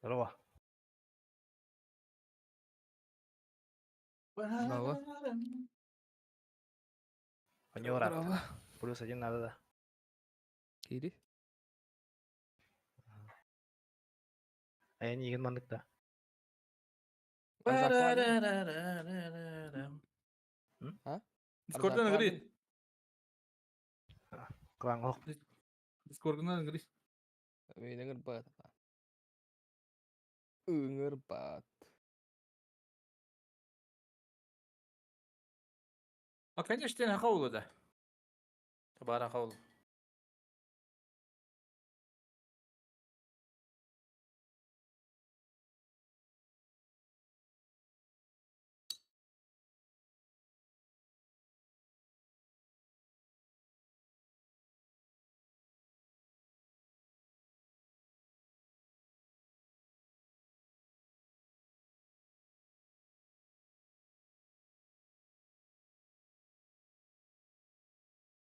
Здорово. Здорово. Понёрат. Здорово. +1 надо, да. Кири. А я не егенмандык да. Арзак var mı? Ha? Discord'dan Arзак var gri. mı? Кылаңок. Discord'dan gri. Öyle gırbat. Gırbat. А, конечно, на хаулу да. Табара хаулу.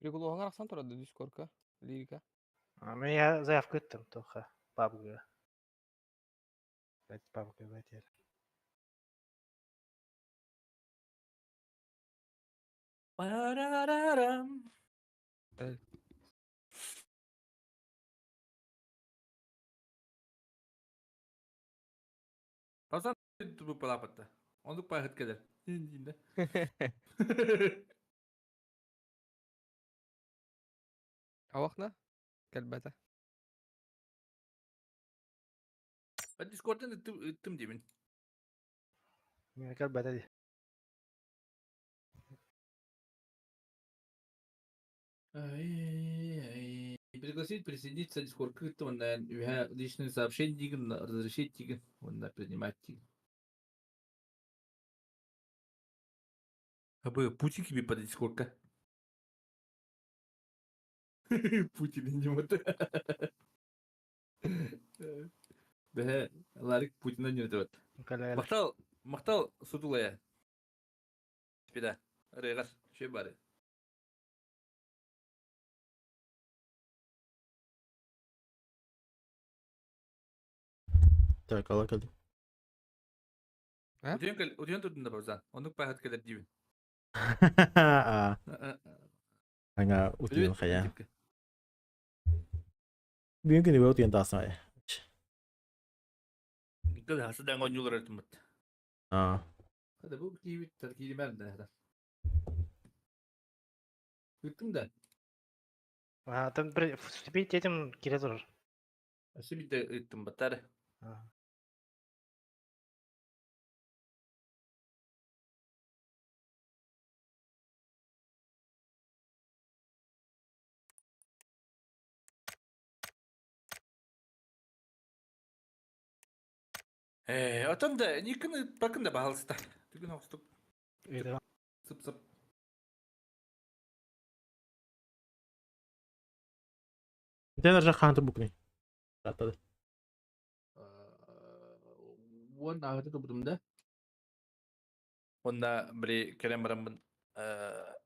Приколоған арақсан тұрады Дискордқа, лирика. Ну я заявку еттім только папкаға. Папкаға бәтер. Парарарам. Пасан bu palapata. Onduk payet gelir. Indiğinde. Авақна? Кәлбәті. Ben Discord'dan ıttım demin. Мен кәл бәтер. Пригласить присоединиться в Discord. Как-то он личные сообщения, разрешить, он принимать. А бы пути тебе под Discord. Путин не вот. Да, Ларик Путина не вот. Кәл Мақтал сутулая. Спида. Регас. Şey bari. Так, ала кәл. Udiyan tutun da bazen. Onduk payet gelir gibi. Аңа утуйын Привет, қая. Антипка. Бүгін күні бе утуйын тасын ай. Kız hasıdan oyuncular arasında. Hadi bu gibi terkibi ben de hadi. Bıktım da. Там вступить этим келе тұрыр. Aşı bir de ıttım batar. Atan da nikini bakın da bahalsta. Tügün hostuk. Үйді Sıp sıp. Тен аржақ қанты бүкіне. Аттады. Onun ahıtı topudum da. Onda bir kelem baramın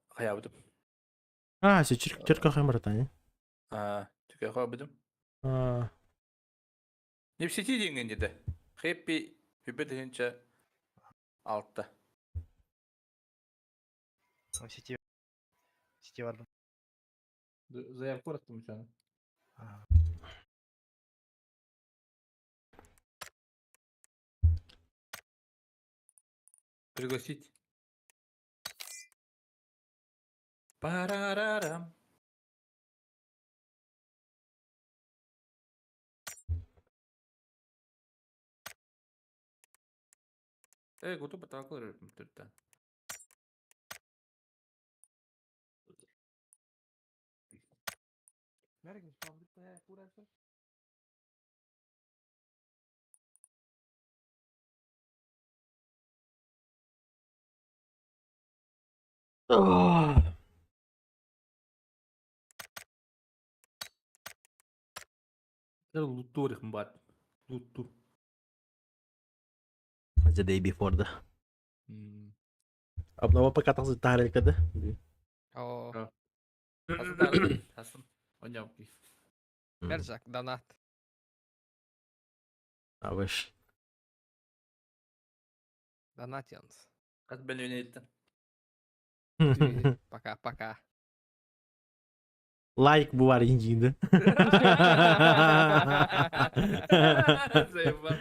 hayabıdım. Се чирка қаймыратан. Tüke hayabıdım. Ne bir seti dingen dedi. Hep bir hübet edince altta. Сети бардым. Заявку attım şu an. Пригласить. Парарарам. Kutu bataklar öğrettim Türk'ten. Nerede sandık ne kurarsa? Loot'tu oraya bat. Loot'tu. The day before да. Обнова пока так затарили kada. О, Hasın tanrı. Hasın. Oynayalım ki. Эрзак, донат. А выш. Донатианс. Кат ben yönettim. Пока-пока. Лайк bu var incindi. Заебал.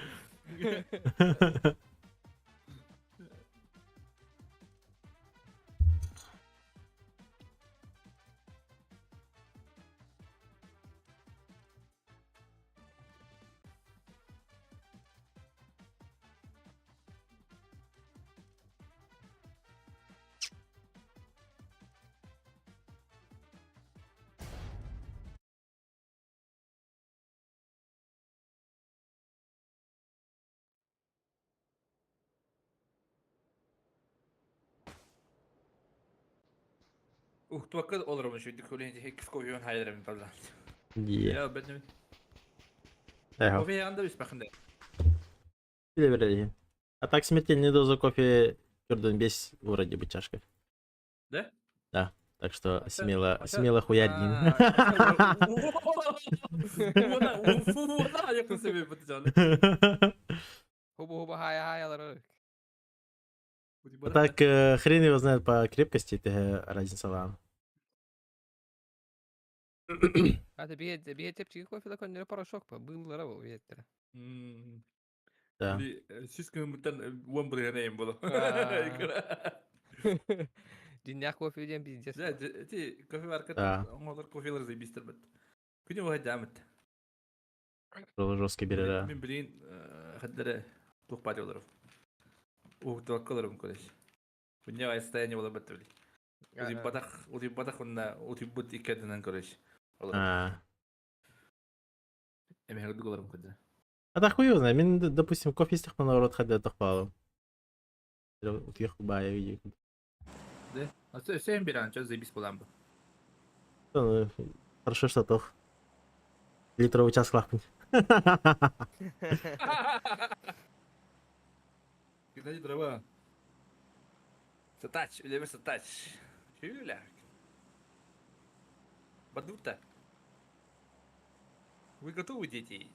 Uhtuakka olurum şu dükkanı hekif koyuyorsun hayırım falan. Diye. Ya benim Eho. kofe yanında üst bakın da. Bile vereyim. А так смертельная доза кофе Jordan 5 вроде бы чашка. Да? Да. Так что А смело, чё- смело хуярин. Вона ayakta seviyor bu canı. Хуба-хуба хая-хаялар. А так хрен его знает по крепкости, это разница вам. Hadi bir tepçi koyfi da konnere порошок pa. Bığınlara bu yettire. Да. Siz kımıttan Wembley'e neyim bunu? Dünya koyfi diyen biz Да, ти кофе Да. варка, onlar кофелер заебистер бит. Күнү вахад дамыт. Жестко бере. Мен билин хаддара тухпат олоров. Ухтуаккаларым колеш. Күнү айстаяне бола бит били. Уди батах онна уди бут икеденен колеш. А. Эме хадду колорым кыды. А так хуй его знает. Мен, допустим, кофе из тех наоборот ходят тохпалом. Утих бая видео. Да? А sen bir an çöz zaебис болам бу. Ну, хорошо, что тох. Литровый час клахнуть. Кидай дрова. Сатач, или сатач. Чуля. Бадута. Вы готовы, дети?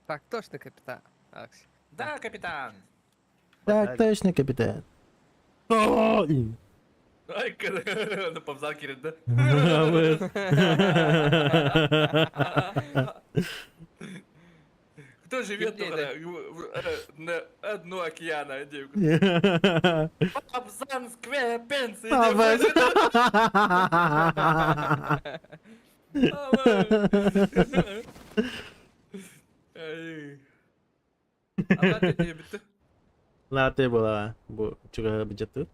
Так точно, капитан. Акс. Да, капитан. Так точно, капитан. О, Ай, на повзал кирит, да? Кто живет на одну океана, девка? Абзан, сквер, пенсии, Allah dediği bitti. Latte была. Bu juga бюджет тут.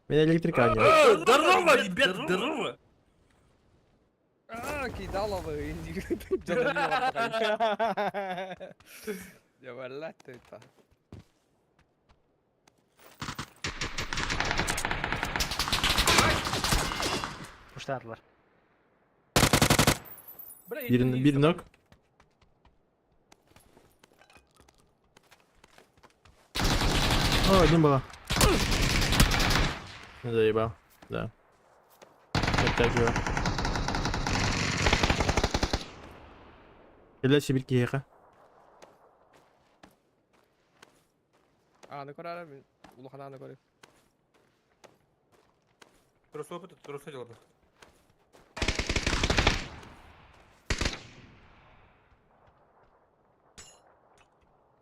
Меня электрика не. Здорово, ребят, здорово! Кидалова. Я валят это. Puşlardılar. Bir nok. О, один было. Заебал. Да. Опять же. Для Сибирки еха. Ne kadar abi? Uluhana ne kadar? Трусо дело.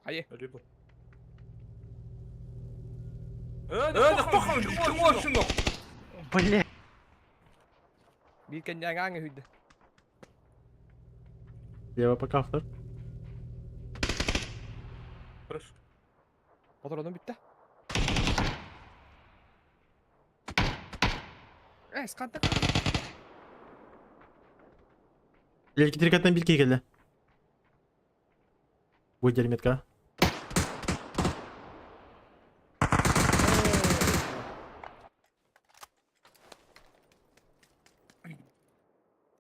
Hayır. Либо. Да похуй, ты можешь, ну. Бля. Bir kendi hangi hüdde? Лево пока автор. Хорошо. Patronum bitti. Sıkıntı. Электрикаттан билке келді. Будет метка.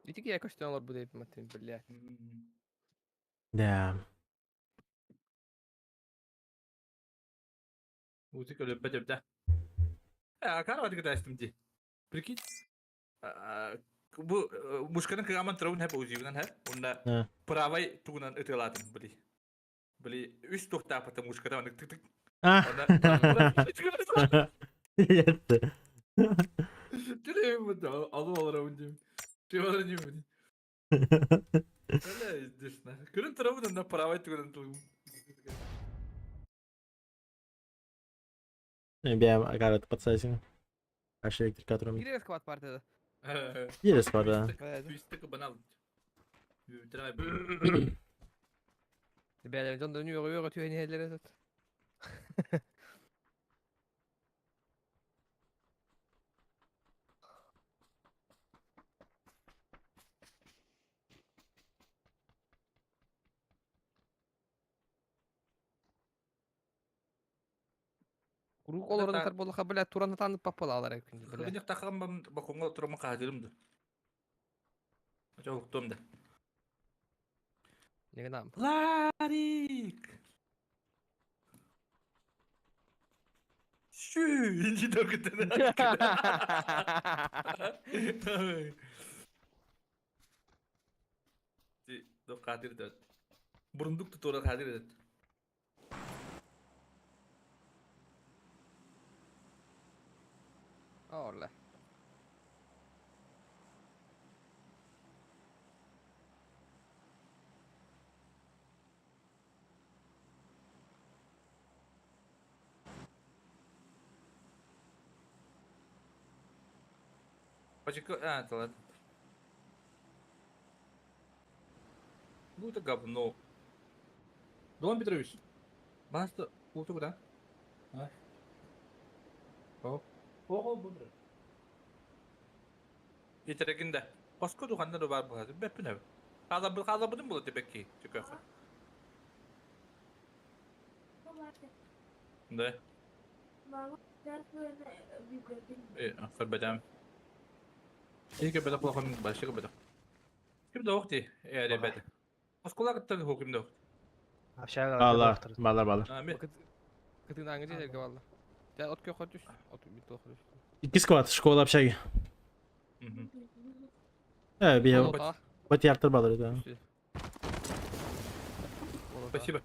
İki yakış tane bu deyip matin billahi. Да. Музыка любит тебя. А как вот это стимди? Прикинь? bu muşkanın kıyaman tarafın hep uzuyorlar hep. Onda Ha. pravay tuğunan ötelatın bili. Bili üst tuhta patı muşkada tık tık tık. Ah. Onda Yetti. Tüleyim bu da alı olarak diyeyim. Şey olarak diyeyim. Öyle izliyorsun. Kırın tarafından da pravay tuğunan tuğunan. Bir an agarat patsayısın. Karşı elektrik katronun. Gideriz kapat partide. Yeriz var da. Üstteki bana alın. Bitirme. Beyler can dönüyor ötüyor yeni yerlere zat. Kuruk olur da tar bolu kabul et turanı tanıp papalalar ikinci böyle. Kırgınlık takım ben bakonga oturma kadirimdi. Çok da. Ne kadar? Larik. Şu inci dokutunu. Dok kadir de. Burunduk tutora kadir de. Orla. Почему? А, это ладно. Ну это говно. Дон Петрович. Баста, вот куда? А? О. О, буdur. Yeterekinde. Başka dukanlar da var bu hazır. Ben ne? Kaza budun mu demek ki? Çıkıyor. Ne? Akar bedem. İyi ki bedem kulağım başka bedem. Kim de vakti? Eğer bedem. Başka gitti hukum da. Aşağı Bağlar. Bağlar bağlar. Amin. Kıtın angıcı dergi valla. Ya ot köy düş. Ot bir toh düş. İki squat. Şkola общаги. Evet bir Ot ah. Батя артер bağlar da. Спасибо.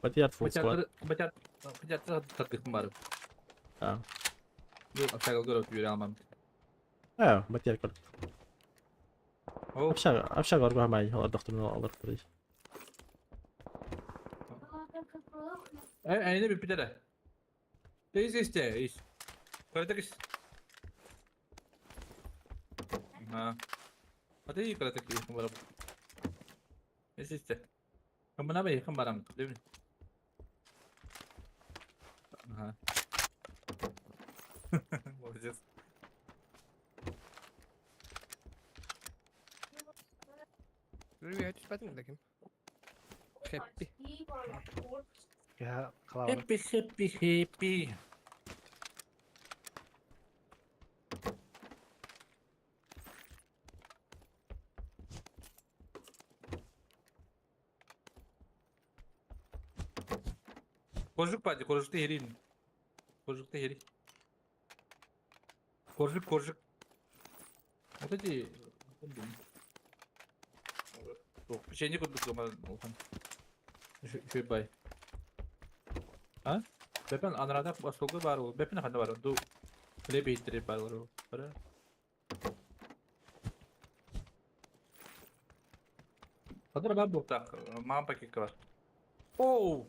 Батя арт full squat. Bacakları tatlıkım var. Tamam. Yok aşağı görüp yürü almam. Evet, Батя арт. Oh. Общага орго хамай. Олар докторunu alır. Aynı bir pidere. Teyze işte iş. Karatek iş. Ha. Hadi iyi karatek iş numara. Neyse işte. Kamu ne yakın baram değil mi? Ha. Bakacağız. Yürü bir hiç batın da kim? Happy. Ya kalabalık. Happy. Korcuk bence, korcukta heriyim. Korcukta heri. Korcuk. O da değil. Yok, bir şey ne kurduk ama Olhan. Şu bay. Ha? Bepen anarada başka var o. Bepen handa var o. Du. Öyle bir hitleri var o. Para. Hadi ben bu tak. Mam pakik var. Oh.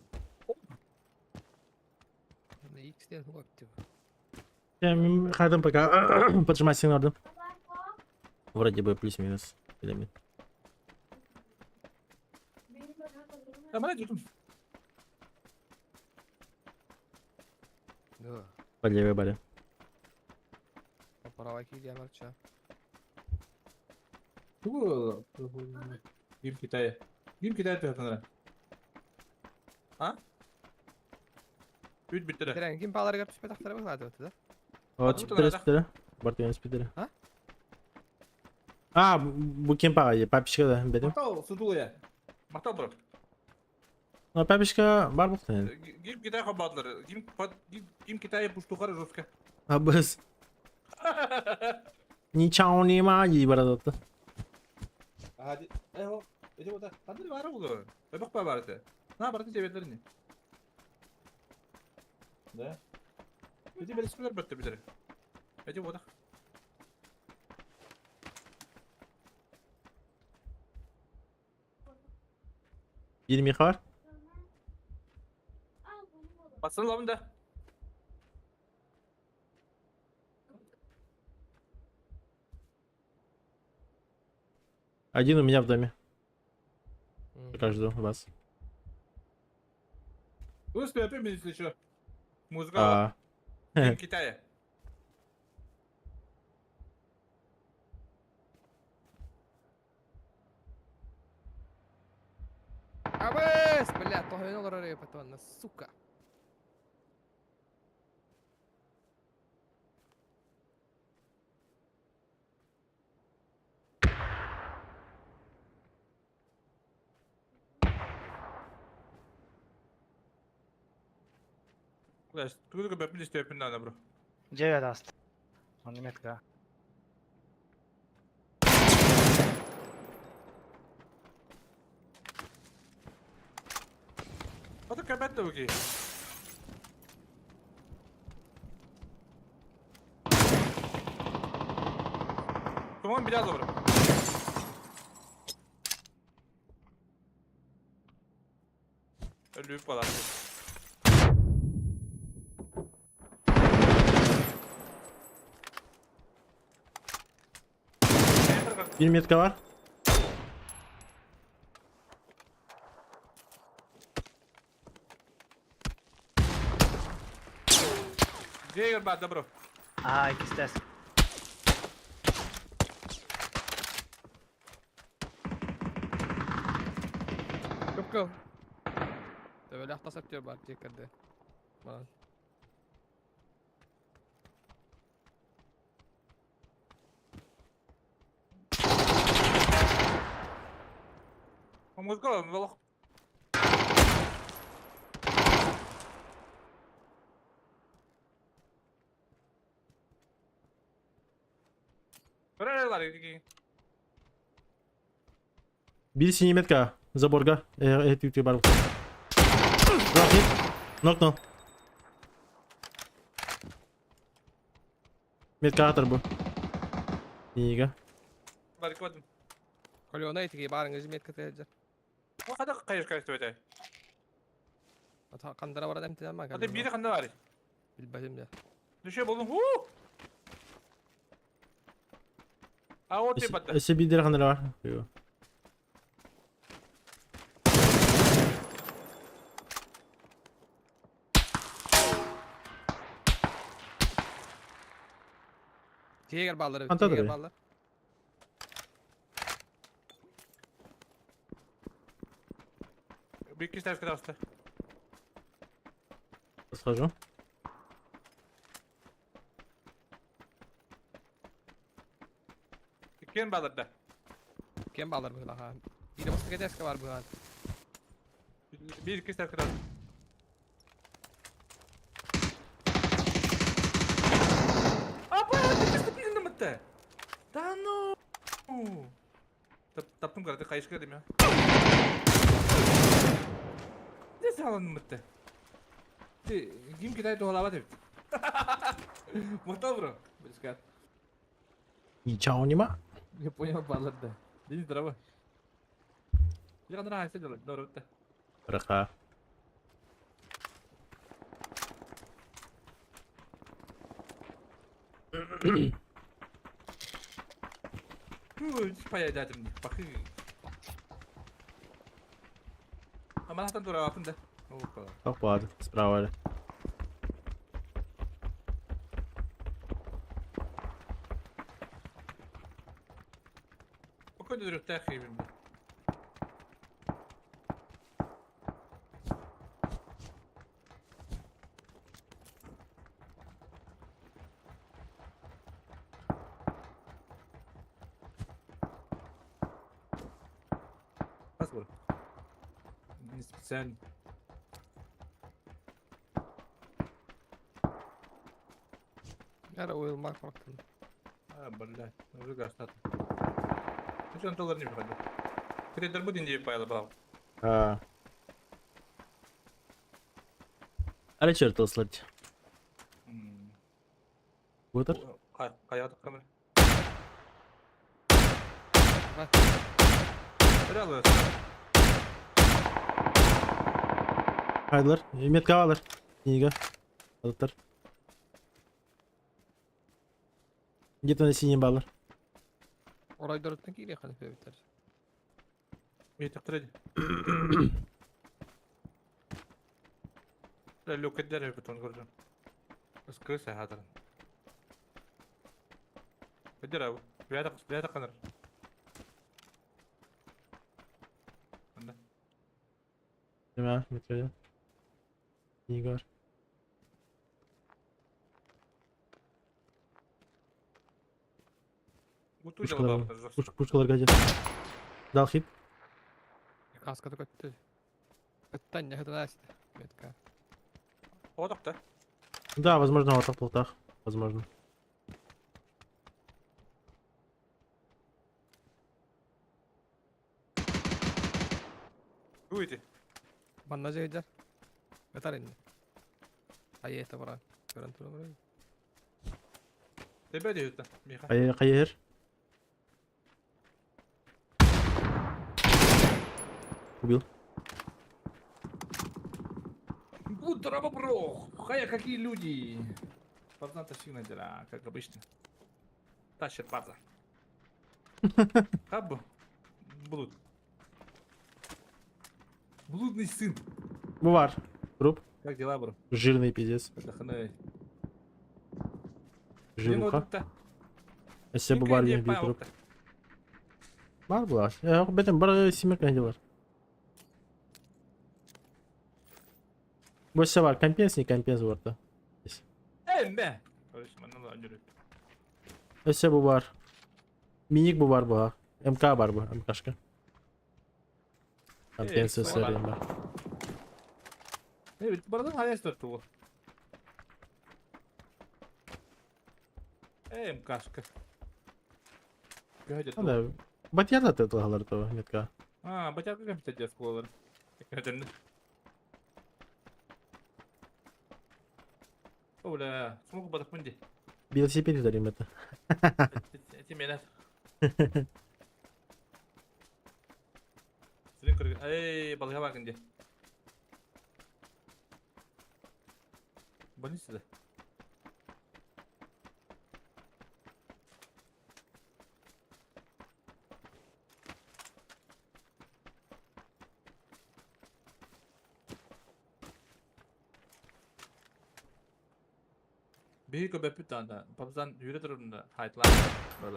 Ne ilk isteyen bu vakti. Я ходом пока поджимать сигнал. Вроде бы плюс-минус. Или Ama ne diyordum? Да. по левой баре. Para ki diye marça. Bu. Gim Kitay'a. Gim Kitay'a tuhatınlar. Ha? Üç bitti de. Tren kim pahaları kapış petaklara bak hadi ötede. Вот спидеры. Бортовен спидеры. Ha? А, bu kim pahalı? Папишка da benim. Maktal suduğu ya. Maktal bro. Но папишка бар бұл тен. Gim Kitay kabatları. Gim Kitay'a puştukları Ruska. А біз Ничего не мои, братан. Hadi. Evo. Ece o da. Hadi var oğlum. Bebek var vardı. Ne yapardı cebetlerini? Ne? Ece böyle sıkılar böttü bir de. Ece o da. Bir mik var. Basın lan da. Один у меня в доме. Мгм. Каждого вас. Usta yapayım mı işte şu? Muzga var. А. Kim Kitaya. Абыс! Блядь, тохуяны олар арaya патванна, сука. Знаешь, ты только бэпли что yapayım da bro. 9 даст. Он не метка. Hadi kapat da bakayım. Tamam biraz olur. Ölüyüp falan. Bir метка var. Jäger badda bro. Aa ikisi de. Köpkö. Böyle ahtasap diyor bari tekerde. Bana. Muzga var. Nereye iki? Bir синий метка. Заборга. Эти бар. Рахит. Нокнул. Метка атыр bu. İyiga. Barikodim. Kolyona etiki barın hizmet katayacak. O kadar kayış öte. Ata kandıra var adam timden bak. Hadi biri kanda var. Bilbahim ya. Düşe buldum. Hu! Aa o tepede. Ese bir direkt var. Yo. Jäger balları. Antadır Jäger ya. balları. Bir kişi ters kırastı. Схожу. İkiyen balırdı. Kim balları bu ha? Bir de başka deska var bu ha. Bir kişi ters kırastı. Apa ya? Kesti birini mıttı? Dano. Taptım kardeşim kayış kırdım ya. Ne sağladın mıttı? Kim kitayı doğalava dedi. Mutlu bro. Briskat. Ничего нема. Не понял, баллада. Иди здраво. Я нравится делать, здорово. Браха. Supaya dedim. Bakın. Ama nasıl doğru altında? Opa. Çok vardı. Справа. Bakın dur takibim. Nasıl? Sen Yara oyulmak baktım. Блядь, уже гастат. Ну что, доллар не выходит. Трейдер будет не пайла бал. Ha. Ara çırtılsılat. Budur. Kayatık kamera. Bak. Öyle alıyorsun. Haydılar. Metka alır. Нига. Alıtlar. Git bana sinye bağlar. Orayı dörtten geliyor kalife biter. İyi takdir لا لو كدر بتون قرن بس كويس هذا كدر أبو بيعتق قنر Tamam. Metka. Нига var. Puşkalar kaçır. Dal hit. Kaskada kötü. Kötten ne kadar açtı. Metka. واضح ده Да, возможно, вот так плотах. Возможно. ويدي Bandajı gider. Yeter indi. Hayır işte bırak. Görüntülü burayı. تبادي هتا ميخا Kayır. Убил. Здорово, бро! Хая, какие люди! Пацан тащил дела, как обычно. Тащит паза. Хаб. Блуд. Блудный сын. Bu var. Труп. Как дела, бро? Жирный пиздец. Отдохнай. Жирнуха. Ese bu var yine bir grup. Var bu var. Ya benim bara simek var. Bu ise var. Компенс не компенс bu arada. Ne? Kardeşim ben nasıl öncürüm? Ese bu var. Minik bu var bu ha. MK var bu. MK'şka. Компенс söyleyeyim ben. Evet, buradan hayal tutu. Kaşka. Гайдер. Hadi. Батя da tığlar того. Метка. Батя как это делать колор? Это Оля, смог бы так пунди. Велосипед дарим это. Эти меня. Срин кыргы. Эй, балга bakın diye. Bani size. Büyük o bepü tane. Papazan yürü durumda. Haytlar. Böyle.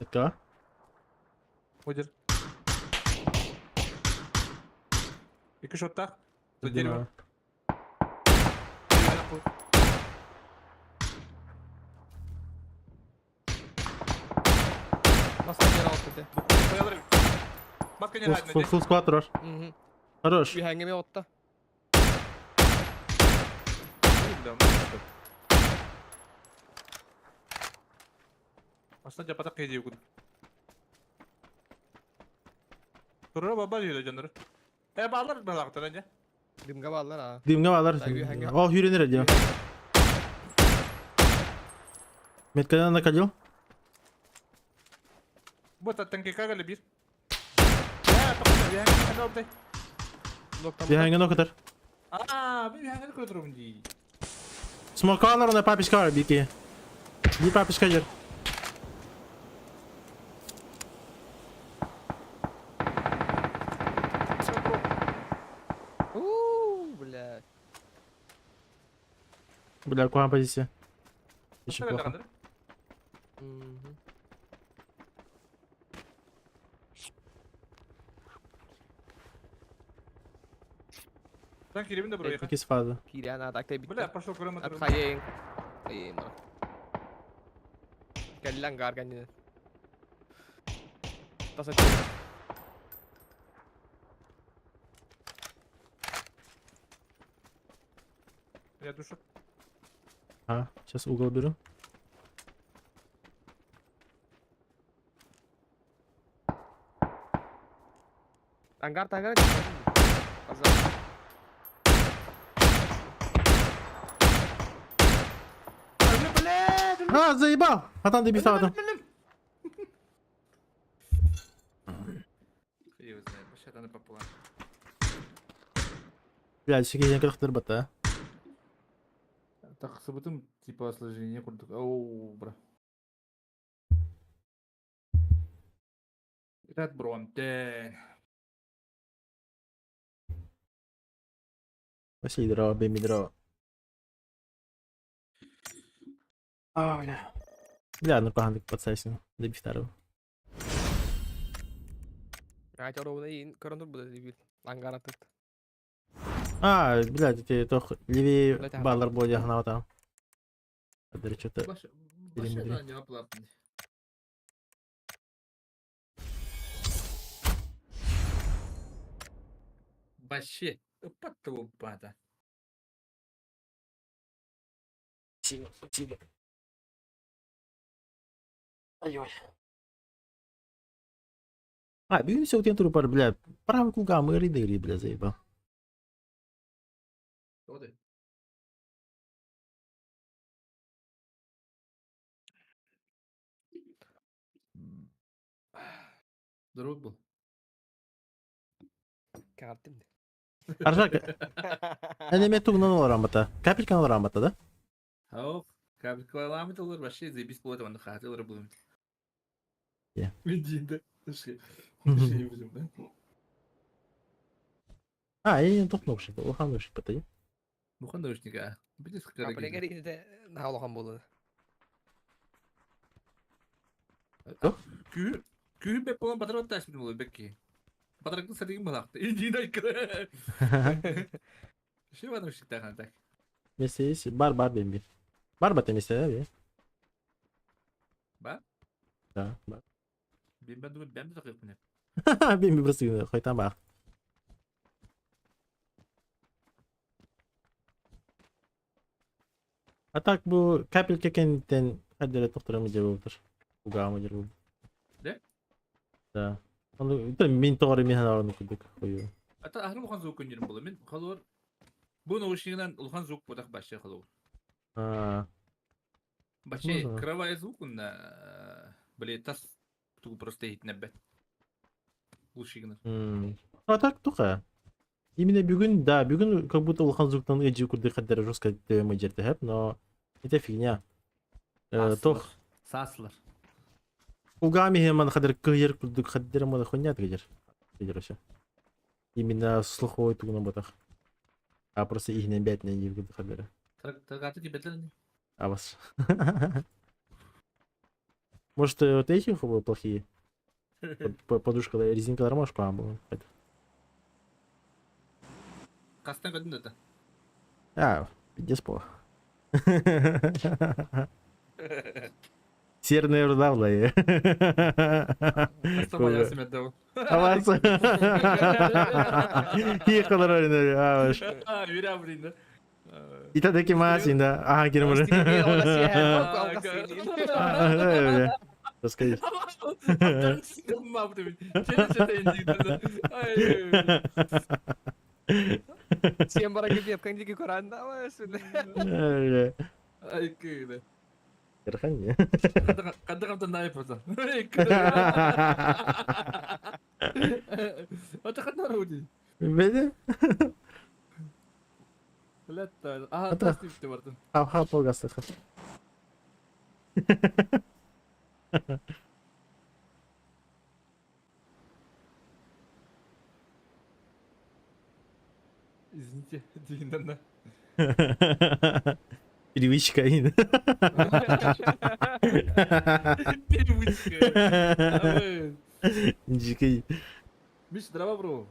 Метка. Udur. İki şot tak. За Дыма. дерево. Nasıl yer altı de. Маска не Full рад. squad var. Hı. Хорош. Bir hangime otta. Aslında cepata kıyıcı yok. Turra baba diyor canları. Bağlar mı laktan önce? Dimga bağlar ha. Dimga bağlar. Oh yürünür ediyor. Metka'dan da kalıyor. Bu tattan kekagale bir. Ya takılır ya. Hadi obday. Loktan Bir hangin o kadar. Bir hangin koydurum diye. Smoke var ona papişka var bir iki. Bir papişka gir. Блядь. Бля, какая позиция. Очень Nasıl плохо. kaldır? Hı. Sen kiribin de buraya. İkisi fazla. Piren atakta bitti. Bля, пошел кроме At того. kayayım. Kayayım bana. Gel lan gargancı. Tas et. Я душу. Ha, сейчас угол беру. Ангар тангар. А, заебал! Атан да бисал атам. Хуй его знает, вообще там попала. Блядь, секезден кырыктыр бата. Так, событым типа сложение курдук. Оу, бра. Рад бронте. Василий дрова, беми дрова. А, бля. Бля, ну погано подсайсин. Да бифтару. Айт оровна ин көрөндөр бу дебил. Ангар атыт. А, блядь, эти тох левее Блядь, ага. баллар болды яхна атам. Адры что-то. Баша Перемудрил. да не оплатный. Вообще, потом пата. Спасибо. Ай-ой. А, бүгін все өтен тұрып бар, бля. Правый кулга мы рейдери, бля, заебал. Что ты? Здоров был. Картым. Аржак, әнеме тугынан олар амата. Капелькан олар амата, да? Ау, как километр вообще заебись по этому нахаты будем. Я. Один, да? А, я тоқнуқшы, олханушы бата. Ну хандошника. Видишь, как Капелегер иде наулган болду. Күйін беп болған батырат тәшмін болу бекке. Батыраттың сәдеген болақты. Индейін айкыры. Ше бадым шықта қантак. Месте бар бемби. Бар бата месте, да? Ба? Да, бар. Ben думаю, ben de takıp ne? Бемби просто қойтан бақ. А так бұл капелька кенттен әдері тоқтырамы деп отыр. Угамы деп отыр. Ne? Да. Оны мен тоғыры мен араны күдік қойу. Ata ahır Ulhan Zouk oynuyorum bulu. Men kalor bu новощидан Ulhan Zouk bodak başa kalor. Başa Можно. кровая звук на блин тас ту просто hit небет. Лучшигнер. А так туха. Именно бүгін, да, бүгін как будто Улхан Зуктан эджи күрді қаддары жестко ДМ жерді хэп, но это фигня. Тох, Саслар. угами хеман қаддар күйер күрді қаддары мада хуйня тегер. Тегер вообще. Именно слуховой тугынан ботақ. А просто ихнен бәтінен ев күрді қаддары. Таргаты кибетлерни. А вас. Может, вот эти были плохие? Подушка, резинка ромашку, а было. Кастан kadın da. А, пиздец плохо. Серная руда, бля. Кастан bayağı simette bu. Авас. Ехал ройна, аваш. Yürü abrinde. Итадакимасу, да. Ага, кирмур. Расскажи. Всем бараги беп кандики коранда ва сүле. Ay kıydı. Кырхан не? Kadın ne yapıyorsun? Ata kadar oldu. Беде? Latta. Aha Ata. tas tipte vardı. Хап погасты. Извините, düğünden de. Привычка. Привычка. Evet. Дикий. Миш, дрова, bro.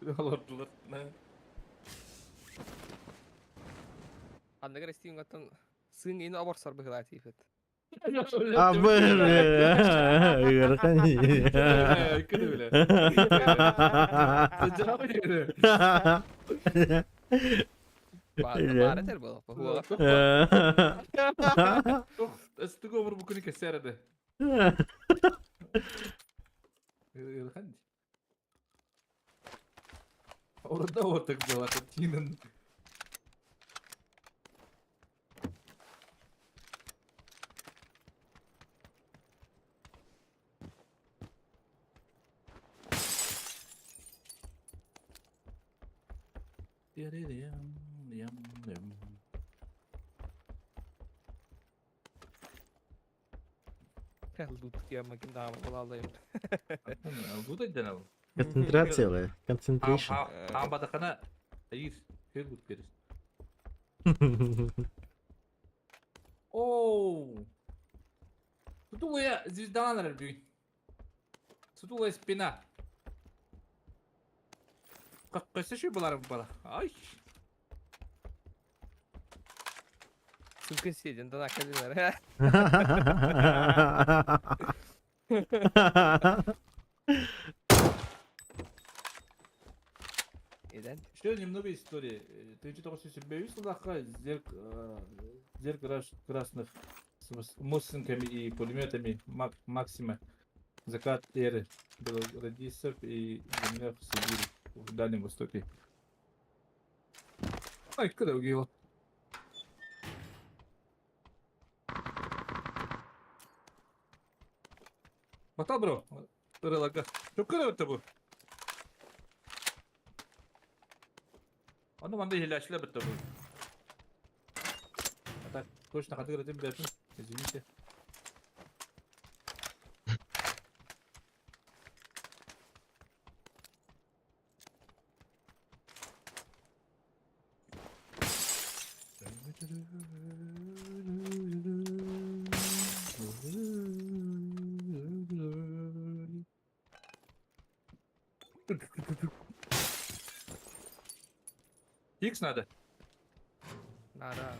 Lordular. Андагар стиң атын сын ини аборсар быгыла тифет. А бля. Кырхан не? Kıdı bile. Cevap veriyor. Бара тер бол. Хула. ыстык өмір бұл күні кесерді. Илхан. Orada ortak diyorlar. Tinin. Тут я makin daha havalı Bu da canım. Концентрация, concentration. Ambadakana hayır. Helgut verir. Oo. Студулая звезда на рыбе. Студулая спина. Как косящий была рыба. Ай. Sıkı siyeceksin danak ediler. Neden? Еще немного истории. 1975 жылдаққа зерк красных с мостинками и пулеметами Максима закат эры был радистов и землях в Сибири, в Дальнем Востоке. Ай, когда убил? Мата, бро. Релага. Что когда это был? Onu bana ilaçla bitti bu. Hatta koşuna kadar üretim bir yapayım. Kesinlikle. X nerede? Nara.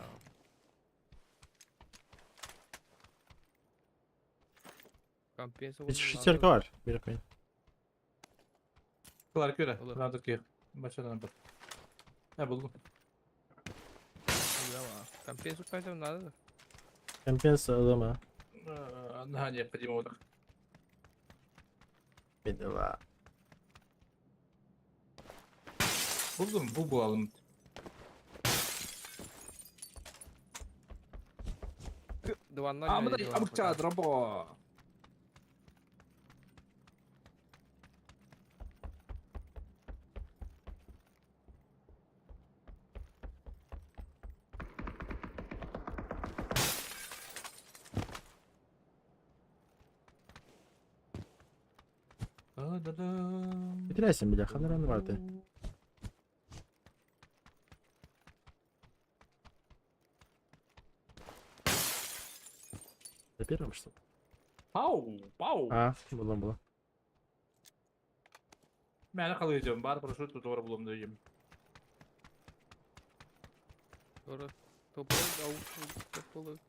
Kampiyon Bir şişerka var. Bir koyun. Clark göre. Olur. Randık ya. Başladan bak. Ha buldum. Kampiyon kaysam nada. Компенса дома. Ага, необходимо вот так. Бедова. Buldum, bu bulalım. Duvarlar Ama da abuk çağır, rabo. Бітірайся, бляха, не рановати. За первым, что ли? Pau, pau. А, было. Məni qalayacağım, bari proшу doğru bulum diyeyim. Doğru. Topladı, avuç topladı.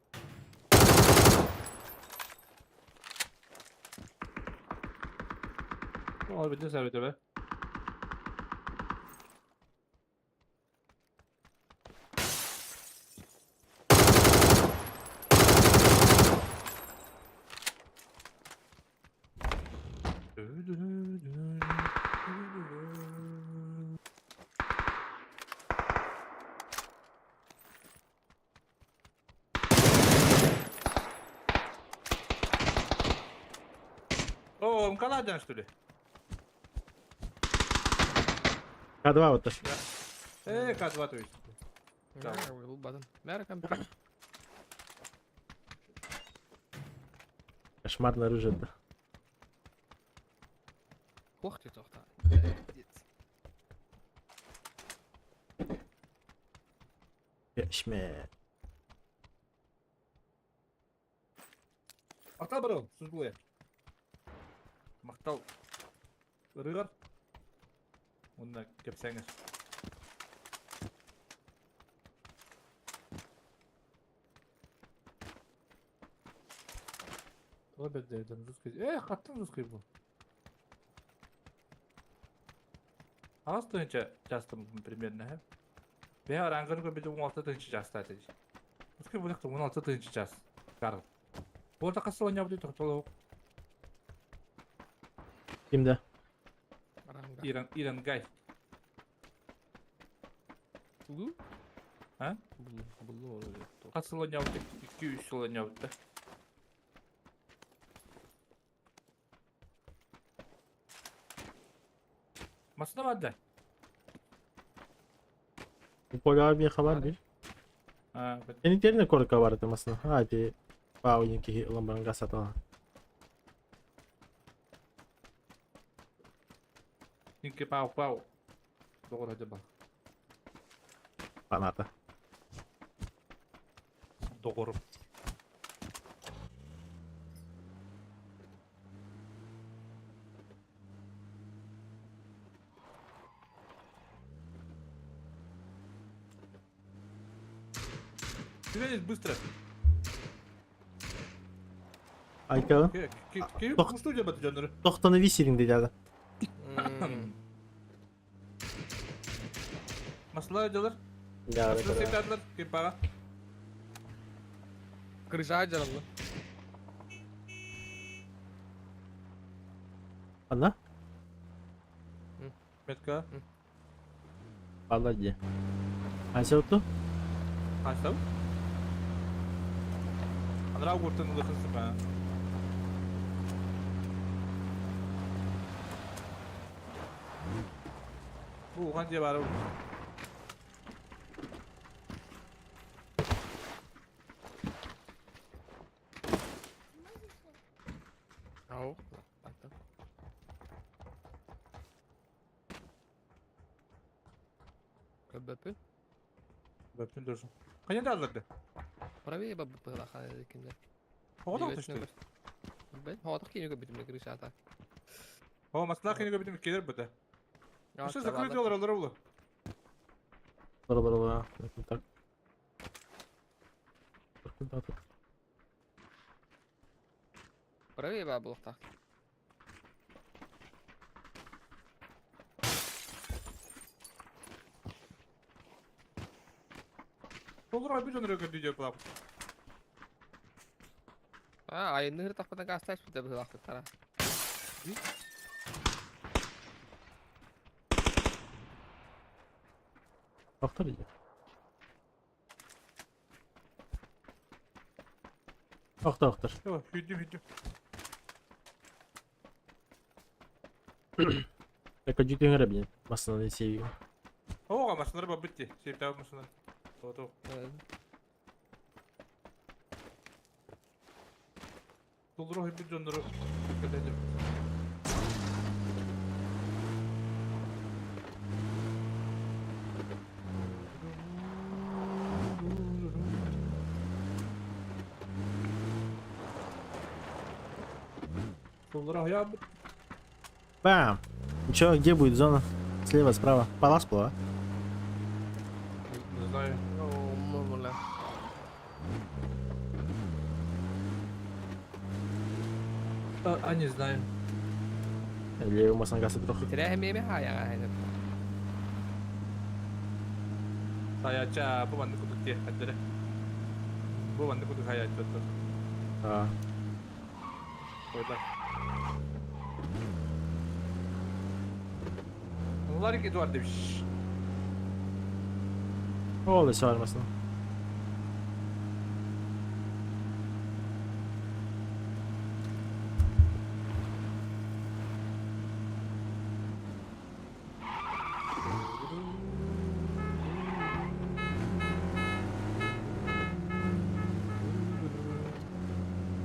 Ol bir de servete be. О, каладян, что ли? К2 вот тоже. К2, то есть. Tamam. Bu badın. Mer kampiyon. Кошмарное оружие, да. Kocht dit toch daar. Яшме. Мақтал бро, сүзгіле. Мақтал. Рыгар. Онда кепсеңіз. Ой, бәддейден русский. Қаттың русский бұл. Аз түйінше жастым примерно, хэ? Бе араңғырын көбеді 16 түйінше жасты әтеді. Русский бұлықты 16 түйінше жас. Қарғып. Вот так соня будет толок. Kimde? Barangga. Iran gay. Bulu? Ha? Bulu oluyor. Kaç sonya будет? 2-3 sonya будет. Masada vardı. Bu Koga abiye haber Var. bir. Ha, Senin yerine korka var aslında. Hadi. Pau yang ki lambang gas atau Ninki pau. Doğru hadi bak. panata. Doğru. Двигайтесь быстро. Ayka. Kim? Bak. Bu stüdyo batı canları. Doktanı visirin dedi adam. Masalar acılar. Ya Masalar sevdarlar. Kim para? Kırıcı acalı. Ana? Metka. Vallahi ya. Hasil itu? Hastav. Andra kurtun ılıkın sıpa. Bu kan diye bari. Au. Mantap. Köbbepin. Bakın dursun. Kanya da alırdı. Prawie chyba by pojechał jakimś. O da atıştı. Ben hava ki yok bitim kırıcı ata. O masalar kanya göbüdüm gelir bu da. Ya Şu zakır diyorlar alır oğlu. Bala. Tak. Tak. Prawie chyba było tak. Olur abi canları gördüğü klap. Ayını hırtak pada gasta sudah berlaku tara. Doktor ya. Doktor. Yok hüddüm. Eka juga ngarabin. Masalah si O masalar bak bitti. Sevda masalar. Doğru. Olur o hüddüm canları. Dikkat edin. Olur ya. Бам! Ну чё, где будет зона? Слева, справа. Палас, справа. Не знаю. Oh, mulai. А не знаю. Или у нас гаса трохи. Tidak hemi haya. Sayaca bu bandı kutu diye hadi. Bu bandı kutu sayaca tuh. А, Koylar. Onlar ki duvar demiş. Oldu çağırmasın.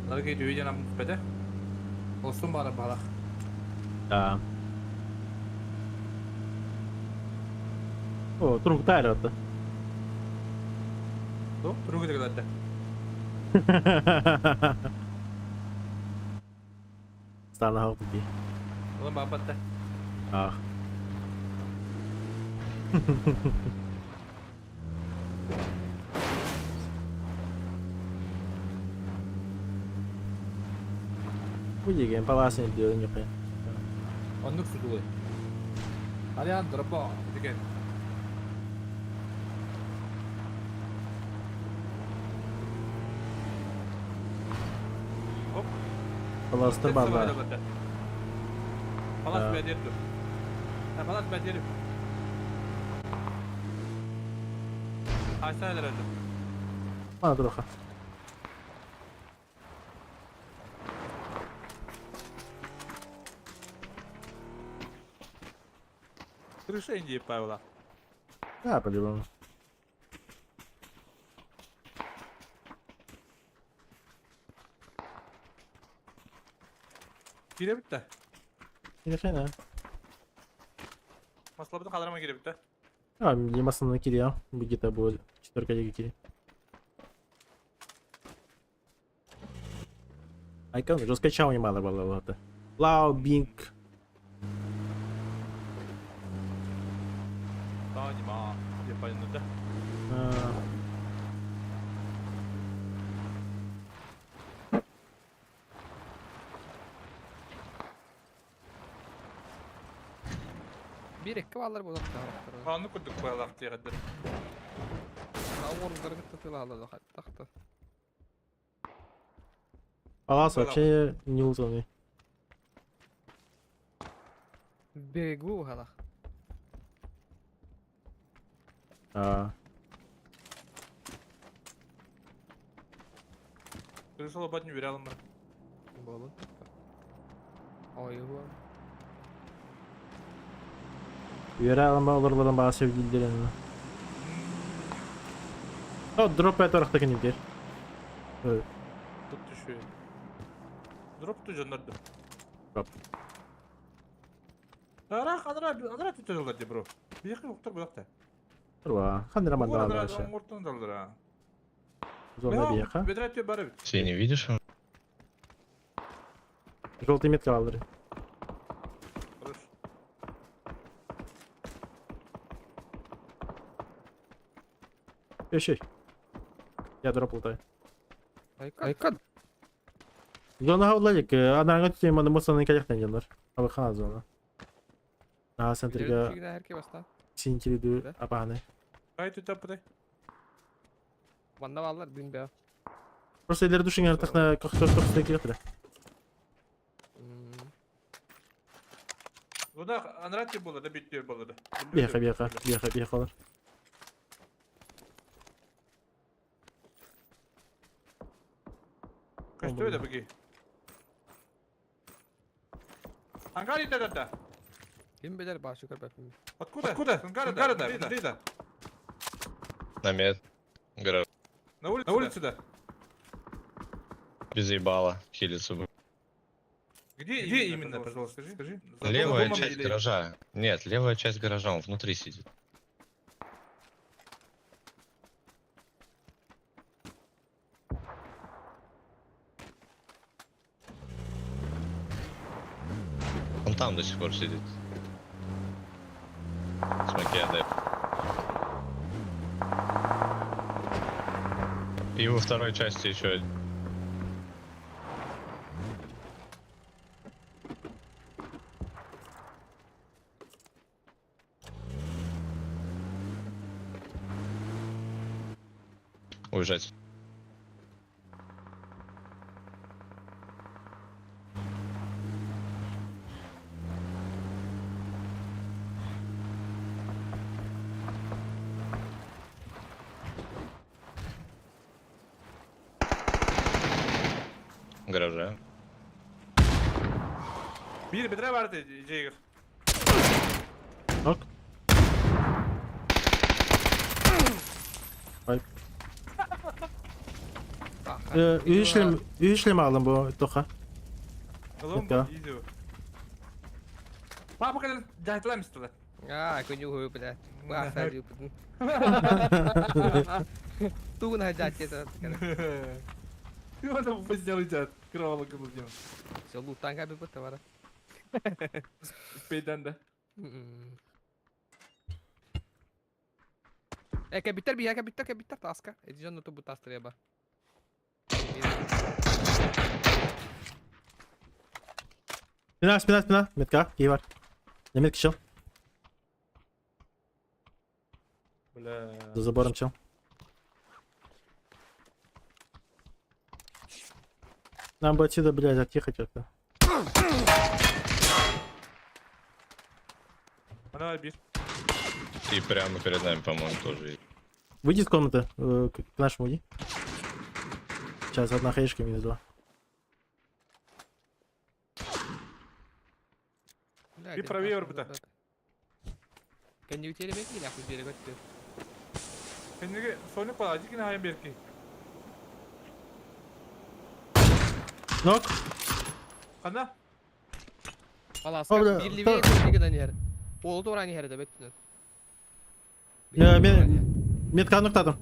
Onlar ki düğü canım bede. Olsun bana bala. Да. О, друг Тайрата. Tuh, terus kita kata. Стану хаутки. Ulan babat dah. А. Puji kan palasin dia nyok ya. Onuk sudah. Kalian terbawa, dikit. Palastır bağlar. Palas Ha. ben yerim. Ha palas ben yerim. Kaç taneler öldü? Bana dur oka. Kırışa ince Pavla. Ne yapalım onu? Gire bitti. Yine fena. Maslabıdan kaldırıma gire bitti. Abi yemasından giriyor. Bu gita bu 4 kaya giri. Айкон раскачал немало было вот. Лау Бинг. Daha iyi ma. Yapayım da. Bir iki varlar bu uzakta. Kanlı kurduk bu Allah diye kadar. Avurları gitti tılalı hatta. А вообще не узнанный. Бегу hala. Kırışa lobatını verelim ben. Bolun. Ой, bu. Yere alma olurlardan bazı sevgililerin. O drop et olarak da kendim gel. Evet. Tut düşüyor. Drop tu canlardı. Drop. Adara tutuyorlar diye bro. Bir yakın yoktur bu dakika. Dur va. Kandıra man daha aşağı. Ortadan daldır ha. Zona bir yaka. Bedret diyor bari. Ты не видишь? Желтый метка aldır. Kırış. Şey. Я дроп лутаю. Айкад. Zona havlayacak. Adana'ya tutayım adı masanın kayaktan yanlar. Abi kana zona. Daha sentriga Gider herkes basta. sinkili du apane. Kayıt tut apre. Banda varlar bin be. Просто ileri düşün artık ne kakak götüre. Bu da Anratçı buladı, bitiyor buladı. Bir yaka olur. Kaçtı öyle bagi. Hangar da. Kim bilir başı kar bakayım. Откуда? Ангарада. Где? Намет. Гараж. На улице, да. Без ебала. Хилится бы. Где именно, пожалуйста, скажи. За Левая домом часть или- гаража. Нет, левая часть гаража, он внутри сидит. Он там до сих пор сидит. Смотри, адеп. И во второй части еще один. Уезжать. В гараже. Bir bedre vardı Jaeger. Ok. Ay. Üçleme aldım bu toka. Oğlum Ya. iyiydi o. Bak bakalım cahitler misin? Ah, aku nyu bela. Wah, saya ju. Tu na jacket tu. И он там сделает кровавый глазем. Все lutan kan betul tawara. Peyden de. Kayak bitter taska. Edeceğim notu bu tastaya bak. Spina. Metka. İyi var. Ne metki çal. Бля. За забором чал. Нам бы отсюда, блядь, отъехать как-то. Ана bir. И прямо перед нами, по-моему, тоже есть. Выйди из комнаты, к нашему уйди. Сейчас, одна хаешка минус 2. Блядь, И правее я орбита. Kan you tell me ki нахуй берег отты? Kendine sonra palacık yine hayır belki. Нок. Ana. Халас, О, бля, bir левее деген yer. Oldu oran yerde bеттин. Мен метка ноктадым.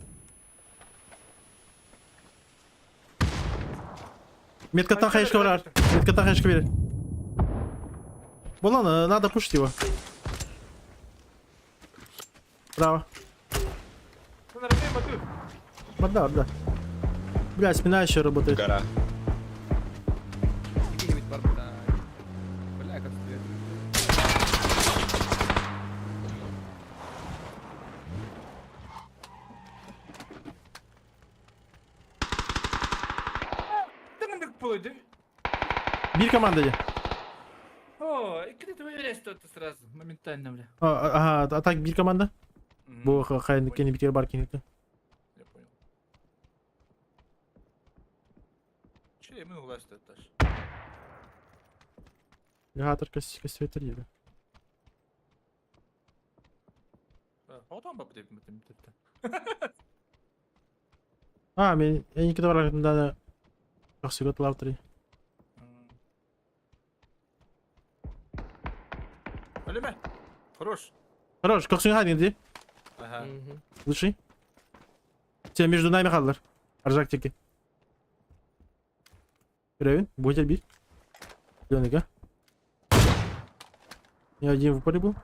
Меткаттан хаешка бар. Меткаттан хаешка бер. Булан, надо пушить его. Браво. Sonra ne bakıyor? Да. Блядь, спина еще работает. Гора. Где-нибудь бар, да. Бля, как стоит. Tamam bir poluydu. Bir команда. О, и когда ты выверяешь что-то сразу, моментально, бля. Ага, а так bir команда. Мгм. Bu хайны кені битер бар кенекті. Я понял. Че, мы угласть-то таш. Гатор костюйтер еді. Одан ба деп мітім тіпті. Мен еникеді бар да жақсы көт лавтыры. Öyle mi? Хорош. Хорош, көксің хайны еді. Ага. Лучший. Все между нами қалдылар. Аржак теке. Біреуін, бөтел бір. Ленігі. Не один в упоре был.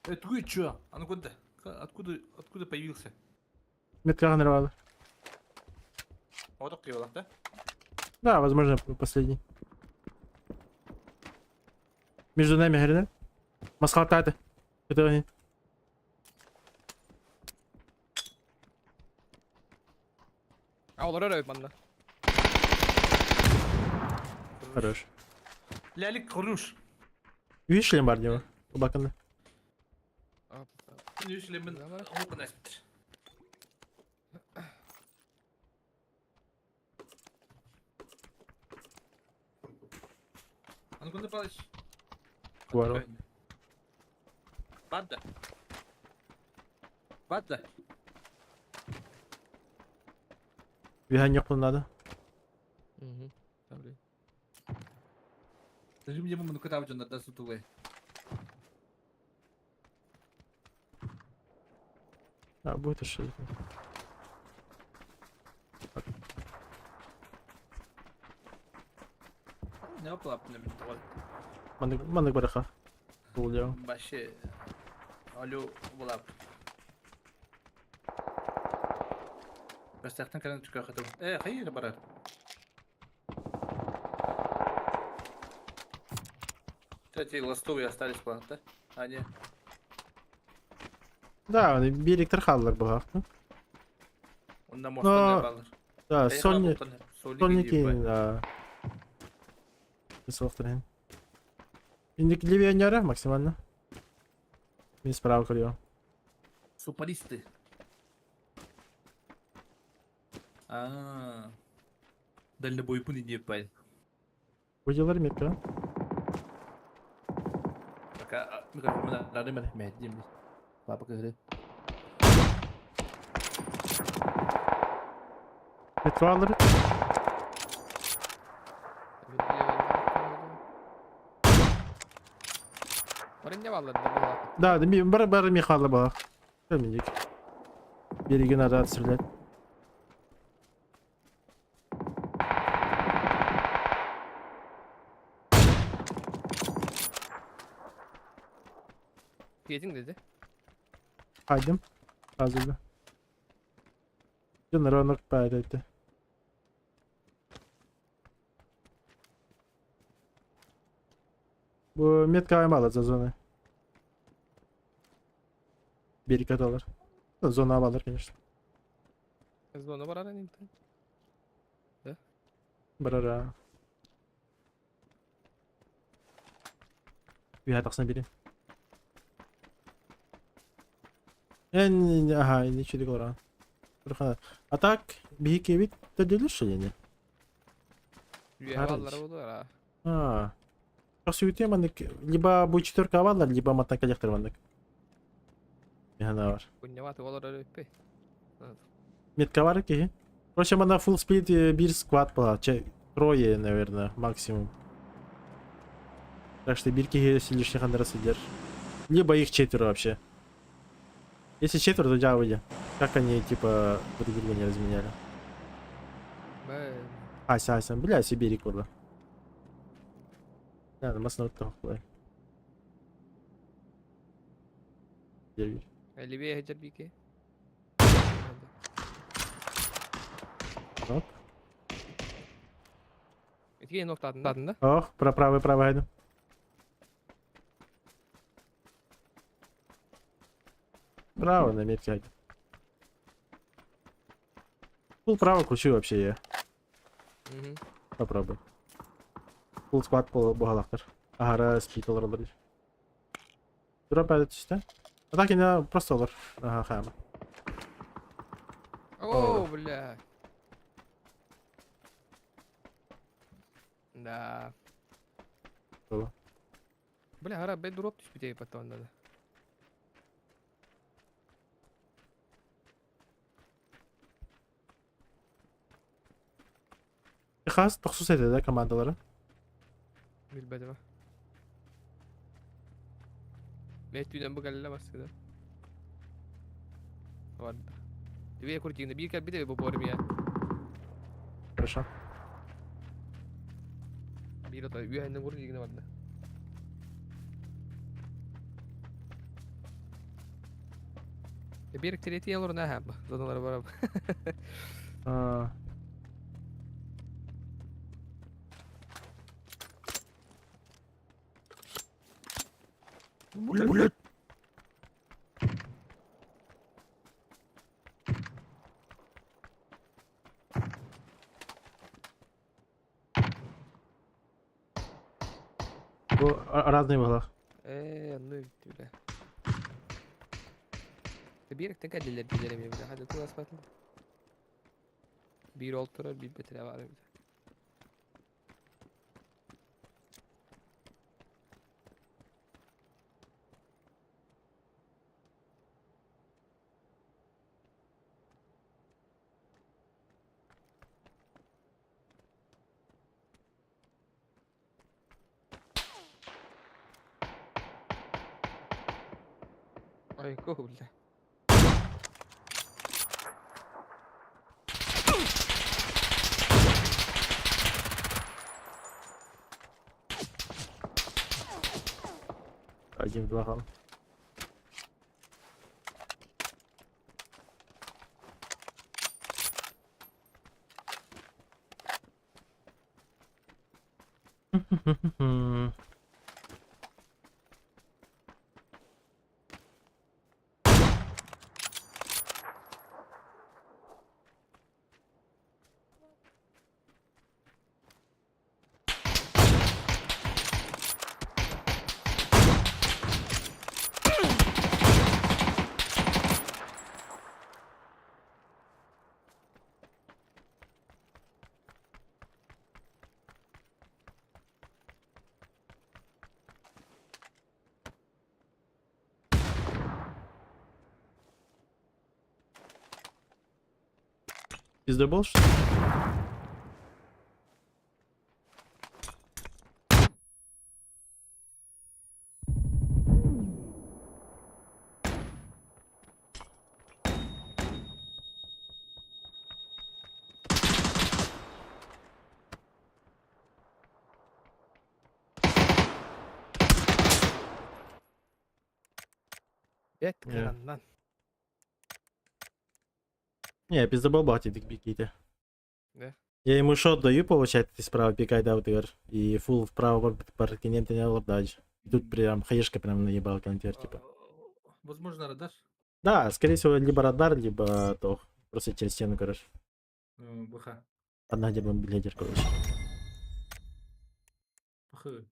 Ты чё? А ну куда? Откуда появился? Метка генерала. Вот так его, да? Да, возможно, последний. Между нами гренад. Масхалтата. Это они. Ağlar öyle bana. Хорош. Лялик хорош. Видишь шлем бар него? Баканда. Ne işlemin hukuk nasiptir. А ну куда палыч? Говорю. Бадда. Бадда. Виган yok надо. Tabii. Скажи мне, мама, ну куда у надо сутулы? А, будет ошибка. Ne yapalım ne bileyim. Mandık baraka. Oluyor. Başı. Alo, bulab. Gösterden kalan çıkıyor kadın. Hayır bara. Кстати, ластовые остались планета. А не. Да, вони берег торхаллар багах. Он на мост не балыр. Да, сольники, Сольники. да. Софтрен. Индик левионера максимально. Мен справа кырıyor. Супаристы. А. Дальнобойпун не паль. Выделар метка. Пока микрофон надо медим. Папа говорит. Метро alır. Barın ne varlar da Да, бар Михайло багах. Кемендик. Береги надо отстрелять. Yedin dedi. Haydim. Hazırda. Canları onu kaydı etti. Bu метка мало за зоной. Берег оталар. Zona alır, конечно. Зона бар ара нинте. Bir ara. Bir hataksan biri. Aha, ini çelik oran. Burhan. Atak bir kevit de dölür yani. Üye Haraj. havalara olur ha. Ha. Çok sütüyor mandık. Liba bu 4 kavallar, liba matan kajaktır mandık. Yani var. Kunya vatı olur öyle öppe. Метка var ki. Короче, мана full speed bir squad была. Трое, наверное, максимум. Так что бирки если лишних андерса держишь. Либо их 4 вообще. Если 4, то дяволи. Как они, типа, друг друга не разменяли. Ben. Ася. Бля, Сибири куда. Да, намасно вот так. Libya'ya hecer bir ki. Оп. İki nokta adında. Ох, про правый иду. Право на метке айду. Фул право кручу вообще я. Попробуй. Фул склад по бугалактар. Агара спит алар алар. Дроп айда түсті. А так енді просто алар. Ага, хама. О, бля. Да. Было. Бля, ара бе дроп düşüp biteyip hatta onda da. Хас 900 ededi komandaları. Bilmedim ha. Mehtüden bu galle baskıda. Vardı. Libya'ya kuracağında bir kere bir de bu borum ya. Хорошо. Bir oda üyenden kuracağında vardı. Bir tereti alır ne hem? Zaten var. А, Блядь. Bu разные было. Anlıyor gitti bile. Bir yere tek elliler dilleremiyor bile. Hadi tu aspatlı. Bir oltura bir betire var bir de. Ay cool. Один, два хам. Пиздобол, что ли? Et Ya. kırandan. Не, пиздобол батит биките. Да. Я ему шот даю, получается, справа пикай даутер. И фул вправо по континенту не алыр дальше. И тут прям хаешка прям наебал контер, типа. Возможно, радар. Да, скорее всего, либо радар, либо то. Просто через стену, короче. Быха. Одна где бомбиледер, короче. Быхы.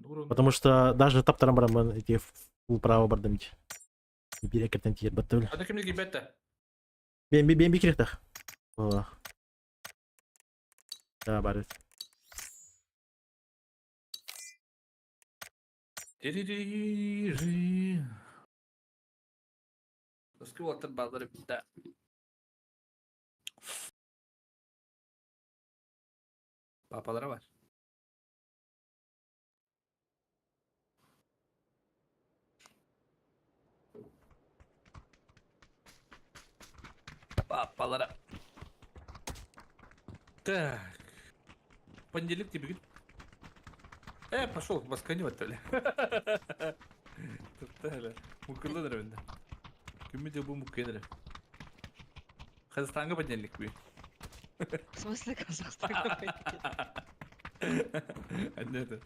Урон. Потому что даже таптарам барамын эти право бардымч. Бир экертен тиер баттыл. Ада кимдеги бетте? Бен бикирек так. О. Да, бар. Тири-ри-ри. Доски отыр балдары бітті. Папалары бар. Папалары. Так. Понедельник тебе говорит. Пошел, масканет, то ли. Топтали. Мукылдыр бенде. Кімде бұл мукылдыр. Қазақстанға понедельник бүй. В смысле Казахстанга? Аннеді.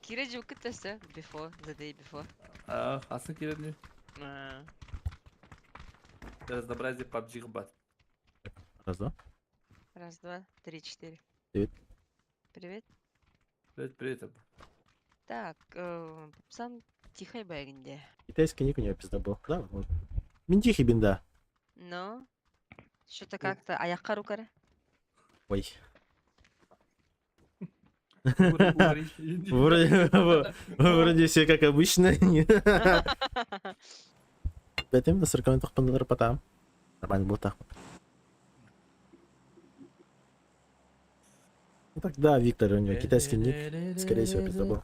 Kira juga testa before the day before. Асын келеді. Разнообразие PUBG бат. Раз, да? Раз, два, три, четыре. Привет. Привет. Привет. Так, сам тихой бегінде. Китайский ник у него пизда был. Да, вот. Ментихи бинда. Но что-то как-то аяққа рукары. Ой. Вроде все как обычно. Бәтем да 40 тоқпандылар потам. Нормально был так. Ну так, да, Виктор, у него китайский ник. Скорее всего, пизда был.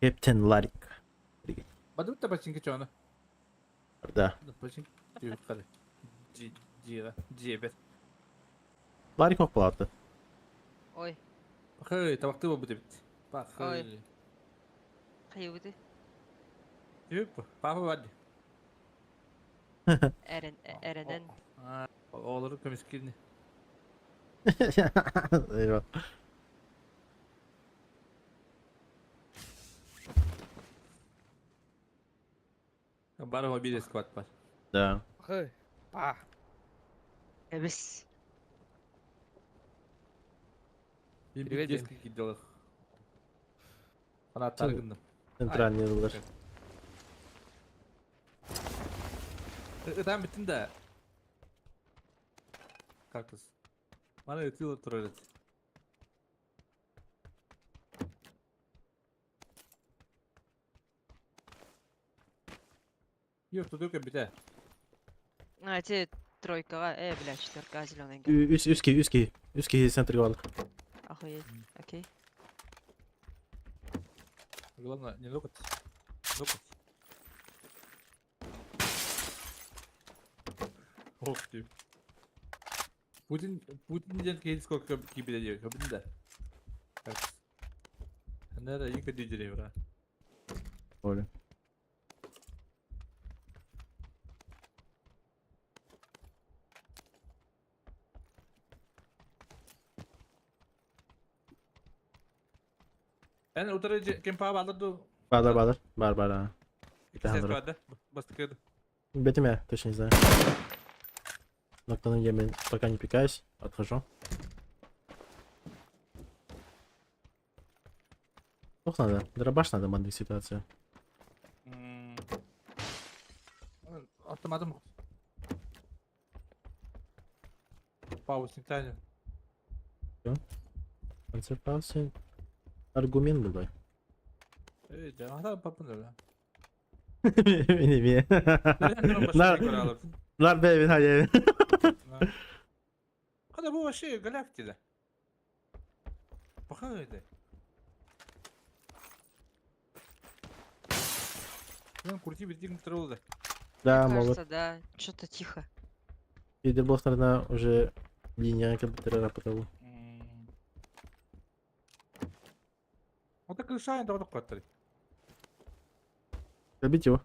Кэптен Ларик. Бадут-то починки что она? Да. Починки. Дебет. Ларик мог плата. Ой, Бахы, табақты бол бұды бит. Бахы. Ой. қай өді? Юп, папа бады. Әрінен. Олары көмескеліне. Eyvah. Бары мобилия сквад бар. Да. Хай. Па. Әбіс. Привет, Привет, детский делах. Фанаттар күндім. Центральный удар. Там бітін да. Кактус. Мана өтілі тұрыр еді. Yok, тут только біте. Те тройкаға, бля, четверка зеленый. Üski центр var. Охуеть, окей. Главное, не локоть. Локоть. Ох ты. Путин кейт сколько кибеля делает, кабин да. Наверное, не ходи деревра. Оля. Ben utarıcı kempa bağladı. Bağlar. Бар. Ha. Bir tane Ses var. vardı. Bastık yedi. Бетим я, точно не знаю. Нокдаун я пока не пикаюсь, отхожу. Ох, надо. Дробаш надо, модных ситуация. Atamadım. Паузник Таня. Концепция. Аргумент был. Canım papın öyle. Benim Nar. Nar be evin hadi evin. Kada bu şey galaktide. Bakın öyle. Ben kurti bir троллы. Да, Мне могут. кажется, да, что-то тихо. Лидербол сторона уже линия компьютера работала. Вот так решаем, давай так. Побить его.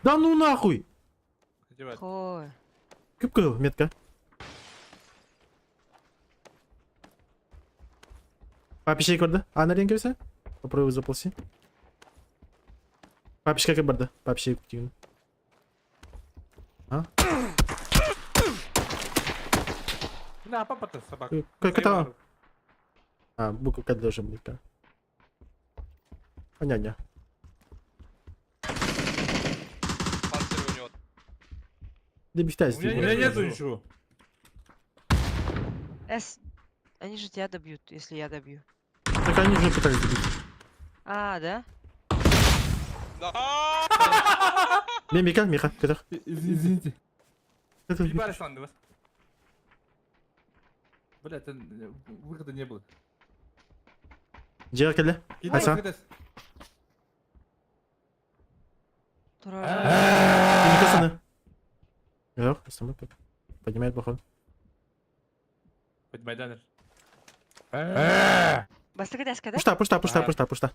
Да ну нахуй! Одевай. Қой. Көп қой метка. Папишка көрді. Анарен келсе? Попробуй заползи. Папишка кеп барды. Папишка күткен. А? Да, папа ты собака. Как это? А, буква К должен быть. Да. Понятно. Панцирь у него. Да бифтайся. У меня нету ничего. Они же тебя добьют, если я добью. Так они уже пытались добить. А, да? Да! Мика, Миха, Катах. Извините. Катах. Ебали шланды вас. Бля, это выхода не было. Джера келе. Кидай, Аса. кидай. Тұра. Мика саны. Yok, İstanbul. Поднимает походу. Поднимай данер. Басты кәдәскі, да? Пушта.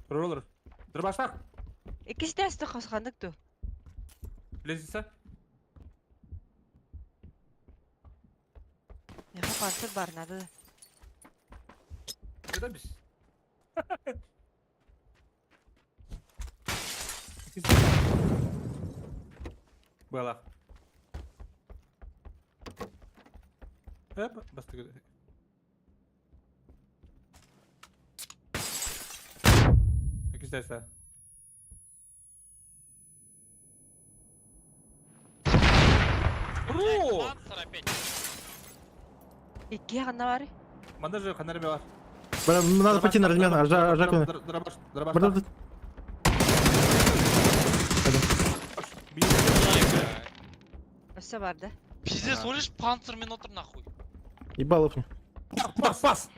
Роллер. Дробашак. Екінші дәсті қосқандық ту. Лезица. Меха панцир бар, надо да. Куда без? Была. Басты. Кидай. Бро! Панцир опять. Екке ғана бар. Манда же ханар бар. Надо пойти на размен. Ажак. Дробаш. Өсі бар, да? Пиздец, олиш панцирмен отыр нахуй. Ебал опни. Пас.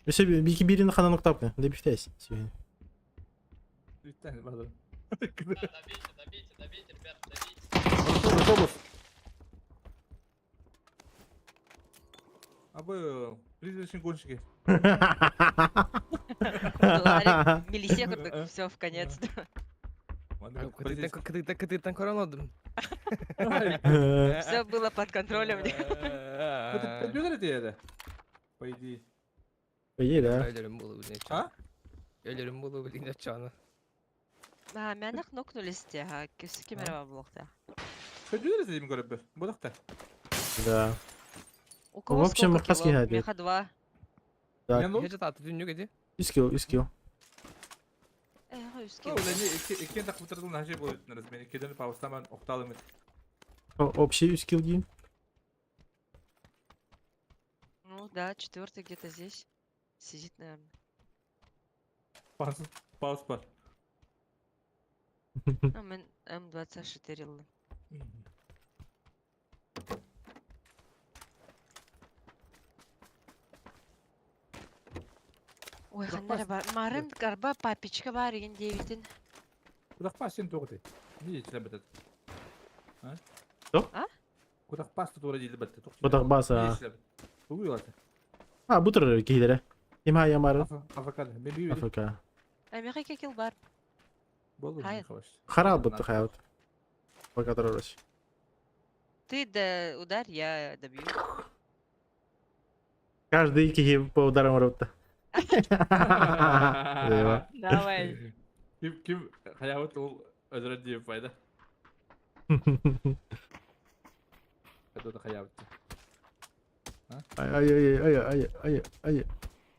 Все, бики бирин хана нуктапка. Да бифтайся. Добейте, ребят, добейте. Автобус. А вы призрачные гонщики. Ларик, миллисекундок, все, в конец. Кытыттан коронодым. Все было под контролем. Ты это? По идее. Ей, да. Ölürüm bulu bilin А? çana. Ölürüm bulu bilin çana. Мәні қнокнулись те, көсі кемері бар болықта. Что делаете, им говорят, будах-то? Да. У кого В общем, сколько хаски кило? гадит. Меха 2. Так. Я ну, Gece tatlı dün yok edi. 100 кило. Үске. Экен так вытратил на жей будет на размене. Кидан по устам окталым. Общий 100 кило гейм. Ну да, 4-й где-то здесь. Сидит, наверное. Пауз бар. Ну, мен М24 алдым. Ой, қандары бар. Марын гарба папичка бар еген дейтін. Куда пас сен тоғыты? Не ечілі бітеді? Что? А? Куда пас тут урадили бітті? Кудақ баса. Угу алады. А, бутыр кейдері. Кем айя мары? Авокадо. Мен бейбейді. Африка. Меха кекел бар. Болды. Хайır. Харал бұтты хаят. Пока тұрырыш. Ты да ударь, я добью. Каждый киги по ударам ротта. Давай. Ким хаяват ол өзірі дейіп пайда. Кадода хаяват.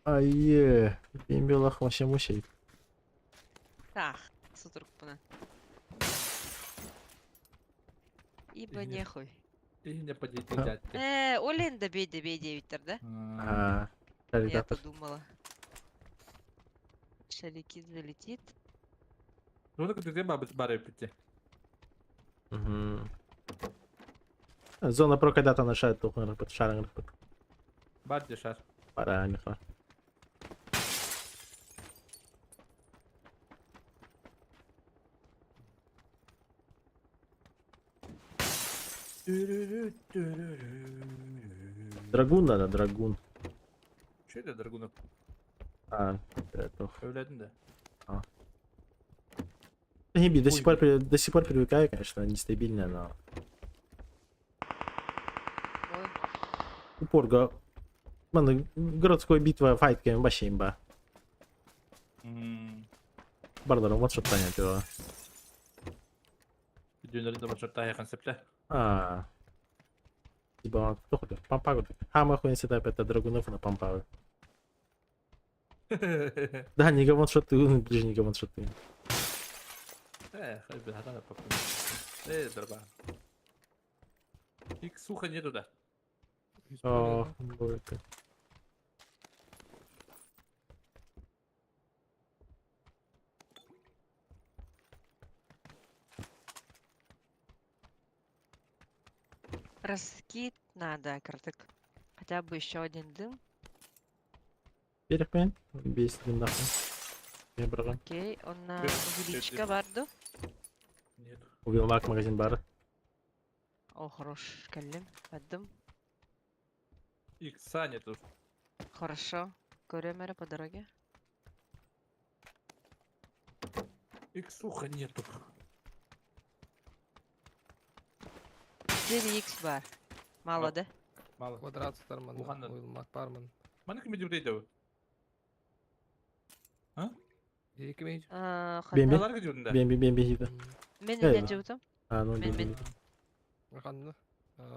Ай. Бембелах вообще мушей. Так, сутрук пына. Ибо Извини. нехуй. И не подейте дядьки. Олен добей 9-тер, да? А, Я-то думала. Шарикит залетит. Ну так ты бары піти. Зона про когда-то нашает тухнер под шарang под Бар де шар. параметр. Драгун надо, драгун. Че это, Драгунов? А, это. Övledin de. Химби до Ой, сих пор до сих пор привыкаю, конечно, нестабильно, но Ой, упорга. Мана городской битва файт кем вообще имба. Барларым вот что танят его. Videoları da başarıda yakın seple. А. Типа, кто ходит? Пампагу. Хама хуйня сетап это драгунов на пампагу. Да, не гаваншоты, ближний гаваншоты. Хай hata yapalım. Дрова. Их сухо нету да. О, будет. раскид надо, Картык. Хотя бы еще один дым. Берег без дым нахуй. Я брал. Окей, он на Бе- увеличка барду. Нету. Убил мак магазин бар. О, хорош, калим. Отдым. Икса нету. Хорошо. Куремера по дороге. Иксуха нету. 4х бар. Мало, А. да? Мало. Квадрат старман. Угандан. Уйлмак барман. Mana kim ediyor? Екі мейж. Бем- Neler gidiyorsun da? Бемби хида. Мен Эй. не живутам. А, ну Мен- бемби. Қанды.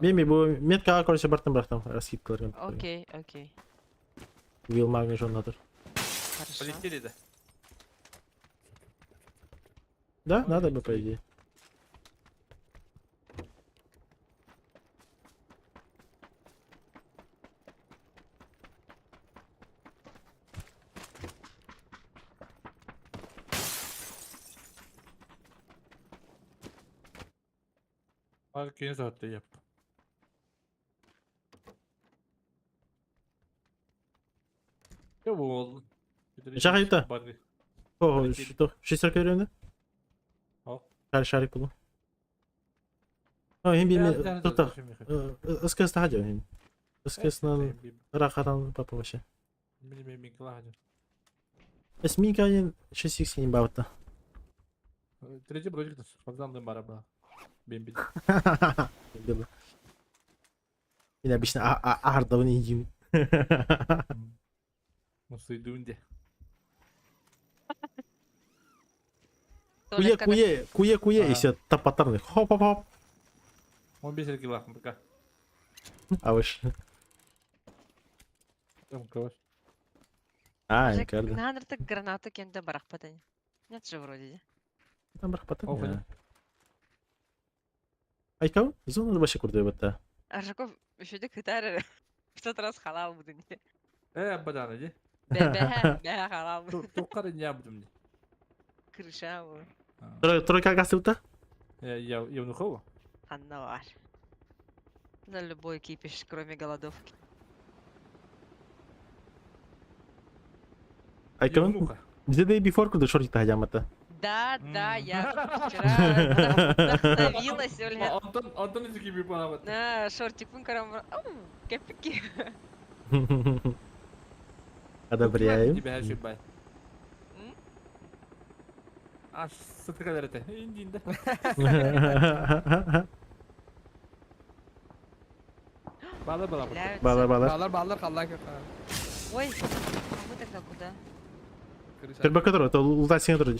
Бемби бу метка короче бартын брахтам раскидкалар. Окей, окей. Убил магни жонатор. Хорошо. Полетели да. Да, надо бы по идее. Bak yine saatte yap. Ya bu oldu. Şaka yaptı. Bari. О, Полетели. что? Шестерка веревна? Al. Шарик был. О, химби Biraz тут. СКС тахадя хим. СКС на рахатан папа вообще. Benim hadi. Эсминка один 6х не баута. Третий бродик да. Фазанdım araba. Benim bir. Было. Я обычно ардовый не едим. Nasıl duyunca. Куе, и Ага. все топотарный. Хоп-хоп-хоп. 15 kilo akım baka. А выш. Tamam kavaş. А, Жек, Инкарда. Нандерта граната кенде барах патани. Нет же вроде. Там брах потом. Оф, я. Айкау? Зону вообще курдой бата. Аржаков еще дик хитар. В тот раз халал буду не. Badan hadi. Бе халал. Tukkarın ya budum. Крыша bu. Тройка гасылта? Я внухова. Ханна var. На любой кипиш, кроме голодовки. Айкау? внуха. Где да и бифор курдой шорик тахадямата? Да, да, М. я вчера вдохновилась, Ольга. Ondan önceki bir bana bak. На шортик карам. Кепики. Одобряем. Gibi her şey bay. Aş sıtı kadar ete. İndiğinde. Bağla bağla. Бала бала. Балар қалдан кеп. Ой, а мы тогда куда? Терба который, это лутать синер вроде.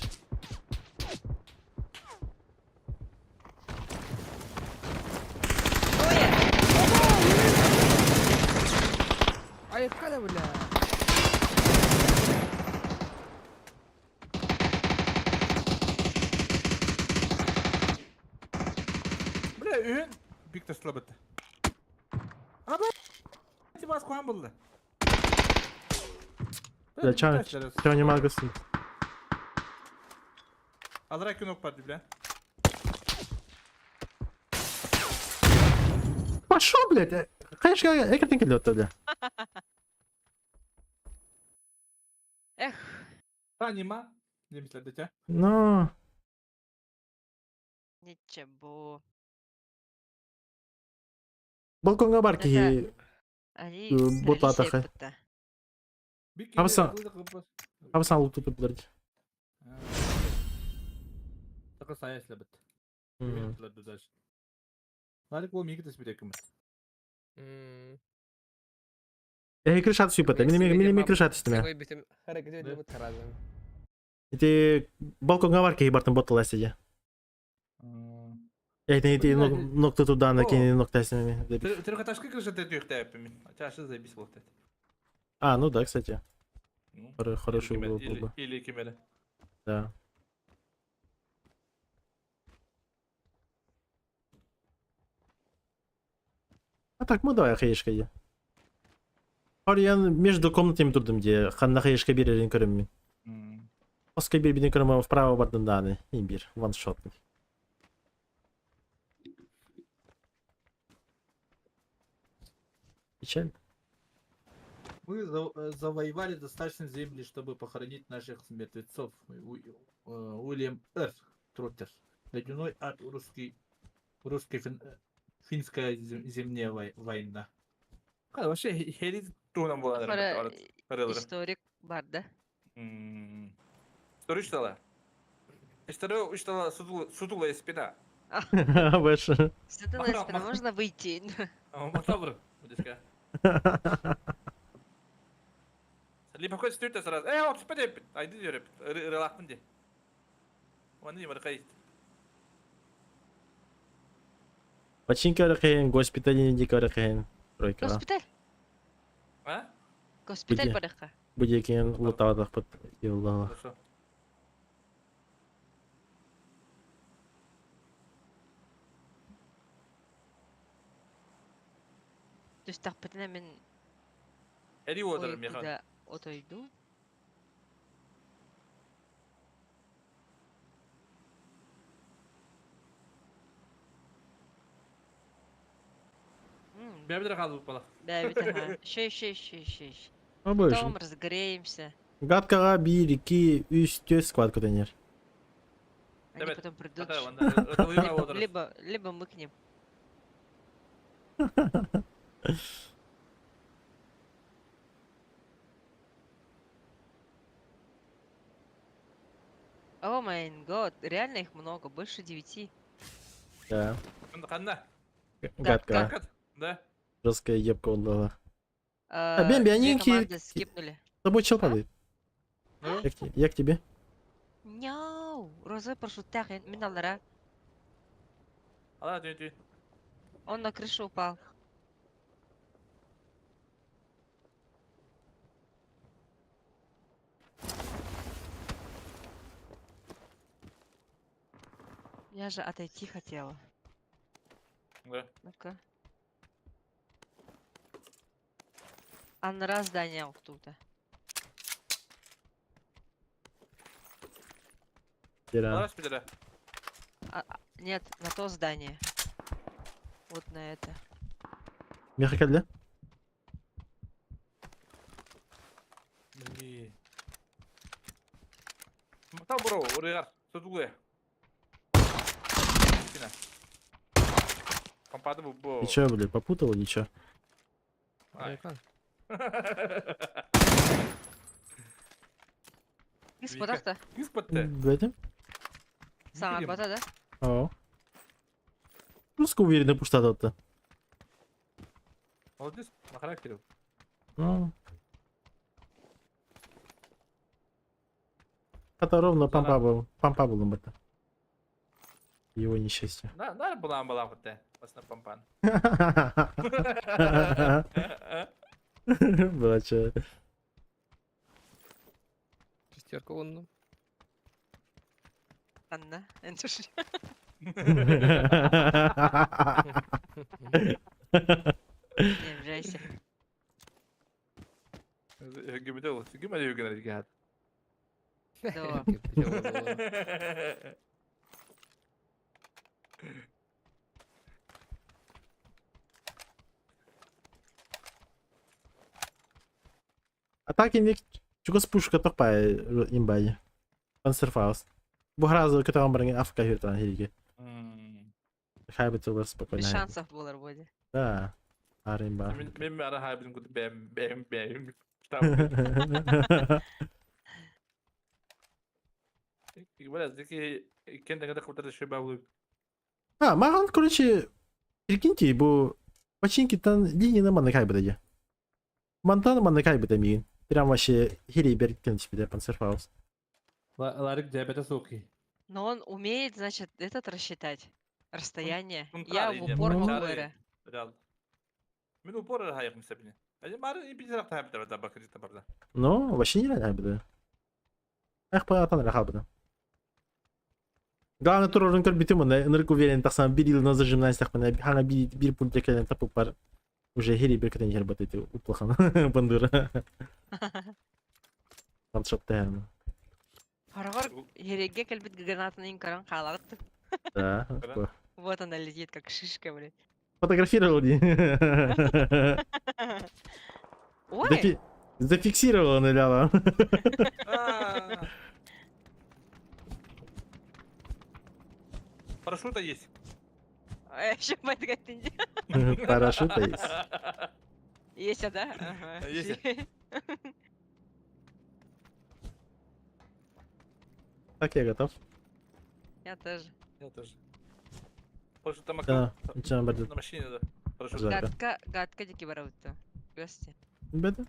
Ай, қада бля. Бля, ün. Big de slabıttı. Abi. Hadi bas koyan buldu. Да, чего не могу сын. Alarak yok parti bile. Пошел, блядь. Конечно, экртин келет тогда. Эх, Tanima. Demişler de Но... ничего. Балконга барки Они Бот троллись атаха. еппіті. Bir Kapısı- kere kapı. Kapısını alıp tutup durdu. Takı sayesle bit. Hmm. Bilmiyorlar düzels. Lalik o migi tespit ekmek. Крышат сүйпәті. Мен крышат істеме. Какой битим hareket ediyor bu terazinin. Ити балконға бар кей бартын боттал әсеге. Ити нокта туда на кені нокта әсеме. Трехэтажка крыша ты тюх тэпами. Чаша заебись вот это. А, ну да, кстати. Ну, Хороший или угол кемель, был бы. Или кемеля. Да. А так, мы давай хаешка ye. Я между комнатами тұрдым де, қанна хаешка берерін көрім мен. Оска бир биден көрім вправо бардын даны. Ең бір, ваншотный. Печаль. Мы завоевали достаточно земли, чтобы похоронить наших мертвецов. Уильям Р. Троттер. Ледяной ад финская зимняя война. Вообще, херит тугунан болан. Кара историк бар да. История үчтала. История үчтала сутула спина. Больше. Светлая спина, можно выйти? Мотавр. Либо хоть стюрта сразу. Вот спитай. Айди диyor. Релахмын де. Onu diyeyim arkadaşlar. Починка рахен, госпиталь не рахен. Тройка. Госпиталь? А? Госпиталь Где? бараха. Будет кен лутадах под елла. Хорошо. То есть так патина мен Эри одыр механ. куда отойду. Ben bir de kaldı bu bala. Да, ведь ага. Шей. А больше. Потом разогреемся. Гадкага 1, 2, 3, 4 сквад кутенер. Они Evet. потом придут. Hadi vanda. Uyuma odыр. Либо мы к ним. О май год, реально их много, больше 9. Да. Kanna. Гадкага. Как? Да. Жесткая ебка отдала. Две они команды скипнули. С тобой чел падает. Ну? Я к тебе. Няу, розы парашюттах, миналара. Ала дön. Он на крышу упал. Я же отойти хотела. Да. Ну-ка. А на раз здание кто-то. Тира. Ала спидера. Нет, на то здание. Вот на это. Меха кәдлі? Блин. Там бро, орaya tutuluyor. Спина. Компаdı bu. И чё, блядь, попутал или чё? Ay. Ekan. Господа-то. Испытты. В этом? Сама Видим. бота, да? О. Руско уверенно пуштата. Молодец, на характере. Ну. Это ровно пампа был. Пампа был бата. Его несчастье. Нар bulan bıte. Basına pampan. Было чё. Шестерка вон. Анна. Это ж- Не обижайся. Gibi de olur. Gibi de yürüyen erkek. Да. А так и чуга спушка топа имбай. Панцерфауст. Бугразу катам бранги Африка хиртан хириге. Хай бы было спокойно. Без шансов было вроде. Да. Аримба. Benim ara haybim kutu beğen. Штаб. Блядь, такие кенде когда куда-то еще бабу. А, маған, короче, прикиньте, бұл починкитан линии нормально кайбыдыгы. Монтан нормально кайбыдамиин. Прям вообще херей берген тебе панцерфаус. Ларик диабета суки. Но он умеет, значит, этот рассчитать. Расстояние. он Я правый в идет, упор он могу правый. говоря. Реал. Мен упор хайық мисапне. Али мары и пизрак тайып да бакрит барда. Ну, вообще нереально кайбыды. Эх, паятан рахабыды. Главное, тур рынкар битым, нырк уверен, так сам бирил на зажимная стахмана, хана бир пункт келен тапып бар. Уже херей беркетен жер батыты уплахан бандыра. Ваншот тайм. Харагар ереге кельбит гранатный каран халатты. Да. Вот она летит, как шишка, блядь. Фотографировал, не? Ой! Зафиксировал, наляла. Парашюта есть. Еще подготовить. Парашюта есть. Есть, да? Ага. Есть. Так, я готов. Я тоже. Я тоже. Парашюта Да, макал. ничего не На машине, да. Парашют. Жарко. Гадка дики барауты. Гости. Беда.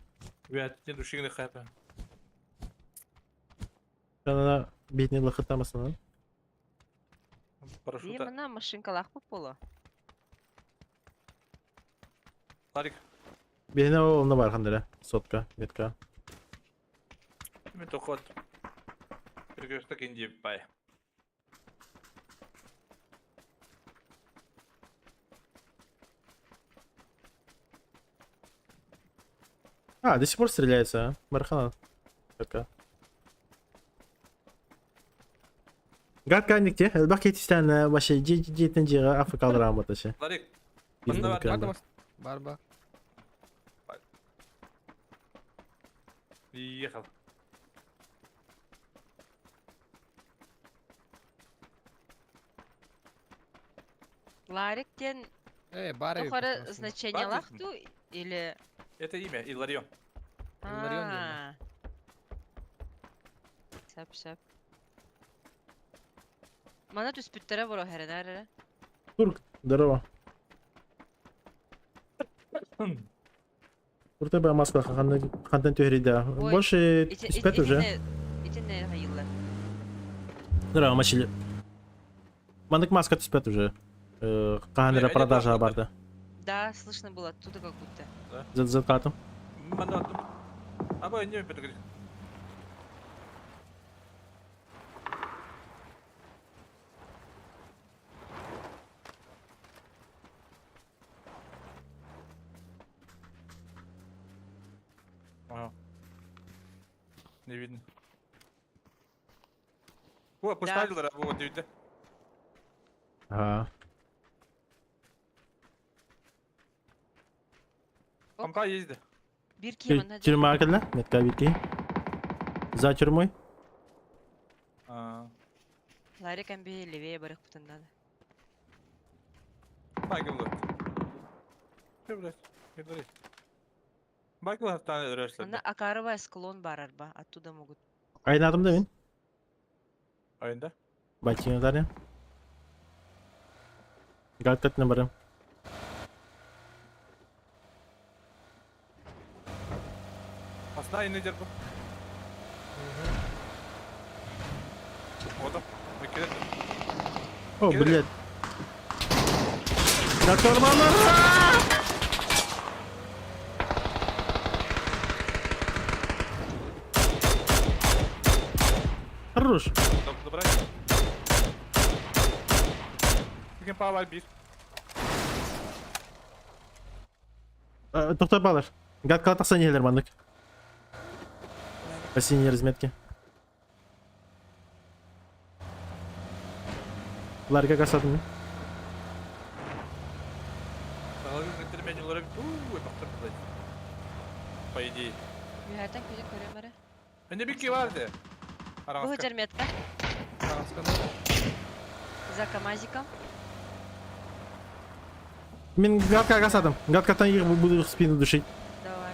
Вят, не душигны хайпа. Она бедный лохотам основной. И Парашюта. мына машинкалах пола. Ларик. Бедный олна бар хандыра. Сотка, метка. Мен тохот. Перегрёшта кенди бай. А, до сих пор стреляется, а? Мархана. Кака. Гадка никте. Бакет истен вообще жетен жига афы калдырам аташы. Ларик. Бизнес Мында бар. экран. Бар да, бар. Ехал. Лариктен Бар. тухары значение Бар дейсің? лахту или... Это имя, Иларион. Иларион деймін. А. Сап. Мана түспүттөрө боро херенер. Турк, здорово. Турта ба маска хантен төхрида. Ой, Больше спят уже. Итине хайылла. Здорово, мачили. Мандык маска спят уже. Каханера Они продажа просто- барда. Да, слышно было оттуда как будто. За закатом. Манда аттым. Абай не перегрет. Ага. Не видно. О, поставил вот видно. Ага. Памка есть, да? Bir kiyimanda Тюрьма келе, метка бирки. За тюрьмой. Ларик амби левее барых путанда. Майкл, да. Что, блядь? Говори. Майкл останется режет. Ана акарова склон бар арба, оттуда могут. Айнадым да мен. Айында? Батин ударя. Галтатна барам. Посна ине дербу. Вот он. Выкидывай. О, блядь. Да тормоза! Хорош. Добра. Кем павал бир. Тоқтай балар. Гадка атақсан елер мандык. По синей разметке. Ларга касадым. Наложил на термине лорак. Бахтар, блядь. По идее. Юхайтан күзен көрөмөрө. Не бики vardı. Бу Аранска. жерметка за камазиком. Мен гадка касадым. Гадкатан егіп буду в спину душить. Давай.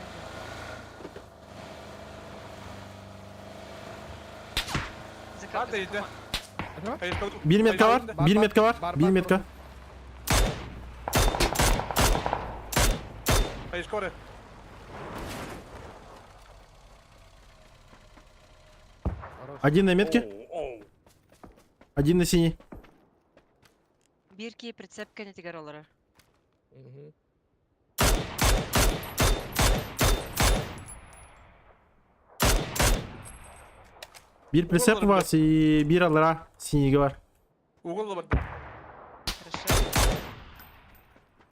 At iyiydi. Hadi bak. Hayır, kaldı. 1 metka var. Var, 1 var, metka var. var, 1 var, metka. var. Hayır, skore. Один на метке. Один на синий. Bir ki прицепка не тигер олары. Мгм. Bir precept var. Bir alara. Синийге var. Угол бардым. Хорошо.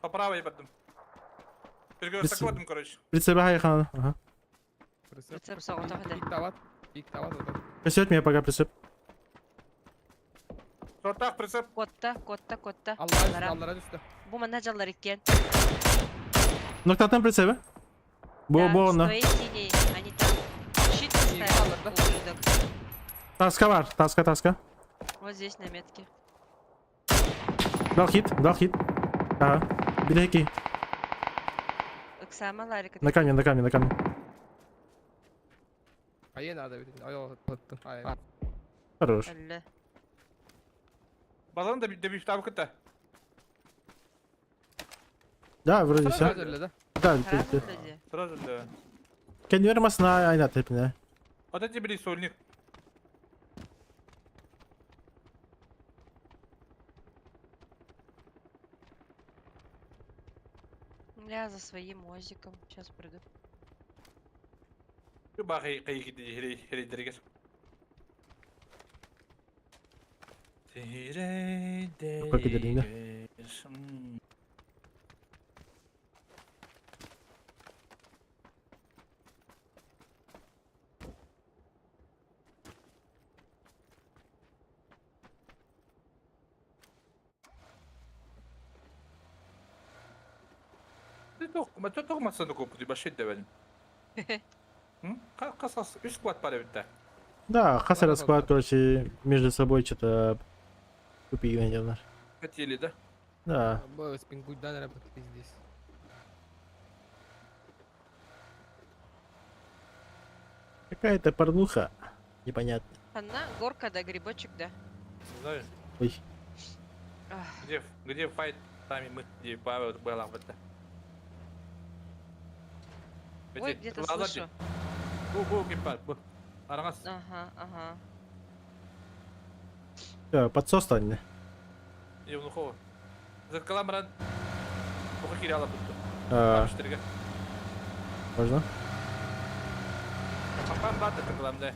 По правой бардым. Бірге Біз- ұрсақ бардым, короче. Прицепе хайхана. Ага. Прицеп соғыта ходы. Пик тават. Пик тават одан. Косет меня пока прицеп. Шорттақ прицеп. Котта. Аллара düştü. Bu мана жаллар еккен. Ноктатын прицепе. Бо Да, бо с на. твоей синей. Они там щит поставили. қалдырды. Ублюдок. Таска var. Таска. Вот здесь на метке. Дал хит. Ага. Біля Оксама Ларика. На камне. Ayı nerede bir? Ayağı attı. Ayı. Хорош. Әлі. Базарын да bir штаб кітті. Да, вроде Sen все. öyle. Да, Сразу вроде. Сразу, да. Kendi vermasına aynı hepine. Вот эти бери сольник. Я за своим мозиком. Сейчас приду. Бақ қиы херейдерегер. Как gidelim de. Ma çok toxumasını qopudu, başı etdi benim. Hı? Qasas 3 squad var evdə. Да, Хасара склад, короче, между собой что-то тупик наделали. Хотели, да? Да. Bu спингуйдан работает здесь. Какая-то порнуха. Непонятно. Она горка, да, грибочек, да. Знаю. Ой. Ах, Где файт, там и мы, где Павел была вот это. Ой, где-то слышу. Bu геймпад, bu. Араңас. Ага. Всё, подсос стань. Евнухова. Зеркалам ран. Бухы киряла бұтты. Абыштырға. Можно? Папам бады кырғыламда.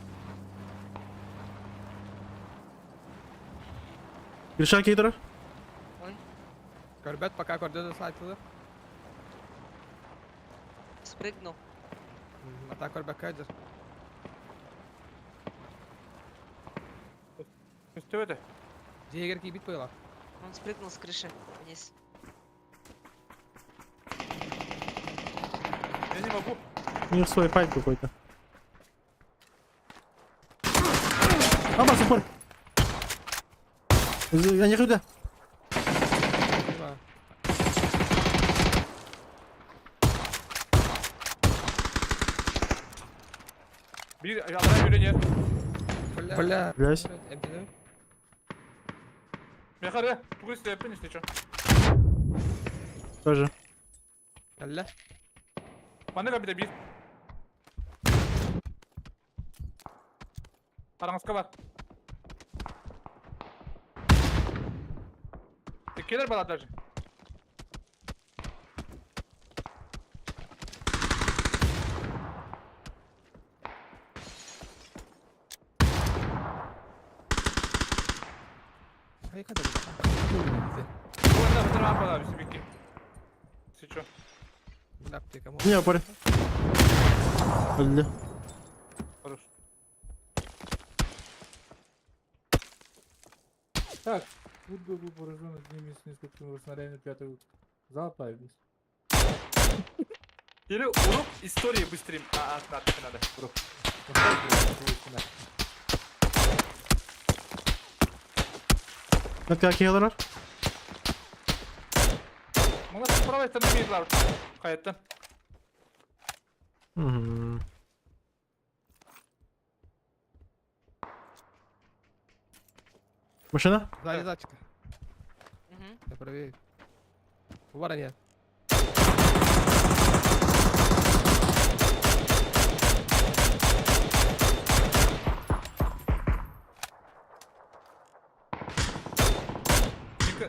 Гриша Кейтер? Körbet пока koridorda saytılı. Спрыгнул. Ата körbet kaydır. Üstü öde. Jäger ki bit koyular. Он спрыгнул с крыши вниз. Я не могу. У них свой файт какой-то. Аба, супер. Я не худа. Bir adama görünüyor. Бля. Блядь. MT'de. Мехаре, тугу степен, если что. Тоже. Bля. Bana bir de bir. Arаңызға бар. Келер бала даже. Hayır kadar. Bu arada bir tarafa bala bir sübükki. Sıço. Ne yaptık ama? Не, парень. Öldü. Хорош. Так, футбол был поражен одним из нескольких снарядами пятого залпа. Или урок истории быстрее. Надо. Урок. Метка Кейтер var. Мына правая сторона мейдлар. Қайеттен. Машина? Сзади зачка. Мгм. Я проверю. Вора нет.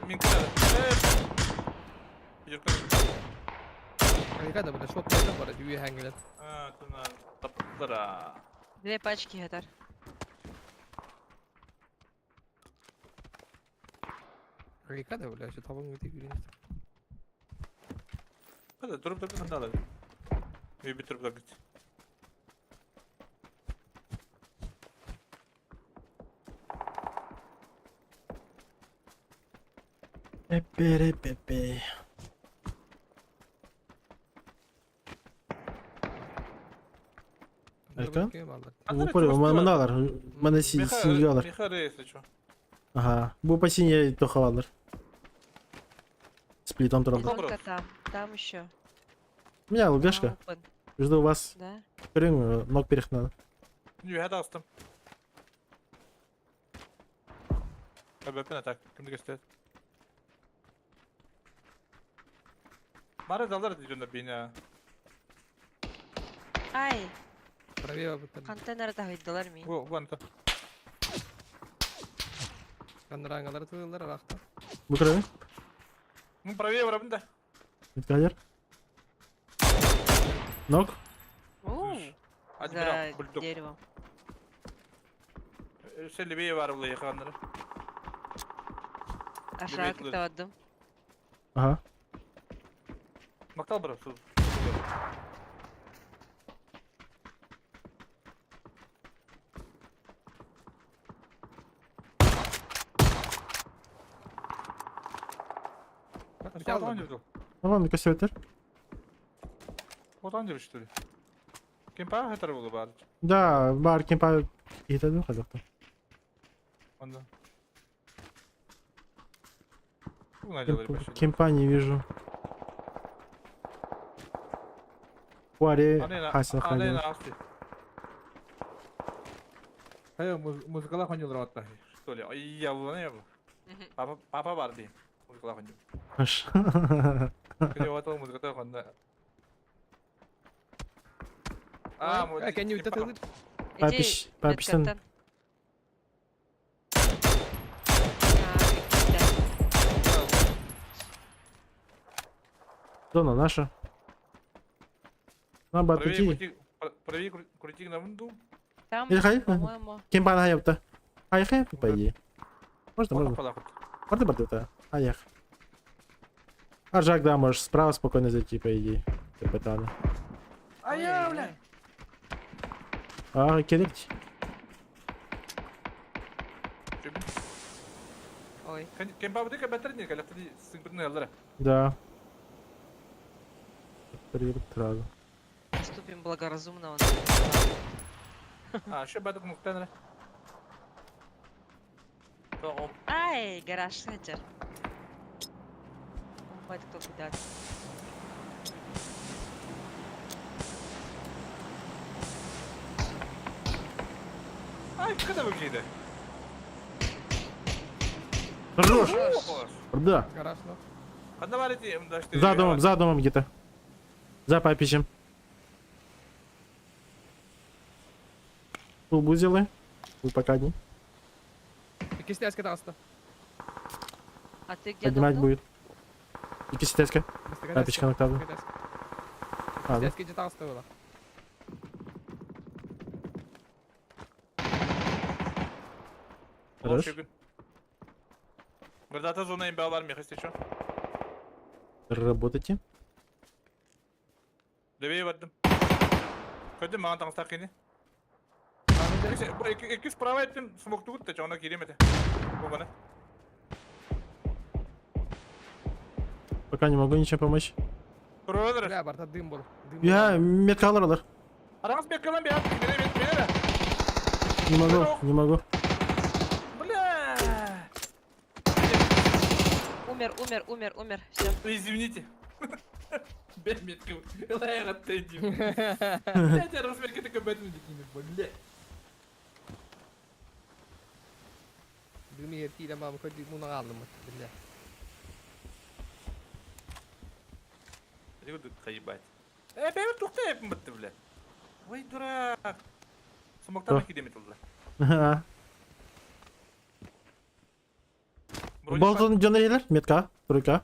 Минка надо. Йыркын. Какая-то, блядь, шот найдем, блядь, юи хангелет. Тuna tapıtlara. Две пачки гитар. Какая-то, блядь, что там где ты Hadi durup durup hadi alalım. Bir bitirip de git. Пепе-ре-пепе. Erkan? Упорі, мандалар. Мене сінгалар. Miha reisi şu. Ага. Бу по синей то хавалар. Сплитом трогал. Добро. Вон там. Там еще. У меня лгашка. Жду вас. Да? Крым, ног перехнал. Yuh hadi astım. Abi öpün atak. Kimdi göster. Bana dallar diyeceğim beni ya. Ай, Правее, вот контейнерда хайдалар мин. Bu anta. канрангалар тылдар рахта. Bu крым. Bu правее var abinde. Эдгар. Ног. Оу, Hadi за bırak. Bulduk. деревом. Selviye var bu yakanları. Aşağı Bekle. kıtavadım. Ага. Maktal bırak. Sus. Otan gibi. Tamam, кассетер. Otan gibi işte. Kim pa her tarafı olur bari. Да, бар кемпа. Это ну ходок. Ondan. Bu ne diyorlar başında? Кемпа не вижу. Хуаре Хасан Aleyna ходил. Asli. Hayır muzikalar oynuyorlar hatta. Что ли? Ay yavru ne yavru? Papa var diyeyim. Muzikalar oynuyor. Аж. Где вот музыка oynuyor. Aa, Как они вот это Папиш, папиштан. Зона наша. Нам бы отойти. Правее крути на винду. Там, Или хай? по-моему, Кемпа на хайпта. Хайхай, по идее. Можно, можно. Палахут. Борты, да. Аях. А Жак, да, можешь справа спокойно зайти, по идее. Капитана. Ay ya ulan. А, келект. ой, Kim babu dika better niye kalak tadi singkirni aldıra. Да. Привет, сразу. поступим благоразумно. Он. Ha şu badık muhtemelen. Tamam. Ай, гараж хэтчер. Хватит кто куда. Ay kadar bu şeydi. Хорош! Да. гараж, ну. Hadi var eti. За домом где-то. За папичем. Убузилы. Вы пока не. И кистяцкий таста. А ты где Поднимать нокнул? будет. И кисетецка. Папичка на табло. А, да? Кистяцкий таста было. Хорош. Burada zona imba var mı yakıştı şu? Работайте. Deveye vardım. Kötü bana tanıştık yine. Bu iki sprava ettim. Smoktu gitti. Ona giremedi. Bu bana. Пока не могу ничем помочь. Kurulur. Бля, борта дым был. Дым Я был. метка алırlar. Aramız bekleyen bir an. Beni de. Не могу, не могу. Бля. Умер. Все. Извините. Ben metkim. Laya gattaydım. Блядь, я размерки такой бэтмен дикими, блядь. Dumi herti lama ko di mo nangalam mo. Billa. Jadi gue kayak baca. Bebe tuh teh betul lah. Woi durak. Semok tahu kita betul lah. Болтон жонайлар метка, турка.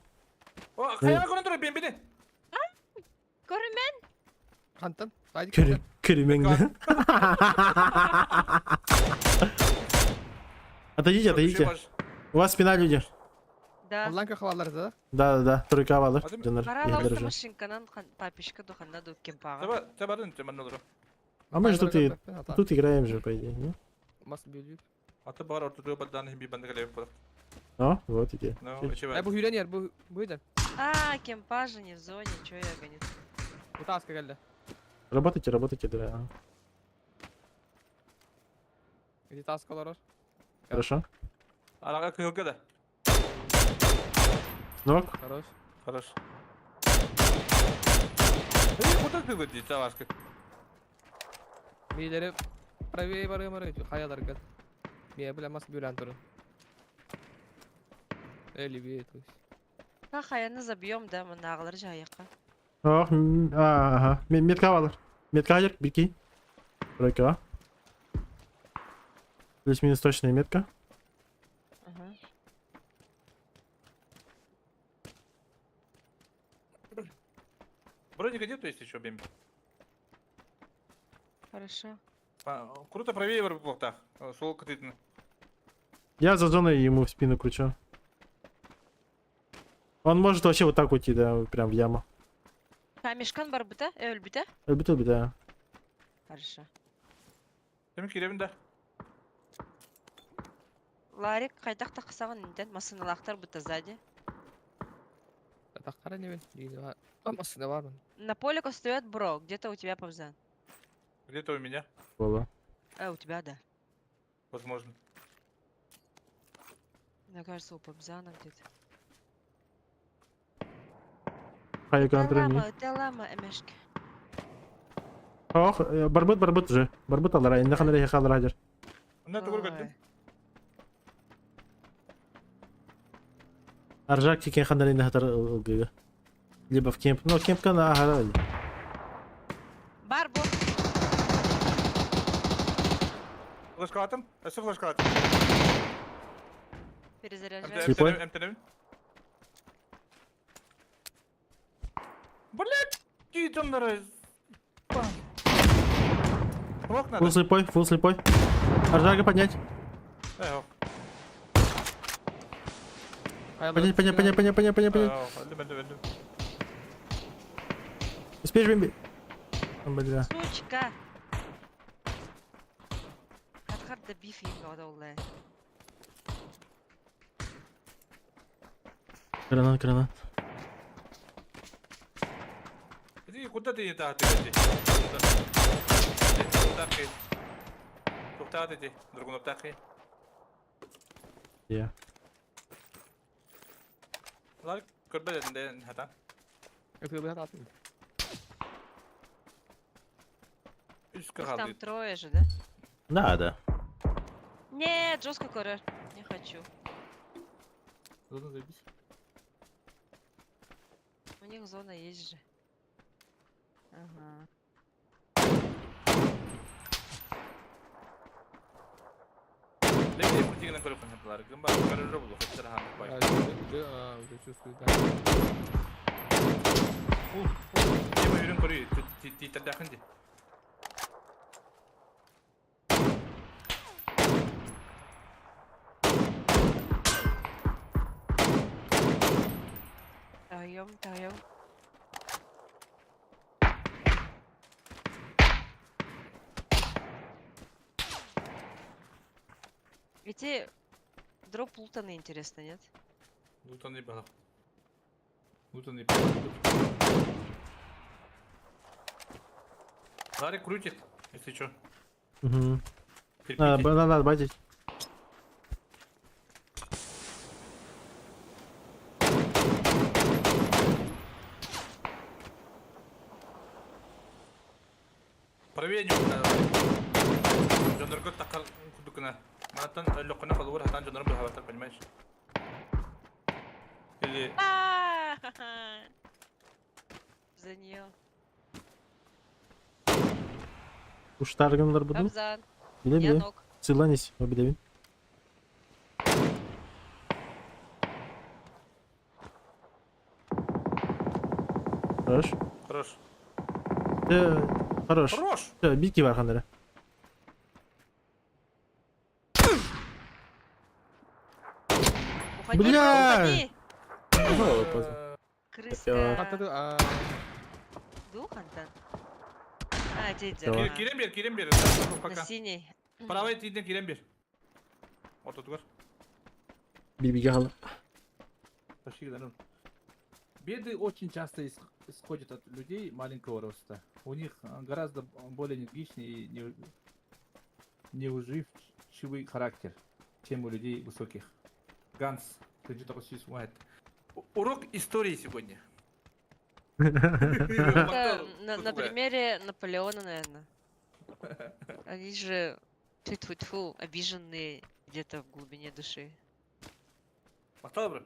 Oh, kayak aku nanti bebe deh. Көрімен? Хантан. Сайди. Кремеңді. Отойдите. У вас спина люди. Да. Аллан хавалар да. Да, турка алар. Hadi mi? Жанар. Қаралаусы машинканан папишка духанда да өткен паға. Табардың теман olur. А мы же тут играем же, по идее, не? Мас бөлүп. Atı bağır ortada baddan bir bandı kalıyor falan. А, вот иди. No, içi Ай var. бу хүлен ер бу буйдан. А, кемпажа не в зоне, чё я гонит? Бу таска geldi. Работайте, да. Иди таскалар var. Хорошо. Alaga kıyılga da. Нок. Хорош. Хорош. Куда ты выйдешь, Тавашка? Милleri правее барıyor марıyor. Hayalar gel. Мия белән мас бөлән туры. Эли бит. Ха, хаяны забьем, да, мы нағылыр жайыққа. Ага. Метка алар. Метка алар, бики. Турка. Плюс-минус точная метка. Ага. Броника нет, то есть еще бем. Хорошо. Круто правее в блоктах. Сол катытын. Я за зоной ему в спину кручу. Он может вообще вот так уйти, да, прям в яму. Камешкан бар бұта? Өл бұта? Биту, да. Хорошо. Demek ki evinde. Ларик қайдақ тақысаған нинден масыналақтар бұта сзади. Таққара не бен. Масында бар. На поле стоят бро, где-то у тебя Павзан. Где-то у меня, Было. У тебя, да. возможно. Мне кажется, у Павзана где-то. Хай контроль. Ты лама, эмешки. Ох, барбут же. Барбут алар, инде ханары хакалар хажыр. Ne doğru gördüm. Аржак тикен ханары инде хатар ылгыга. Либо в кемп. Ну, кемп кана ахара. Бар, бұл. Flash attım. Eski flash attım. Перезаряжаю. Слепой? MTN'in. Блять! Git onlara. Блок надо. Фул слепой. Аржага поднять. Yok. Поднять. Öldüm. Успеешь бимби? Бля. Сучка! Хат-хат да биф ем ода олай. Гранат. Иди, куда ты это иди? Тахи. Туктат иди. Другую тахи. Я. Lan körbelerinde hata. Öpüyor bir hata. Üst Их kaldı. там трое же, да? Да. Нет, жестко корер. Не хочу. Zona zabić. У них зона есть же. Ага. Lekte kurtiğinin kolokun yapılar. Gımba kararı buldu. Kaçlara hanım baş. Udah çözdü. Yema ürün koruyor. Titredakın di. Даем. Эти дроп лутаны интересно, нет? Лутанı bana. Лутанı bana. Ларик крутит, если что. Угу. Терпите. Надо бачить. Правее не надо. Жандыргы такар кудукына. Manatan اللي قلنا فالور هتان جنرال بالهواء понимаешь или За нее. Куштаргындар будым. Кобзан. Биле биле. Янок. Сыйланись, обидевин. Хорош. хорош Хорош. хорош Бики бар хандары. Уходи, Бля! уходи. Э, Крыска. Хантады, Дух, Антон? А, дядя. Всё. ага. Кирен бер На пока синий. правой тиден кирен бер ототугар Бибиге халы. почти гданун беды очень часто исходят от людей маленького роста. У них гораздо более энергичный и неуживчивый характер, чем у людей высоких. Ганс, ты что такое существует? Урок истории сегодня. Это на примере Наполеона, наверное. Они же тьфу-тьфу-тьфу, обиженные где-то в глубине души. Мақтал бро.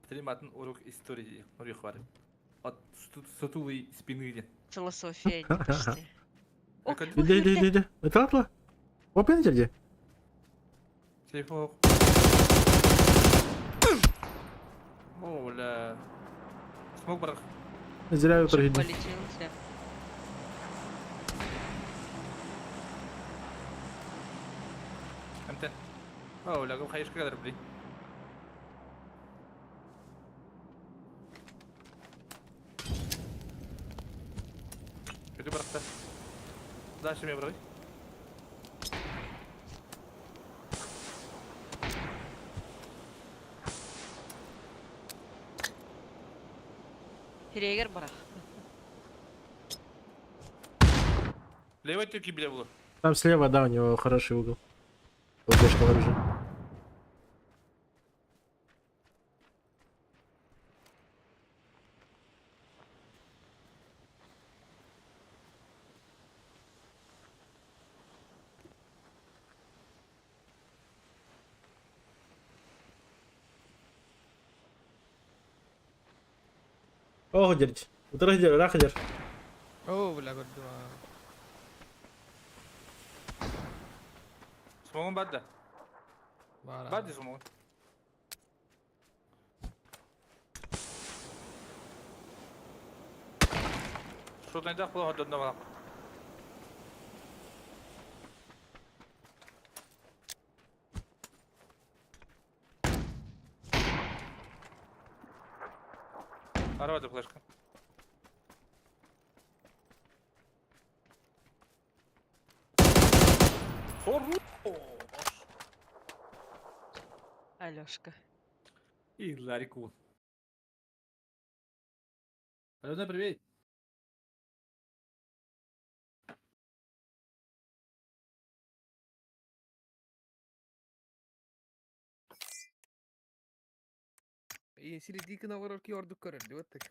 Триматын урок истории урок бар. От сутулой спины где. Философия они почти. О, Как ух, ерте. Иди. Это атла? Опен жерде. Телефон. О, бля. Смог бар. Зря отыр иди. Полетел слеп. Амтен. О, бля, кім қайышқа кадыр білей. Өте барақта. Дальше мен бұрғай. Херегер барах. Левой тюки біля було. Там слева, да, у него хороший угол. Вот я же говорю же. Ого, дерьте. Утро дер, рахадер. О, бля, көрдім. Смогын бадда. Бара. Бадды смогын. Шотайдақ бұл ғаддадына балақ. Арвады флешка. Хорош. Алёшка. И Ларику. Алена, привет. Сили дикий наварар ки ордук көрөр, деп аттык.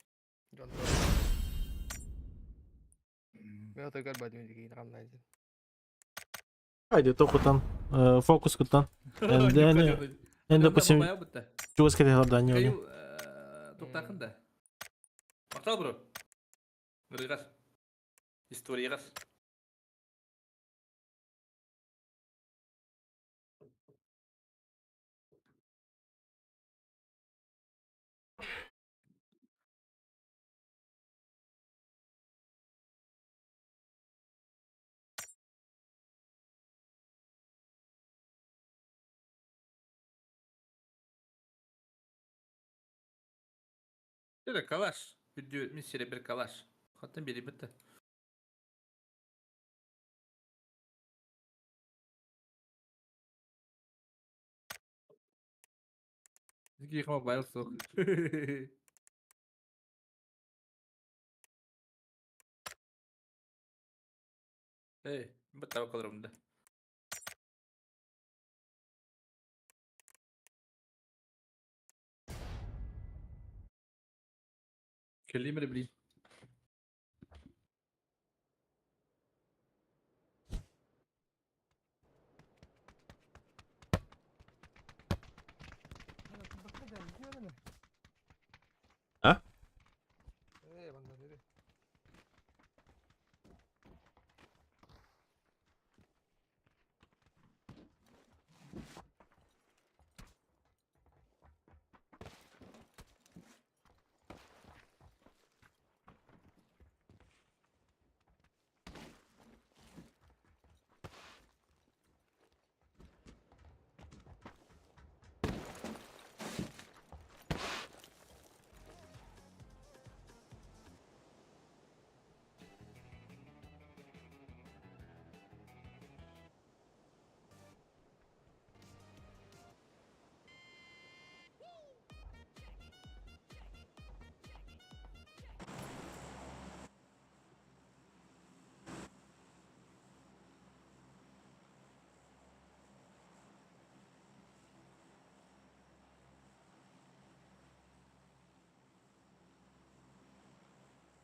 Мен отой көрбөдүм дигин камнайдын. Haydi tokutan. Fokus kutan. En допустим, чувак сказал, да, не Каю тоқтақын да. Мақтал бро. Гырғас. Историяғас. Это калаш. Видео миссия бір калаш. Хаттан бері бітті. Зігі қыма байыл соқ. Эй, бітті ау қалырымды. Келімірі білейін. bana. Ha? Bana dedi.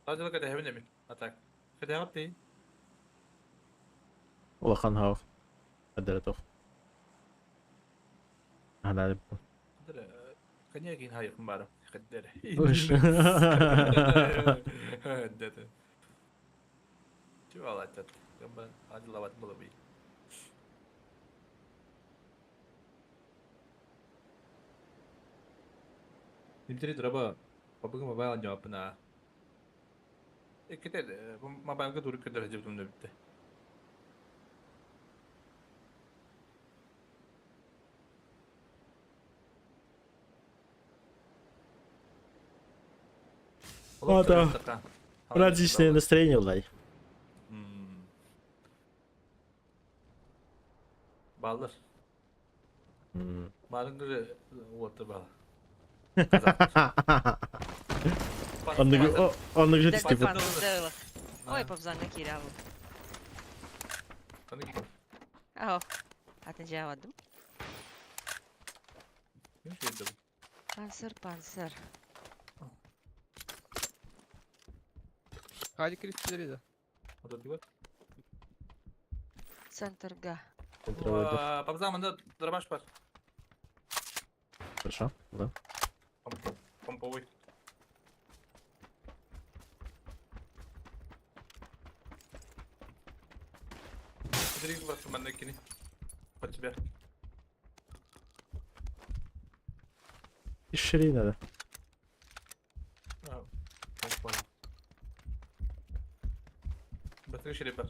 Hadi bakalım hemen emin. Atak. Hadi hadi değil. Улахан хав. Адера тох. Ханаа. Hadi. Kanyak in hayır kumbarım. Hadi. Hoş. Hadi. Чего латят? Ben hadi lavat bulabi. Dimteri draba. Babagı mobile cevap na. Kita mobile ka duruk kadar hajab tumne bitti. Ладно. Праздничное настроение, Влай. Baldır. Balın gırı water bal. Он же Так типа. пан сделала. Ой, повзанга киряву. Ау. Atınca Panser. Hadi kiristileri de. Центрга. По заманда дробаш бар. Хорошо, да. Помповый. Смотри, вас манекины. Под тебя. И шире надо. Понял. Быстрее шерепа.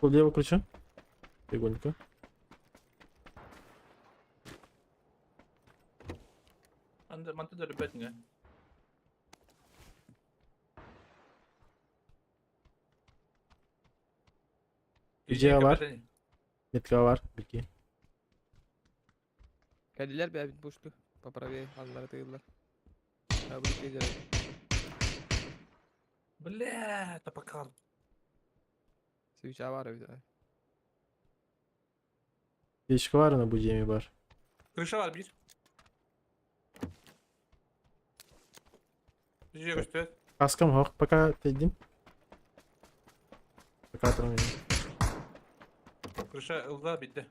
Влево кручу. Легонько. Mantığı da rübet ne? Güzel var. Метка var. Bilgi. Geldiler be bir boştu. Papraveye anlara tığırlar. Ha bu geceler. Бля, тапакал. Switch var ya bir tane. Değişik var mı bu Jamie var? Крыша var bir. Düzce göster. Kaskım yok. Пока dedim. Пока atamıyorum. Крыша ılda bitti.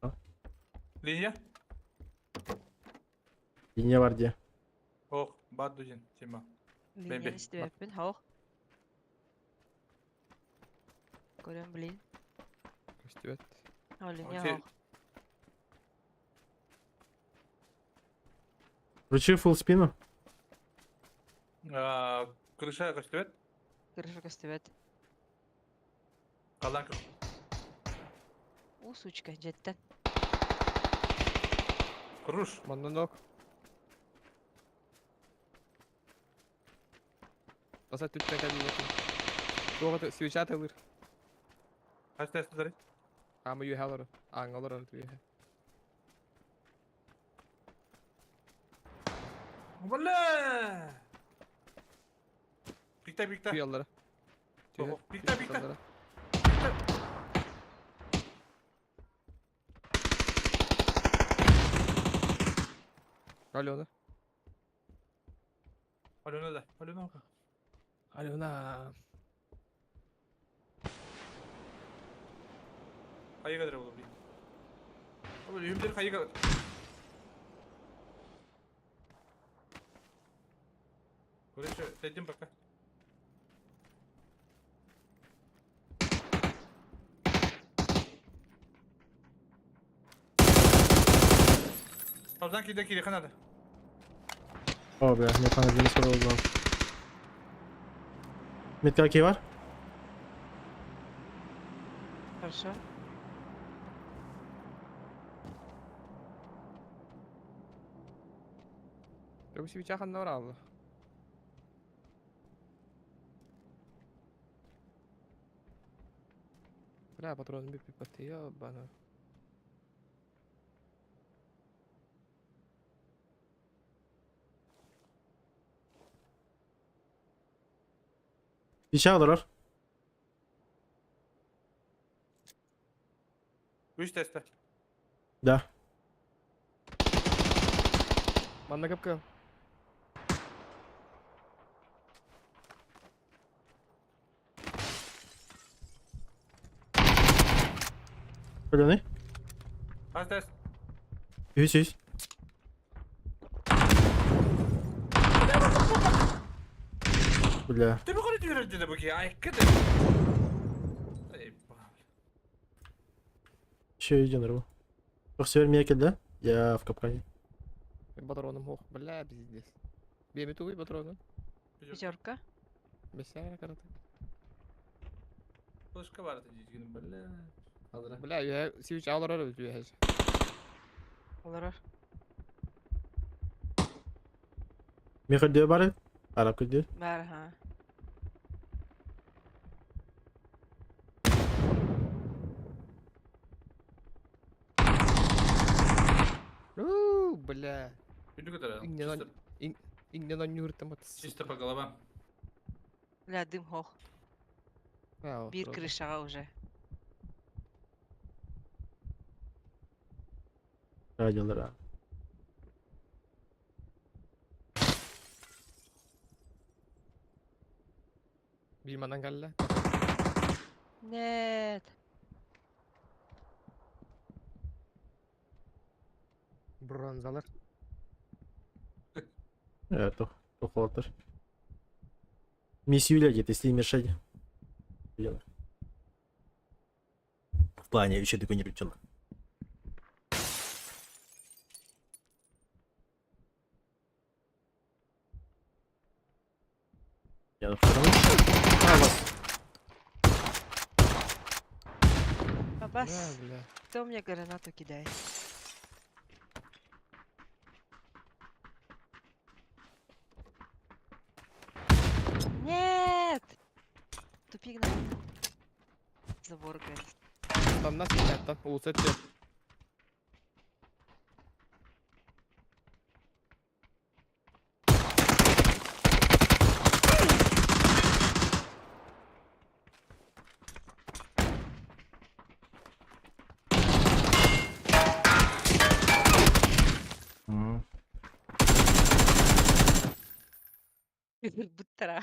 Ha. Linya. Linye var diye. Oh, bad dujin. Тема. Linjen is de weapon. Hoog. Görüyorum bileyim. Kaçtı evet. Oh, linje Okey. hoog. Вручи full спину. Крыша göster. Крыша костевет. Kalan kır. Сучка, cidden. Kuruş. Mandan nok. Basa tütten geldi bakın. Doğru switch atılır. Kaç testleri? Ama you have it. Angalar artık. Valla. Bikta. Kıyallara. Oh, bikta. Alo da. Alona da. Alo da. Ayı kadar olur bir. Ama ühümleri kayık... Buraya dedim bak. Oradan kide kanada. О, бля, мне понадобилось сразу. Метка какие var? Хорошо. 여기 시비차 한 나라 알라. Бля, патрон бит пипатия, бана. Bir şey alırlar. 3 teste. Да. Манна капка. Öyle Az test. 100. Бля. Ты выходит играть где-то буки, ай, кыды. Еще один рву. Как меня да? Я в капкане. Патроном хох, бля, пиздец. Беми туй патроны. Пятерка. Бесяя карата. Fışka vardı diyeceğim böyle. Hazır. Бля, я сивич алар өз бия хэж. Олар. Мне хоть бары? Араб хоть Бар, ха. Бля. Günlük kadar. İngilizce- Ингнен нюртам это. Чисто по головам. Бля, дым хох. Бир крышага уже. Радиолар abi. Bilmeden geldi. Нет. Bronzalar. Evet, тухолтар. Миссию лягет, если им мешать. Дело. В плане еще такой не рутина. Я на втором. Вас. Бабас. Бля. Кто мне гранату кидает? Нет! Тупик на. Забор, говорит. Там нас нет, там улучшать. Мгм. Бутера.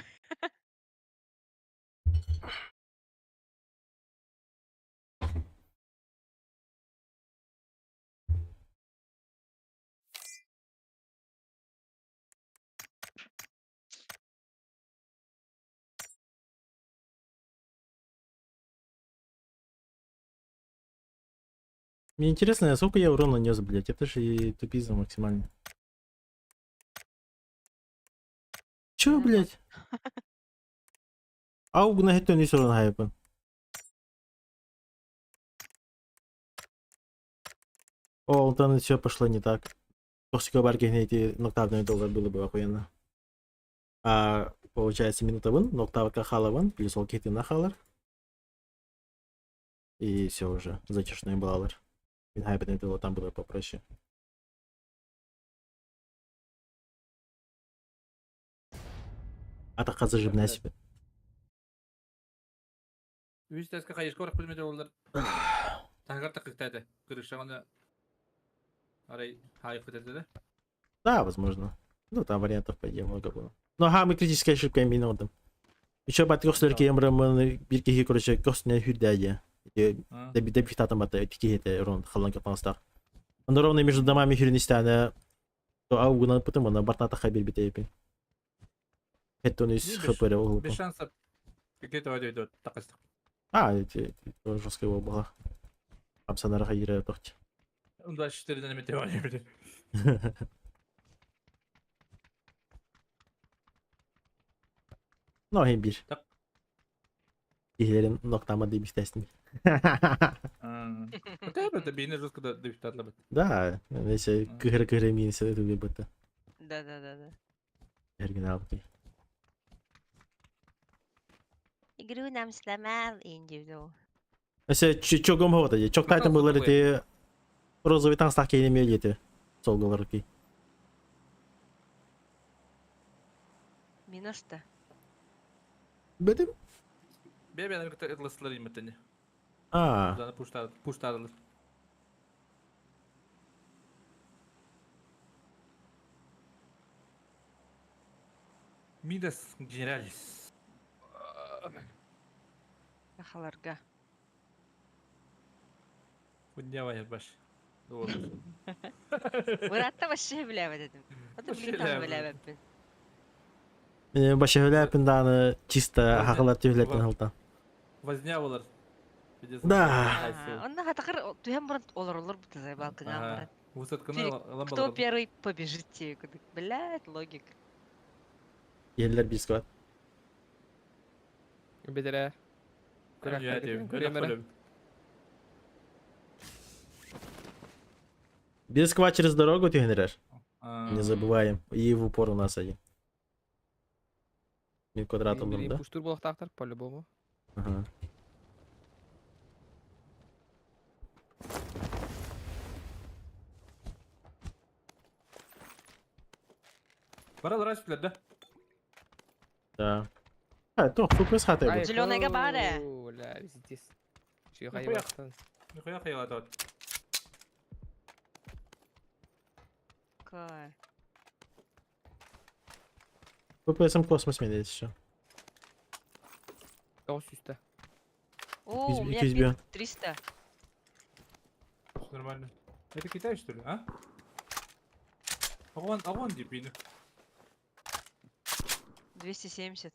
Мне интересно, сколько я урона нанес, блять. Это же и тупизм максимальный. Чё, блять? Ауг на хитон не урон хайпан. О, вот там все пошло не так. Токсика барки эти ноктавные доллар было бы охуенно. А получается минута вон, ноктавка хала вон, плюс олкиты на халар. И все уже, затяжной баллар. Инхайпен было там было попроще. А так hazır жибная себе. 3 teste kayış korak bilmedi onlar. Takar takıktaydı. Kırışağını арай хайп dedi. Да, возможно. Ну, там вариантов, по идее, много было. Но мы критическая ошибка именно там. Еще по трех стороне мы бирки, короче, костная хюдая. Ha. Дебит атом это пики это рон халанка панстар. Он ровно между домами хюрнистана. То аугунан потом она бартата хабир битейпин. Это он из Не, хпр ол. Без шансов. Какие-то воды идут. Так и Эти жесткая его была. Апсанара хайра тохти. Он 24 на метеоне, блин. Ну, hem bir. Tak. İhlerin noktama diye bir testim. Хотя бы это бейны жестко дефить отлабать. Да, нeyse kıhır minisi de bir batı. Да-да-да-да. Ergin abi. Игру нам сломал индивиду. Mesela çok ama hoda. Çok taytın Bakalım, bunları bakalım. de rozovi tanstak kelimeye yeti. Solgaları ki. Минус-то. Bedim. Ben benim ıtlısılarıyım etini. Aa, Zana puştarılır. Midas generalis. Ахаларга. Поднявай баш. Doğru. Murat'ta başı bilemedim. O da Başı bilin bilemedim. bilemedim. başı öyle yapın da anı çista Aynen. hakılar tühletten Var. halta. Вознявалар. Да. Он хатакар туям брат олар bu тезай балкыган брат. Высотканы Кто первый побежит тебе? Блядь, логик. Yerler bir squad. Bedere. Bir squad через дорогу тюнерер. Не забываем. И в упор у нас один. Мин квадратом был, да? Пуштур болық тақтар, по-любому. Ага. Барал раз да? Да. То, фокус хата Ай, будет. Зелёная габара. о, ля, везде. Ши Нихуя. хайваттан. Нихуя хаяла тот. Кай. ППСМ космос меня здесь еще. Тоғыз жүзді. О, Кузьми- у меня Кузьмя. пик 300. Нормально. Это Китай что ли, а? Агон дипины. 270.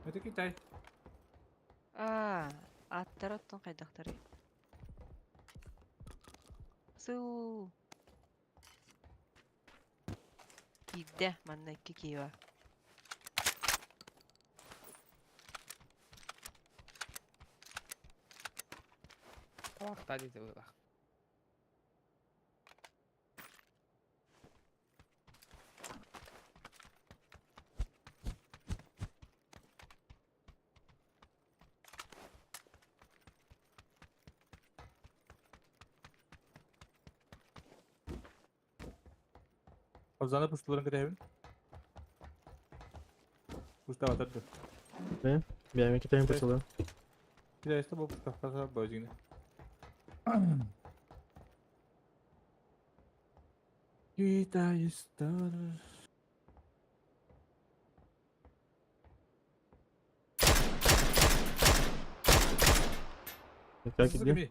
Это Китай. Аттар оттон кайдактары. Суу. Идде манна 2 киева. Тамақта дейді олар. Ozan'a puştuların grevin. Puşta atardı. Я ими китаем посылаю. Китай işte bu puşta atardı bözgünü. Китай стар. Как где?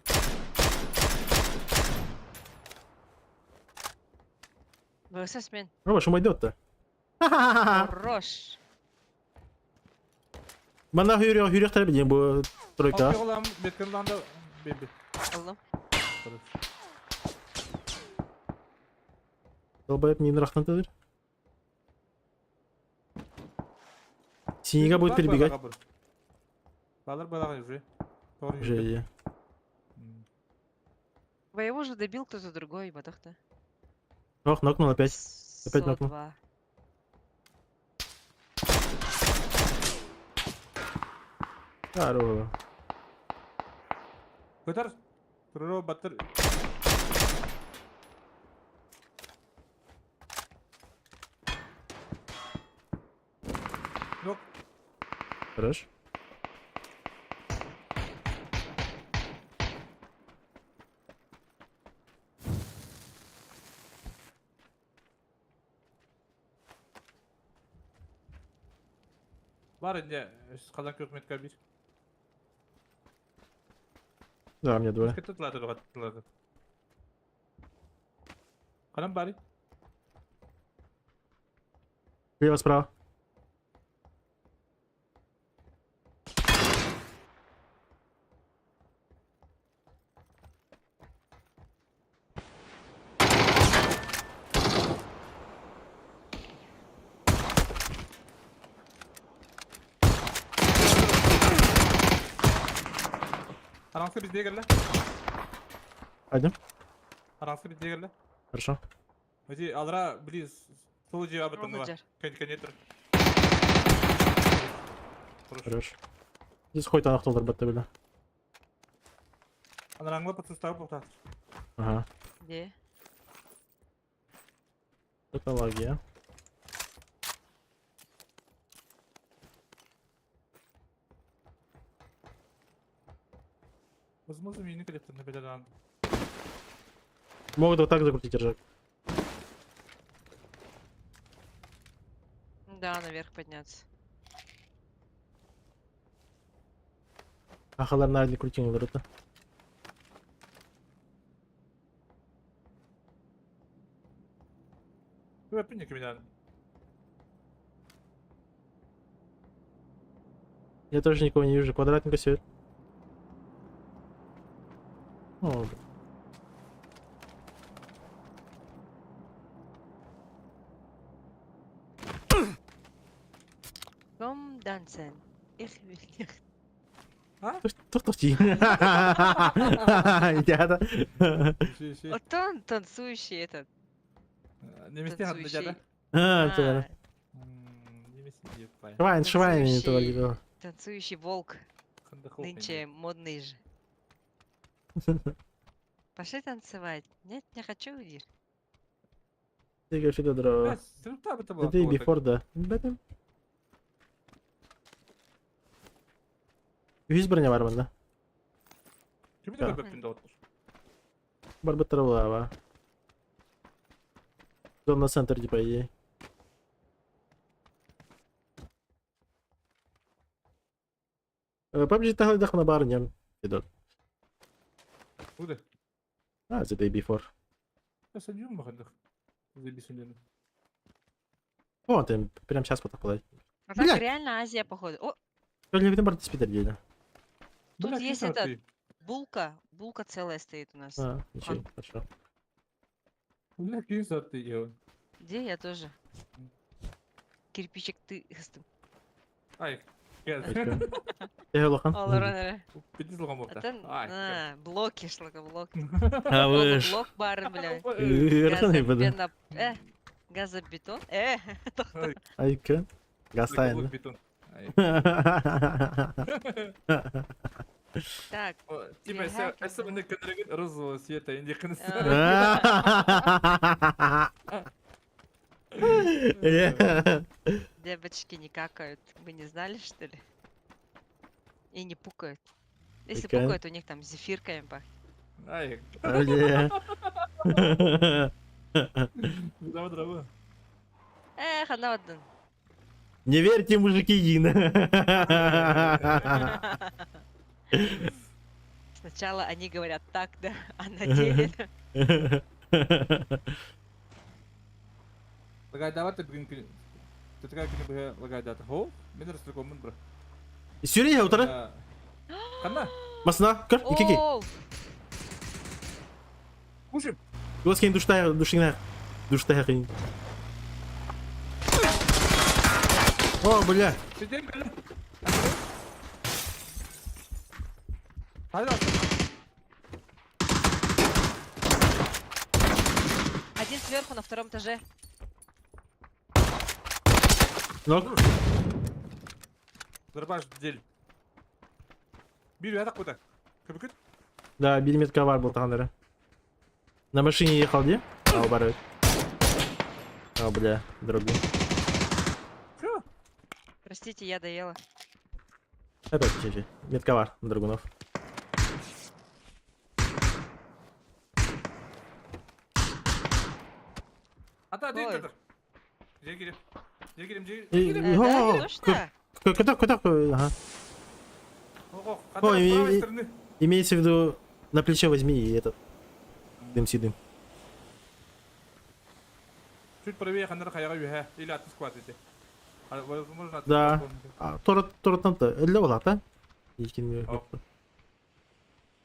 ВСС мен. Ну, вашему идет-то. Хорош. Bana hürriyet tabi diyeyim bu troika. Okey oğlum Betkan'dan da bebe. Aldım. Долбоеб не нрахнатыдыр. Синьга будет перебегать. Балар балагай уже. Уже я. Я его уже добил кто-то другой, батахта. Ох, нокнул опять. Опять нокнул. 102. Здорово. Көтер. Турро баттыр. Yok. Хорош. Var indi. Kazan kökmet kabir. Да, мне двое. Кетті тылады. Қанам бари? Слева, справа. Араңсы бізде керлі. Пойдем. Араңсы бізде керлі. Хорошо. Өте алыра білі сол же абытын Ровно бар. жер. Коннектор. Хорош. Здесь хоть анах толтыр бітті білі. Анараңла пацыстағы бұқтатыр. Ага. Где? Патология. Возможно, мені келепті на бедадан. Могут вот так закрутить ржак. Да, наверх подняться. Ахалар на крутить не берут. Вы опять криминал. Я тоже никого не вижу. Квадратненько все. О, бля. Kom dansen. Ich will nicht. Тух-тух-ти. Идиота. Вот он танцующий этот. Неместе хатны жада. А, тура. Неместе епай. Швайн не Танцующий. то. Танцующий волк. Хынды хол. Нынче модный же. Пошли танцевать. Нет, не хочу, видишь. Тига фига дрова. Сырта бы это было. Day before да. Бәтем. 100 броня бар мында. Кім де көппен отыр? Бар бітіріп ава. Зона центр по идее. PUBG тағы дақына бар нем. Идет. Куди? А, the day before. Я садюм махандық. Забисунден. О, ты прям сейчас потопалай. А так Блядь. реально Азия, походу. О, Только не бар спидер деда. тут есть этот. Булка. Булка целая стоит у нас. А, ничего, хорошо. Бля, кейін сатты еу. Где я тоже? Кирпичик ты. Ай. Гәз. Я лохан. Алар Беті зылған боқта. Это на блоки шлакоблоки. А вы ж. Блок бар, бля. Ирханы буду. Газобетон. Айка. Гастайн. Бетон. Так. Типа, особенно кадрыгын розового цвета, инде кынысы. Девочки не какают. Вы не знали, что ли? И не пукают. Если Окей. пукают, у них там зефирками пахнет. Ай, дрова. Эх, она один. Не верьте, мужики, Дина. Сначала они говорят так, да, а на деле... Лагайдаваты бүгін күн. Тұтыға күні бұға лагайдаты. Хо? Мен растырғымын бұра. Сюрей, я утра. Қанна? Масна, кыр, ики. Оу, Кушым. Госкин душина. Душтая хрень. О, бля. Сидем, бля. Haydi один сверху на втором этаже. Нок. Дырбаш дел. Бир ядақ бұда. Көбікіт? Да, билметка бар был тағандары. На машине ехал, где? А, убарывает. О, бля, другой. Що? Простите, я доела. Опять чуть-чуть. Метка бар, драгунов. Ата, Ой. дейін кадыр. Жер керем. Жер керем, жер Да, точно? Куда? Ага. Ого, Ой, қадыр и- правой и- стороны. Имеется в виду На плече возьми и этот. Дым сидым. Чуть правее, хандар хаяга юхе. Или атты сквад эти. Возможно, атты Да. сквад болмайды. Торотан-то. Элле олат, а? Икин Ау.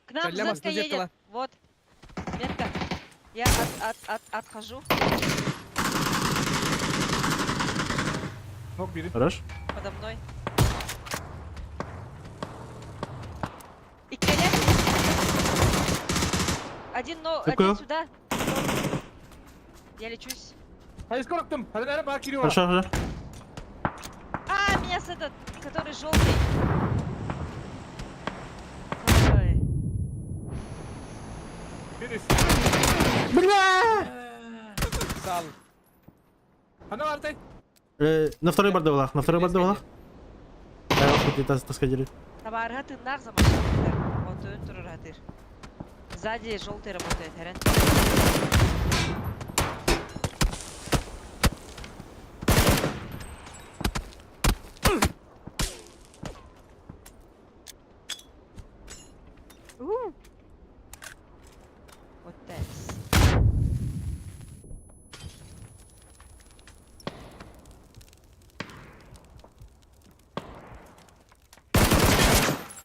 К нам Ляма, зетка что едет. зеркало? Вот. Метка. Я отхожу Ног бери. Хорош? подо мной. И коня. Один Какой? сюда. Я лечусь. Ай, скоро там. Хандар әрі бақ киреу. Хорошо, хорошо. А, меня с этот, который желтый. Ой. Бери. Сал. Хандар артай. На второй борде была. На второй борде была. Я вот хоть таскать делить. Табарга тыннақ замашевый. Вот он турur хатыр. Сзади желтый работает, Харен. Вот так.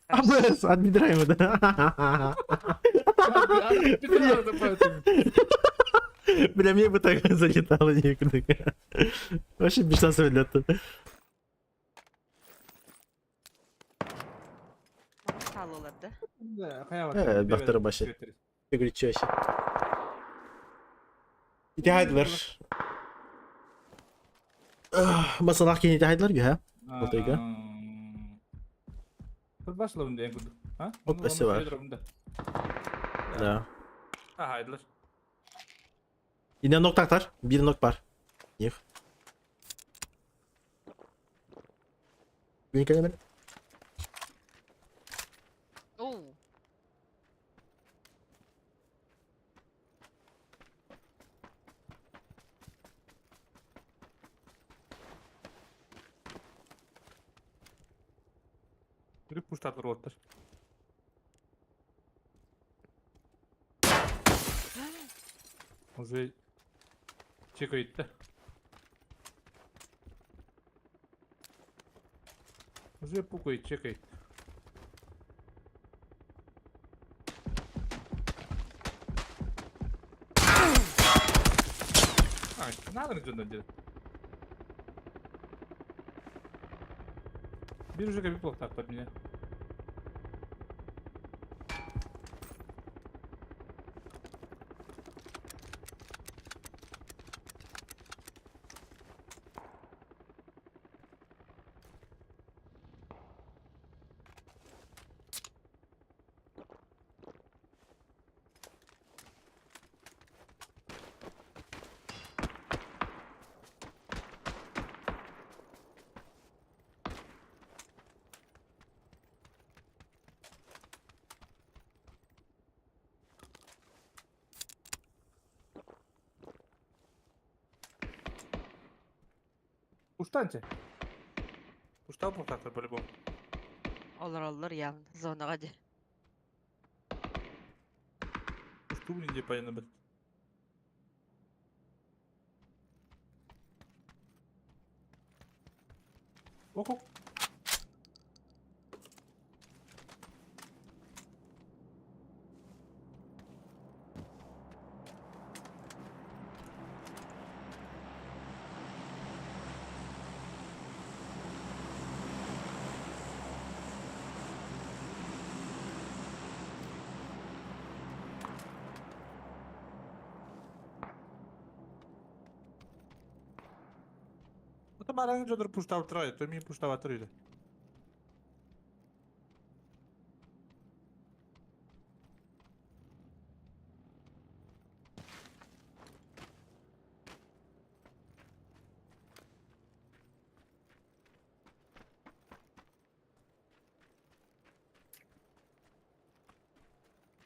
АБС, от бедра ему, да? Бля, мне бы так залетало некуда. Вообще без шансов для этого. Мақал олады, да? Бақтары башы. Горячо вообще. Ите хайдылар. Масалақ кен ите хайдылар га? Отайга. Бір басылы бұнда ең күнді. Оп, өсі бар. Да. Haydiler. Yine noktaklar. Bir nok var. Yık. Beni kalem. Оу. Yürüp puştatır ortalar. Уже чекает, да? Уже пукает, чекает. Надо что-то делать. Bir уже как плохо так под меня. Пуштаньте. Пуштал плохо по-любому. Олар явно. Зонаға де. Пушту не понятно быть. Охо. Это баран что-то пуштал трое, то мне пуштал отрыли.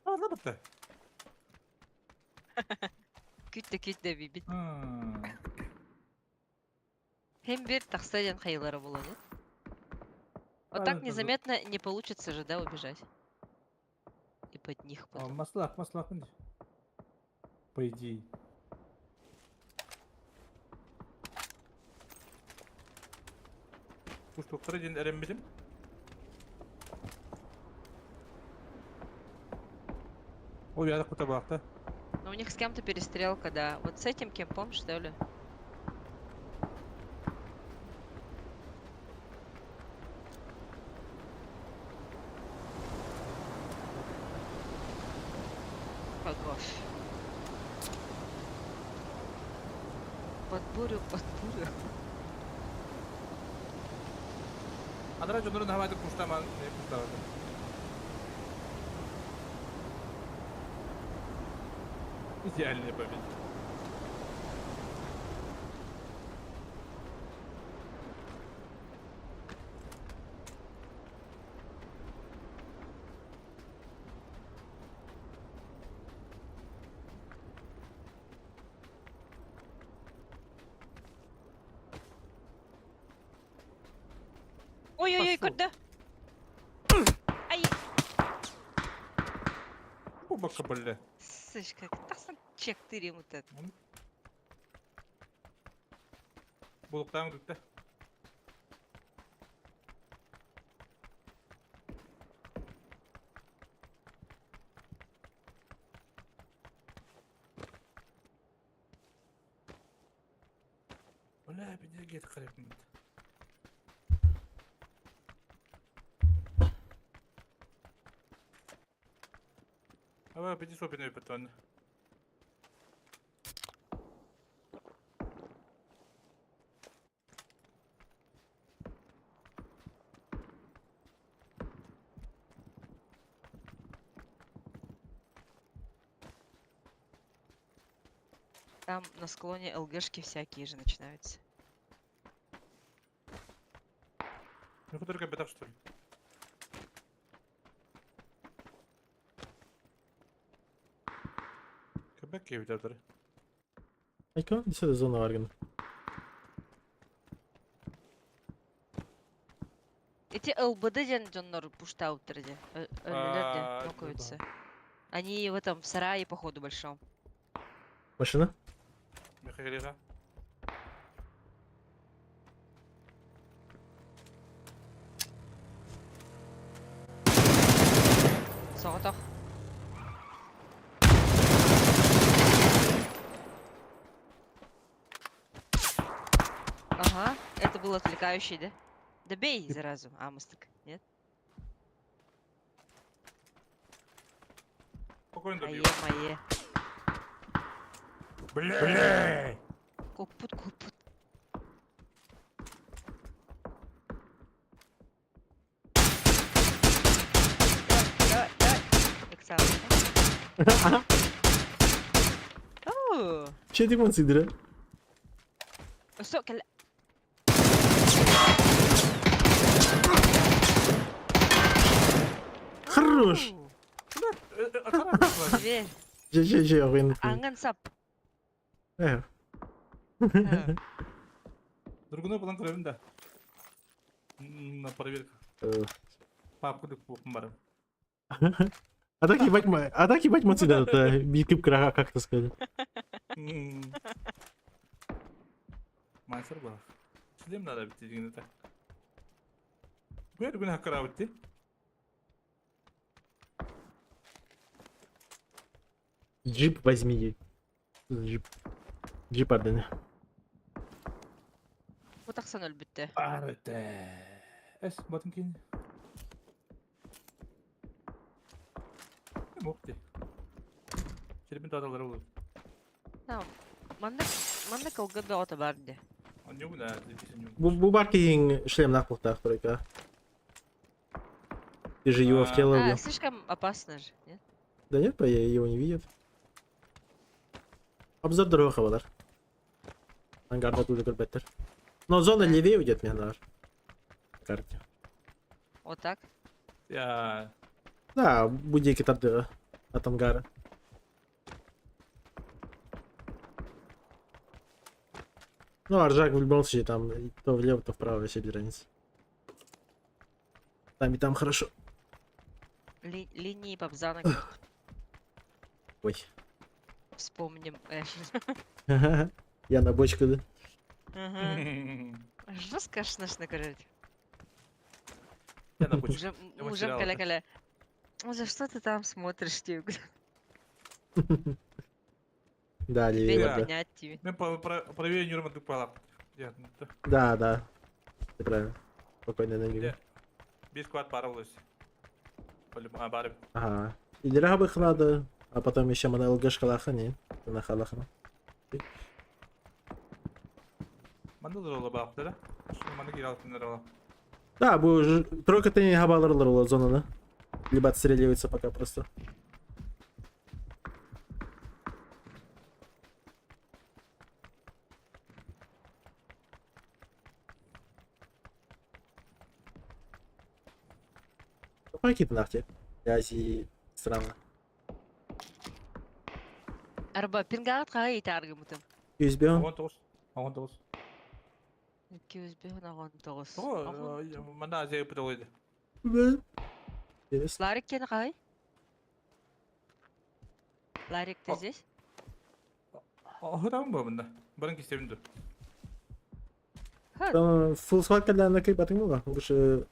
Ладно, бітті. Күтті бейбіт. Hem bir тақсайдан қайылары болады. Вот так Ладно, незаметно не получится же, да, убежать. И под них А, потом. маслах мындай. По идее. Куштуктары ден эрембедим. Ой, я куда бакта. Но у них с кем-то перестрелка, да. Вот с этим кемпом, что ли? Погош. Подбурю. Андра жонорун хавайды куштаман, не куштабады. Идеальная победа. Ой-ой-ой, Пошёл. куда? Ай, Bu baka бля. сышка, тасан чек тырим вот это. Булуктан күтті. Бля, бедер гет қарайып. Ава, беди сопиной патон. Там на склоне ЛГшки всякие же начинаются. Ну, только бедах, что ли? Köpek gibi derler. Ayko, lisede zona var gene. Эти ЛБД Джоннор пуштаутерде. А, Өллерде нокаются. Они в этом в сарае, походу, большом. Машина? Михаилиға. Соғытақ. Ага, это был отвлекающий, да? Да бей заразу, Амосток, нет? Спокойно добью. Мое. Бля! Копут. Давай. Как самое. Оу, Че ты консидера? что, кал- Хорош! Оу, Атарам. Дверь. Че, охуенно. Анган сап. Э, Другunu bulan kırıyorum da. На проверку. Папку да помарам. А так ебать мацеда, это бикип крага, как это сказать. Мансар бар. Сидим надо бити дегенде так. Бер күн хакыра бити. Джип возьми. Джип отданы. Вот так санөл бітті. Арыте. Эс, батын кейін. Мопти. Черепин таталары olur. Манда кылгыды ота барды. Он не умна, дефисен не Bu барки шлем нахуй так только. Ты же его в тело убил. Слишком опасно же, нет? Да нет, его не видят. Обзор дорога хавалар. Ангарда тут көрбеттер. Но зона левее уйдет мне на карте. Вот так? Я... Да, будейки тарды от ангара. Ну, Аржак в любом случае там то влево, то вправо, вообще без разницы. Там и там хорошо. Линии Бабзана говорит. Ой. Вспомним Эш. Я на бочку, да? Ага. Жестко шнашно говорить. Я на почту. Мужем материалы-то. каля-каля. Ну за что ты там смотришь, типа? Да, Тебе левее, не да. понять, тебе. Мен правее Нюрмандык палап. Я, Да. Ты правильно. Спокойно на Я. Без квад пара улыс. Барып. Ага. Идера бы надо, а потом еще мана ЛГшка лахани. На халахана. Манда да ола бақты да? Манда кир алтындар ола. Да, тройка ты не габаларлар зона, да? Либо отстреливается пока просто. Какие-то нахте. Азии страны. Арба пингағат қағай итарғы мұтым. Юзбен. Оған тоғыз. 219. О, манда Азия өпіт олайды. Интересно. Ларик кені қағай? Ларик ты здесь? Охытамын ба мында? Барын кестерімді. Фулл схватка для накрепатыма. Лучше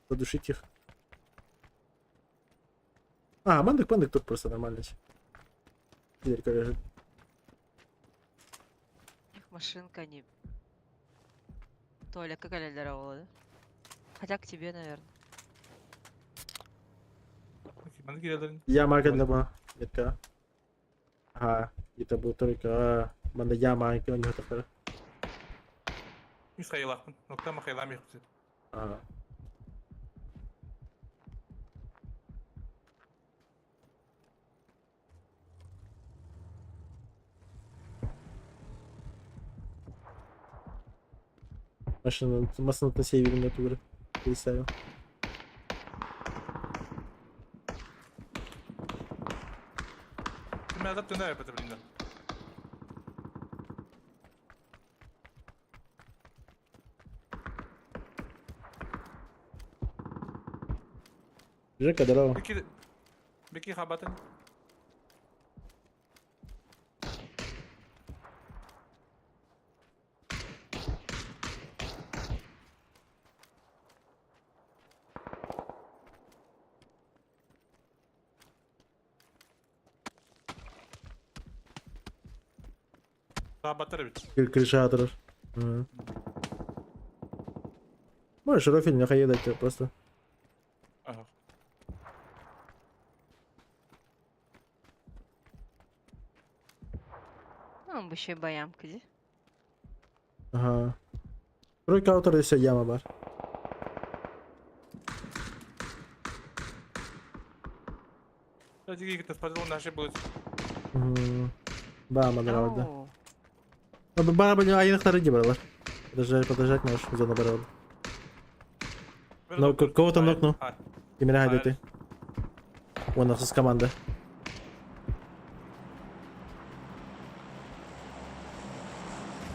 задушить их. А, бандык тут просто нормально. Дверька лежит. Их машинка не... Толя, как Аляльдара была, да? Хотя к тебе, наверное. Манда кир алтын. Я марка для ба. Метка. Ага. Это был только банда яма, у него такая. Үш қайылақпын. Ноқтама қайылам еқпісет. Ага. Машина на севере натуры. Переставил. Мен азап түнда өпіті білінді. Жека, здорово. Беки хабатын. Хабаттар бит. Крыша отрыв. Можешь рофель не хаедать просто. Ага. Ну, bu şey bayan kızı. Ага. Тройка аутора все яма бар. Кстати, как-то спазил наши будет. Бама нравится. Ау. Баба не айнахтары не брала. Подождать можешь зона барона. Ну, кого-то нокнул. Кемера где ты? Вон нас с команда.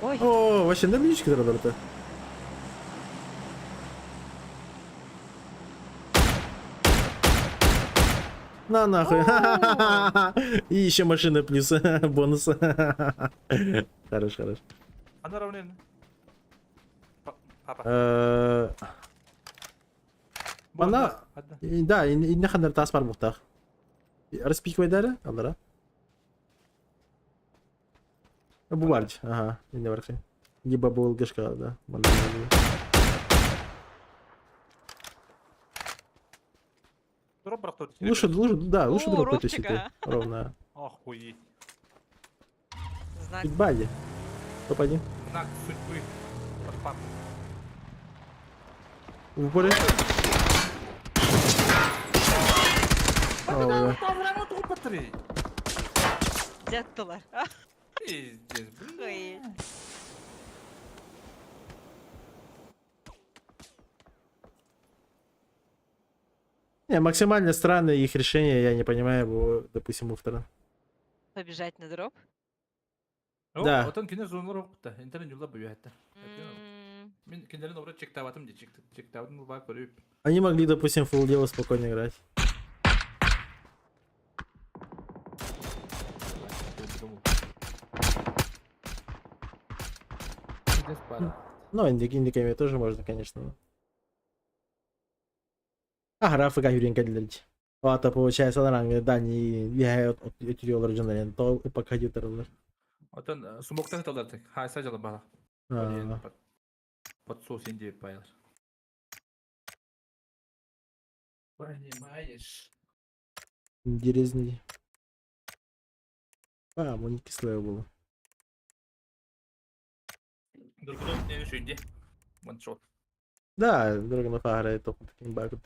Ой, О, вообще на миничке работает. На нахуй. И еще машина плюс бонус. Хорош. Она равнен. Папа. Она... Да, и не хандер таспар мухтах. Распихивай дали, Андра. Буварч, ага, не вархи. Либо был гешка, да. Лучше, да, лучше О, дроп ровчика. потащить. Ровно. Охуеть. знак. Бади. Попади. Знак судьбы. Подпад. В упоре. Ой, Батареи. Дяттылар. Пиздец, блин. Ой. Не, максимально странное их решение, я не понимаю его, допустим, у второго. Побежать на дроп. Да. Отан кине зонлар окта. Интернет юлда бу ятта. М, Мен киндерин обра чектаватым де чектаватым бар көрүп. Они могли, допустим, фулл дело спокойно играть. думал. Здесь пара. Ну, индиками тоже можно, конечно. А, графика Юренко Дилерч. Вот, а получается, она дани вияет өтүрүлөр жана то пока ютерлер. Отан сумоктан талдарды. Хайса жала бара. Под соус инде байлар. Понимаешь? Интересный. А, муни кислое было. Дургуну не решили. Ваншот. Да, дорого на фагре только таким багом.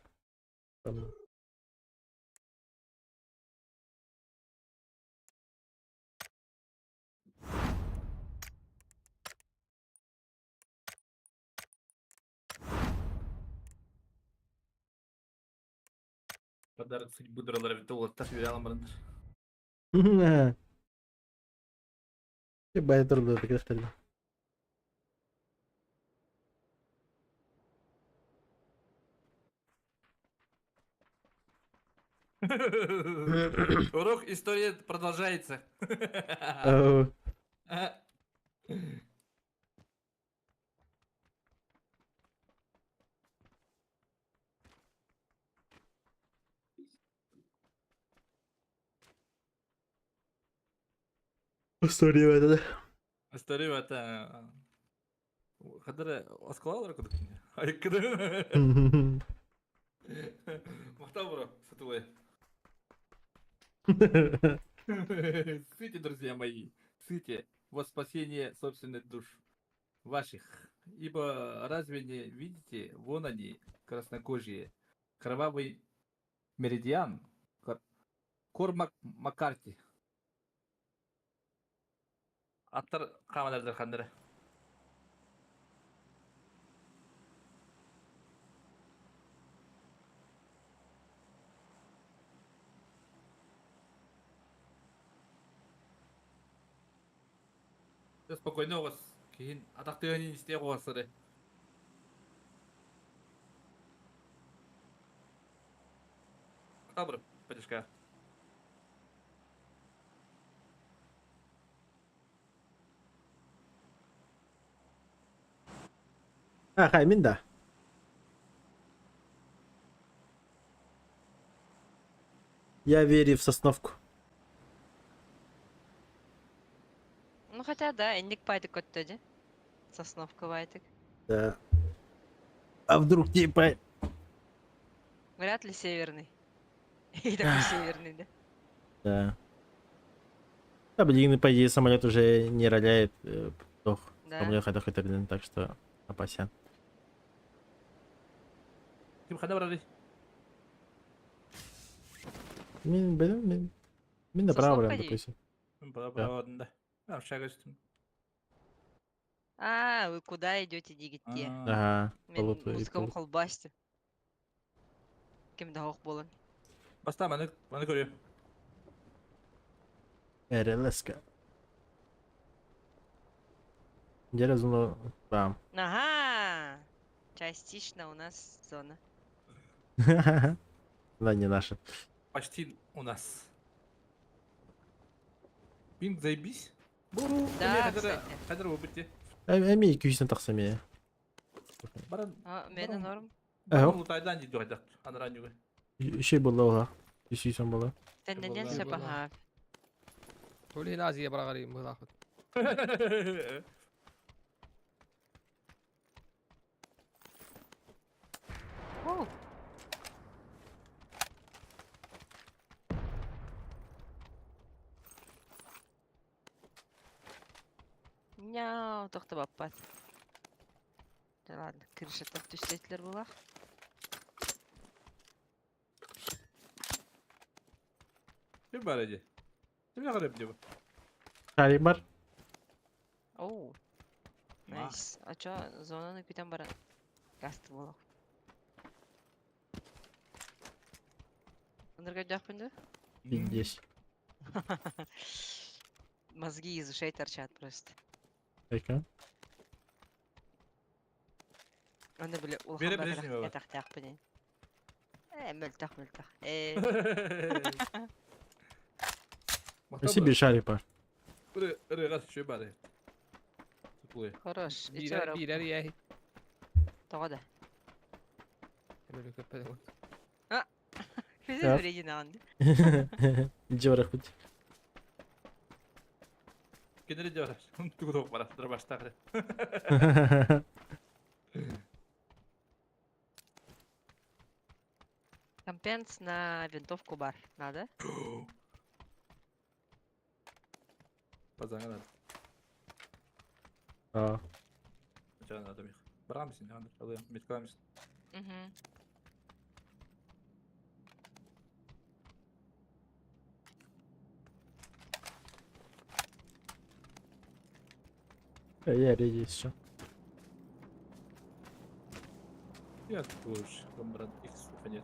Подарок судьбы дуралар бит ол тас бере алмадыңдар. Бай турду так сказать. Урок истории продолжается. История это, да? История это... Кадыр аскалалар кудук. Айкыды. Махтал бро, сатулай. Сыте, друзья мои, сыте во спасение собственных душ ваших. Ибо разве не видите, вон они, краснокожие, кровавый меридиан, Кормак Маккарти. Аттар камалардар хандыры. Спокойно у вас. Кейін атақты не істей қоғасыры. Добро, подешка. А, Хаймин, да. Я верю в Сосновку. Ну хотя да, индик пайтык өттөдү. Сосновка байтык. Да. А вдруг типа... Вряд ли северный. И такой северный, да? Да. Да, блин, по идее, самолет уже не роляет. Сдох. Да. Самолет хотя хотя так что опасен. Ким хада брали? Мен направо, Сосновка допустим. Браво, да. А, в шага üstün. А, вы куда идете, дигитте? Ага. Мен болот и музыкам болот. колбасты. Ким дагы болон. Баста, маны көрüyor. РЛСК. Деразуно. Да. Ага! Частично у нас зона. Да, не наша. Почти у нас. Пинг заебись. Да, кстати. Хадыр вы бітте. Әме 200 тақсам я. Баран. А, мені норм. Жоқ. Лутайдан дейді ойдақ. Аныран юғы. Şey болды оға. 200 болды. Тенденен Vallahi шапаха. قولي نازية برا غريب ملاحظ. Оу. Няу, тоқты баппат. Да ладно, крыша топ түстетілер болақ. Кім бар әде? Кім яғыр әбде бұл? Шарик бар. Оу. Найс. А чё, зонаны күтен бара? Гасты болақ. Андырға жақпынды? Здесь. Мозги из ушей торчат просто. Айка. Анда біле Бере улхан Брежнева бар. ятақ тақпыне. Мөлтақ. Спасибо, шарик бар. Раз еще бары. Теплые. Хорош. İçi Birer, var. birer yahi. Toğda. Böyle köpeğe bak. Bizi Ya. вредина andı. Джора хоть. Кинери дёраш. Тук ток бара. Драбаш тагры. Компенс на винтовку бар. Надо? Пазаңа надо. А, Жана надо мих. Барамсың, андыр. Алыйм. Меткаламсың. Угу. я есть еще. Я туш. Гомбран. Икс. Нет.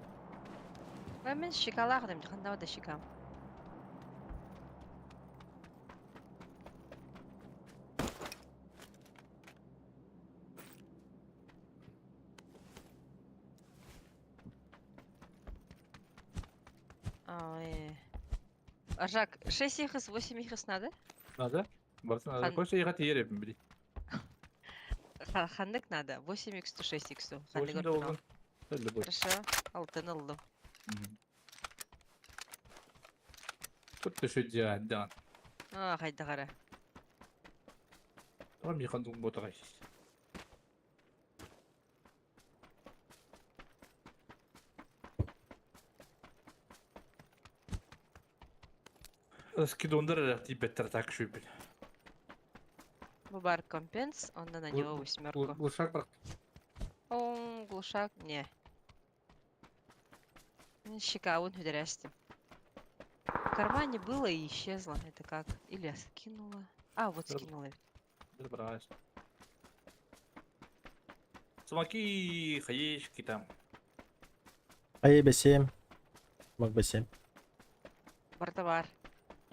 Ben şikalağdım. Kanda da şikam. Ой. Жак, 6 ихс, 8 ихс надо? Надо? Барсын надо. Хан- Койса егат ерепін білей. Хандык надо. 8 икс, 6 икс. Осында болған. Любой. Хорошо. Алтын алdım. Тут түші жадан. Қайда қара. Там механдың ботаға шеш. Скидондар тибеттер так шөйбіл. Bu бар компенс, onda на него восьмерку. Глушак бірақ. Он глушак, не. Щекавун хюдерястим. В кармане было и исчезло. Это как? Или я скинула? А, вот Да. скинула. Забралась. Смоки, хаешки там. А ей B7. Мог B7. Бартовар.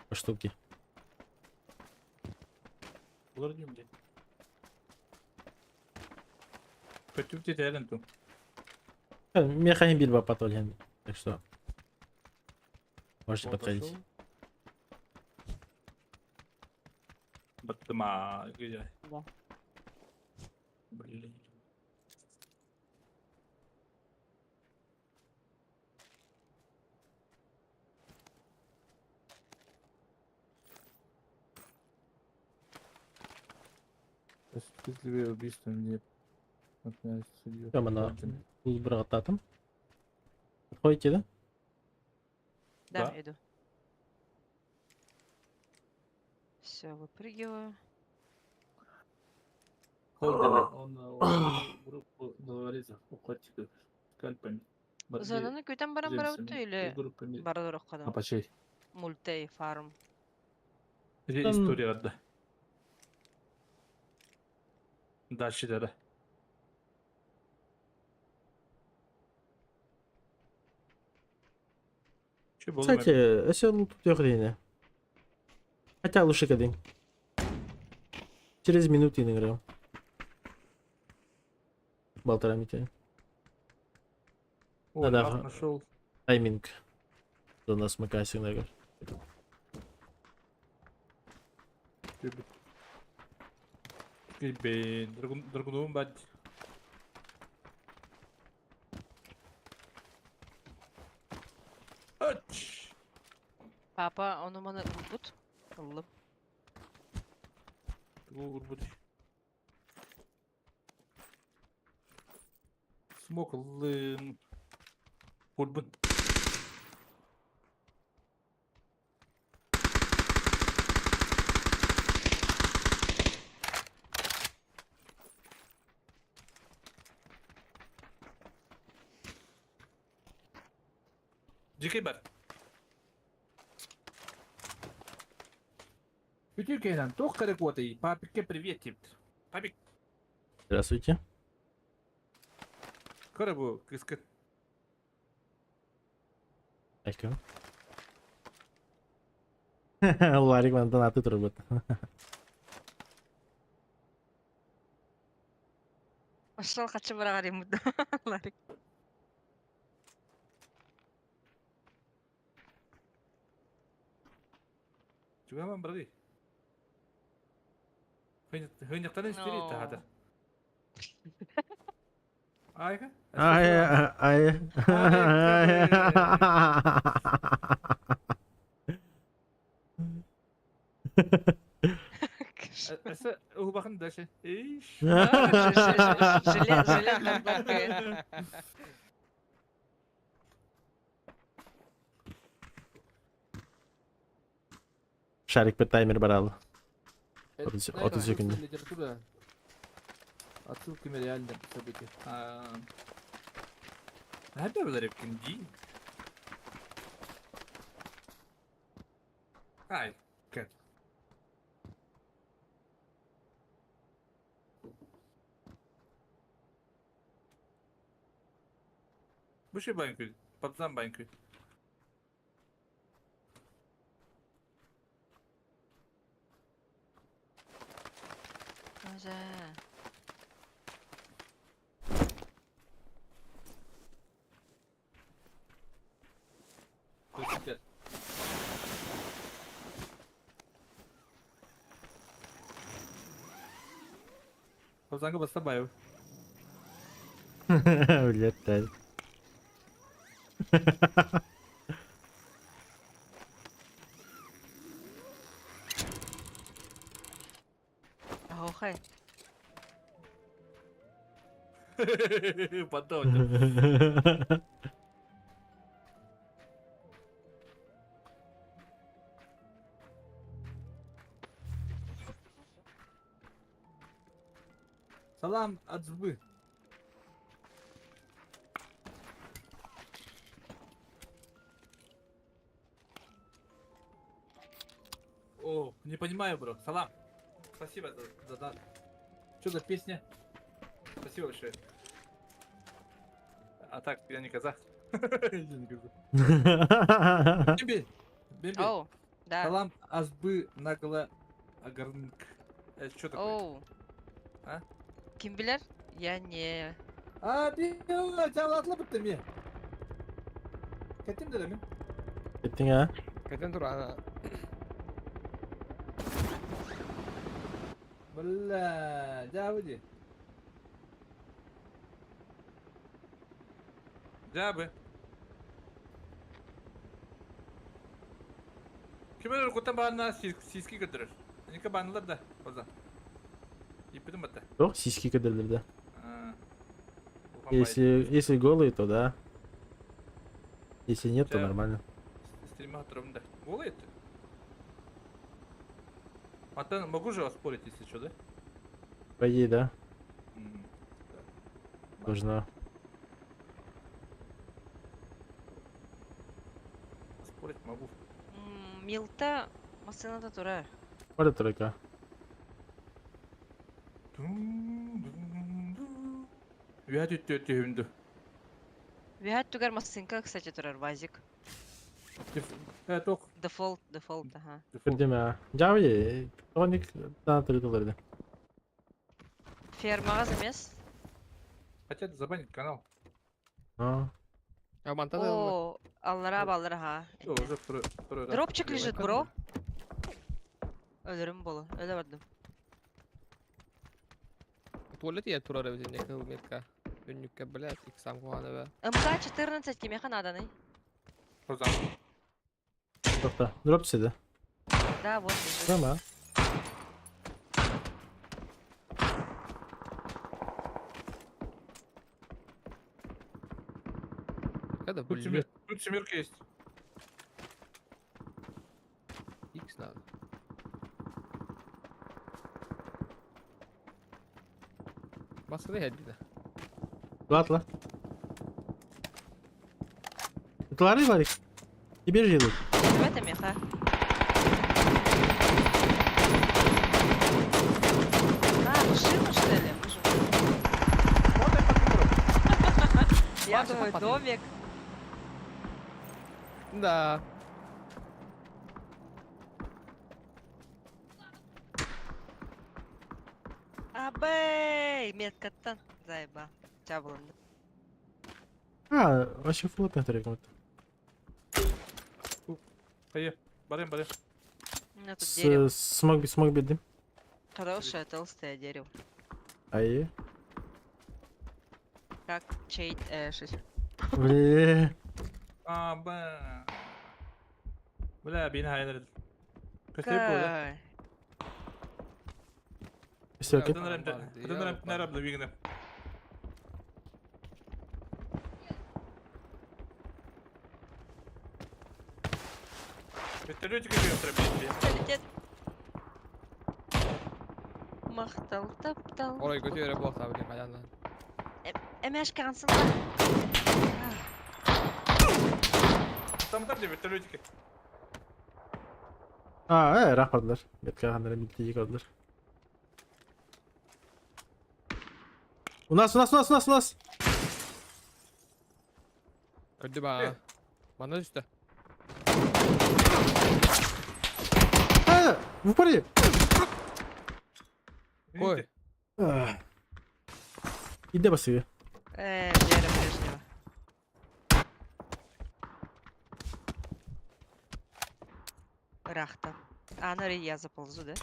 По штуке. Булар деймде. Көтіп те тәлін ту. Механин бирба патолен. Так что. Можете подходить. Баттыма. Güzel. Да. Блин. Осуществливое убийство мне отменяет судью. Прямо на Узбрататом. Подходите, да? Да, Да. иду. Все, выпрыгиваю. Он группу головорезов, охотников, скальпами. Зонаны көтен баран барабытты или группами. барадырық қадам? Апачей. Мультей, фарм. Где Там- история одна? Дальше да. Че было? Кстати, SL тут йохдейне. Хотя лучше кадим. Через минуту играем. Болтера митя. О, да, нас ага. нашел. Тайминг. До нас макасик нагар. Бен, драгунум бад. Ач! Папа, onu bana ırbut. Аллым. Урбут. Смок лын. Урбут. Дикий бар. Ütükeyden тох карекоты. Папике привет, тип. Папик. Здравствуйте. Карабу, кыскы. Айкым. Ларик мана донаты тұрып өт. Пошел, хочу барагар ему. Ларик. Чугаман брали. Хыйныктан истери No. тахада. Айга? Ай. Эсэ убахын дальше. Иш. Железная блокая. Шарик bir timer бар ал. 30 секунд. Литература. Отсылки на реальные события. Nerede böyle repkin? Ay, gel. Bu şey bankü. Patlıcan bankü. 맞아. Gel. Patlıcanı basta bayo. Улетай. Ahojай. Потом. Salam Adzbы. О, не понимаю, бро. Салам. Спасибо за дан. Что за песня? Спасибо большое. А так, я не казах. Я не казах. Бимби. Бимби. Оу, да. Салам Азбы нагло агарнк. Это что такое? Оу. А? Ким билер? Я не... Бимби, çalatla bitti mi? Kettim de mi? Gittin ha? Кетен тур ана. Бля, Давыди. Дабы. Кимler kutan bana siski götürür. Nika banlar da o zaman. İpidin batta. Yok, сиськи кадрлерде. Если... Если голые, то да. Если нет, то Да. нормально. Стрима отрывом, да. Голый это? А то могу же оспорить, если что, да? По идее, да. М, Должна. Оспорить могу. Милта машината турар. Var тройка. Я тут тюнду. Виhat тугар машинка, кстати, турар, вазик. Ток. Дефолт, ага. Кырдым ha. Жабы, тоник да тройкаларды. Фермагаз эмес? Хотят забанить канал. А, Амантада. О, аллара ха. Всё, уже второй раз. Дропчик открываю. лежит, бро. Ölürüm bolu. Öyle vardım. Туалет я турар өзіне кылметка. Үннүкке блядь, иксам куганы бе. МК-14 кимеха наданый? Ozan. токта. Дроп түседі. Да, вот лежит. Tamam. Когда Тут блядь, семерка есть. икс надо. Баскыда хедди. Atla. Atlar var. Теперь едут. В этом меха. Машину что ли? Мы же- Я Маша, думаю, посмотри. домик. Да. Абей! Меткаттан. Заеба. Чабылынды. Ha, вообще флот тройка. Hayır. Barayım. У меня тут дерево. Смог билдим. Хорошее толстое дерево. Ай. Как чейт Эши. Бле. Ба. Бля, бин хайнер. Kötü bu da. Все окей. Kadınlar hep nerede bilgine. Вертолетик еще пробили. Полетит. Махтал, таптал. Orayı götürüyor bu tabi diye kayanlar. Эмеш кансың ба? Там где вертолетики? Рахматлар. Метка хандара милтеги калдылар. У нас. Öldü be. Bana düştü. В упоре. Koy. Иди баси. Вера Брежнева. Рахта. А, ну я заползу, да?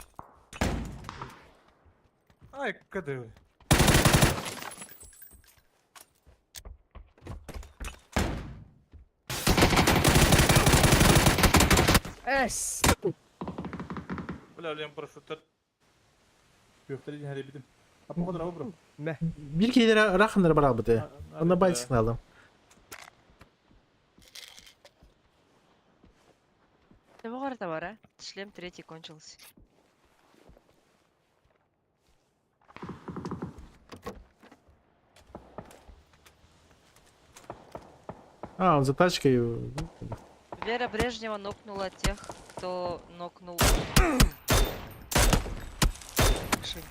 Ай, кады. Es. Бля, лем парашюттер. Gökdelen her yedim. Apa kadar abi bro? Ne? Bir kere rахандар бар албыты. Онда байтсың алдым. Ты в бар, а? Шлем третий кончился. Он за тачкой. Вера Брежнева нокнула тех, кто нокнул.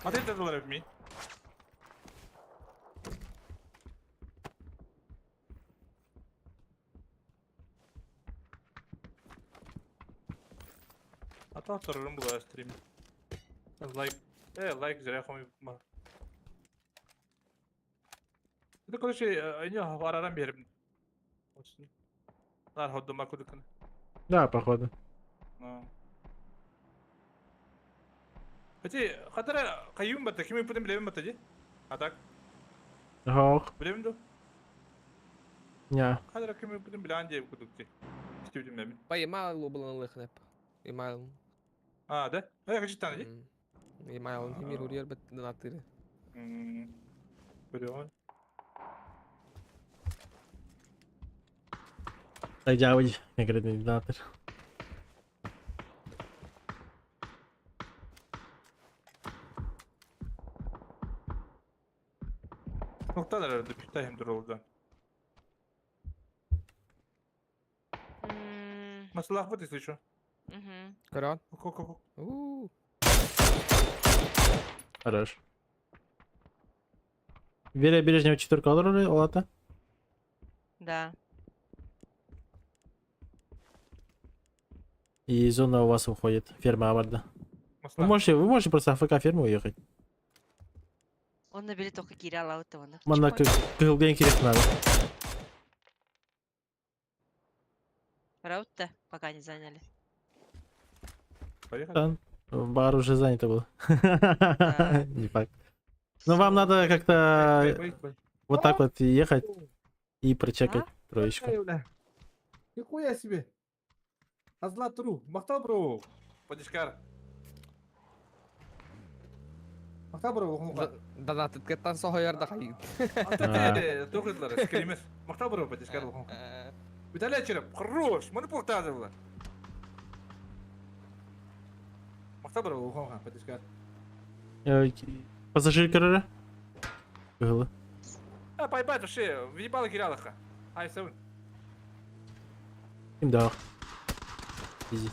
Смотри, это долларов ми. Ата тұрырым бұл стрим. Лайк. Лайк зря хомай бар. Это, короче, они арарам берем. Нар ходдума кудыкын. Да, походу. Хотя, хатара кайым бата, кими пудем білемін бата же? Атак, Хох. білемін до? Ня. Хатара кими пудем білан же кудыкты. Стивдім мәмін. Поимал буланлык hep. Email. Да? Я хочу таны же? Email himir huriyar bet donatiri. Көрüyor. Тайджавыч. Я говорю, динатор. Noktalar arada bir hem dur oradan. Masalah вот если что. Угу. Корон. Ку-ку-ку. Хорош. Вера Брежнева 4 алыр алаты. Да. И зона у вас уходит. Ферма Аварда. Вы Masalah. можете просто АФК ферму уехать. Он набери только Кирилл Аутова. Мана кылген керек надо. Раут-то пока не заняли. Поехали. Бар уже занято было. Да. Не факт. Но вам надо как-то вот так вот ехать и прочекать троечку. Нихуя себе. Азла туру. Махта бро. Подишкар. Махта бро. Donatid ketten sohoyarda kayıt. Тохлар, скримес. Махта бро, подишкар. Виталий Череп, хорош. Маны пухтазы была. Махта бро, подишкар. Пассажир карара. Было. Пайбай, вообще, въебало Кириллаха. Ай, севен. Им да. Изи.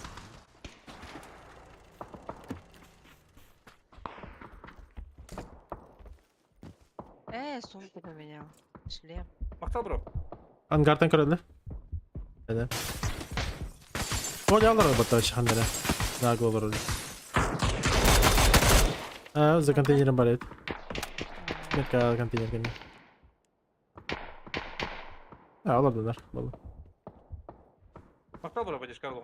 Сумку поменял. Шлем. Махта бро. Ангардан карады. Да. Вот я лара бата шахандара. Да, голор. За контейнером болит. Метка контейнер кеме. Алардылар. Болду. Махта бро, подишкар.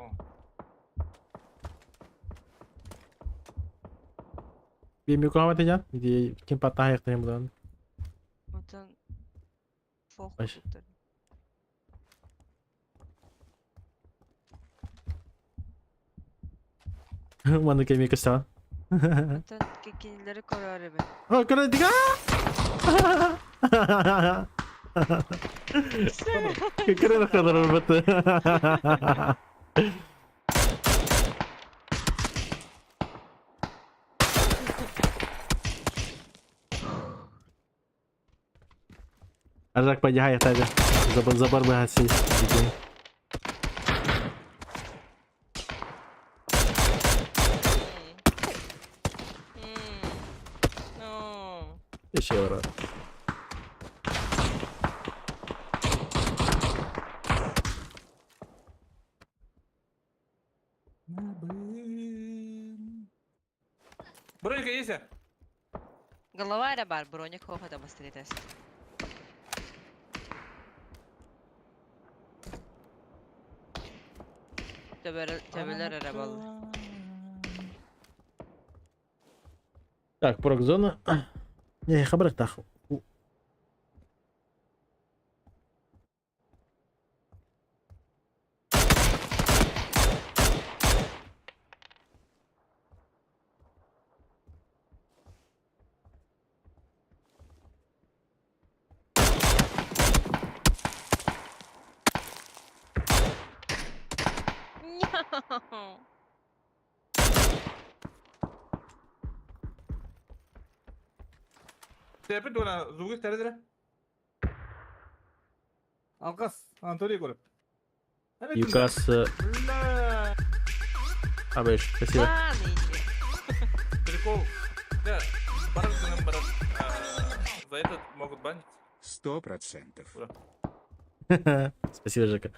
Bilmiyorum kama tecen. Di kim patah ayakta buradan. Вот он. Фох. Аж. Mana kemi kesan. Вот он какие-нибудь королевы. Oh, kena tiga. Keren kadar betul. Arak pajah ayat aja. Zabar bahasa. Ну. Еще раз. Броника есть? Голова или бар, броник хоха быстрее тест. Tebeler arabalı. Так, порог зона. Не, хабар так. Tepe dola zugis teredere. Alkas Anatoly Gorov. Юкас. Абеш, спасибо. Ладно, иди. Прикол. Да, барак за нам барак. За этот могут банить. 100%. Спасибо, Жека.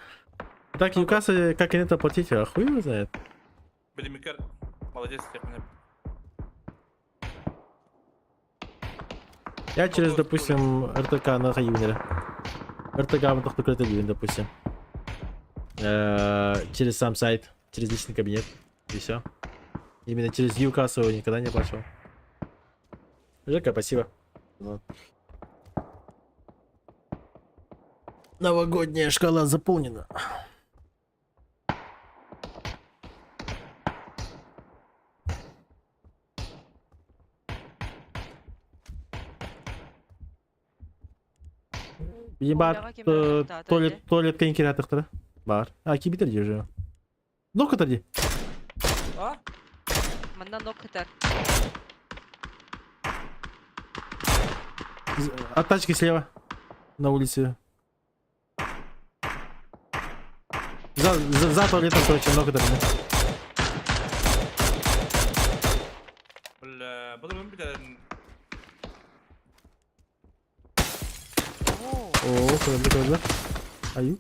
Так, Юкасы, как они это платить, а хуй его знает. Блимикер. Молодец, Степан. Я через, допустим, РТК на Юнера. РТК вот так только это делает, допустим. Через сам сайт, через личный кабинет. И все. Именно через Юкасу никогда не оплачивал. Жека, спасибо. Вот. Новогодняя шкала заполнена. Ебать, туалет кайын келе атықты да? Бар. Ки бітірді уже. Ну, кітірді. А? Манда ног катар. От тачки слева. На улице. За туалетом, короче, ног кітірді. Бля, бұлар bir tane. Oo, kırıldı. Ayı.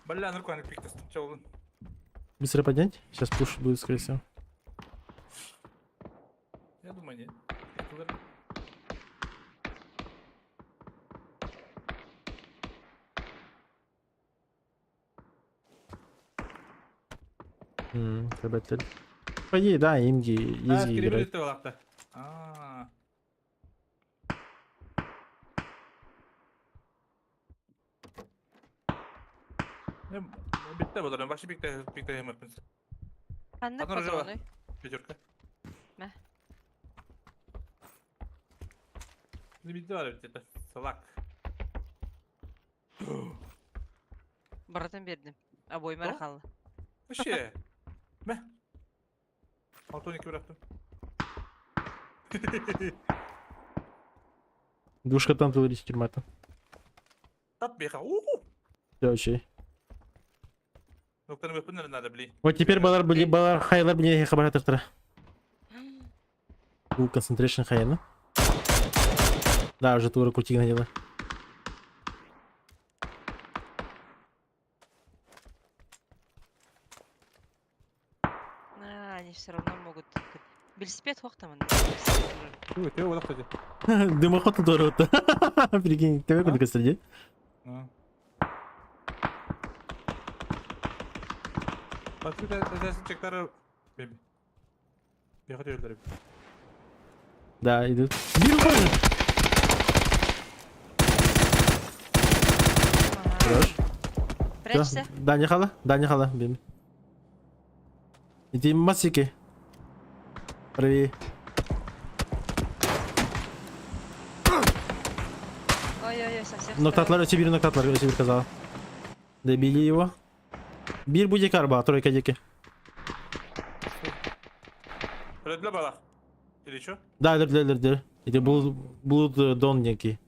Бля, наркотик пиктас. Чего? Быстро поднять. Сейчас пуш будет, скорее всего. Я думаю, нет. Kabetel. По идее, да, имги, А, езги играть. скрипты лапта. А. Bitti bu da. Başı pikte yemek. Anda Одно рыжего. патроны. Пятерка. Да. Не видали это салак. Братан бердим. Обой О? мархал. Вообще. Мә. Алтоники бıraktım. Душка там творить тюрьма-то. Tap bir yakan. Все, окей. Noktanın yapın nerede bileyim. Вот теперь балар хайлар мне хабар атыктыра. Full concentration хайны. Да, уже туры кутик надела. Они все равно могут. Велосипед хох там. Ты вот кстати. Дымоход здорово. Прикинь, тебе куда кстати? Патрик, это чектары. Я хотел ударить. Да, идут. Бир уходит. Хорош. Прячься. Даня хала, бим. Иди масики. Правее. Ой-ой-ой, со всех Ноктатлар, Сибирь ноктатлар, Сибирь казал. Добили его. Бир будет карба, тройка деки. Для балах. Или что? Да. Это Blood Dawn некий.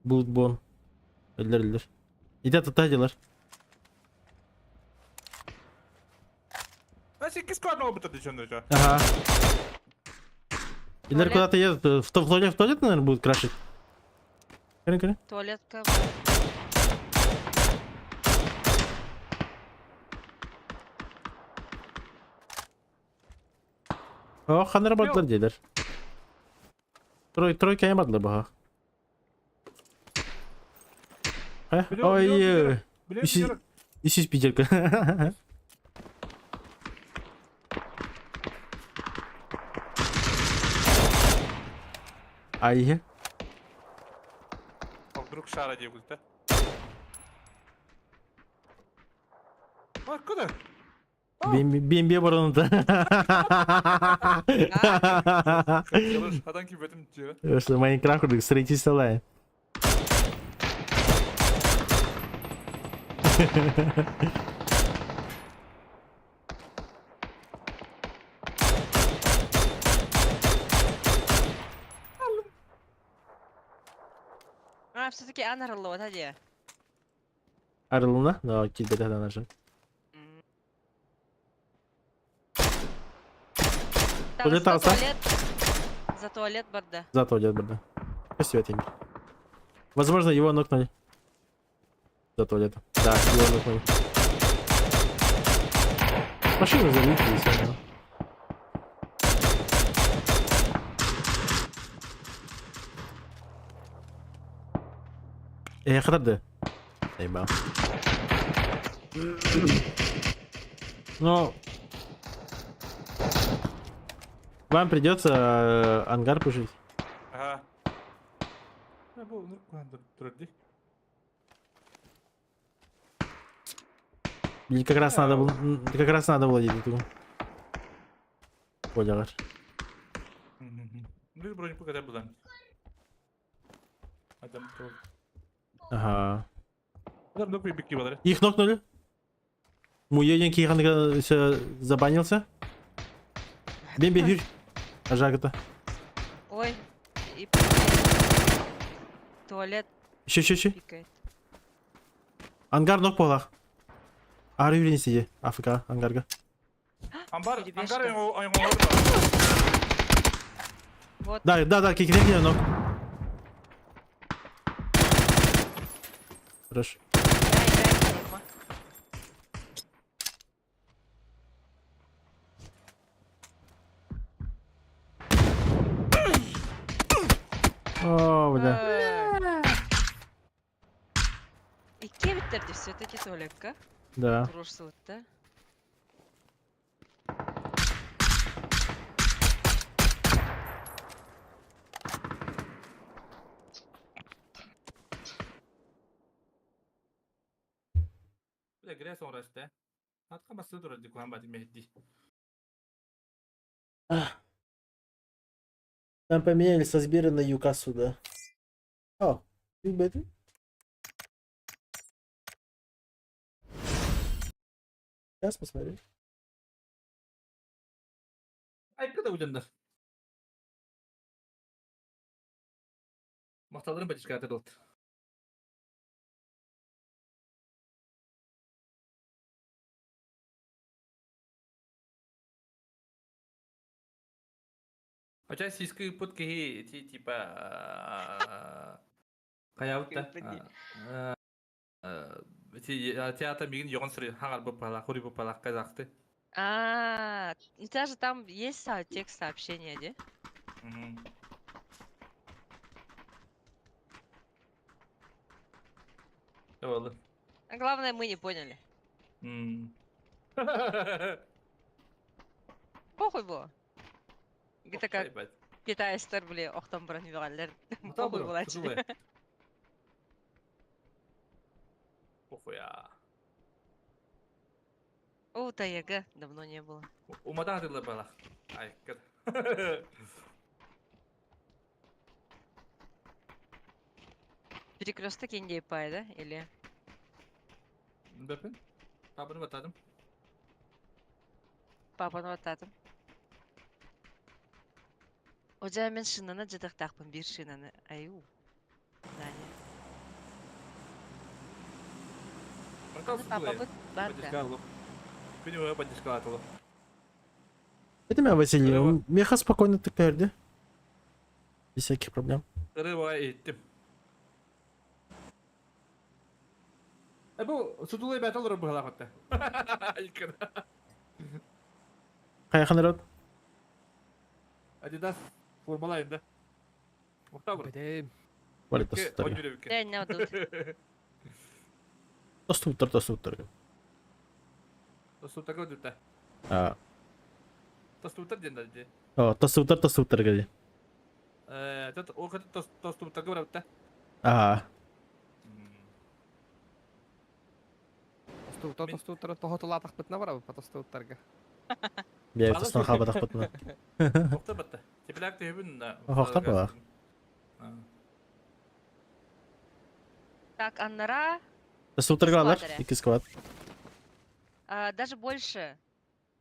Bloodborne. Öldür. İde tutaydılar. А 8 квад опыта ты что начал? Ага. Или Туалет. куда-то едут. В туалет, наверное, будет крашить. Кыры. Туалетка. О, ханы работалар дейдер. Тройка ямадылар баха. Ой, ищи спичерка. Ай. Вдруг шара где будет, да? Откуда? Бембе бар onun da. Хорош, а танки в этом дело. Что Майнкрафт курдук, строительство лайн. А, все-таки Анарл, вот где? Arılığına? Da kilde de danışın. Туалет За алса? туалет. За туалет барда. Зато идет борода. Спасибо, Тимир. Возможно, его нокнули. За туалетом. Да, его нокнули. Машину залить и все. Кырды. Ейба. Ну, вам придется ангар пушить. Ага. Я был, ну, куда трудный. Или как раз надо было идти туда. Понял. Ну, вроде бы когда был. Адам тоже. Ага. Адам ну прибеги вода. Их нокнули. Муёнин кихан забанился. Бембе хюр. Ажагата. Ой. И... Туалет Щи. пикает. Ангар нок полах. Ары юринсиге. Африка ангарга. Амбар, Перебежка. ангар он Вот. Да, кикнем нок. Хорошо. Играй, Дерьмо. О, бля. İkiye bitirdi все-таки туалетка. Да. Турурсуут да? Бля, грязь он растет. Атка массы дурады кулан бади мехди. Там поменяли со Сбера на Юкасу, да. О, ты беды? Сейчас посмотрю. Ай, когда уйдем? Мақталарын батишка атады болды. Хотя сиськи путки типа каябыт да. Театр мигин жоғын сұры хаңар бұппалақ, хури бұппалақ казақты. У тебя же там есть текст сообщения, да? Мгм. Да ладно. А главное, мы не поняли. М. Похуй было. Где-то как Ебать. Китайстар, бля, охтан бронебегаллер. Ну там Похуй было, была тяжелое. Похуй, а. О, Таяга давно не было. Умадан диле бала. Ай, кыр. Перекресток Индии Пай, да? Или Бепин? Папаны батадым. папаны вататын? Оджа мен шинаны жадақтақпын, бір шинаны. Аю. Даня. Мантал Папа сутуле. быт бар да. Подискало. Күнү подискалатылы. Это меня, Василий, Здорово. меха спокойно так перди. Без всяких проблем. Кырыва еттим. Бу сутуле баталыр бу халакатта. Айкын. Қаяқан народ? Адидас формалайында. Мухтабыр. Бедем. Валит Ке, тостуттарга. ойнүрөбүкке. Да, не отдут. Тостуттарга. Тостуттарга өдүтта. Тостуттар дендалди. Тостуттарга де. Тот окат тостуттарга баратта. Тостуттар тохотулатах битна бара по тостуттарга. Бия Алыс тостан хабадақ бұтына. Мухтар батта. Тепелак төбүн. Мухтар ба? Так, Аннара, Тостуттарга алар, Сквадры. 2 сквад. даже больше.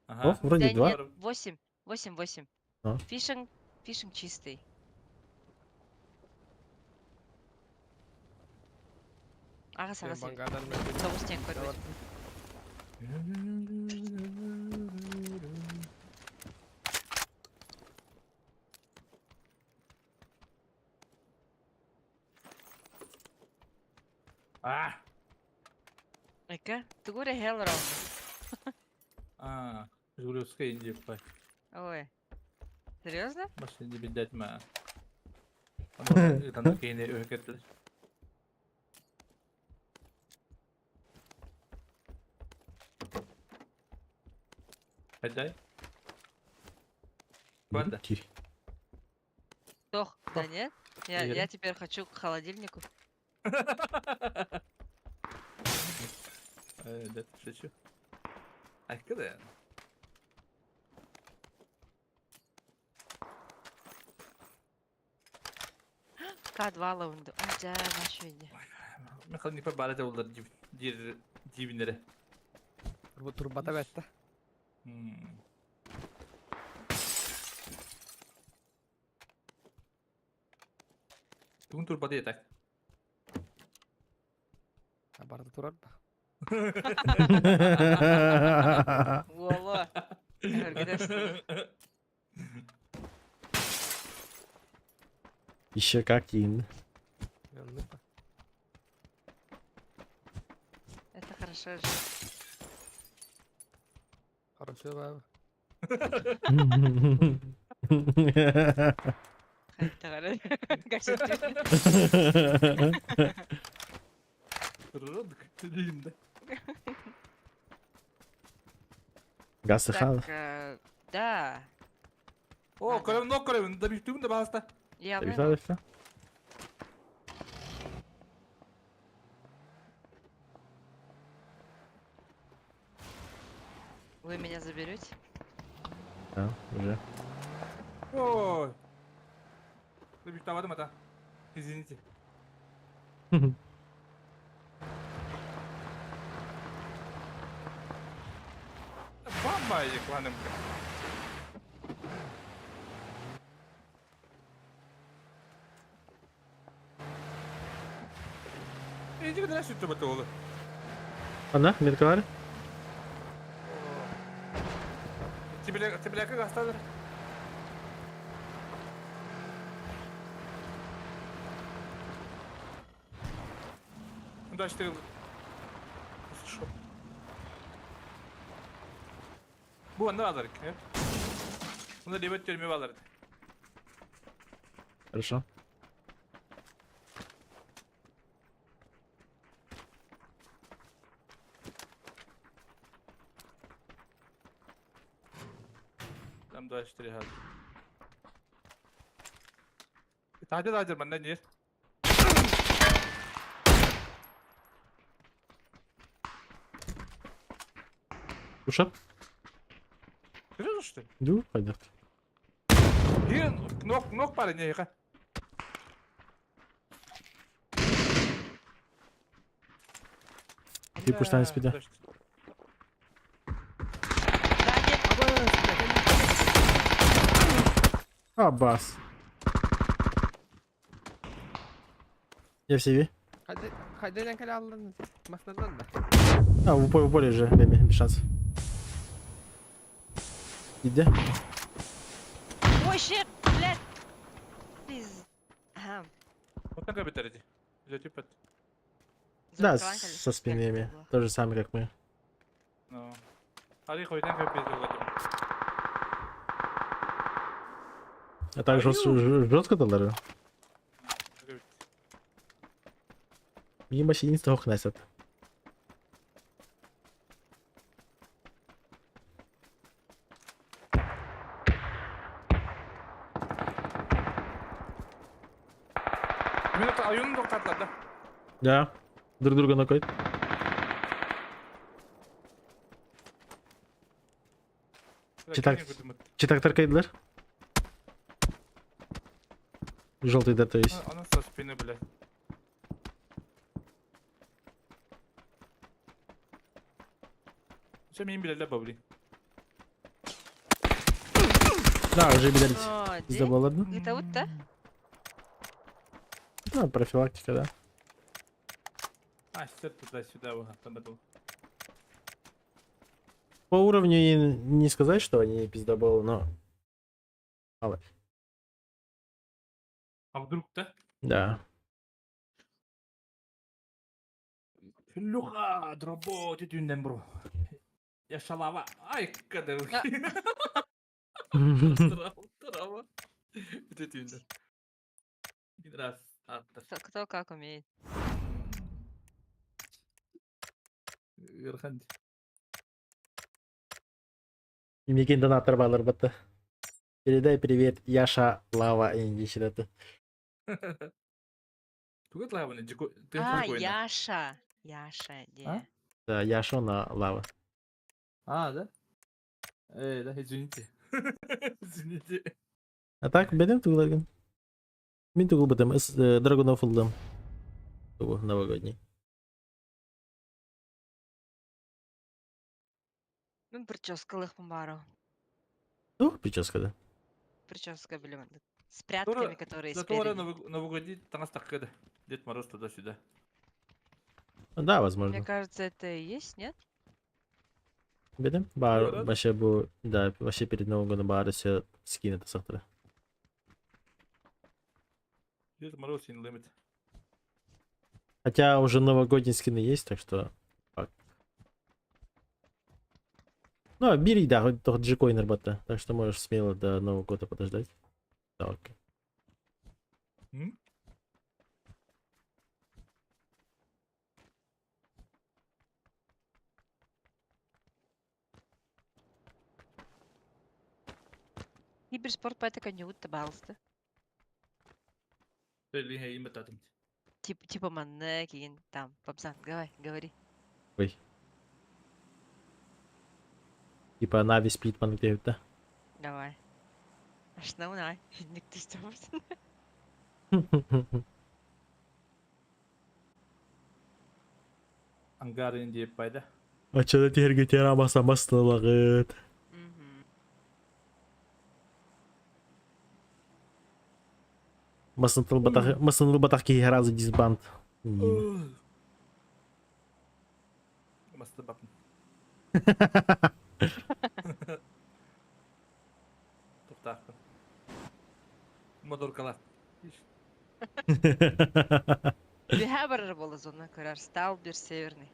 Ага. О, вроде Да 2. нет, 8. 8. А. Фишинг чистый. Ағас, ағас. Бангадан мен. Соғыс тең көрмедім. А. Эка, ты говори hell wrong. Жигулевская Индия, пай. Ой. Серьезно? Машина не бедать ма. Там кейне өкеттер. Хайдай. Банда. Тох, да нет? Я Уверен? теперь хочу к холодильнику. Да, шучу. Ай, когда? К2 лаунду. Ача, нашу иди. Мен қалай не бара да олар дивинлері. Турбата бетта. Бүгін турбада етак. Барды турар ба? Вола. Еще как ин. Yandı ba. Это хорошо же. Хорошо ба. Хайттагары. Гашетти. Рырдык, деймді. Газ сыхал. Так, да. О, көрем, да биттігім де бағаста. Я Все. Вы меня заберете? Да, уже. Ой. Да биттавадым ата. Извините. Бамба екланым. Иди куда süttü batı oğlu. Ana, merkalar. Tibelaka gastadır. Удачи. Хорошо. Bu anda alırız. Bunda debet törmü alırız. Хорошо. Там 24 гад. Тадыр мында не? Ушат? Görüyor musun? Ду, пойдет. Нок пары не ха. Ты пусть на спиде. Сзади. Аббас. Я в CV. Haydi kale aldın. Maslardan da. А, в поле же, Беми, без шансов. Иди. Ой, щит, блядь. Ага. Вот так битареди. Идёт типа. Да, Закрывай со колесо, спинами. как было. То же самое, как мы. Ну. Ари хойдан как битареди. А так жестко доллары. Мимо синистого хнесет. Мен аюун токтоттур да. Да. Друг друга нокает. Читак. Читак кайдылар. Желтый да, то есть. Она со спины, блядь. Все мен билелер бабли. Да, уже бедарить. О, Пизда была одна. где-то вот, да? Да, профилактика, да. А, все туда-сюда, вот, надо было. По уровню и не сказать, что они пиздоболы, но... Мало. А вдруг-то? Да. Люха, дробо, тетюнден, бро. Я шалава. Ай, кадыр. Трава. Тетюнден. Один раз. Кто как умеет. Верханди. Мемлекет донаттар балар бітті. Передай привет, Яша, Лава, индичи это. Тугат лаваны, ты А, спокойно. Яша. Яша, А? где? Да, Яша на Лава. А, да? Да, извините. Извините. А так, бедем туглаган. Мен тугу бітім, Драгунов ұлдым. Тугу, новогодний. Мен прическалыхмын бары. Ну, прическа, да. Прическа, блин. С прядками, которые Зато спереди. новогодний таңас таққыды. Дед Мороз туда-сюда. Да, Мне возможно. кажется, это и есть, нет? Бедем. Бар, Наверное. вообще был, да, вообще перед Новым годом бары все скины это завтра. Дед Мороз in limit. Хотя уже новогодние скины есть, так что... факт. Ну, бери, да, хоть только джикоин работа. Так что можешь смело до Нового года подождать. Да, окей. М? Киберспорт поэтому не будто балсты. Или я им это там. Типа манекен, там, Папсан, говори. Ой. Типа Нави Сплитман где-то. Давай. Основной. Никто стёбся. Ангарын деп пайда. Ачада терге тера баса басталагыт. Масыныл батақ кей разы дисбанд. Масты бапын. Тоқтақпын. Мотор калат. Бихабар была зона, корар. Стал бир северный.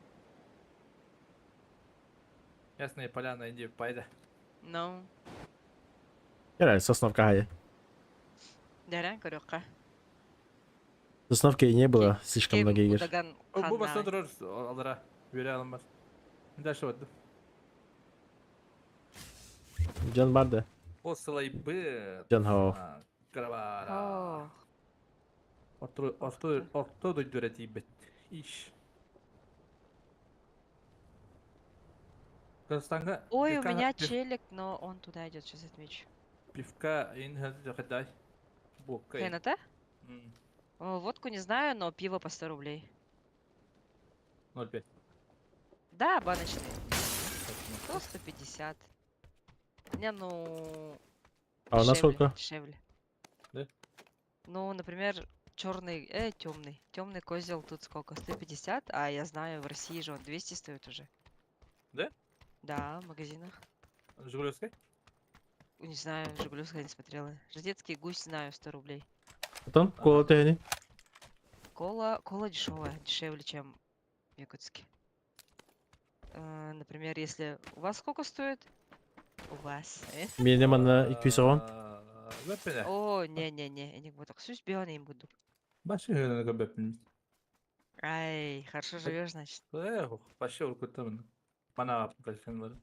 Ясная поляна деп пайда. Ну, Ярай, сосновка гая. Дәрән көрөккә. Сосновки не было, слишком много игр. Удаган Bu basta ханна. durur alara. Böyle alınmaz. Bir daha şey vardı. Can vardı. O slaybı. Can hao. Gravara. О, Orta da döreti bit. İş. Kırgызстанга ой, у меня челик, но он туда идет, сейчас отмечу. пивка инхел заходай. Боккай. Хената? Водку не знаю, но пиво по 100 рублей. 0,5. Да, баночный. 100, 150. Не, ну... А у нас дешевле, сколько? Дешевле. Да? Ну, например, черный, темный. Темный козел тут сколько? 150, а я знаю, в России же он 200 стоит уже. Да? Да, в магазинах. Жигулевская? Не знаю, Жигулевская не смотрела. Ждецкий гусь знаю, 100 рублей. Потом кола тени. Кола дешевая, дешевле, чем в Якутске. Например, если у вас сколько стоит? У вас. Benim ana 210. Беппене. О, не-не-не, я не буду. Ксюсь белым буду. Başı hırına beppeне. Ай, хорошо живешь, значит. Başı orkutamın. Bana yaptı kaçanları.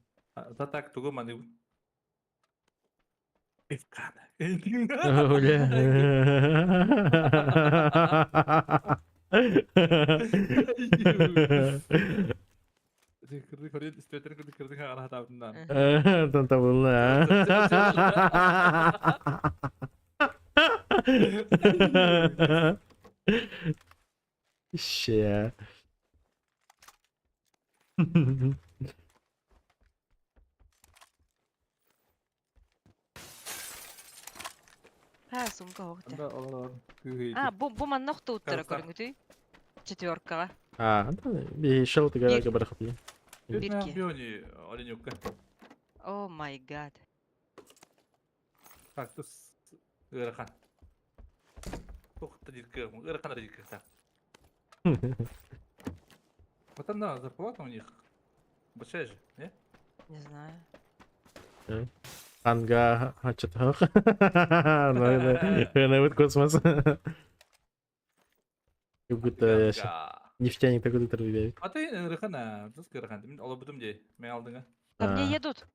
Tatak tuğu mani. Pivkana. Kırdık oraya istiyorsan kırdık ana hatabından. Tanta bunlar. Şey ya. Сумка хоқты. Anda olur. Kıyı. Буман ноқты уттара Кыргызстан. көрүңүтүй. Четверкаға. Bir шел тыгара быракып ей. Бирки. Биони оленюка. О май гад. Кактус. Ирахан. Тухта дирка. Ирахан дирка. Так. Вот она зарплата у них. Большая же, не? Не знаю. Ханга хачат хах. Ханавит космос. Как будто нефтяник такой торгует. А ты Ирахан, ты Ирахан. Мен алабыдым де. Мен алдыңа. Ко мне А. едут.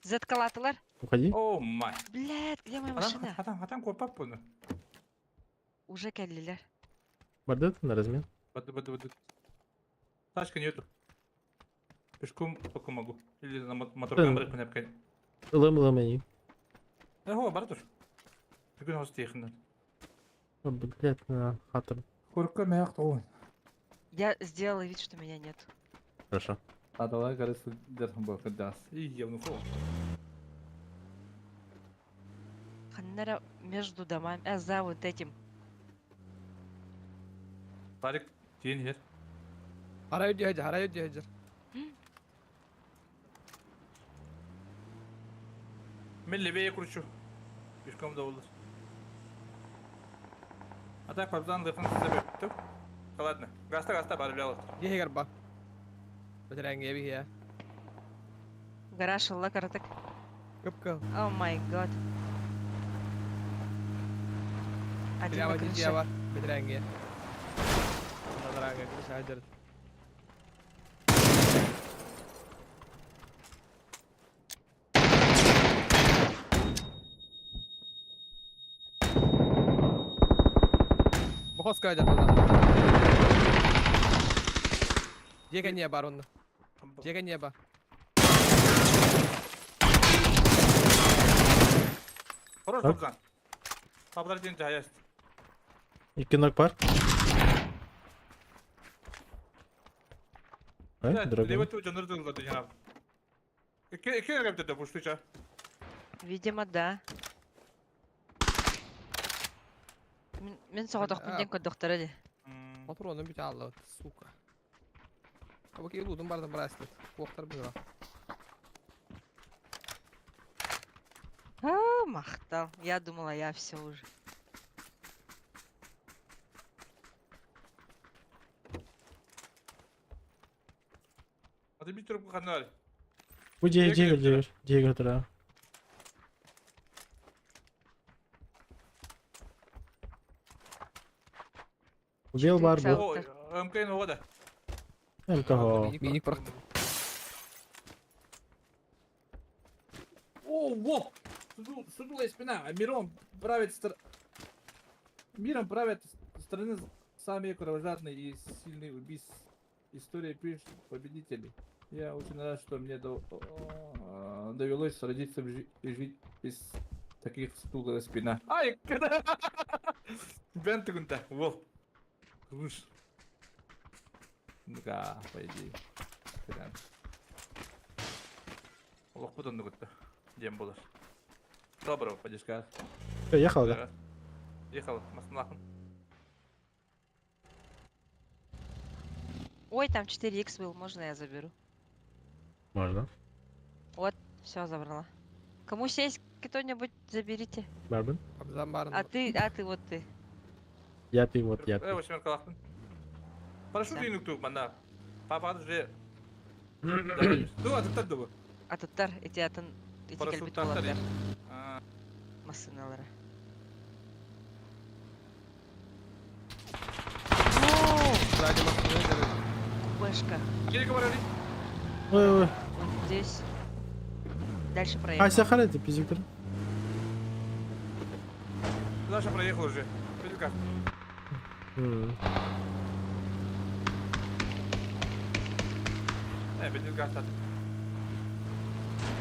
Z-калатылар. Уходи. О май. Блядь, где моя машина? Атам копап bunu. Уже келдилер. Бардат на размен. Воды. Тачка нету. Пешком пока могу. Или на моторкам бәрі күнәп кәйін. Ылым они. Ого, бар тұр. Бүгін осы тейхінен. Блять, на хатер. Көрікке мәяқ тоғын. Я сделала вид, что меня нет. Хорошо. Адалай қарысы дәрхін бұл қыдас. Евну қол. Ханнара между домами. За вот этим. Тарик, дейін ер. Harayı diyor, harayı diyor. Мен левее кручу. Пешком да olur. А так пабзан дырқын сізді бөттіп. Ладно. Гаста бары біле алады. Ye garba. Betereng ye bir ya. Гараж алла каратык. Kıpkı. О май гад. Один Bir на ama diye крыше. var. Betereng ye. Betereng ye. Bir şey hacer. Bokos kayacak oradan. Jegen ye bar onu. Jegen ye bar. Хорош Так. пабзан. Пабзар дейін жаяст. İki nok var. Дорогой. Левый тут жанр дылды жанап. Екі ергеп деді бұл штыча. Видимо, да. Мен соғадоқтың ден көддіқтірі де. Motor onun bir tane aldı. Suka. Ama ki ludum barda bracelet. Koktar bir var. Махтал. Я думала, я все уже. Hadi bir türlü bu kanal. Bu Diego. Diego tara. Убил бар Чё, бұл. О, МК-ны оғада. МКГ. Миник бырақты. О, во! Судулая спина. А Миром правит Миром правят страны самые кровожадные и сильные убийцы. История пишет победителей. Я очень рад, что мне довелось родиться и жить без таких стулая спина. Ай, когда... Бентагунта, во. Лучше. Ну-ка, по идее. Прям. Ох, потом ну-ка. Дем булаш. Доброго, подишка. Ехал, да? Ехал, маснахун. Ой, там 4х был, можно я заберу? Можно. Все, забрала. Кому сесть кто-нибудь, заберите. Барбин? Абзам барын. А ты, вот ты. Я ты, вот я ты. Восьмерка лахтын. Парашют Всё. үйнік туып, манда. Папаны же... Ду, атыптар дубы. Аттар, эти атын, эти Парашют кальбит тақтар болаттар. еді. Масыналары. Сзади машины держит. Кубешка. Келеге бар әлі. Ой-ой. Вот здесь. Дальше А, проехал. сен қарайды, пизиктер. Даша проехал уже. Петелька. Петелька остаты.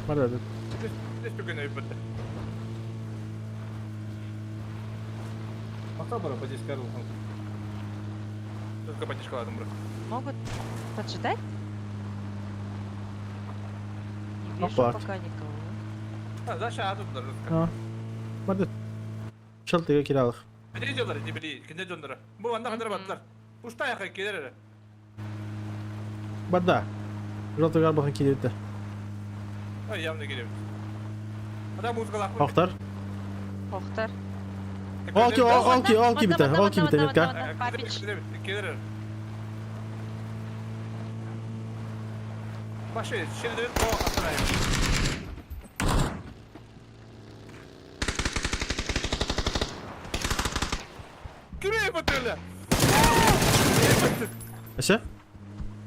Барады. Здесь только на ебать. Мақта бара, подишка руху. Только подишка ладым, бро. Могут поджидать? Не Ну, вижу факт. пока никого. Даша атып даже. А. Барды. Шылтыға келе алық. Не идётлар, не били, кинде жондыра. Бу анда кандыр баттар. Пуштай яқай келер. Бада. Жолтыға арбақын келе өтті. Ай, явно келем. Ада музыка лаху. Ақтар. Охтар. Ол кибіті, метка. Папич. Келер. Пошли, şimdi de o atlayın. Kime batırla? Әсі?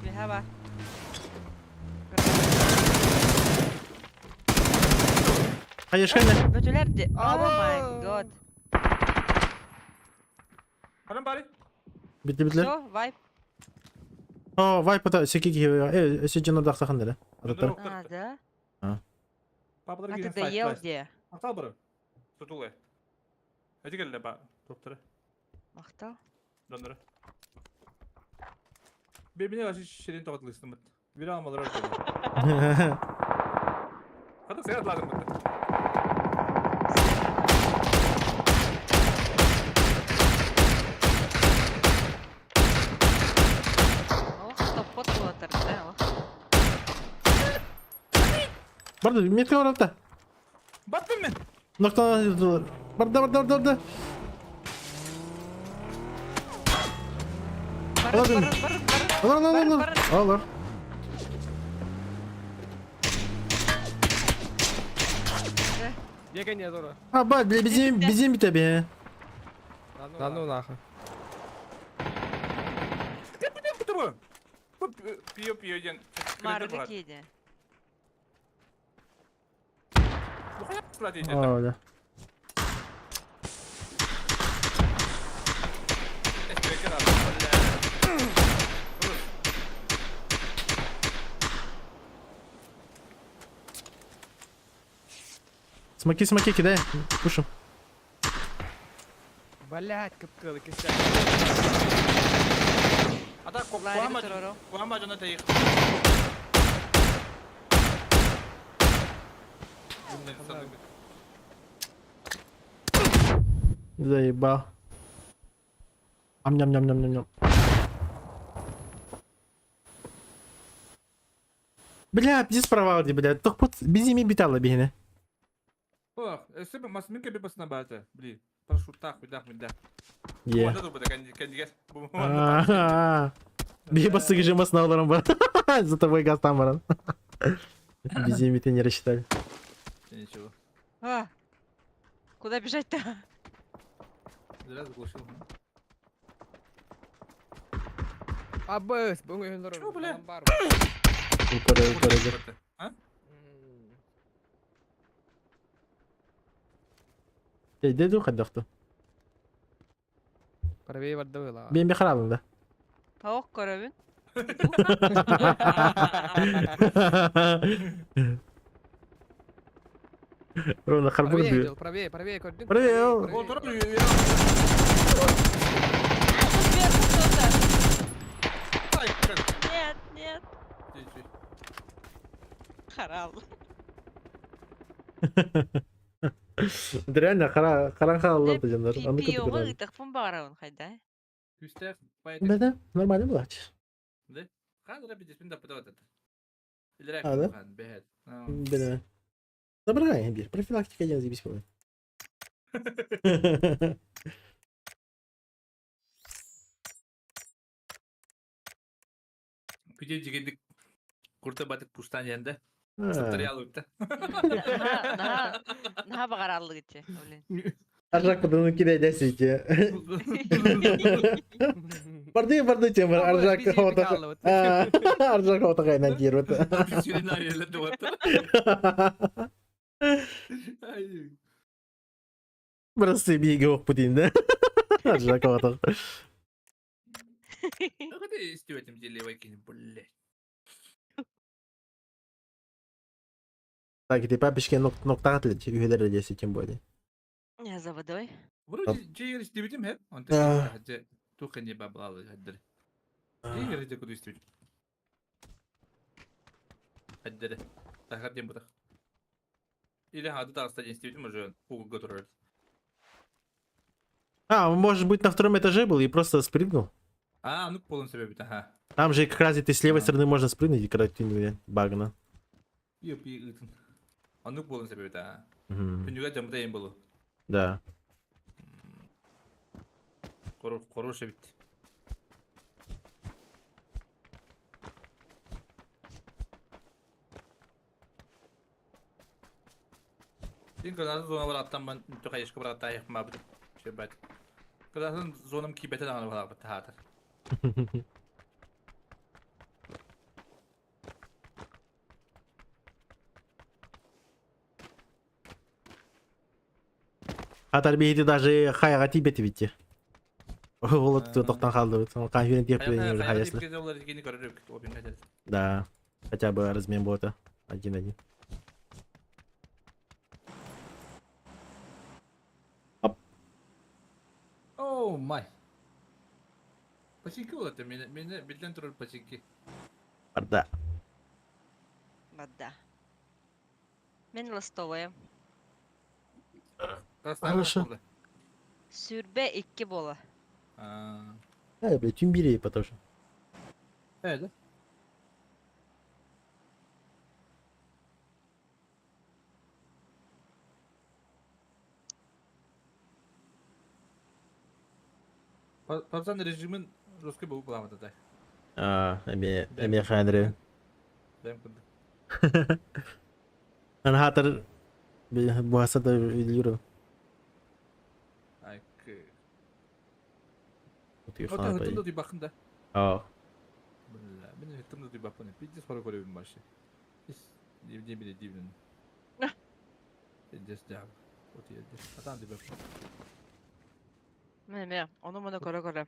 Бегава. Қайышқа не? Бөтелер де. О Abo! май год. Hanım bari. Бітлі. Все, вайп. О, вайпата, секе кие. Әсі жана дақтақын дәрі. Адаттар. А, да? Papaları А gidin ты доел где? Aktal bari. Tutulay. Hadi gel la ba. Doktora. Махтал? Döndüre. Birbirine karşı şirin tokatlısın mı? Bir almaları öyle. Hadi sen atladın mı? Ох, топот болотар, да? Ох. Барды, метка бар апта. Battın mı? Ноқтан барды. Барын, Ладно. барын, барын, барын. Алар. Алар. Еган не зора. А, бат, bizim bite be. Да ну нахуй. Bitti bu. Bu piyo diyen. Мары киде. Bu hayat sıla diyecek. О, да. Bekir abi. Смоки кидай. Пушим. Блять, капкалы кисяк. Ата Лайры турору. kuamacına teyik. Заебал. Ам-ням-ням-ням-ням. Бля, пиздец справа, бля. Только вот без ими битала бегіне. Ох, себе масминка bir basına bağırdı. Bili. Paraşut tak bir dakika. Е. Orada dur burada kendi gel. Bu Бейбасы жемасына аларым бар. За тобой газ там баран. Без ими ты не рассчитали. Ничего. А, куда бежать-то? Зря заглушил. Abbas, bunga öldür. Şu böyle. Adam var. Yukarı yukarı. Ha? Dedi o kadar. Parabéns var da la. Benim bir kararım da. Tavuk karabin. Rona karbur Parabéns, diyor. Angel, parabéns, gördün. Parabéns. Otur ya. Ay, kral. Нет, нет. Şey. Харал. Это реально karan canlar. Anı Пипи kötü ома kadar. гытыкпын багарабын хайда. Küster. Baydı. Beden normalde mi aç? Ne? Kadra bir cismin de pıda dedi. İlere Hadi. kan behet. Beden. Забираем bir. Профилактика один забить было. Küçük cigendik kurta batık pustan yerinde. Sıktırı alıp da. Наха багараллы гыте. Блин. Arjak pıdığını kire deseydi. Bardı çember arjak hota. Arjak hota kaynan diyor. Küçüğün ayarladı orta. Ay. Burası bir yok Putin'de. Arjak hota. Ne kadar istiyorum zilli vakini bulle. Так, типа пешки нокта atlet. Üyeler ödesi için böyle. Я за водой. Вроде цейер istedim hep. Ah. Ondan hadi tukani bablalı hadi. Цейер de kudu istedim. Hadi de. Так дем буду. Или hadi da остаться istedim уже пугу готовить. А, он, может быть, на втором этаже был и просто спрыгнул. А, ну полон себе бит, ага. Там же как раз и ты с левой А. стороны можно спрыгнуть, и когда ты багна. Yok bir ıtın. Anlık bolun sebebi de ha. Мгм. Dünya camda en bolu. Да. Хороший bitti. Din kadar zona var attan ben çok ayışkı var hatta yapma bir şey bat. Kadar zonam ki bete dağını var hatta hatar. А тарбиети даже хаяга тибети битти. Ол А. тоқтан қалды. Конферент yapıyor уже хаясына. Hayır, dolar yeni görürük. O bin kadar. Да. Хотя бы размен бота. 1-1. Oh my. Пасинки oldu beni bilden durur пасинки. Барда. Вода. Мен ластовая. Хорошо. Сүрбе 2 бола. Aa. Блядь, тüm биреyi потом. Evet. Pazan rejimin Ruski bu bulamadı da. Эме ханры. Ben kıldım. Ан хатар bu hasada ölüyorum. Ay kı. Otuyor O da falan hıtımda böyle. bir bakın da. Aa. Valla benim hıtımda bir bakın. Bir de sonra böyle bir başı. Hiç diye bile değil benim. Just devam. Otuyor. Adam bir bakın. Мен оны мұны көре.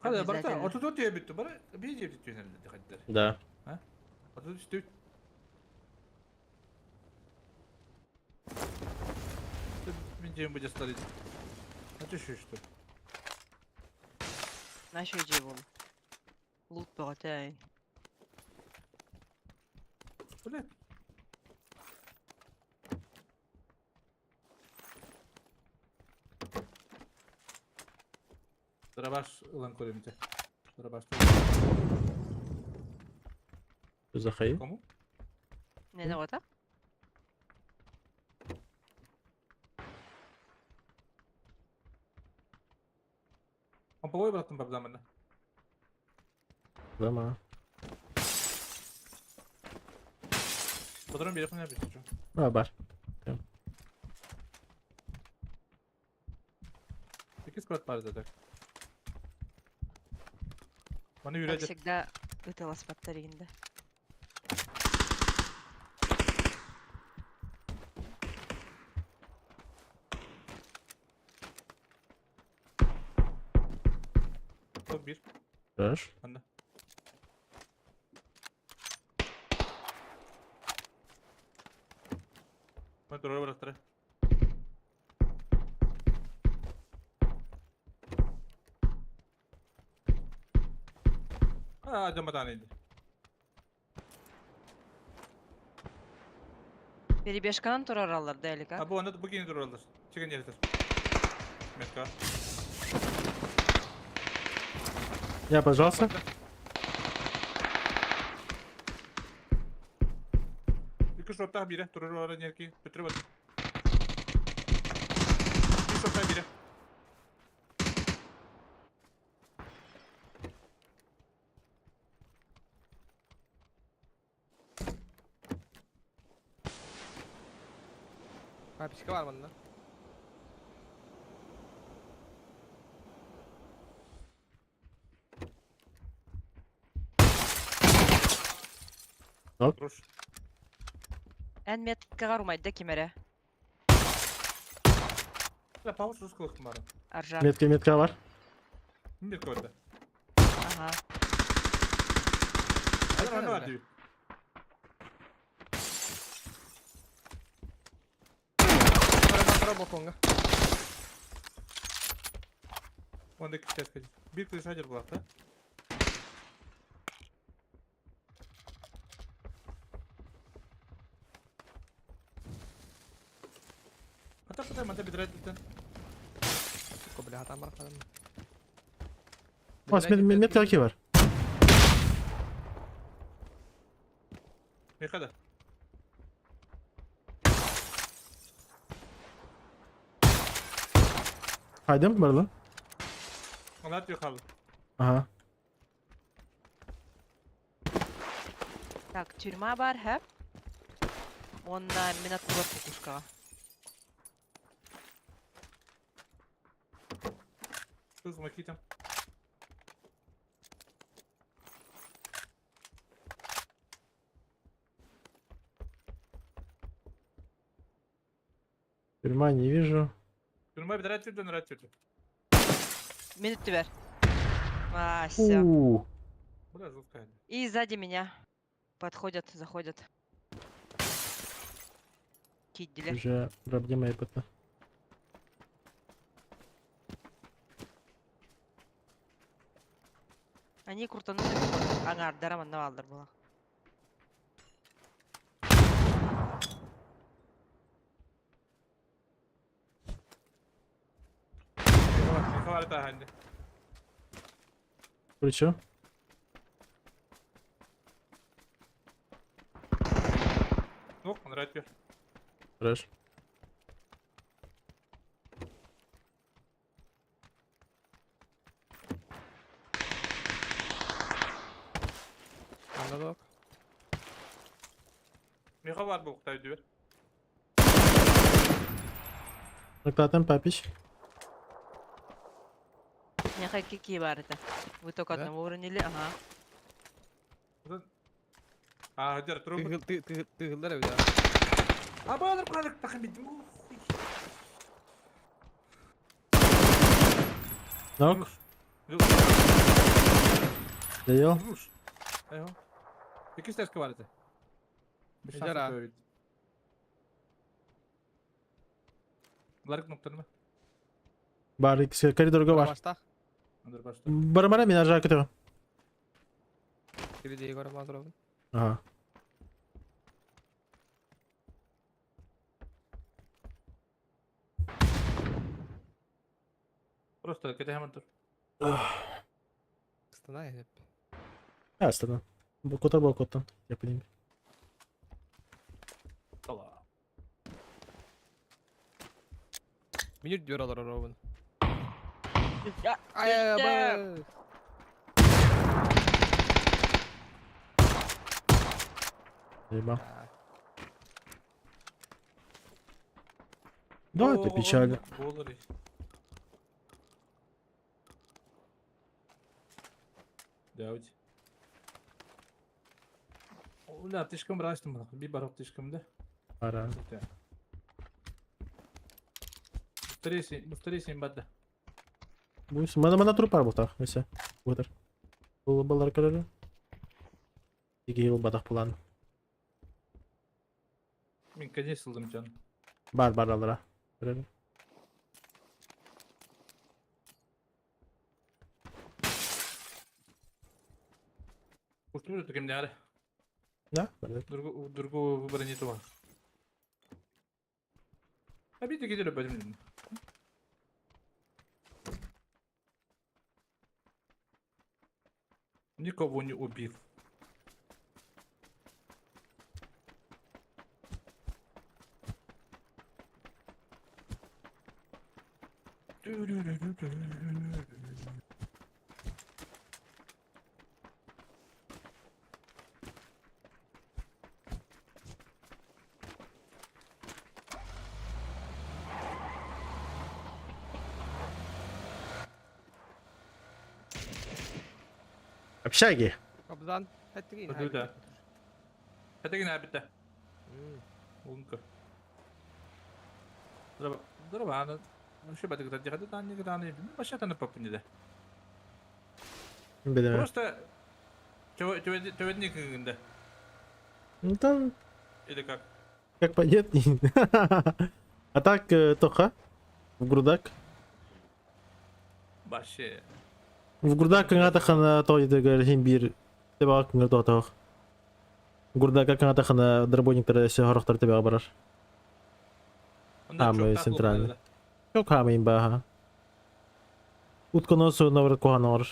Hadi baksana Обязательно. 34 diye bitti. Bana bir diye bitiyor herhalde. Hadi. Да. 34. Видимо, будет старый. А ты что? Нашу идею болу. Лут богатый. Блядь. Дробаш ылан көрөмүнчө. Дробаш. Что за хай? Кому? Не вот так? Помповой братым проблеманы. Дома. Патрон беріп не беріп чё? А, бар. Peki squad var zaten. Onu Как yürüyecek. всегда, пыталась батарейнда. Çok bir. Ver. Anla. Ben doğru bıraktırı. Acaba taneydi. Перебежканан тураралар дәлик, а? Ha bu onda bugün dur alır. Çıkın yeridir. Metka. Я, пожалуйста. İki şortta biri. Durur orada nereki. Götürü batır. Bir şortta biri. Pipişka var bunda. Duruş. Ән меткаға урмайды кемере. Ya pavusuz kılıkım var. Аржа. Метка var. Bir koydu. Ага. Hadi Aynen onu var öyle. diyor. Para balkonga. Ondaki ses kaçı. Bir kılıç hacer bulakta. Hatta mantap bir direkt bitten. Kok beli hatan var falan. Mas metka 2 var. Ne kadar? Haydi var lan. Onlar diyor kaldı. Aha. Так, тюрьма бар, һәп? Онда минат булыр кукушкаға. Kız makitem. Тюрьма не вижу. Durma bir direkt sürdü, direkt sürdü. Минутты бер. А, всё. Bu da жесткая. И сзади меня. Подходят, заходят. Киддилер. Уже проблема это. Они куртанули. Аңар, дараман навалдыр була. Ne var daha halde. Плечо. Yok, он direkt bir. Хорошо. Anladık. Mika var bu oktay diyor. Ноктатан папич. Нехай какие бар это. Вы только Да? одного уронили, ага. Buradan... Aa hadi dur. Tığıllar evde. Aa bu alır kalır takım bittim. Нок. Доел. Vuruş. Eyvah. İki steski var ete. Bir Ejder ha. böyle. Bunlar noktanı mı? Бар ikisi коридорга бар. Başta. Dur başta. Бармара мен ар жака кетемін. Biri diye görüm hazır oldum. Ага. Просто kete hemen dur. Kıstına hep. Ясно. Котор был коттан. Я понимаю. Allah. Minut diyor alır Robin. Ya, Ay ay işte. ay. Ебал. Да, это печально. Bu olur iş. Давайте. Ulan ateşkam açtım bana. Bir bar ateşkamda. Ара. Быстрее сен бадда. Буйс. Мана труп бар бұлтақ. Өсе. Бұтыр. Бұл балар көрері. Екі ел батақ бұлан. Мен конец сылдым canım. Бар алыра. Көрері. Uçtu mu tutayım ne ara? Да? Бардак. Другого выбора нету. А бить gidelim бәдім. Никого не убил. Общаги. Kapıdan ettiğin. Ödül de. Hadi yine abi de. Unka. Dur bana. Şu batık da hadi tane tane. Başa tane papını da. Білемін. Просто төведник күйінде. Ну там, Или как? как понятно. А так, тоха. В грудак. Вообще. В грудак каңата хана тойды гәрхин бир. Теба кыңыр тотох. Грудак каңата хана дробойниктер эсе хорохтар теба барар. Ondan Ama çok sentral. tatlı. Çok хамайын баха. Утконо со навр коханор.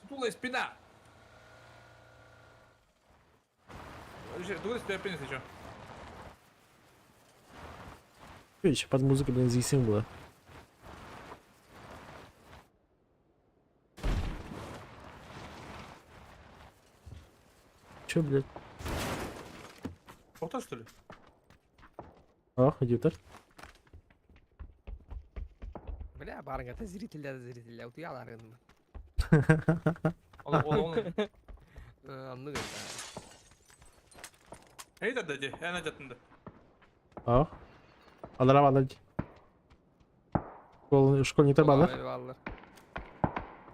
Стула спина. Дура спина пенис еще. Видишь, под музыку бензин было. Чё, блядь? Охта что ли? Ах, идиотар. Бля, барынга да зрительler утуяларын. Oğlum. Anlıyorum. Hey dedi, yana jatında. Ах. Алара бала. Школьниктер бала. Eyvallah.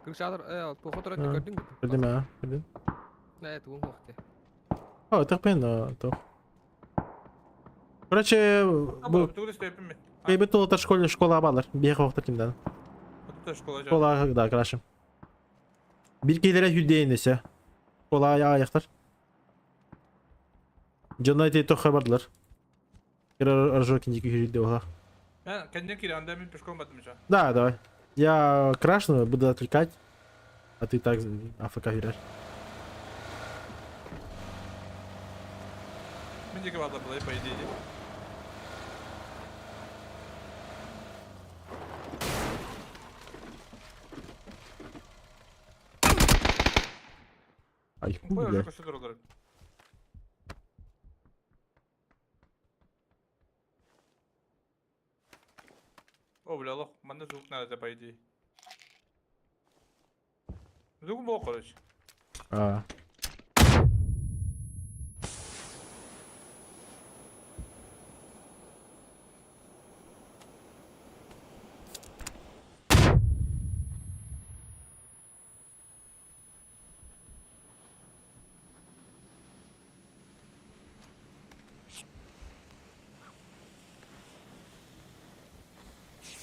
Kırşadır, bu fotoğrafı Ha. gördün mü? Білдім, а? Білдім. Evet, bu vakti. О, так понятно, то. Короче, Bu duра spina mi? бейбіт олтар школа балар. Бейх вақтар кімден. Bu da şkola. Школа, да, крашым. Bir келері хүлдейін десе. Школа аяқтар. Джонайты тоққа бардылар. Кері ұржо кендекі хүлді оға. Ben kendine kiranda ben пешком badım şu an. Да, давай. Я крашну, буду отвлекать. А ты так АФК играешь. Bence ki valla bulayı payı değil. Ай, Bu бля. öyle koşudur olarak. О, бля, лох, манда звук надо, по идее. Звук мог, короче. А.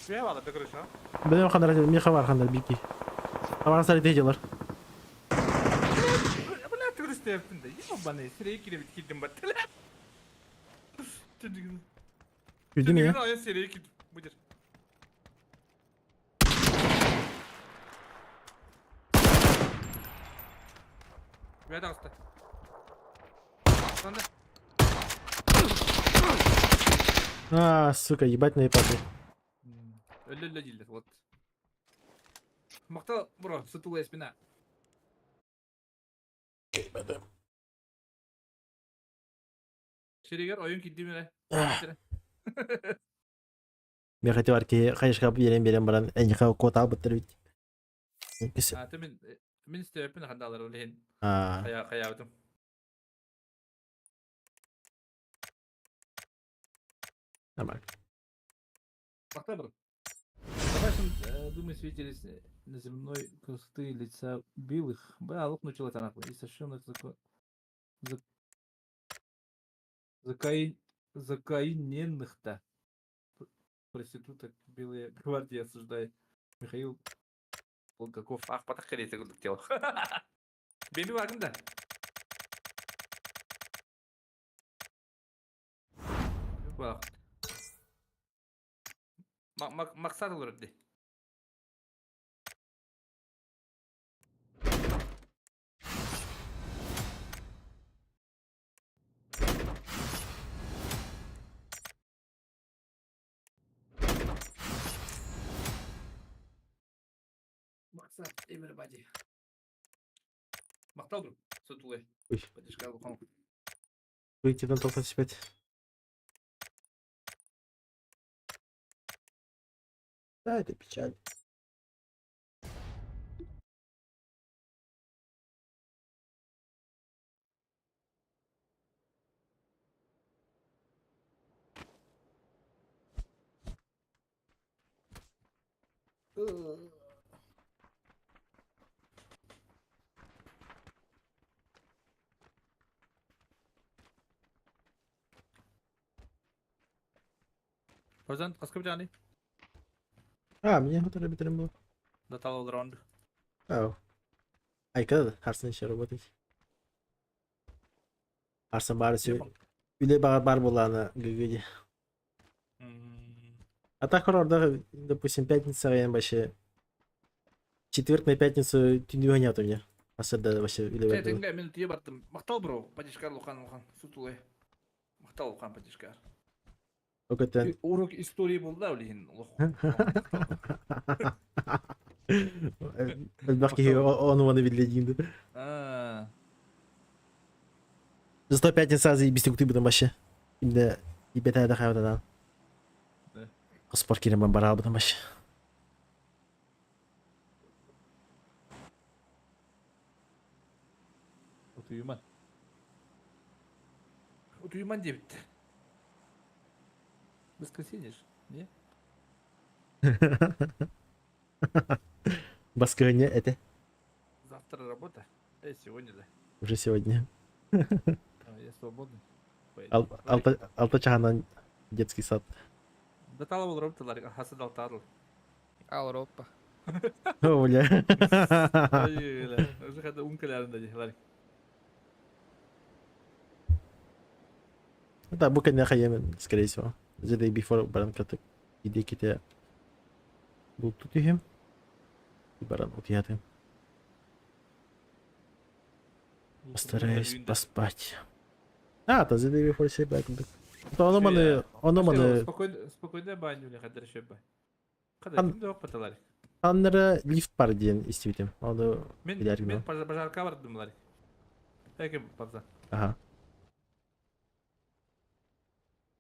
Şuraya bağla, bir kırış ha. Benim kanlar, Miha var kanlar bilgi. Ama sarı teyceler. Bu ne turist yaptın da? Yok bana, sıraya girip gittim bak. Çocuğun. Güldü mü ya? Çocuğun sıraya gittim. Budur. Ver hasta. Sen de. А, сука, ебать на ипату. Öyle değiller, вот. Makta bro, стула спина. Şeriger oyun gitti mi ne? Ben хотел арки, конечно, берем баран, они как кота бутер ведь. Кисе. Ha, temin Мен істеппін қандалар өлейін. А, Қаябытым. нормально. Октябрь. Давай, думаю, светились на земной кусты лица белых. Лук начал это нахуй. И совершенно закаиненных-то. Проституток белые гвардии осуждает. Михаил Булгаков. Ах, потахали это тело. Беби вагнда. Мақсат olur de. Мақсат, everybody. Мақтал бұрым, сотулай. Ой. Поддержка алуқан. Выйти на топ-25. Да, это печаль. Фарзан, қасқа бір жаны? А, мне готовы биттерим было. Датал раунд. Ау. Ай, когда Харсон еще работает? Харсон бар все. Үле бар буланы гыгыди. А так орда, допустим, пятница я вообще. Четверг на пятницу тюню нет у меня. Асырда вообще үле бар. Тәтіңге мен түйе баттым. Мақтал бро, поддержка алуқан. Сутулай. Мақтал алуқан поддержка. Только ты. Урок истории был, да, блин? Бахки он его наведлядин. Зато пятница заебись ты будем вообще. Именно и бета да хайвата да. Да. Спорт кирем барал будем вообще. Утуюман девять. Воскресенье ж, не? Басконя это Завтра работа. Сегодня, да. уже сегодня. Я свободный. Алтачана детский сад. Да тала был работа, Ларик. Хасы дал тарл. Ауропа. О, бля. Уже когда умкалярында, Ларик. Да, буквально хаямен, скорее всего. The day before баран катык. Иди ките. Был тут ихем. И баран утятым. Постараюсь поспать. А, то the day before себя. То оно маны. Спокойно баню, не хадыр еще бай. Когда кимде ок бата, Ларик? Аннары лифт бар дейін естейтім. Оны Мен бажарка бардым, Ларик. Әкем бабзан. Ага.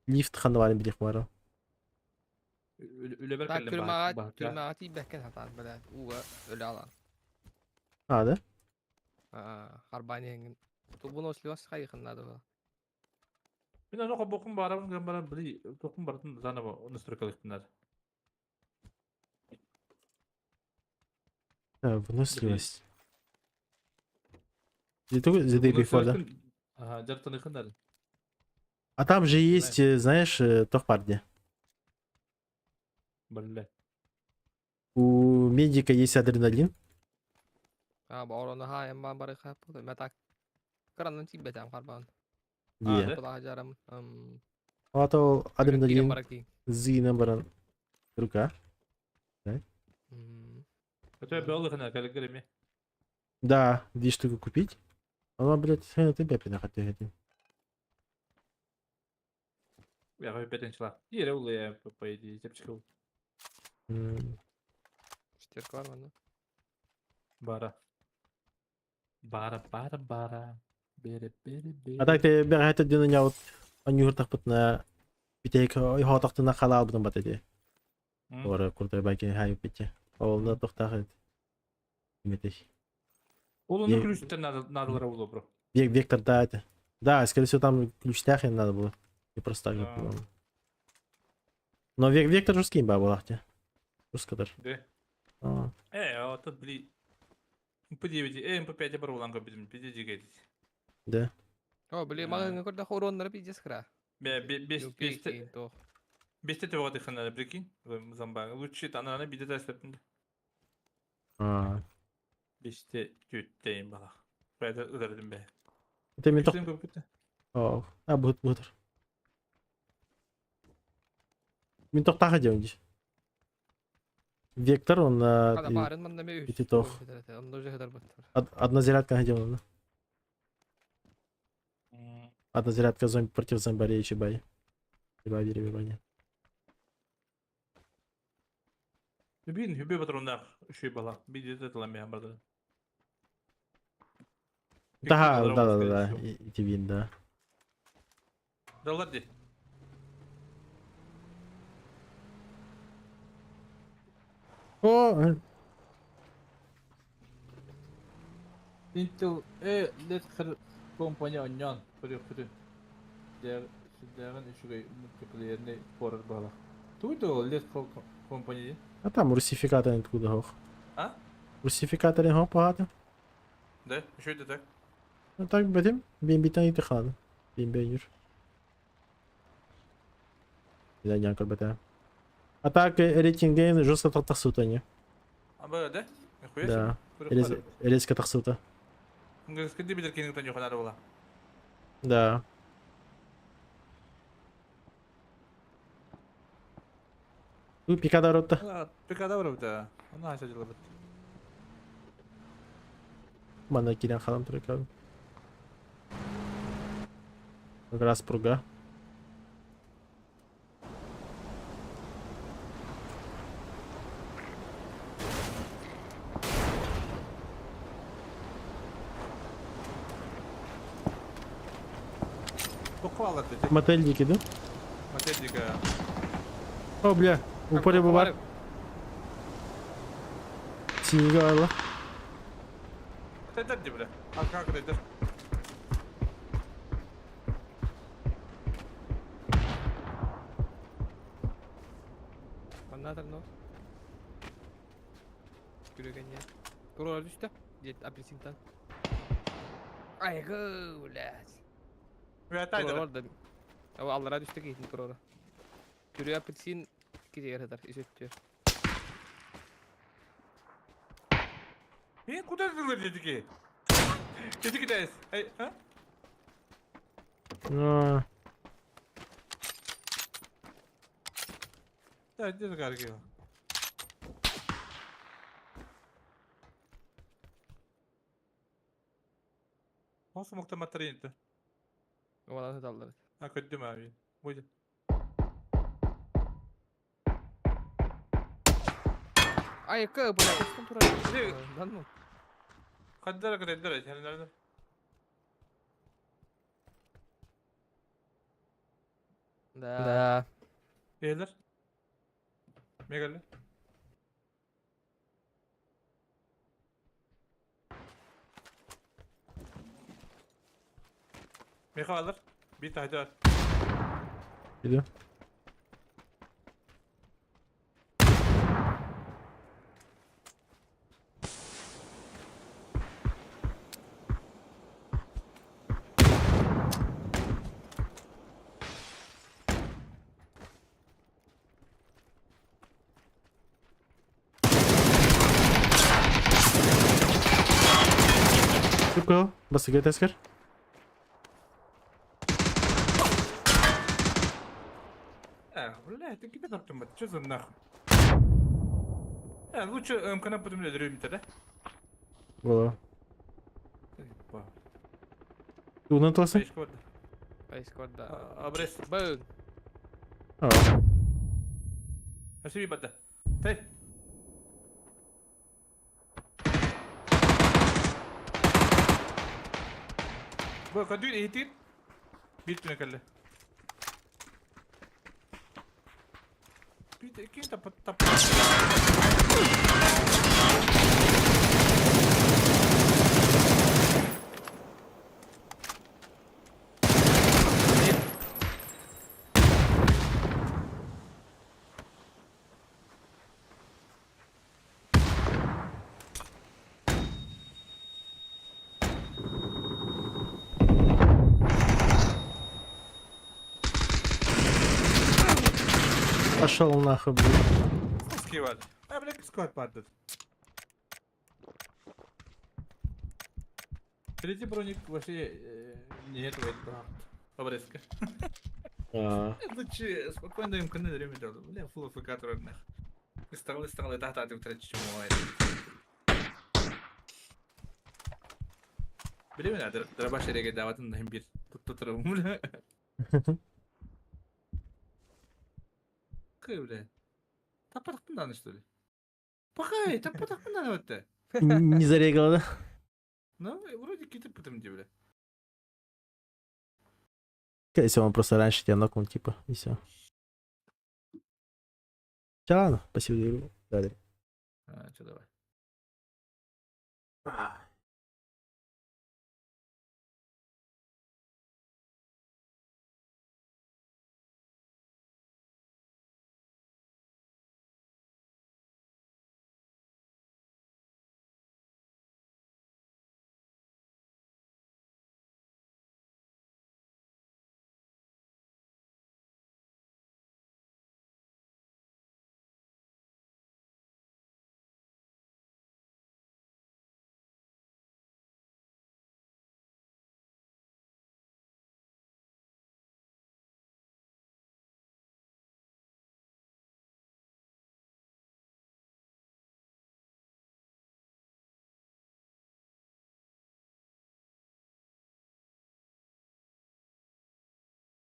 Лифт ханы барын білек бары. Үлебер Так, кәлем бар. күрмәгат ибәккән хатан белән. Уга ölә ала. А, да? Харбанияң. Тубун ослыгас хайхыннады бу. Мен аны бокум барам, гамбарам били. Токум бардым заново настройкалыктындар. Выносливость. The day before, да? Ага, жартаны кындар. А там же есть, знаешь, тохпарди. Бля. У медика есть адреналин. Баурона хайм бары хап. Мәтак. Кранын тибетәм харбан. Е. Кулага жарам. А то адреналин бараки. зина баран. Рука. Это я белый хана, калиграми. Да, 2 штуки купить. Она, блядь, хрена ты бепина хотя это. Я хочу 5 числа. И реулы я по идее, тепчиков. Штерк бар мында. Бара. Бара. Бере. А так ты это день вот они вот так вот на битек и хатахты на халал будем батаде. Ора куртай байки хай бите. Олна тохтахет. Метеш. Он Я- ключ-то надо было, бро. Вектор, да, это. Да, скорее всего, там ключ тяхи надо было. Не просто так, Да. по-моему. Но вектор же скинь бабу лахте. Просто кадр. Да. А, А тут, блин. MP9, MP5 бро, ланга bizim. Bize cigaydı. да. О, блин, Да. магазин когда хоронları пиздец хра. Бес Юпи, то. Бесте те воды хана прикинь. Замба. Лучше танана биде de sepinde. А. Бесте тütteyim bala. Ben de öderdim be. Это мне Güçlüyüm köpütte. О, а, будет. Мен тох тага жөнж. Вектор, он Ада барын манда ме ити тох. Он уже хадar бат. Одна зарядка идем. Одна зарядка зомби против зомбарей еще бай. Вибай. Hübin, hübü patronlar şey bala. Bize de tılamaya barda. Да. Иди вин, да. Dallar de. О, Intel let her kompanya onyan. Pürü. Sizlerin işi multiplayer'ine korar bala. Tuydu let kompanya. а там русификатор откуда хох. А? Русификатор хох погато. Да, що йде так? Ну так бедим, бимбитан и тыхан. Бимбейнер. Я не акробата. А так рейтинги жестко тахсута не. А böyle de? Нихуя Да. себе. Резко тахсута. Скажи bilir kendini yok kadar bala. Да. Ну, пикада ротта. Aa, pekada var burada. Onu açacağız bit. Мана кирен халам трекал. Как раз пруга. Похвала ти. Мотельники, да? Матедика. О, бля. Упали бывар. Синьга алла. Tedir di bile. Arka tedir. Mannatar no. Yürügenye. Turlar düştü. Jet apelsintan. Aygı ulan. Ve Turlar taydır. orada. Ama Allah'a düştü ki turlar. Yürü apelsin gidiyor kadar işitiyor. İyi kudardılar dedi ki. Dedi ki deyiz. Hey, ha? А, Да, dedi gargı. Nasıl muhtemelen indi? Ovadan hatalar. Ha kötü abi. Buydu. Aygı bu ne? Kıstım turlar. Şey- Lan mı? Kadar kadar dediler. Yani nerede? Da. Beyler. Megalı. Meka alır. Bir tane var. иду. Шукал. Басыгай таскар. والله انت كده ضربت مت شو ناخذ лучше امكاننا بدهم ندري متى ده Во. Унатался? ايش كود Ay squadda. ابريس Bug. А. اسيبي بدا تي بو كدين ايتين بيتنا كله بيت كين تب Пошел нахуй, блядь. Скивать. А, блядь, сквад падает. Впереди броник вообще нет этого обрезка. А, Лучше спокойно им конец время делать. Бля, фул АФК трудных. И стал, да, ты втратишь чему. Biliyor musun? Darabaş yere geldi davatın hem bir tuturum. Kıy bile. Tappadık mı işte öyle? Bakay, tappadık mı lan öyle? не зарегал, да? Ну, вроде какие-то потом бля. Если он просто раньше тебя нокнул, типа, и все. Ладно, спасибо за игру. Далее. А, что давай.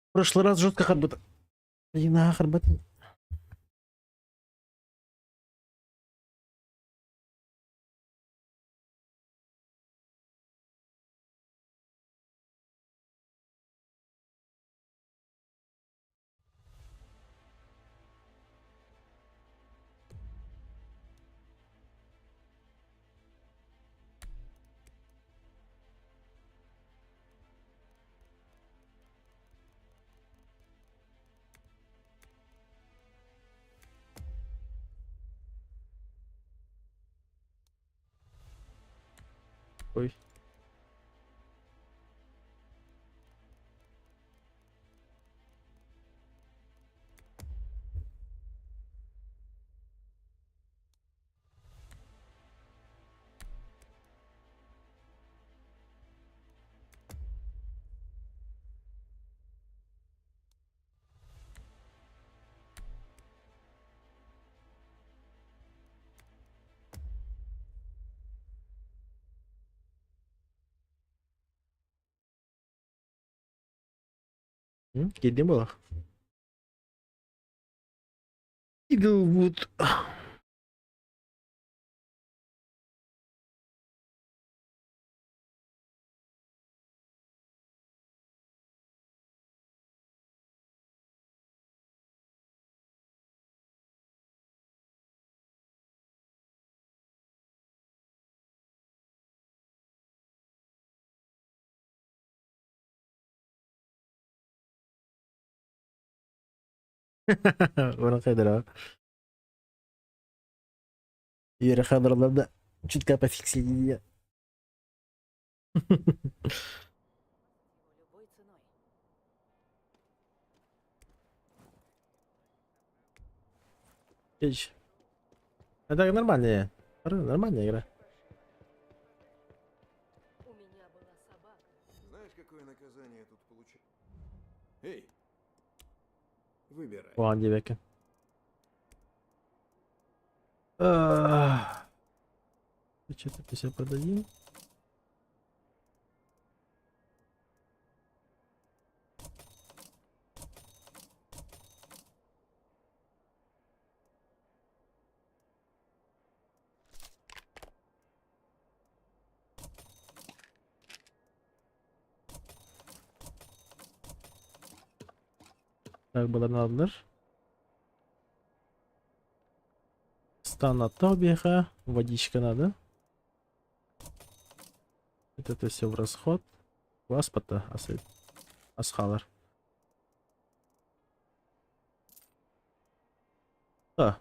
В прошлый раз жестко харбата. И на харбата. Ой. Кидни было. Иглвуд. Orang Khadra. Yere Khadralarda чутка пофиксили. Это нормальная. Нормальная игра. Знаешь, какое наказание я тут получил? Эй, выбирай. Вон девяки. Что-то 50 продадим. Так, balanalır. Стан от Тобиха. Водичка надо. Это все в расход. Васпата, Асхалар. Да.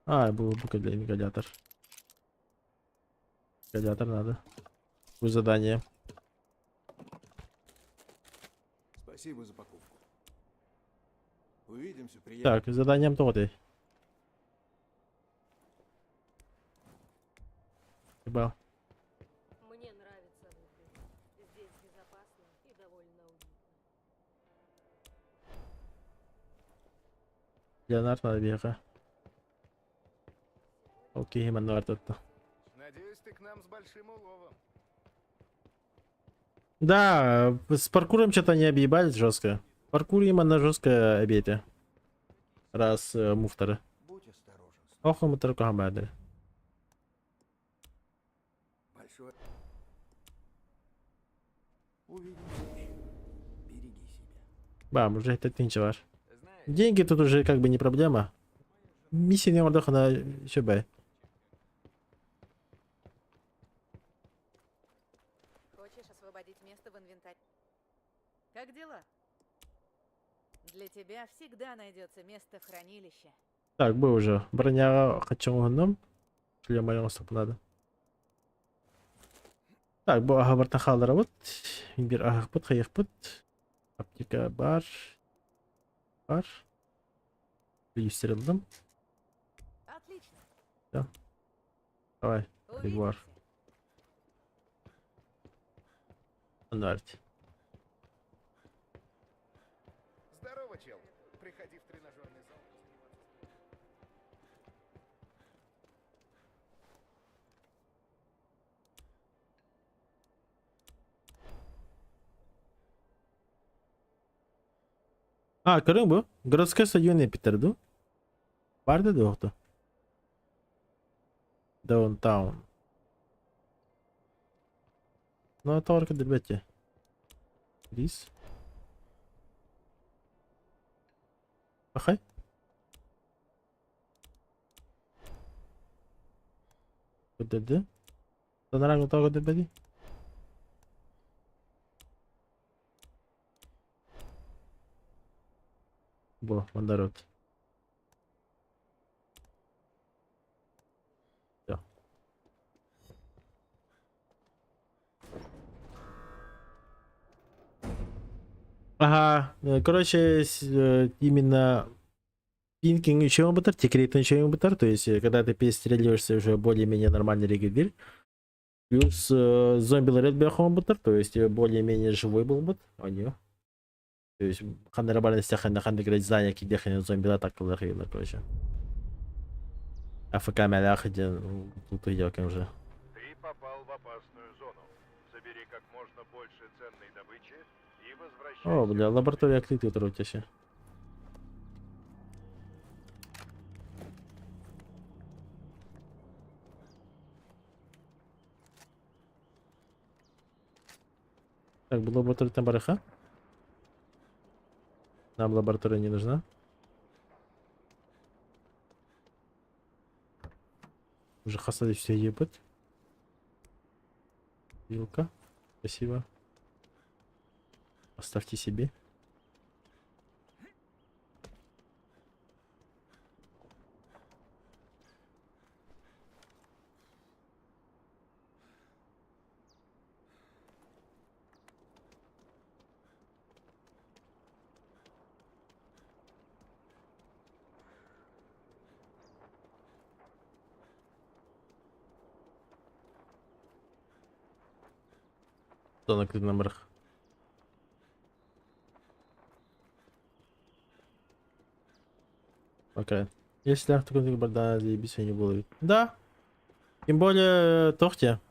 Был ингалятор. Ингалятор надо. Будет задание. Спасибо за покупку. Увидимся, приятель. Так, заданием тоти. Хіба. Мне нравится внутри. Здесь безопасно и довольно уютно. Leonard надо бега. Окей, man var тут. Надеюсь, ты к нам с большим уловом. Да, с паркуром что-то не объебались жестко. Паркур именно жестко объебите. Раз муфтары. Будь осторожен. Оху мы только гамбады. Большой. Увидимся еще. Береги себя. Бам, уже это ничего. Знаешь, Деньги тут уже как бы не проблема. Миссия не отдыха на ЩБ. Хочешь освободить место в инвентаре? Как дела? Для тебя всегда найдется место в хранилище. Так, был уже. Броня хочу гном. Шлем моего надо. Так, bu ahbarta xallara bot. Bir ahbot, xayıqbot. Aptika бар. Бар. Üstürildim. Отлично. Давай, var. Увидимся. Анварти. здорово, чел. Приходи в тренажерный зал. Görüyor musun bu? Городской стадион bitirdi. Vardı da yoktu. Downtown. Ну, это орка дебете. Рис. Ахай. Кудеді? Санарang utağı debedi. Bu, Мандарот. Всё. Ага, короче, именно пинкинг еще бутер, тикрит еще бутер, то есть когда ты перестреливаешься уже более-менее нормальный регулир, плюс зомби ларет бяхом бутер, то есть более-менее живой был бут, а не. То есть ханды рабарности ханды играть здания, где ханды зомби так ларет, короче. АФК мялях, где тут идёким уже. Ты попал в опасную зону. Забери как можно больше ценной добычи и возвращайся. О, бля, лаборатория клиты трутящая. Так, была лаборатория там бараха. Нам лаборатория не нужна. Уже хасады все ебать. Вилка. Спасибо. Оставьте себе. Кто на номерах? Окей. Если так, то да, заебись, не было. Да. Тем более, Тохте.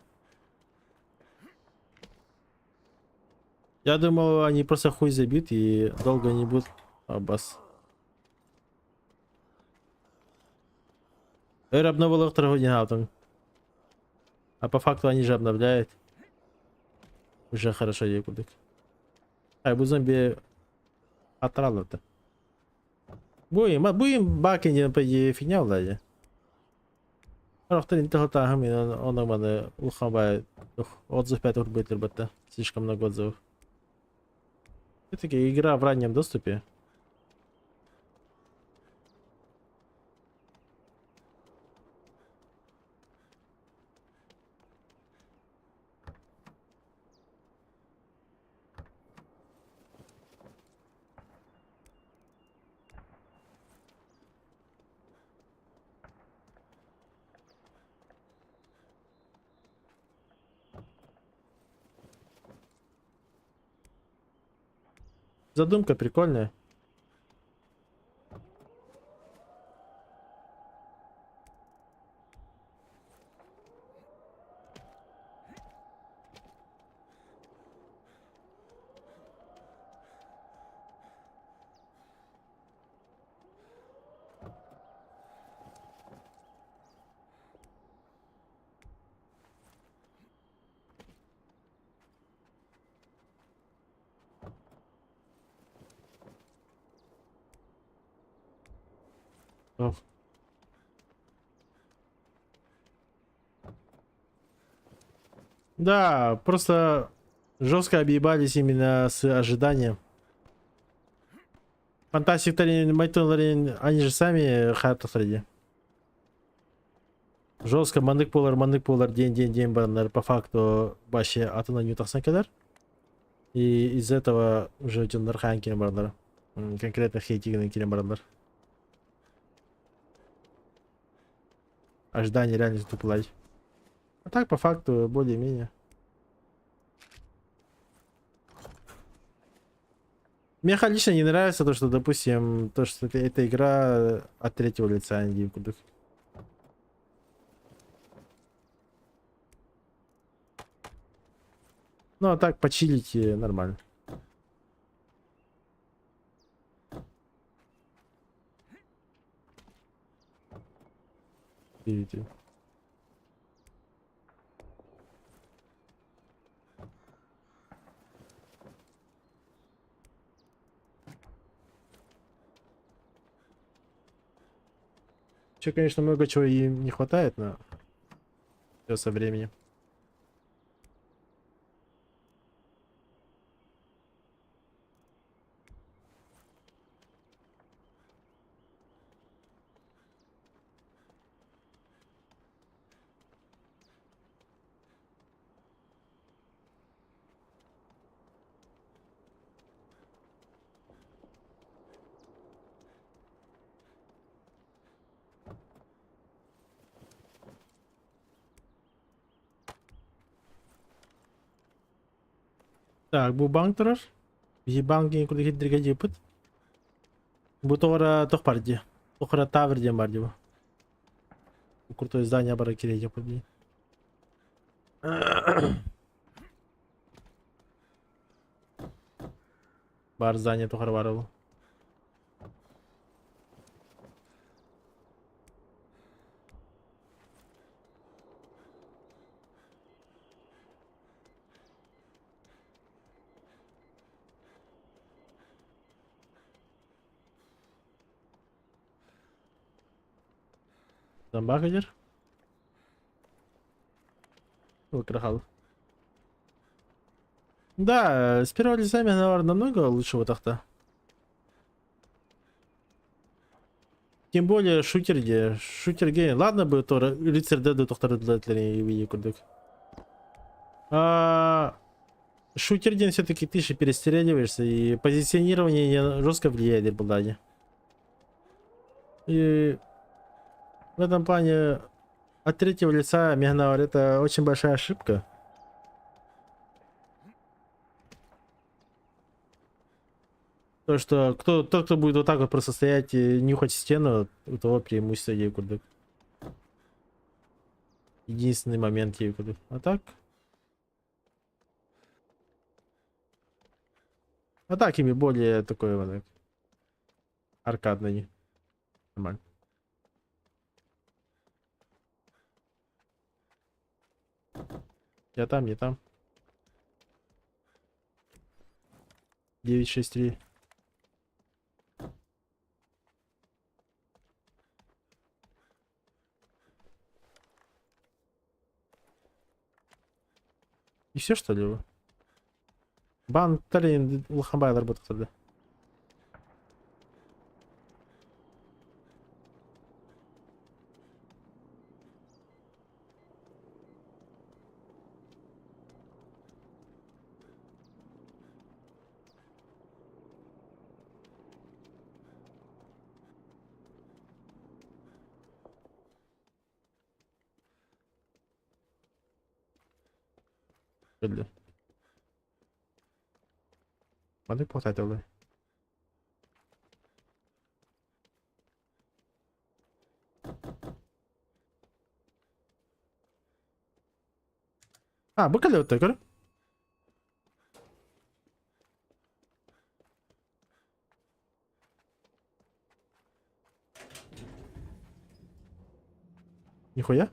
Я думал, они просто хуй забьют и долго не будут. Аббас. Эр обновил их торговый. А по факту они же обновляют. Уже хорошо ебут. Ай, bu зомби отралов-то. Будем бакинен по фигня владе. Рахтарин тахтахами, он у меня ухабает. Отзыв 5 будет ребята. Слишком много отзывов. Все-таки игра в раннем доступе. Задумка прикольная. О. Да, просто жестко объебались именно с ожиданием. Фантастиктерин, Майтонларин, они же сами хаттахради. Жестко мандык полар, день барнар, по факту баши атына ньютахсан кедар. И из этого уже тюндар ханкин барнар. Конкретно хейтиган кирен барнар. Ожидание реально туплать. А так, по факту, более-менее. Мне лично не нравится то, что, допустим, то, что эта игра от третьего лица, а не куда. Ну, а так, почилить нормально. Видите. Еще, конечно, много чего и не хватает, но все со временем. Так, bu bank тұрар. Банкин куда хитрге жепіт. Bu тоғыра тоқ бар де. Тоқыра таврден бар де bu. Крутое здание бара керек жепіт де. Бар здание тоқыра бар бұл. Замбака жер. Выкрахал. Да, с первого лица наверное, намного лучше вот так-то. Тем более шутерге. Шутерге. Ладно бы то рыцарь деду тоқтары дилетлерин видео курдук. Шутерден все-таки ты же перестреливаешься, и позиционирование жестко влияет в Балдаде. И в этом плане от третьего лица Мегнауэр это очень большая ошибка. То, что тот, кто будет вот так вот просто стоять и нюхать стену, у того преимущество Ейкурдык. Единственный момент Ейкурдык. А так? Атаками более такой вот аркадный. Нормально. Я там, не там. 963. И все, что ли? Бан Талин Лохамбай работает тогда. Мады платать, Бакалеот игры. Нихуя.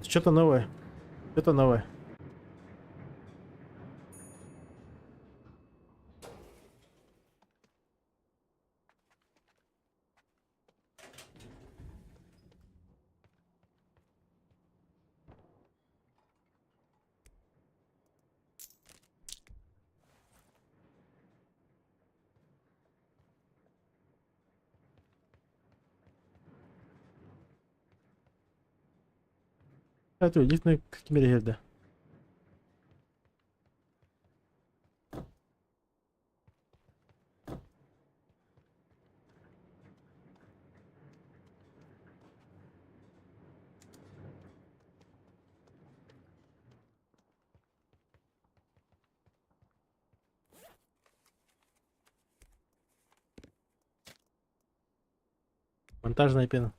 Что-то новое. Что-то новое. Evet öyle gitme kim geldi. Монтажная пена.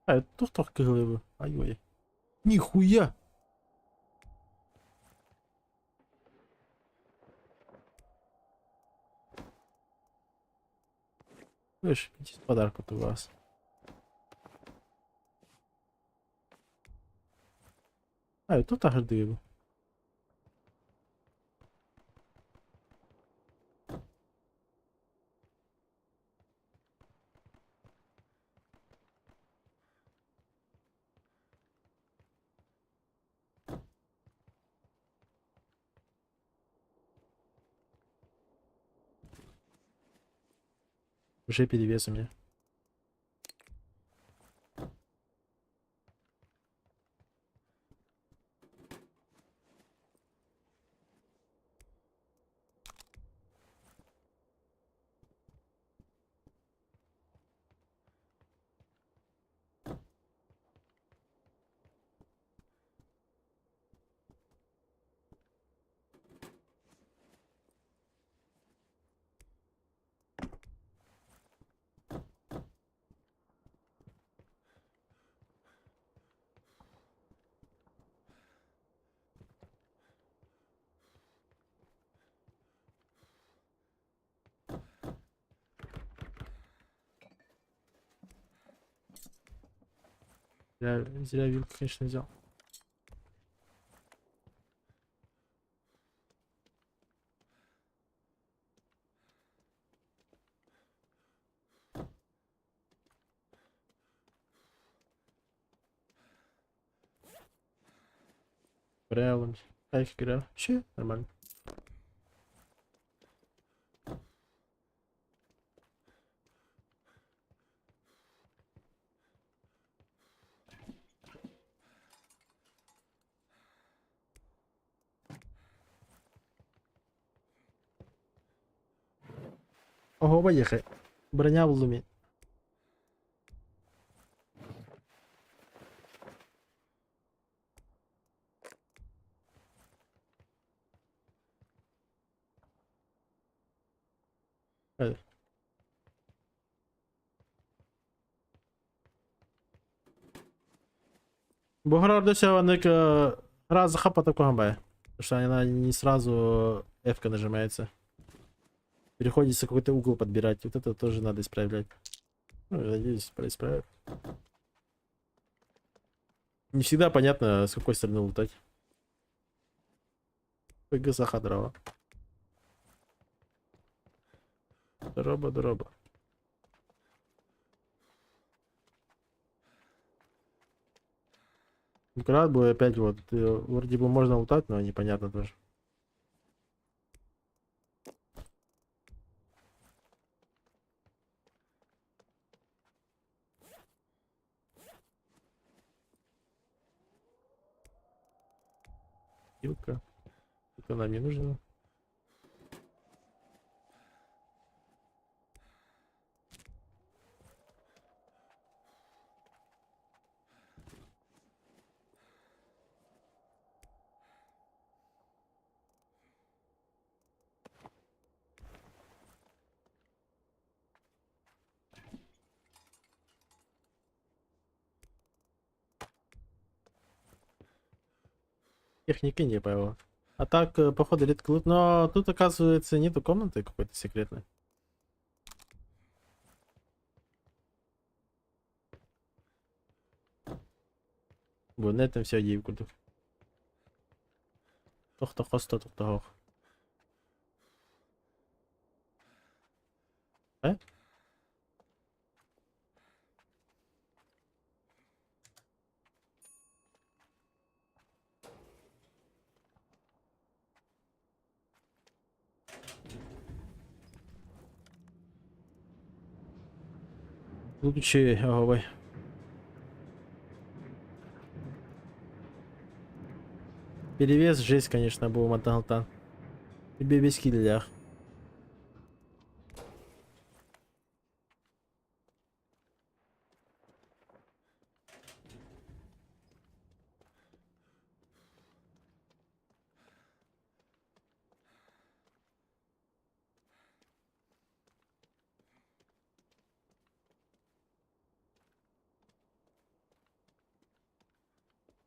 Это тух кылыбы. Ай-ой. Нихуя. Слышь, идите подарок от вас. Это так же дыбу. Уже перевес у меня. Зря вилку, конечно, взял. Правильно. Как игра? Вообще нормально. Ого, поехали. Броня в луме. Бухарардося вони раз захапа такого бая. Потому что она не сразу F нажимается. Приходится какой-то угол подбирать. Вот это тоже надо исправлять. Ну, я надеюсь, исправят. Не всегда понятно, с какой стороны лутать. ПГ Сахадрова. Дроба. Крат бы опять вот. Вроде бы можно лутать, но непонятно тоже. Килка. Это нам не нужно. Техники не было. А так, походу, редко лут. Но тут, оказывается, нету комнаты какой-то секретной. Вот на этом все, ей курдук. Тоқта тоқ. Лучше, ой. Перевес жесть, конечно, был Маталтан. Тебе без киллях.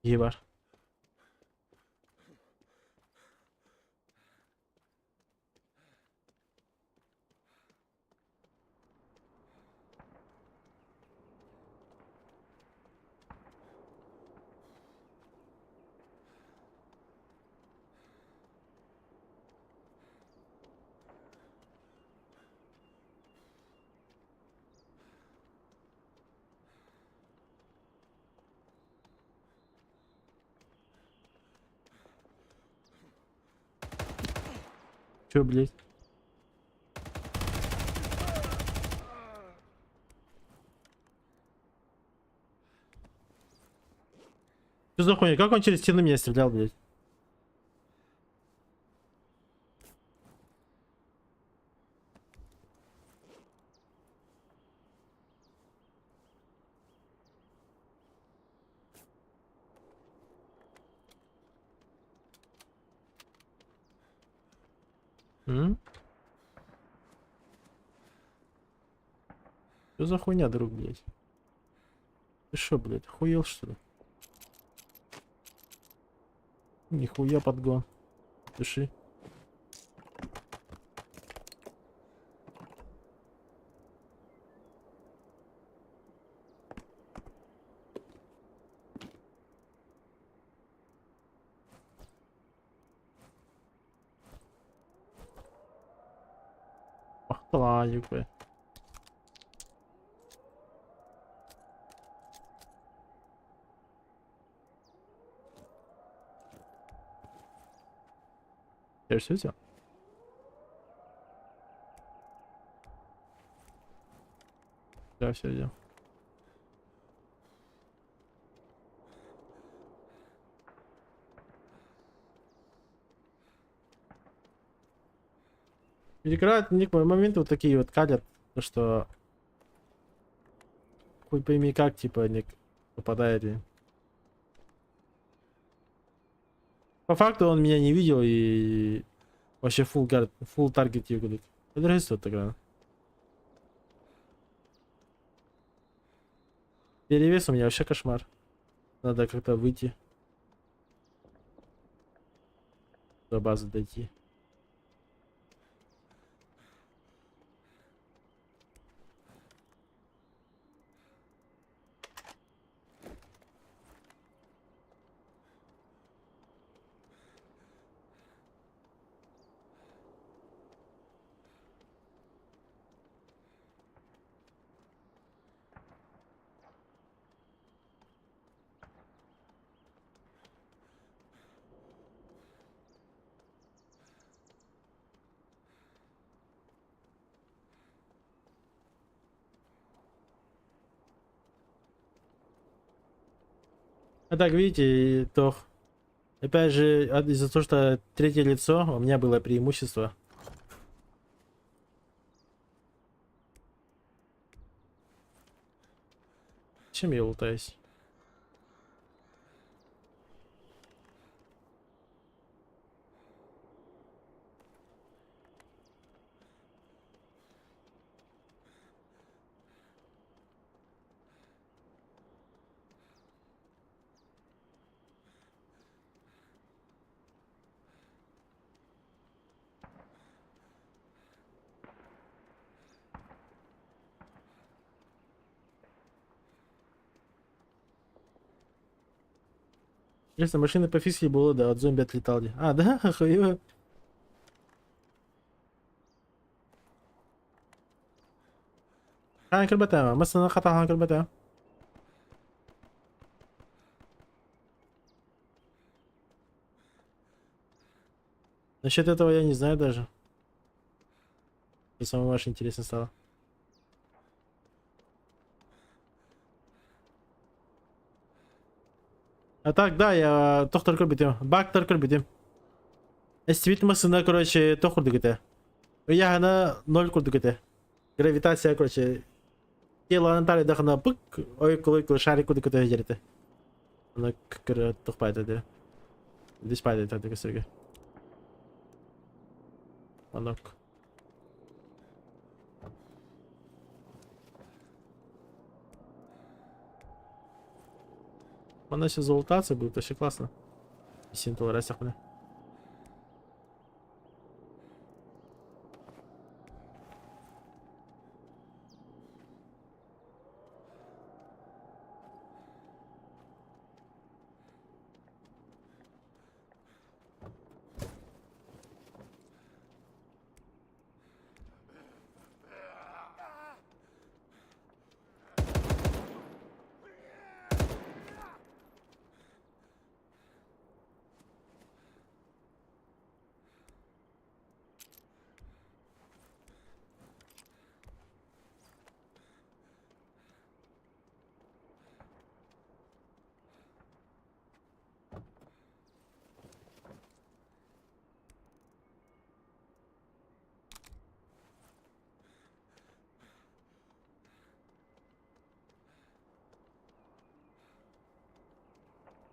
Ебар. Чё, блядь? Что за хуйня? Как он через стену меня стрелял, блядь? Что за хуйня, друг, блядь? Ты шо, блядь, охуел, что ли? Нихуя подгон. Дыши. Пахтала, блядь. Я все взял. Да, все взял. Играют некоторые моменты вот такие вот калят, то что хуй пойми как, типа, не попадает. И... По факту он меня не видел и вообще full таргет югулит. Подержись тут тогда. Перевес у меня вообще кошмар. Надо как-то выйти. До базы дойти. А так, видите, то опять же, из-за того, что третье лицо, у меня было преимущество. Чем я лутаюсь? Интересно, машины по физике было, да, от зомби отлетали. А, да, охуенно. Ханкер бата, масана хата ханкер бата. Насчет этого я не знаю даже. Что самое ваше интересно стало. А так, да, я тохтар көрбетем. Бактар көрбетем. Эстивит масына, короче, тох курдук эте. Я гана 0 курдук эте. Гравитация, короче. Тело антали дахана пык, ойкул шарик курдук эте жерете. Ана кыр тухпайды эте. Диспайды эте кесерге. Анок. Она сейчас залутаться будет, вообще классно. Синтул расяхне.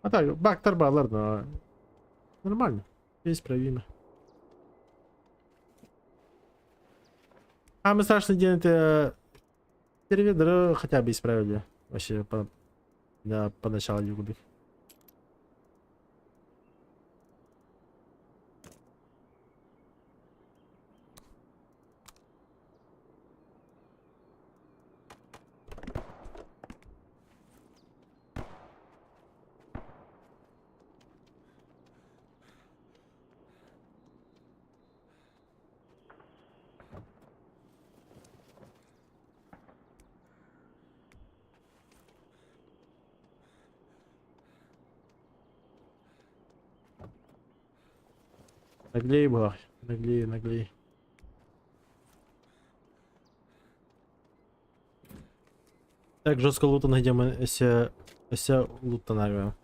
А так, бактар бар, ладно. Нормально. Исправимо. Самый страшный день это сервер хотя бы исправили. Вообще поначалу югубик. Наглей была. Наглей. Так жестко лута найдем, если лута наверное.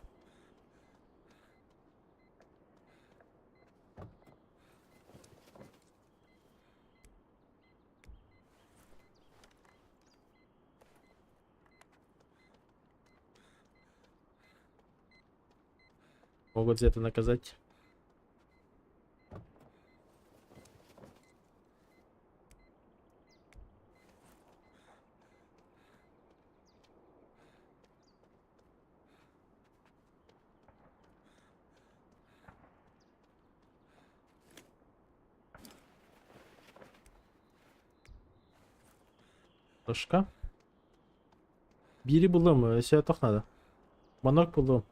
Могут за это наказать. Тошка. Бири булдым, если тох надо. Монок булдым.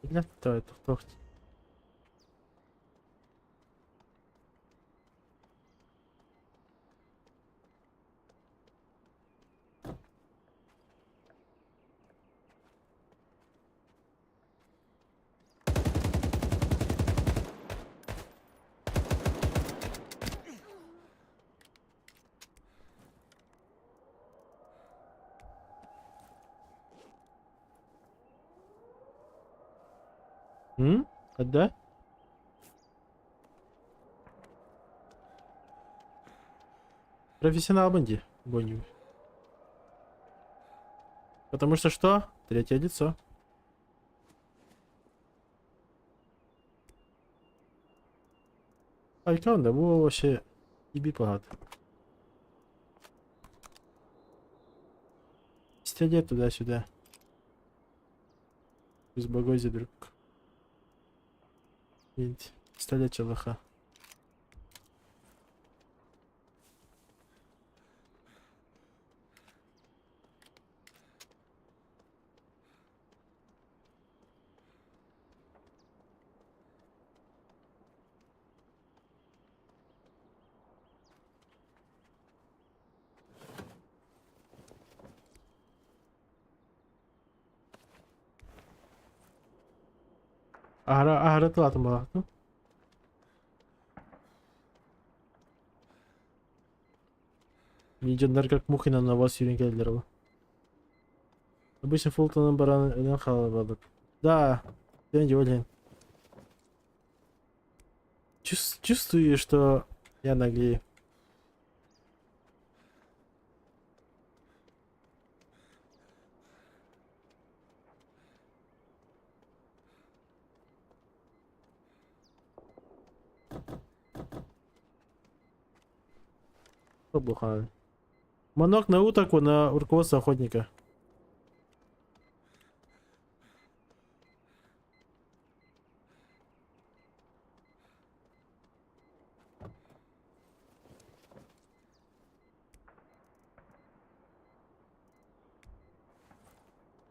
Блядь, давай, тох. Да? Профессионал банди. Бонни. Потому что? Третье лицо. Айкон, да, было вообще иби погад. Стрелять туда-сюда. Без багози друг. Пистолет челаха. Агратылатым балақты. Легендар как мухи на вас юринкелдер. Обычно Фултоном баран халабадык. Да, я не удивлен. Чувствую, что я наглею. Буханы. Манок на утоку на руководство охотника.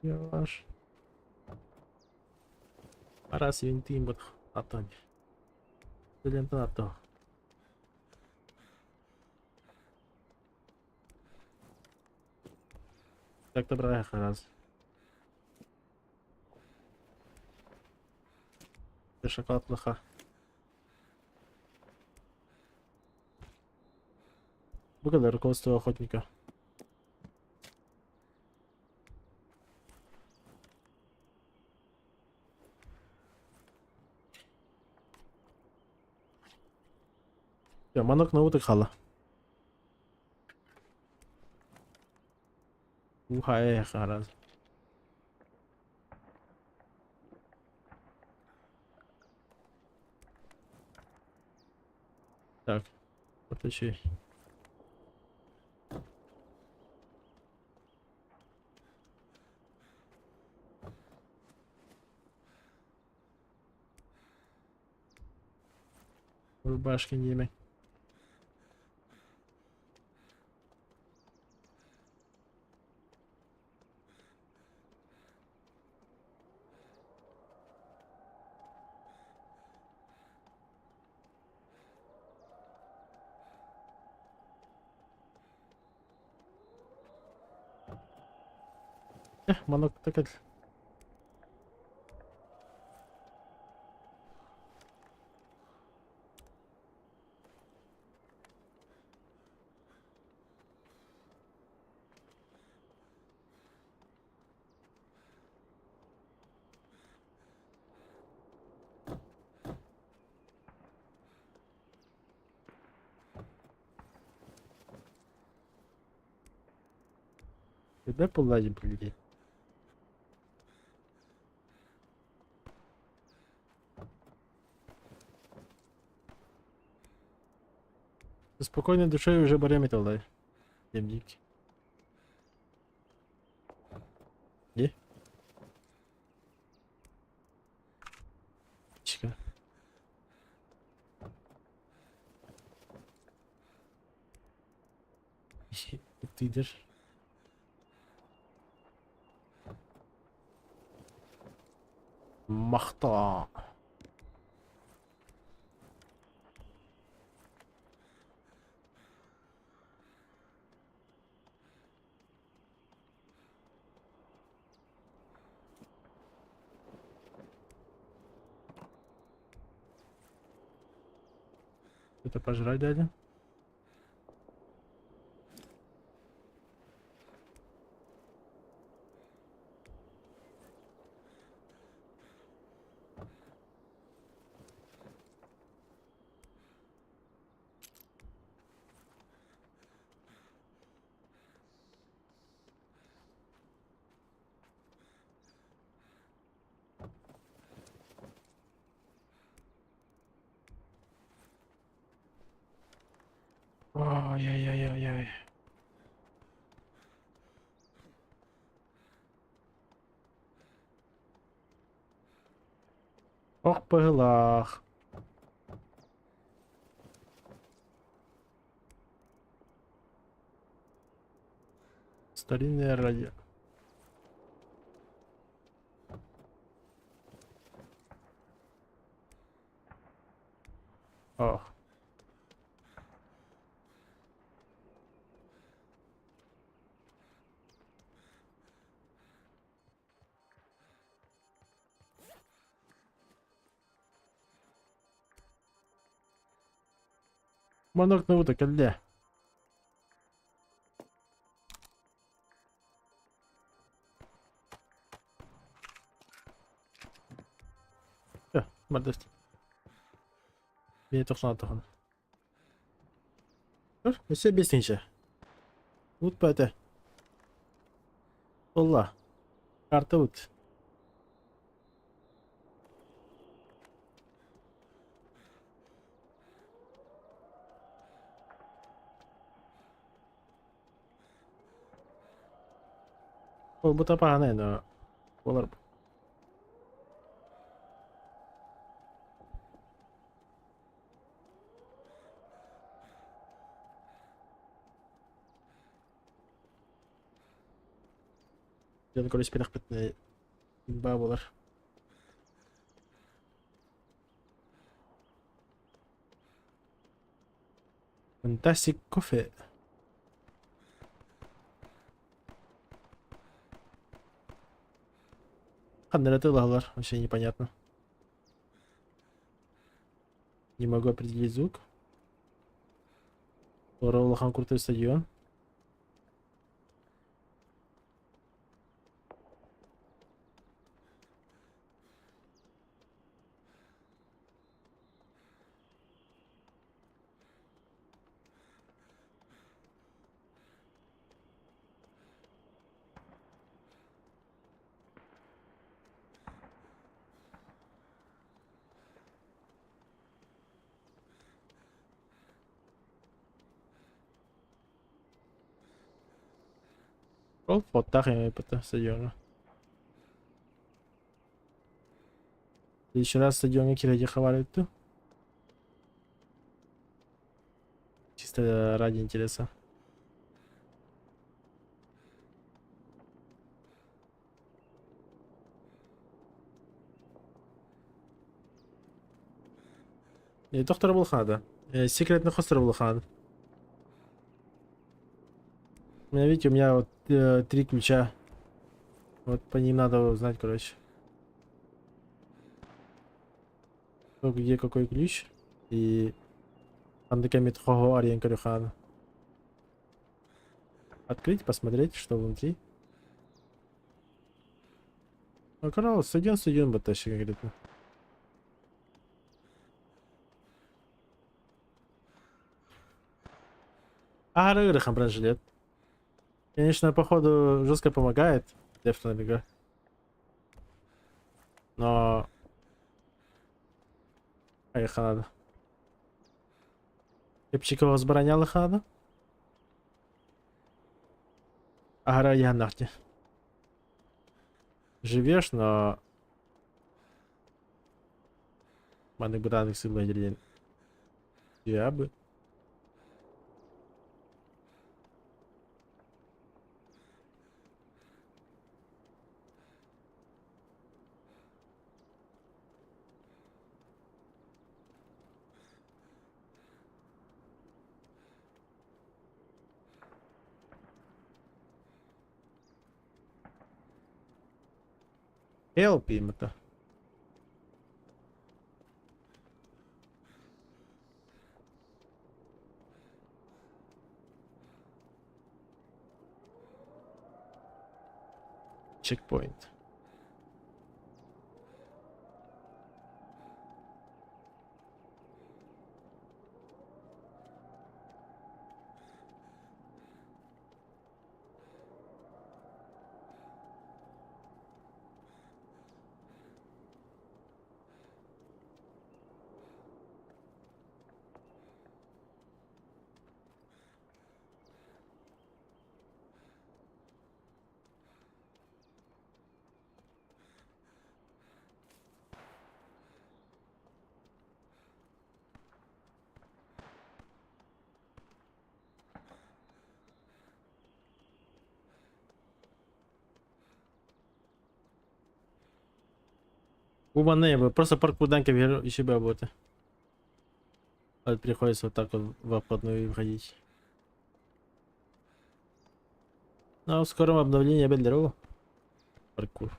Яш. Раз винтим вот атань. Лента на то. Так добра раз. Ты шоколад плоха. Благодарю руководство охотника. Все, манок на уток хала. Уха, раз. Так, поточи. Рубашки не имей. Манок так. Когда полазим прилететь? Со спокойной душой уже барями толдай. Темники. Не? Чика. Ты идешь? Махта. Это пожрать, дядя? Ой-ой-ой-ой-ой. Ох, пылах. Старинное радио. Ох. Манок на уток, алле. Мардост. Beni toxsan toxun. Dur, все бесtince. Unutma öte. Solla. Kartı ut. Bu da pahane no. Olur. Jangan kalau sepeda petnya babalar. Fantastic coffee. Қандай лалар, вообще непонятно. Не могу определить звук. Оролахан крутой стадион. Oh, fotak yang это стадиона. Еще раз стадионе Кираги хавали-то. Чисто ради интереса. И доктор Булхада. Секретный хостер Булхан. Видите, у меня вот 3 ключа. Вот по ним надо узнать, короче. Где какой ключ. И Андекамит Хого Ариен Карюхан. Открыть, посмотреть, что внутри. Ну, канал, стадион, баташи, как говорится. Ага, жилет. Конечно, походу жестко помогает Дефтон игра. Но... Ай, надо. Кепчикова збороняли хана. Ага, я нахте. Живешь, но... Маны братных сил деревень. Я бы. Help им это. Чекпоинт. Просто парку данка еще бы работа. Приходится вот так вот в обходную входить. Но в скором обновлении Бельдерова. Паркур.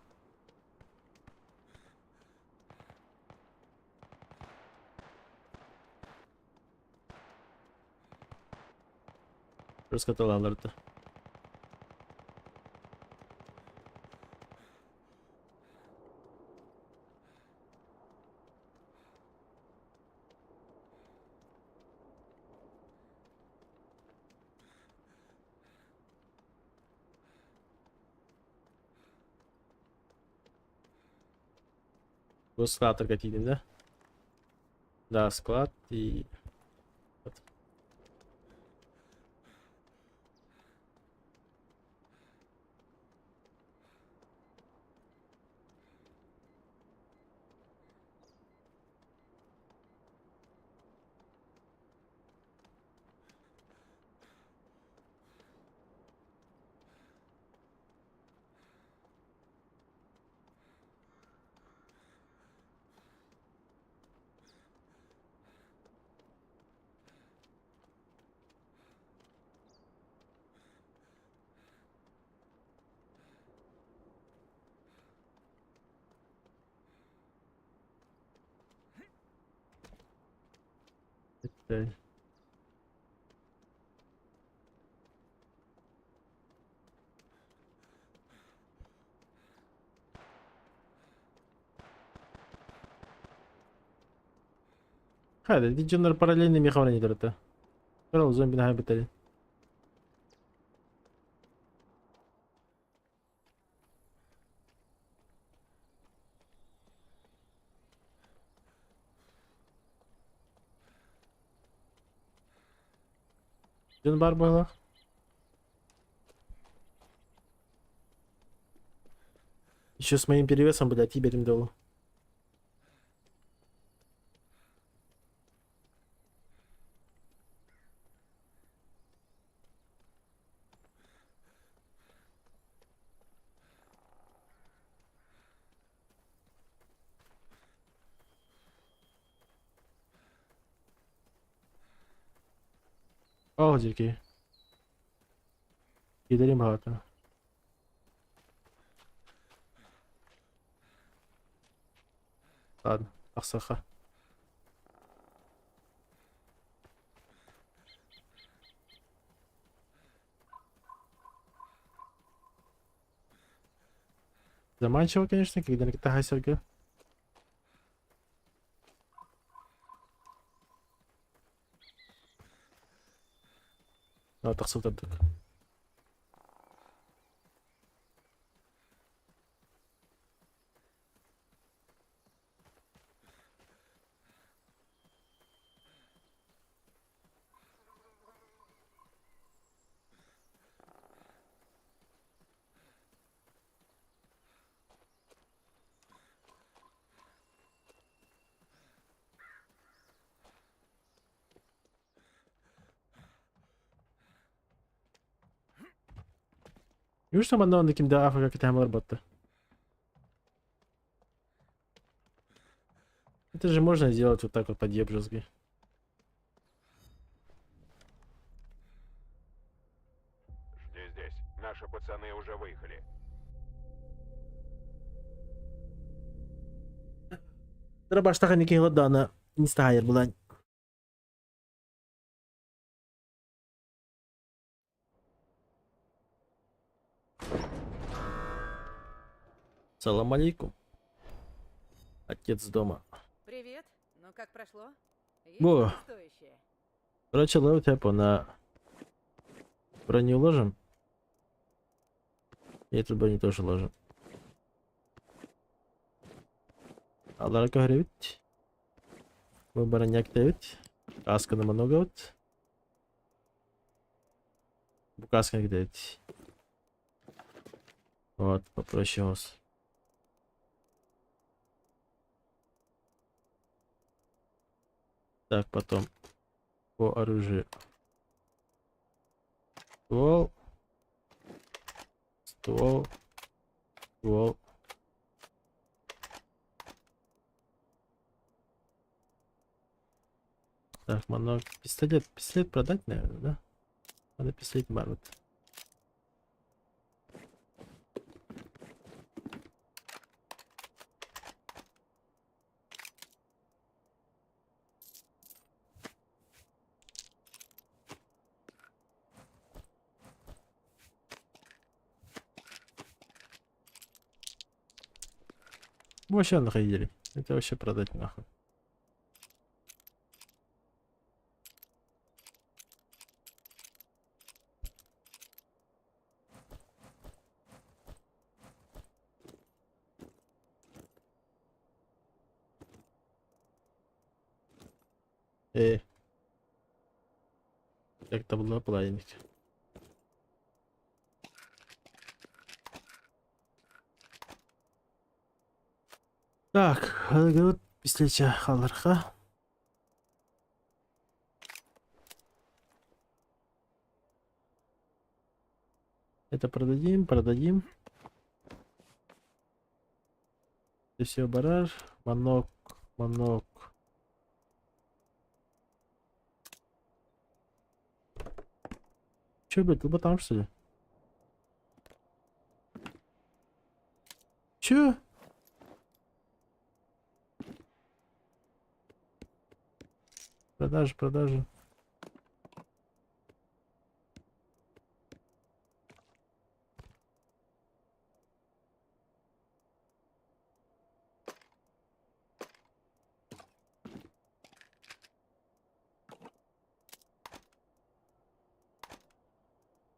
Раскаталаларды. Bu склад только видим, да? Да, склад и... вот. Это- هذا دي جنر paralelini mi khabarani darata. Kral zombi na bitali. Jun бар была. Еще с моим перевесом, блядь, и берем долу. О, дірки. Підарі багато. Ладно, ахсаха. Заманчиво, конечно, когда на какие-то гасерка. А, тахсыл таптык. Юж там одного ким да афа как там работа. Это же можно сделать вот так вот под ебжезги. Жди здесь. Наши пацаны уже выехали. Başta hani ki dana instahayır bulan. Салам алейкум. Отец дома. Привет. Ну как прошло? Есть Во. что-то стоящее? Короче, леутепу на броню ложим. И эту броню тоже ложим. Аллара говорит. Bu baraняк evet. Kaskını много вот. Bu kaskına gidelim. Вот, попроще вас. Так, потом по оружию. Ствол. Ствол. Ствол. Так, много. Пистолет. Пистолет продать, наверное, да? Надо пистолет марвать. Вообще находили. Это вообще продать нахуй. Как там было плавник. Так, вот після халарха. Это продадим, продадим. Это все бараж, манок, манок. Че, блядь, лоботам что ли? Че? Продажи, продажи.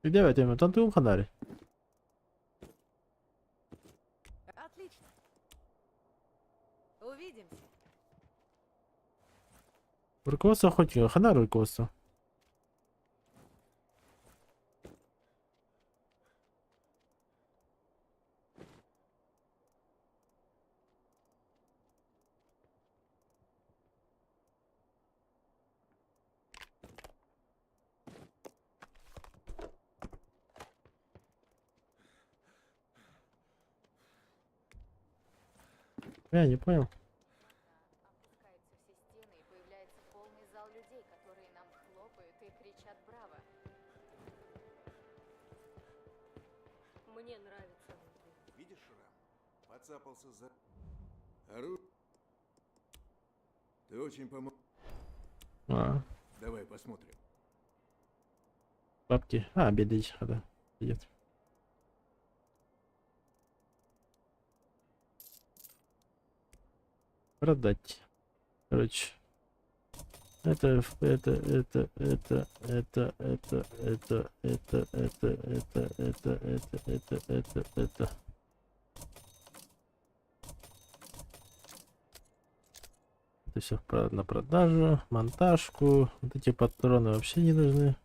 Где вы этим? Там ты у Ханари. Отлично. Увидимся. Руководство охотника. Ханари руководство. Я не понял. Опускаются все стены и появляется полный зал людей, которые нам хлопают и кричат «Браво!». Мне нравится внутри. Видишь шрам? Поцапался за... Ору... Ты очень помог. А, Давай посмотрим. бабки. А, бедить, да. Идет. Продать. Короче. Это. Это все на продажу. Монтажку. Вот эти патроны вообще не нужны.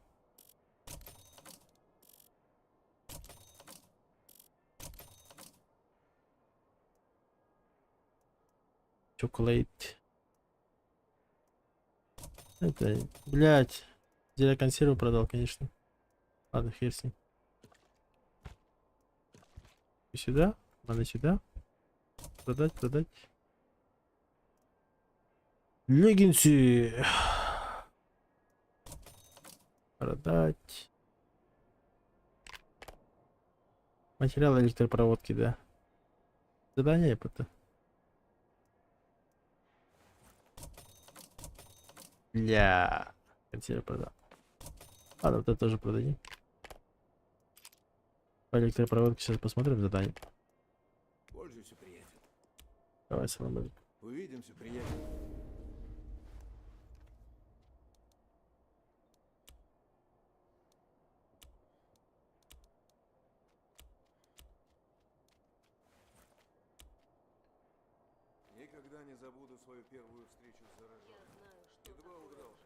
Чоколейт. Это, блядь. Я консерву продал, конечно. Ладно, хер с ним. И сюда. Надо сюда. Продать, продать. Леггинсы. Продать. Материал электропроводки, да. Задание это. Бля. Консервы продал. Ладно, вот это тоже продадим. По электропроводке сейчас посмотрим задание. Пользуйся, приятель. Давай, салам. Увидимся, приятель. Никогда не забуду свою первую встречу с зараженным. Едва удрал.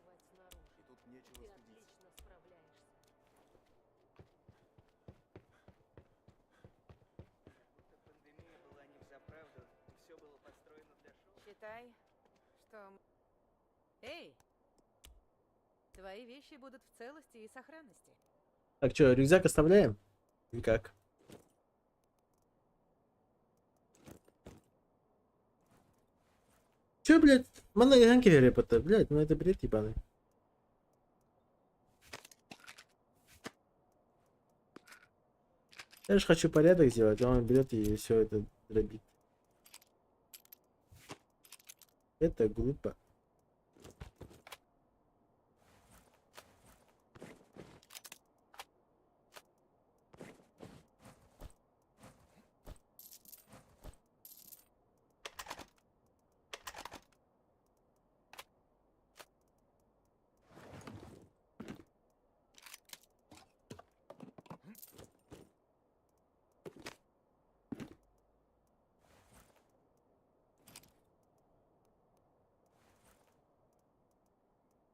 И тут нечего стыдиться. справляешься. Пандемия была не взаправду, и все было построено для шоу. Считай, что... Эй! Твои вещи будут в целости и сохранности. Так, что, рюкзак оставляем? Или как? Че, блядь? Манганки репота, блядь, ну это бред ебаный. Я же хочу порядок сделать, а он берет и все это дробит. Это глупо.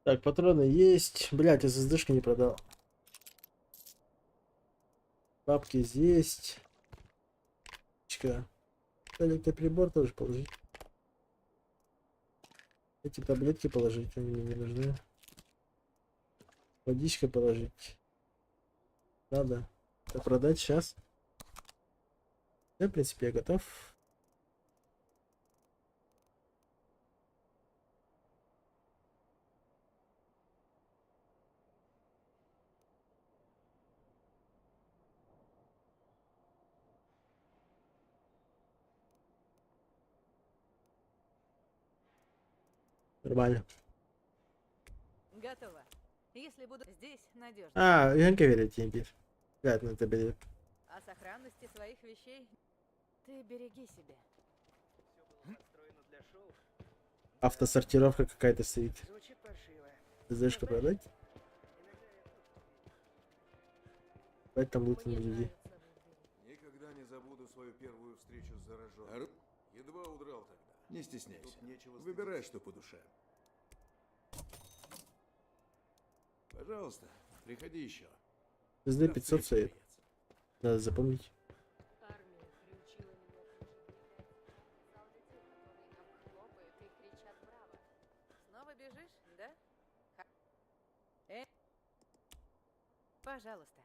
Так, патроны есть. Блять, SSD-шка не продал. Бабки есть. Электроприбор тоже положить. Эти таблетки положить, они мне не нужны. Водичка положить. Надо. Это продать сейчас. В принципе, я готов. Нормально. Готово. Если буду здесь, надежно. А, Янка верит теперь. Как на это берет. О сохранности своих вещей ты береги себя. Все было построено для шоу. Автосортировка какая-то стоит. Звучит паршиво. СДшка продать? Иногда я тут Давай там лут на Мне людей. нравится выбор. Никогда не забуду свою первую встречу с зараженным. Едва удрал тогда. Не стесняйся. Тут нечего Выбирай, что по душе. Пожалуйста, приходи еще. СД 500 стоит. Надо запомнить. Армия приучила меня к ежедневной зал детей, которые нам хлопают и кричат «Браво!». Снова бежишь, да? Пожалуйста.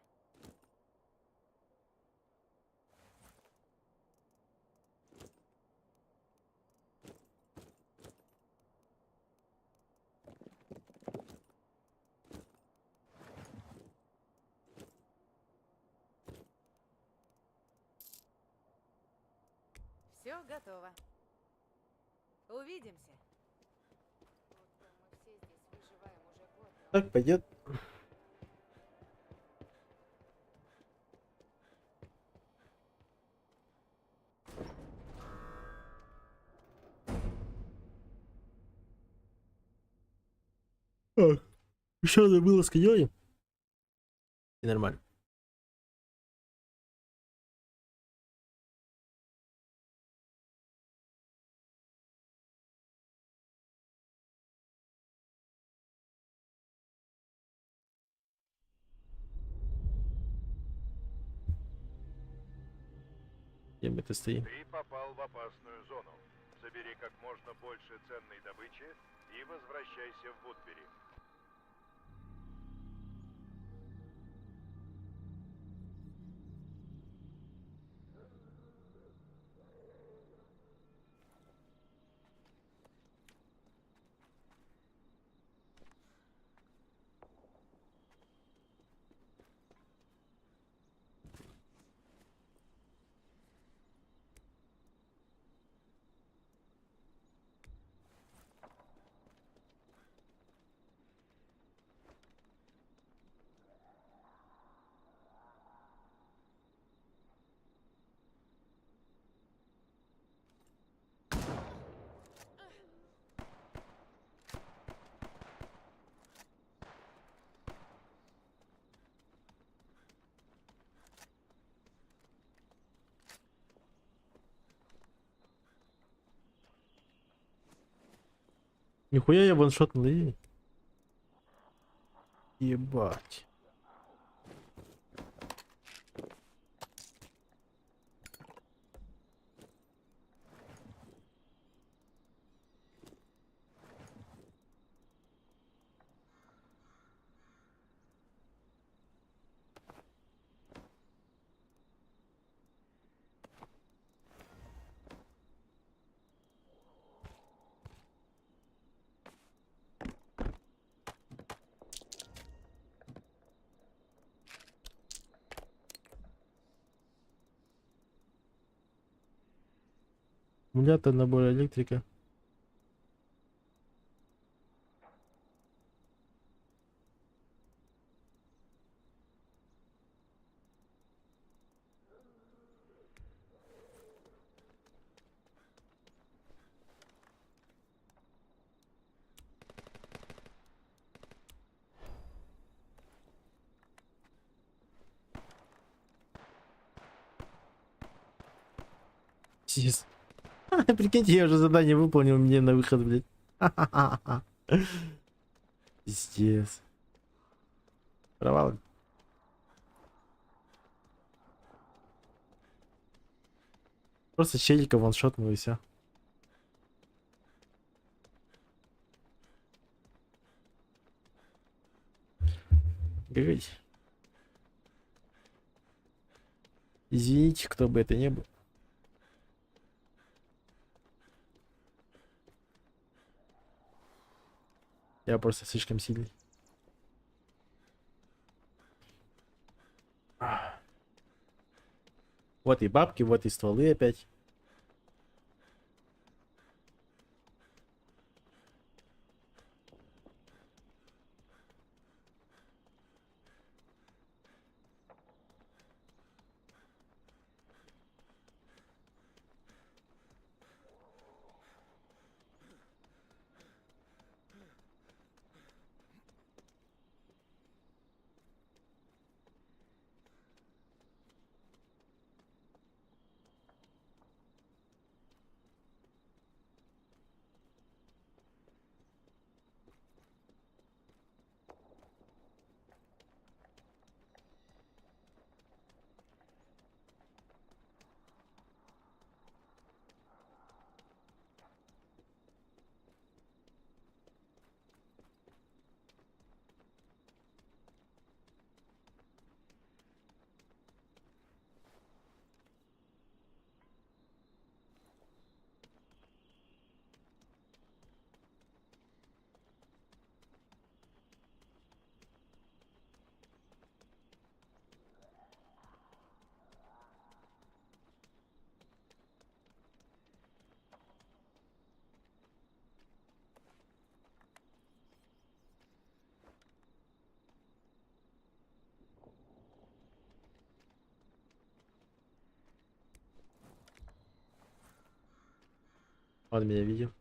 Все готово. Увидимся. Вот мы все здесь выживаем уже год. Так, пойдет. Так, еще надо было делаем. И нормально. Где мы это стоим? Ты попал в опасную зону. Забери как можно больше ценной добычи и возвращайся в Вудбери. Нихуя я ваншотный. Ебать. Аккумулятор, набор электрика. Пиздец. Прикиньте, я уже задание выполнил, мне на выход, блядь. Пиздец. Провал. Просто челика ваншотнул и все. Говорите. Извините, кто бы это ни был. Я просто слишком сильный. Вот и бабки, вот и стволы опять. Он меня видел.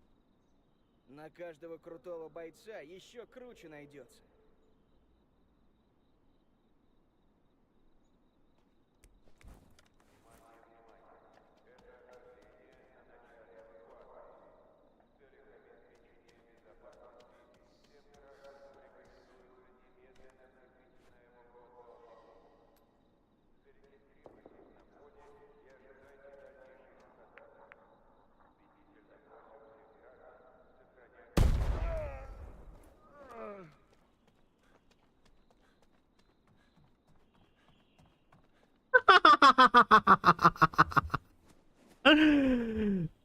На каждого крутого бойца еще круче найдется.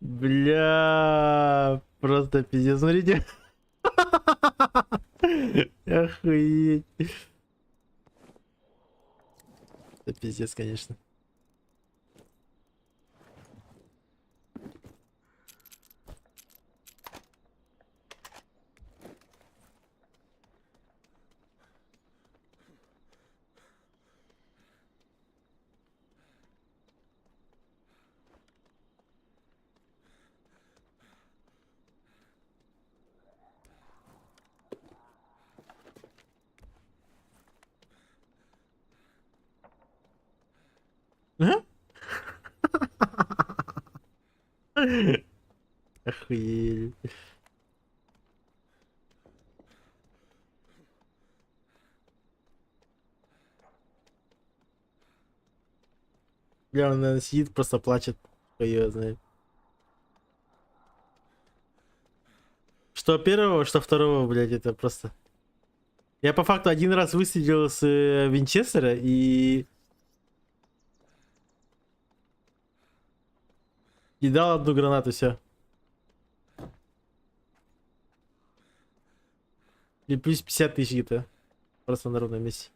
Бля, просто пиздец, смотрите. Охуеть. Это пиздец, конечно. Охуеть. Бля, он, наверное, сидит, просто плачет. Кто её знает. Что первого, что второго, блядь, это просто... Я по факту один раз выстрелил с Винчестера и... И дал одну гранату, все. И плюс 50 тысяч где-то. Просто на ровном месте.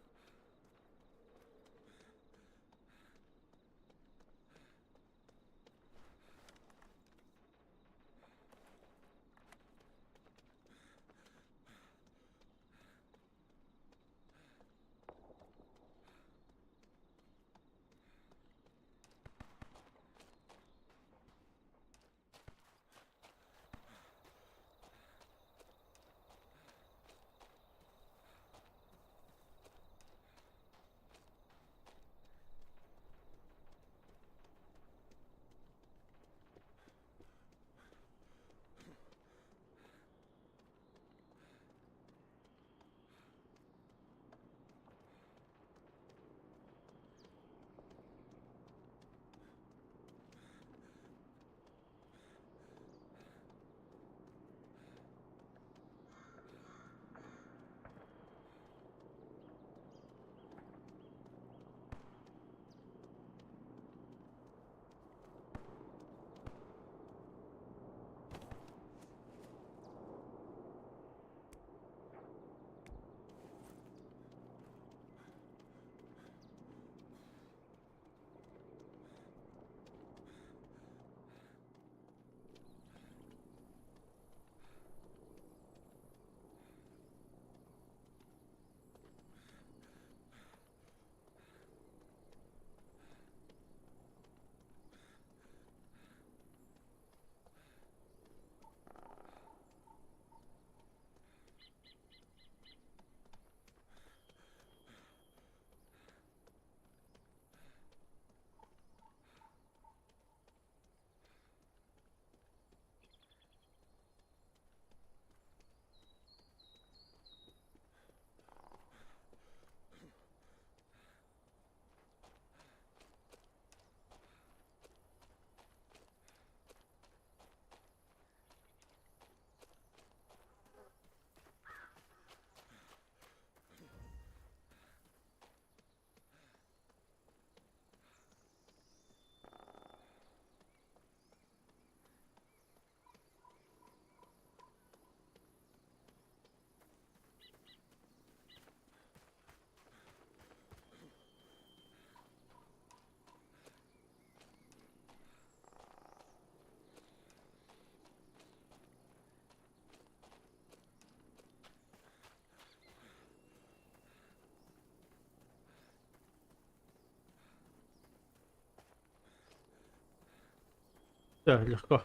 Все, легко.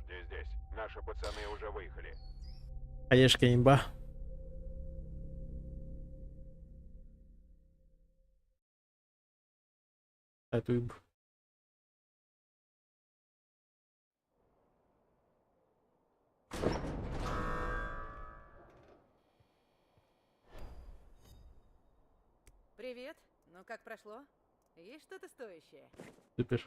Жди здесь. Наши пацаны уже выехали. Хаешка имба. Эту имбу. Привет. Ну как прошло? Есть что-то стоящее? Супер.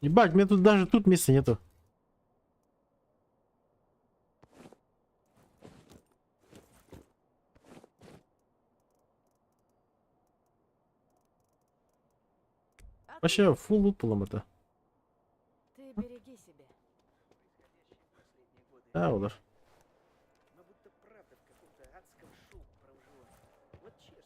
Ебать, мне тут даже тут места нету. Вообще, фул лут поломата. Ты береги себя. Да, удар. Но будто правда в каком-то адском шоу про выживание. Вот честно.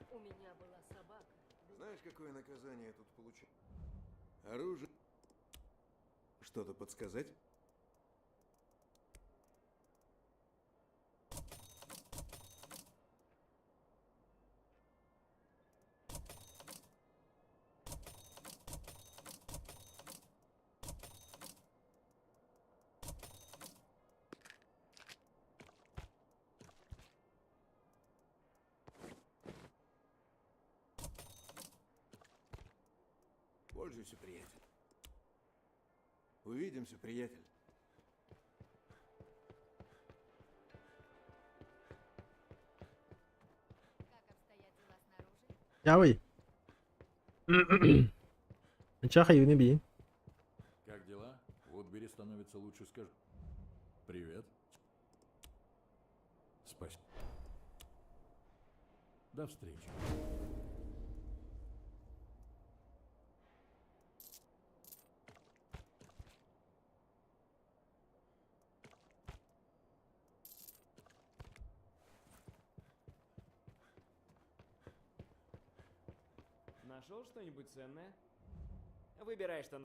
У меня была собака. Знаешь, какое наказание я тут получил? Оружие. Что-то подсказать? Пользуйся, приятель. Увидимся, приятель. Как обстоят дела снаружи? Явый. Чаха юный би. Как дела? Вудбери становится лучше, скажу. Привет. Спасибо. До встречи. Нашел что-нибудь ценное? Выбирай, что...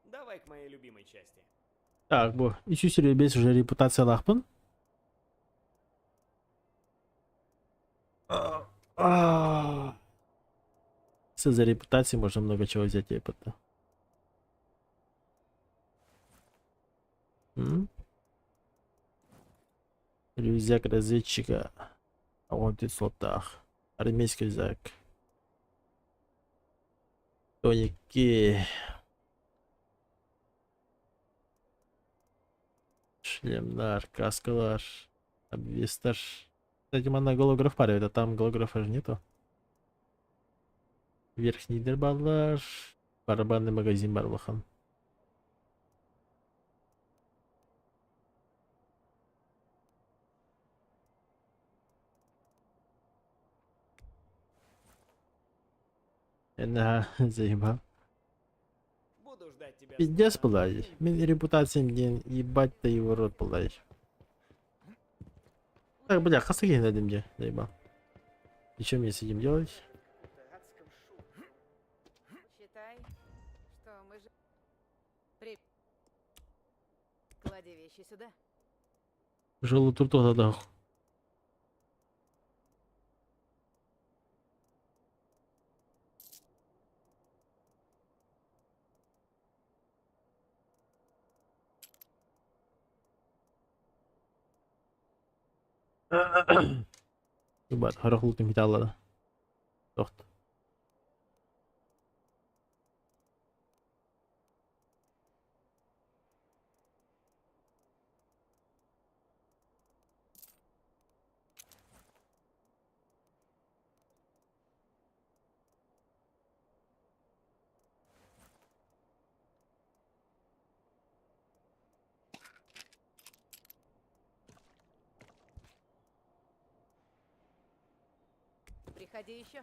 Давай к моей любимой части. Так, bu 225 уже репутация лахпын. За репутацией можно много чего взять и опыта. Рюкзак разведчика. А вон в слотах. Армейский рюкзак. Тоники. Шлемдар, каскалар, обвестар. Кстати, мана голограф парит, а там голографа же нету. Верхний дербалар, барабанный магазин барлахан. Заебал. Буду ждать тебя. Пиздец, блядь. Мен репутациям ден, ебать-то его рот, блядь. Так, бля, хасаги дадим где, заебал. И что мне с этим делать? В каком-то адском шоу. Считай, что мы же... Клади вещи сюда. Желу турту да. Ебать, харахлутым металлада. Тохт. Приходи еще.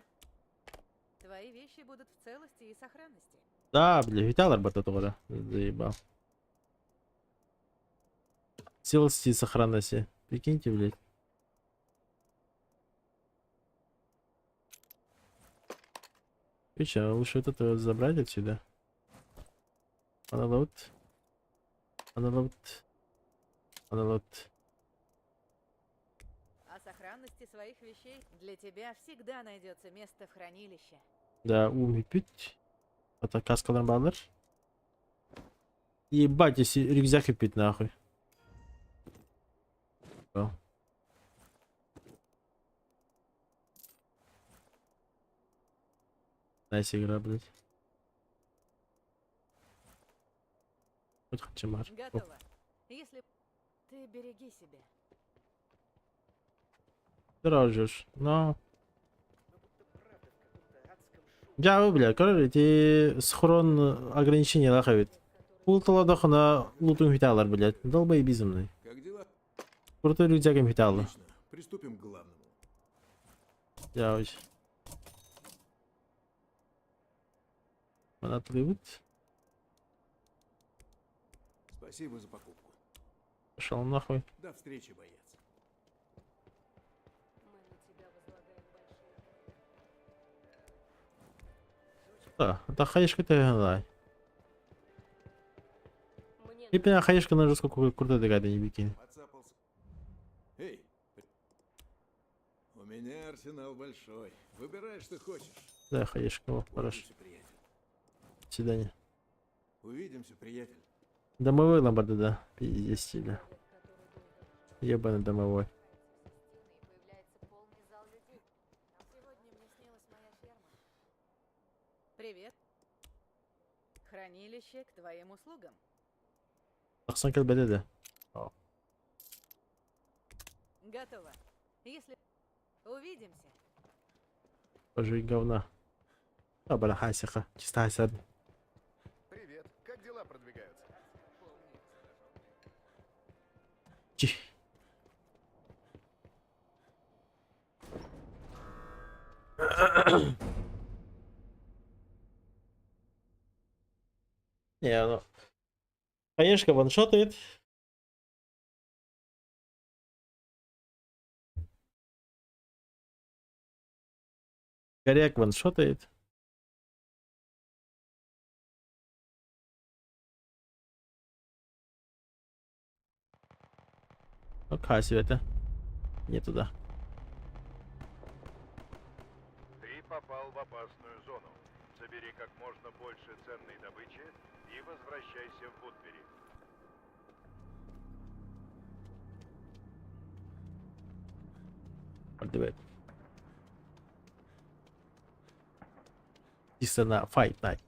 Твои вещи будут в целости и сохранности. Да, бля, виталар бата тогда. Заебал. Целости и сохранности. Прикиньте, блядь. И чё, лучше вот это вот забрать отсюда. Аналот. Аналот. Аналот. О сохранности своих вещей для тебя всегда найдется место в хранилище. Да, ум пить. Это каскалар балар. Ебать, если рюкзак и пить нахуй. О. Найс игра, блядь. Хоть хачамар. Готово. Если... Ты береги себя. Дорожишь, но... Но будто правда в каком-то адском шоу. Я, бля, короче, ти схрон ограничения лахавит. Пулталадахана лутун виталар, блядь. Долбай безумный. Как дела? Крутой рюкзаком витала. Отлично. Приступим к главному. Я очень. Она плывет. Спасибо за покупку. Пошел нахуй. До встречи, боец. Мы на тебя возлагаем большие. Да, это хаешка ты дай. Мне И пена хаешка на сколько крутой догады не бикини. Подцапался. Эй! У меня арсенал большой. Выбирай, что хочешь. Да, хаешка, о, хорошо. Увидимся, приятель. До свидания. Увидимся, приятель. Домовой ломбарды, да. Пиздец стиля. Ебаный домовой. и появляется полный зал людей. Сегодня мне снилась моя ферма. Привет. Хранилище к твоим услугам. Ахсан калбеде да. Готово. Если... Увидимся. Пожуй говна. А, бля, хасиха. Чисто хасяд. Привет. Как дела продвигаются? Чи. Не, ну... Хаешка ваншотает. Коряк ваншотает. Ну, Хасю-то. Не туда. Ты попал в опасную зону. Собери как можно больше ценной добычи и возвращайся в Вудбери. Давай. Тишина, Fight Night.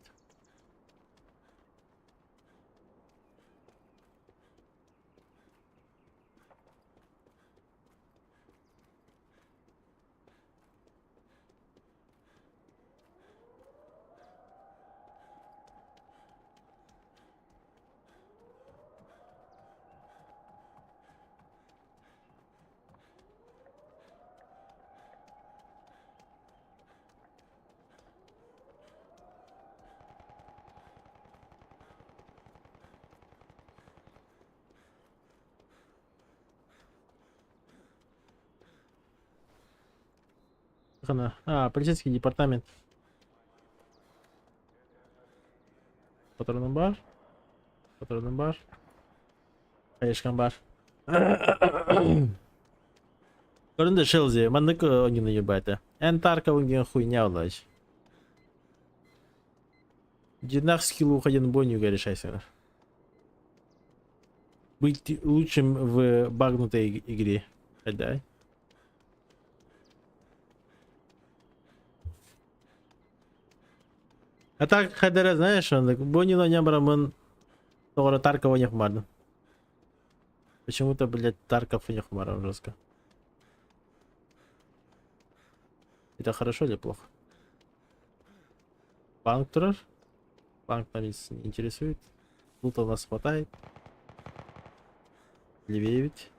Как она? А, полицейский департамент. Патронный бар. Патронный бар. Конечно, бар. Көрінді Шелзи, мандык ойнын ебайты. Энтарка ойнген хуйня улач. Динах скиллу уходен бой не решайся. Быть лучшим в багнутой игре. Да. А так, хадера, знаешь, он Бонина не брамын. Тогда Таркова не хмарно. Почему-то, блядь, Тарков и не хмарно жестко. Это хорошо или плохо? Банк тураж? Банк нас не интересует. Лута у нас хватает. Левее ведь.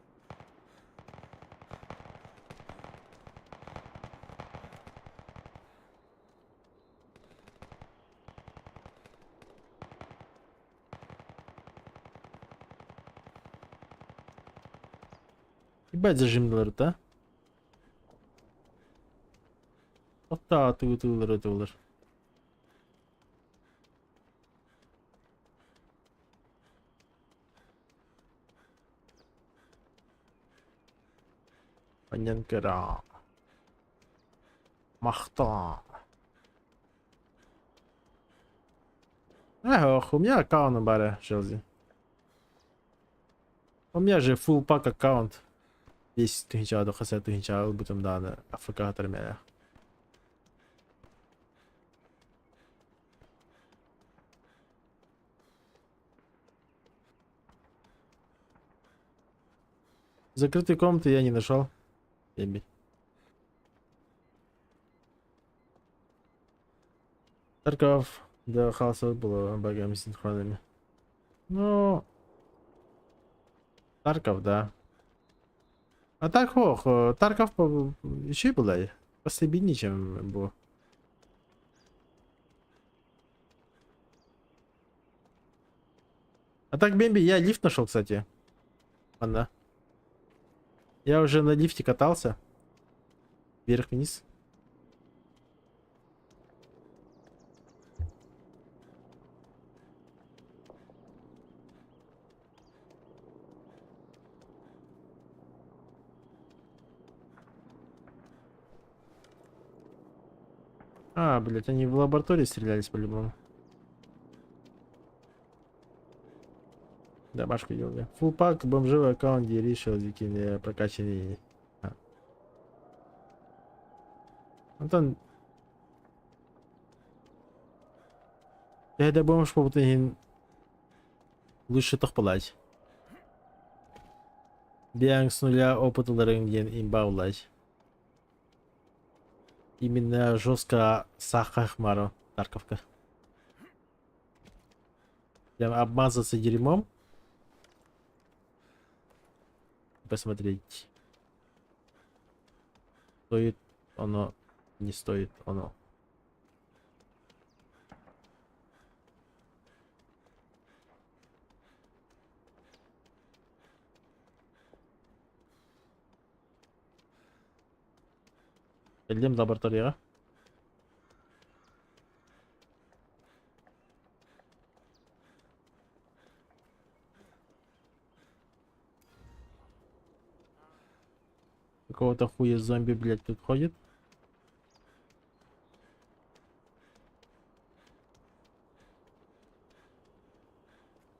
Ебать зажимдылар, да? Вот да, тылар. Понянкара. Махта. Эх, у меня аккаунт на баре, Шелзи. У меня же full pack аккаунт. 10 тысяч до хаса тысяч будем даны АФК терминаля. Закрытые комнаты я не нашел. Эби. Тарков до хаоса было богами синхронами. Ну, Тарков, да. А так, ох, Тарков еще была. Послабильнее, чем был. А так, Бемби, я лифт нашел, кстати. Ладно. Я уже на лифте катался. Вверх-вниз. А, блять, они в лаборатории стрелялись по-любому. Домашку делали. Фулпак, бомжевый аккаунт, решил не прокачанный. А. Антон. Я бомж попутный лучше тохпалать. Бианг с нуля опыта ларенген имба улать. Именно жестко сахахмару Тарковка. Прям обмазаться дерьмом. Посмотреть. Стоит оно, не стоит оно. Geldim laboratuvara. Какого-то хуя зомби, блядь, тут ходит.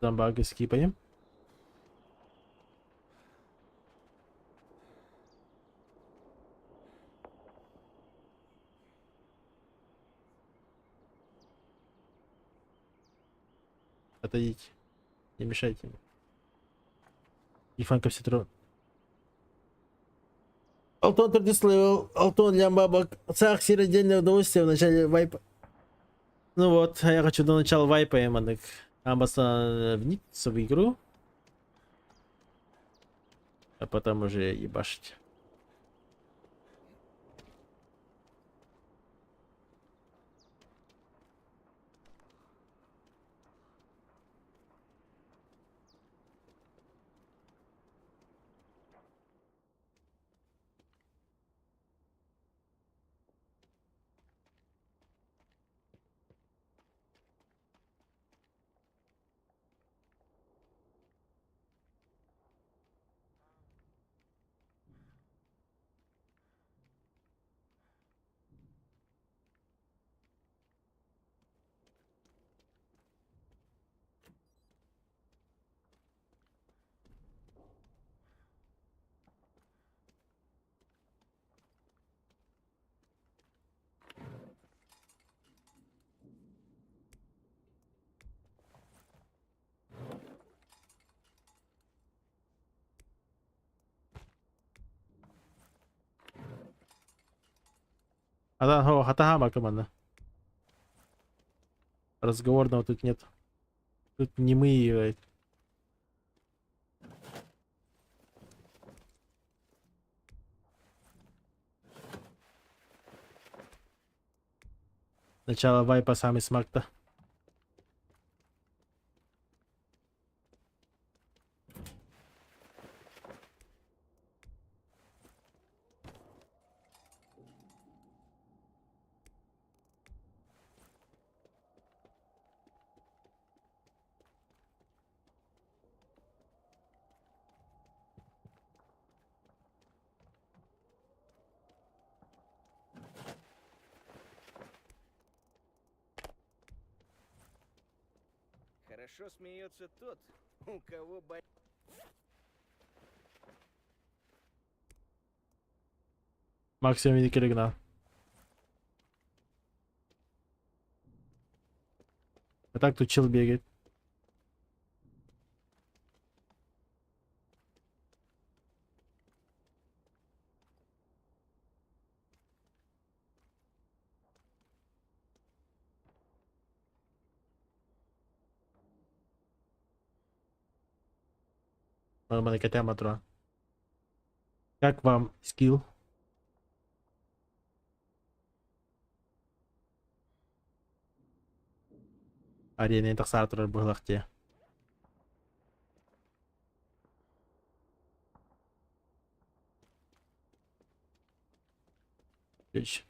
Зомбага скипаем. Отойдите. Не мешайте мне. Ифанка все трое. Алтон Турдислевел, Алтон Лямбабак. Цах сир отдельное удовольствие в начале вайпа. Ну вот, я хочу до начала вайпа, Эмманек. Амбаса вникнуться в игру. А потом уже ебашить. Хатахама команда. Разговорного тут нет. Тут не мы играет. Начало вайпа самый смак-то. Хорошо смеется тот, у кого Максимум Викеригна. А так тут чел бегает. Нормально, котя матро. Как вам скилл? Арена Интерсартер Буглахте. Ключ.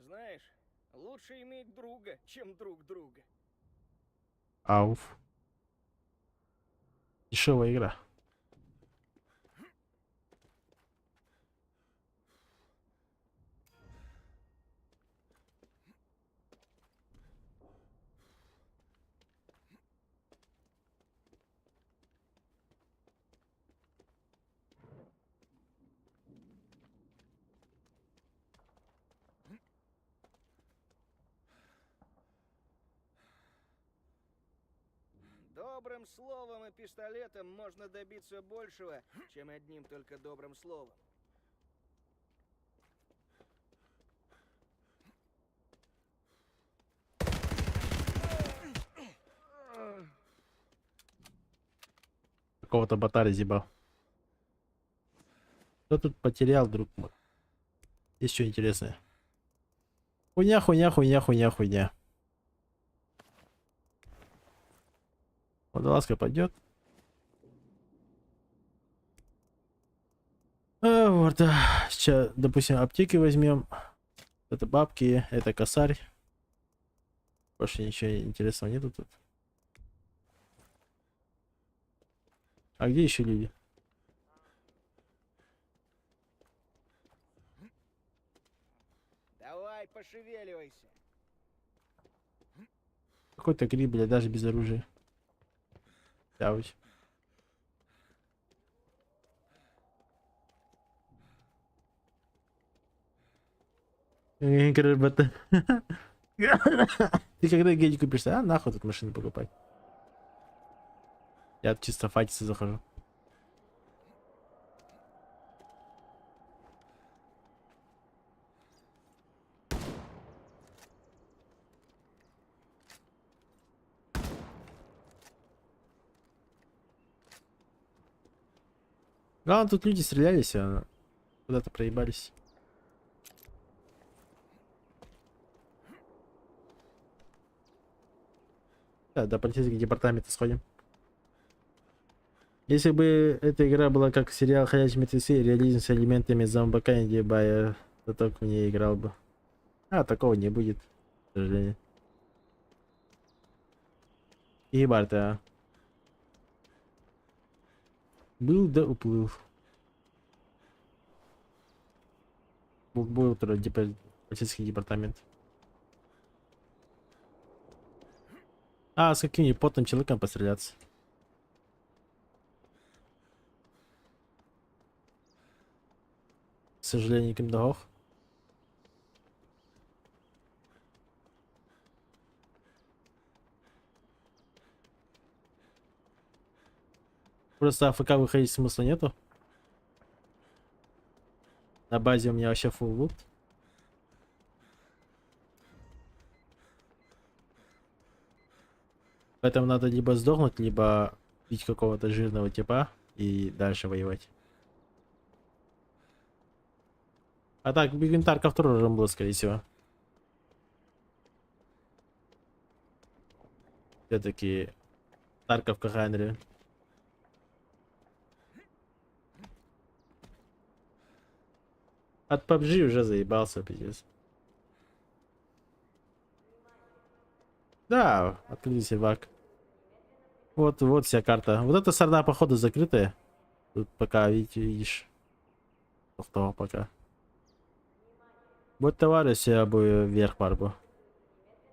Знаешь, лучше иметь друга, чем друг друга. Ауф. Дешевая игра. Добрым словом и пистолетом можно добиться большего, чем одним только добрым словом. Какого-то батаря зебал. Кто тут потерял, друг мой? Есть что интересное? Хуйня, хуйня, хуйня, хуйня, хуйня. Водолазка пойдет. Вот, сейчас, допустим, аптеки возьмем. Это бабки, это косарь. Больше ничего интересного нету тут. А где еще люди? Давай, пошевеливайся. Какой-то гриб, блядь, даже без оружия. Явось. Ты когда гель купишься? А нахуй тут машину покупать. Я тут чисто файтиться захожу. Главное, тут люди стрелялись, а куда-то проебались. Да, до полицейского департамента сходим. Если бы эта игра была как сериал «Ходячие мертвецы», реализм с элементами зомбака и дебая, то только в ней играл бы. А, такого не будет, к сожалению. Ебать, а. Был да уплыл. Был полицейский департамент. А, с каким-нибудь потным человеком постреляться. сожалению, кем дох. Просто АФК выходить смысла нету. На базе у меня вообще full лут. Поэтому надо либо сдохнуть, либо бить какого-то жирного типа и дальше воевать. А так, Бигентарка второй рамбло, скорее всего. Все-таки Тарковка Ханри. От PUBG уже заебался, пиздец. Да, открыли сервак. Вот вся карта. Вот эта сорда, походу, закрытая. Тут пока, видишь. Что пока. Вот товарищ, я бы вверх барбу.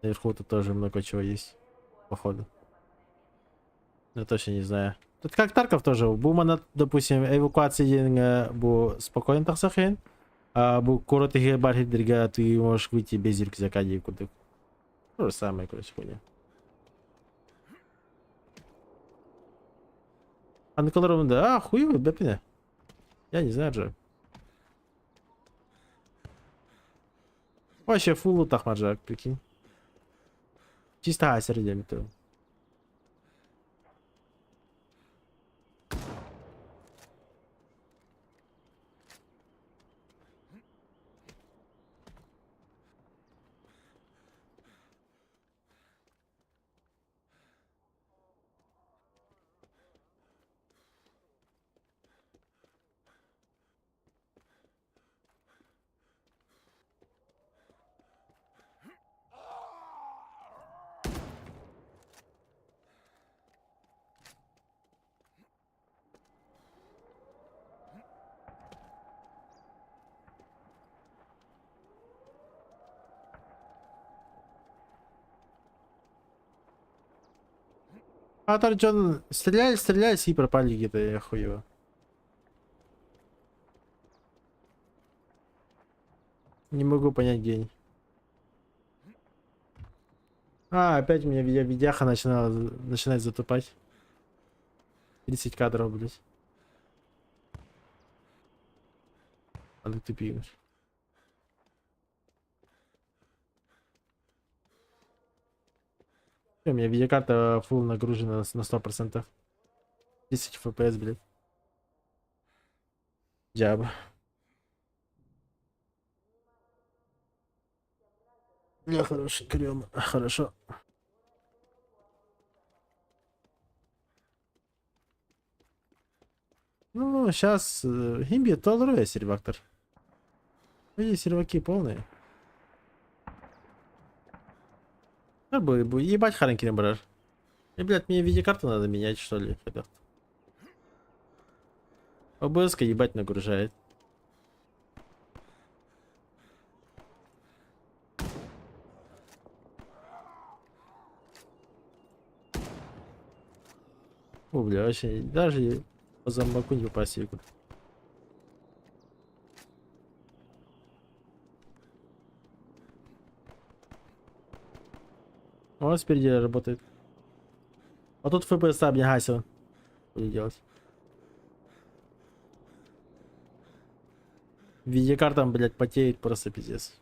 Наверху тут тоже много чего есть. Походу. Я точно не знаю. Тут как Тарков тоже. Бумана, допустим, эвакуация бу спокойно так сахен. А бу короткие бархидрига, ты можешь выйти без рюкзака куда. То же самое, короче, хуйня. А на колором, да, хуевый, бепина. Я не знаю же. Вообще фуллу тахмаджак, прикинь. Чисто асердем то. А Торджон стреляли и пропали где-то, я хуево. Не могу понять, где они. А, опять у меня видяха начинает затупать. 30 кадров, блять. Надо тупить. У меня видеокарта full нагружена на 100%. 10 FPS, блядь. Джаба. Бля, хороший крем. Хорошо. Ну, сейчас имби толрую сервактор. Эти серваки полные. Ебать Харенкин брар. И, блядь, мне видеокарту надо менять, что ли? ОБС-ка ебать нагружает. О, бля, вообще, даже по зомбаку не попасть. Вот спереди работает. А тут FPS мне гасил. Что делать? Видеокарта, блядь, потеет просто пиздец.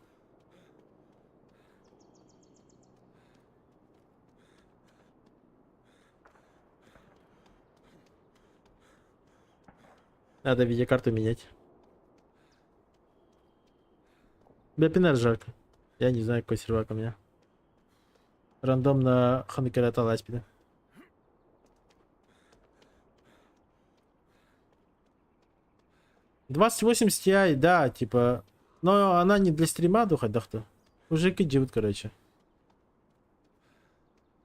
Надо видеокарту менять. Бепинер жарко. Я не знаю, какой сервак у меня. Рандомно ханекерата ласпида. $2080 Ti, да, типа. Но она не для стрима, духа, дахта. Уже кидют, короче.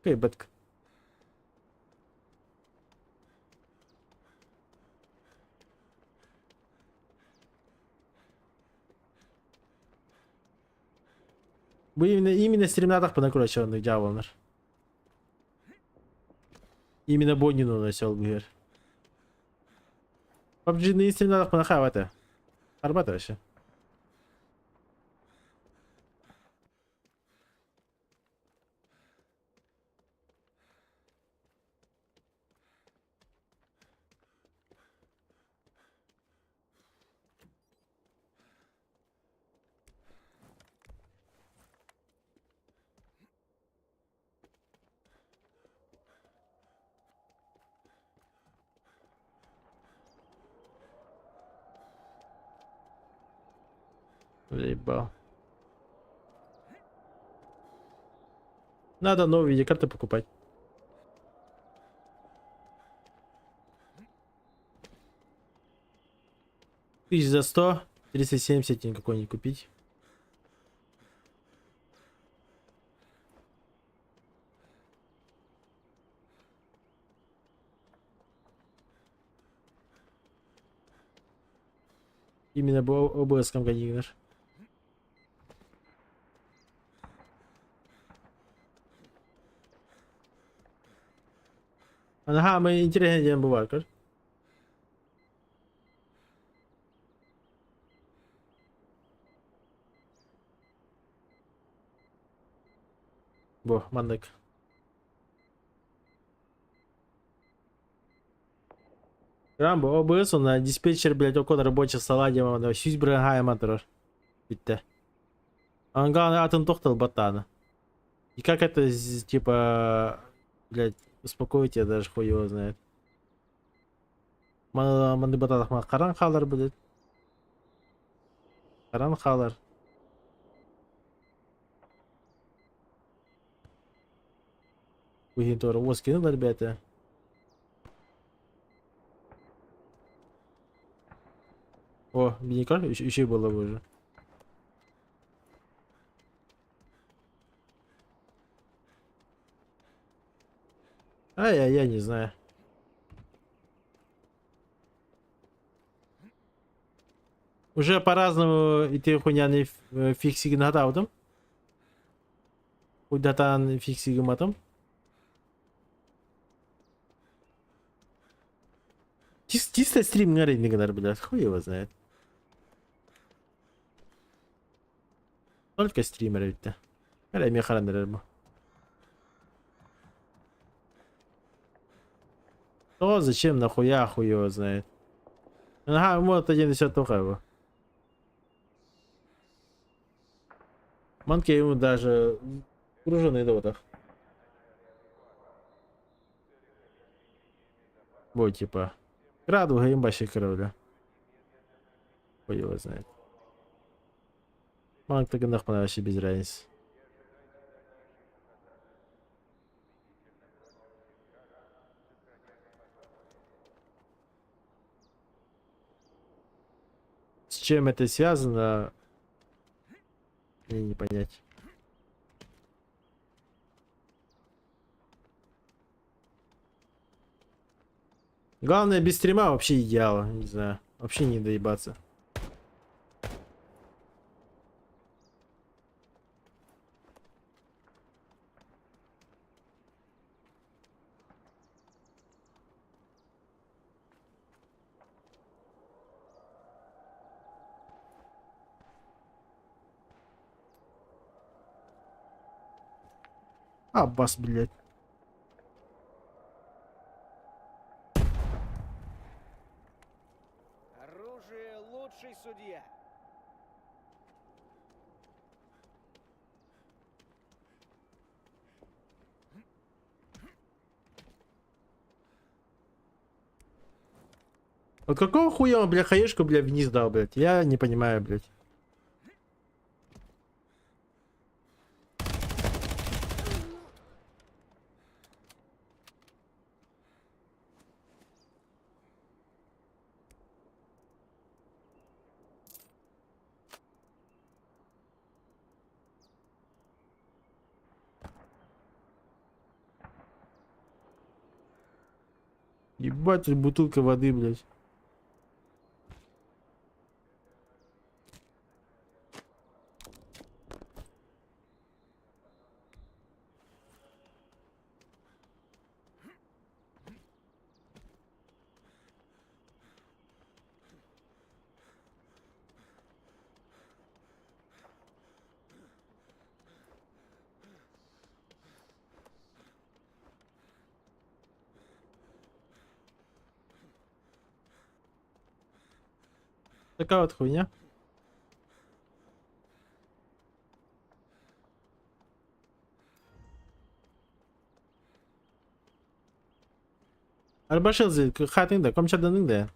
Окей, бэтка. Bu именно стримнатах понакручиванных дьяволнер. Именно Бонину насел гэр. PUBG на стримнатах понахав это. Арбата вообще. Заебал. Надо новые видеокарты покупать. Тысяч за 100, 370 никакой не купить. Именно ОБС-ком контейнер. Ага, мы интересный день бывает, как? Во, мандек. Рамбо, ОБС на диспетчер, блядь, окон рабочий стола, где мы сюз брагая мотор. Битте. Он главное атын тохтал батана. И как это, типа, блядь, успокоить, я даже хуй его знает. Манды бататах ма каран халар, блядь. Каран халар. Хуй тоже воз кинул, ребята. О, миникар еще было бы уже. Я не знаю. Уже по-разному и ты хуйняный фиксиги нагадал. Куда-то фиксиги матом. Чисто стрим на рейдинг, блядь, хуй его знает. Только стримеры ведь-то. Когда мне харандер был. То зачем нахуя хуй его знает. Ага, вот 1.10 только его. Манки ему даже груженный доводах. Вот типа. Радуга им баши кровля. Хуй его знает. Манк так и нахуй вообще без разницы. С чем это связано? Мне не понять. Главное, без стрима вообще идеал. Не знаю. Вообще не доебаться. Аббас, блядь. Оружие лучший судья. Вот какого хуя он, бля, хаешку, бля, вниз дал, блядь? Я не понимаю, блядь. Ебать, тут бутылка воды, блядь. Такая вот хуйня. Арбашилзы, хатыңда, комчарданың да.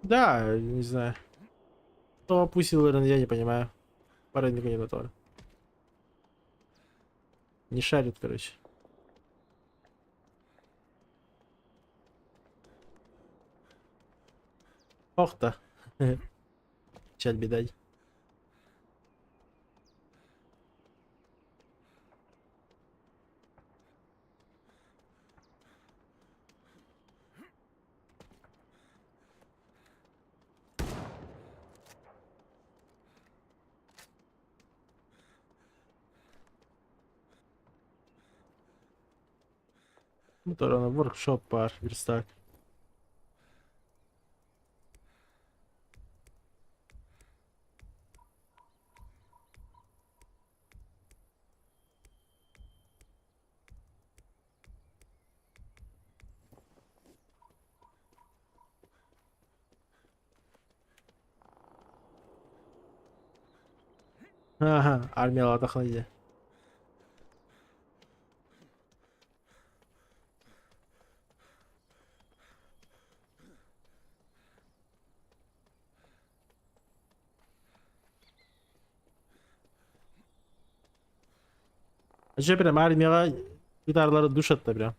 Да, не знаю. Кто опустил РН, я не понимаю. По рынку не готовы. Не шарит, короче. Ох-то. Печаль, бедай. Мотор воркшоп пар, верстак. Ага, армия атакlaydı. Acaba prям армияға гитарлары душ атты прям.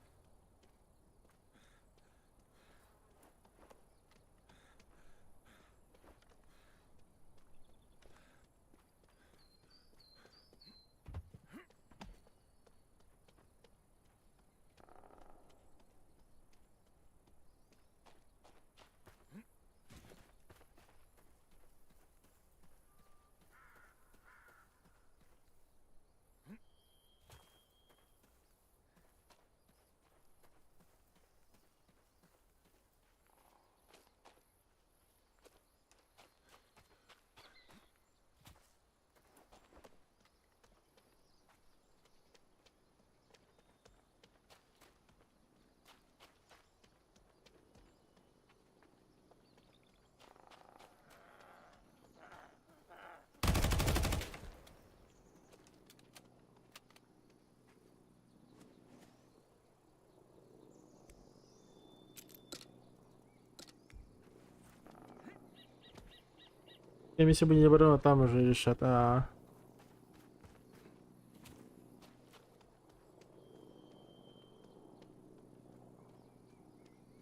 Если бы не оборона, там уже решат.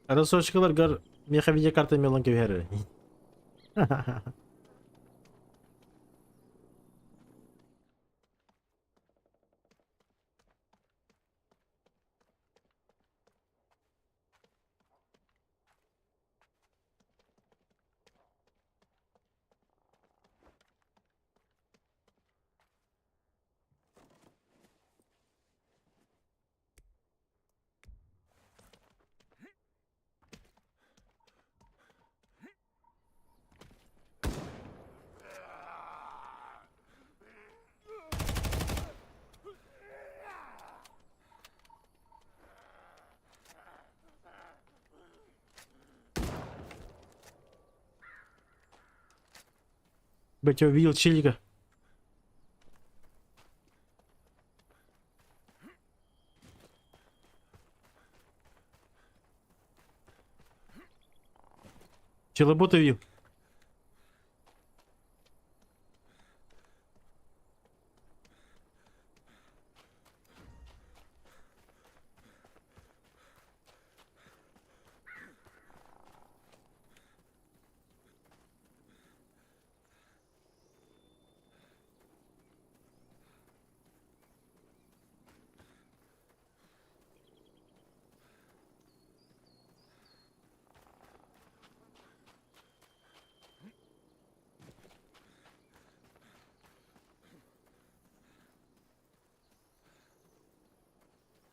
Рассрочкалар гар меха видеокарта мелон кевери. Блять, я увидел челика. Челобота видел.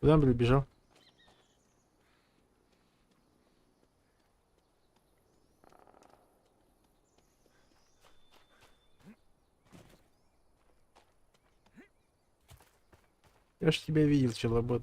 Куда он прибежал? Я ж тебя видел, челобот.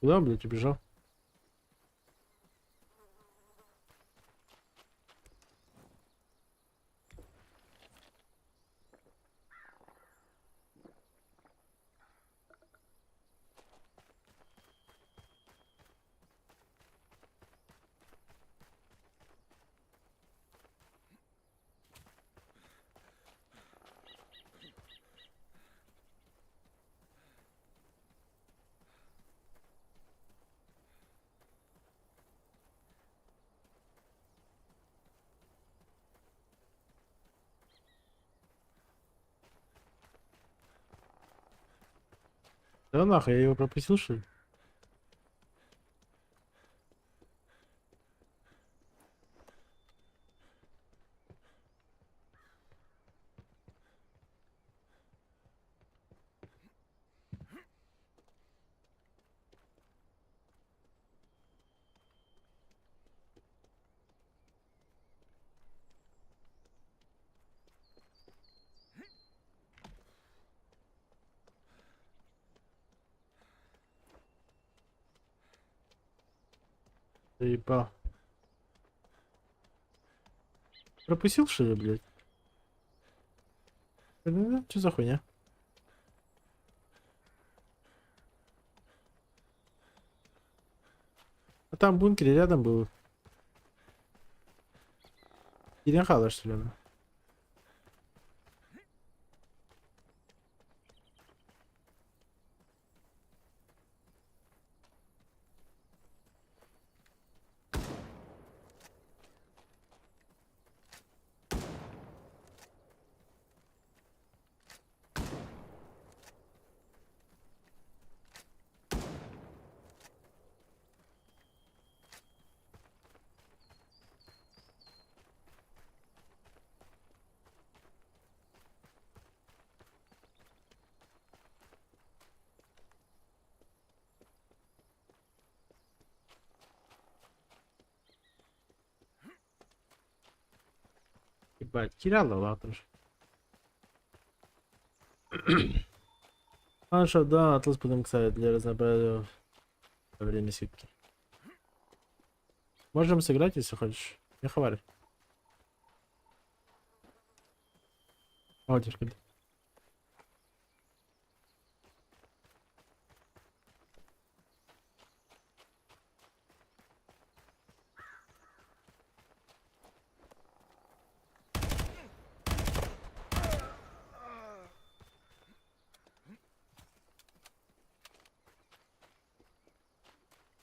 Куда он, блядь, убежал? Да нахуй, я его пропустил, что ли? Заебал. Пропустил, что ли, блядь? Что за хуйня? А там в бункере рядом был. Иринхала, что ли? Она? Ебать, теряла, ладно же. Анша, да, атлас будем кстати для разнообразия во время сутки. Можем сыграть, если хочешь. Не хвали. О, держи.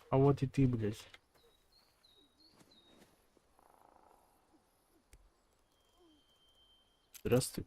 А вот и ты, блядь. Здравствуй.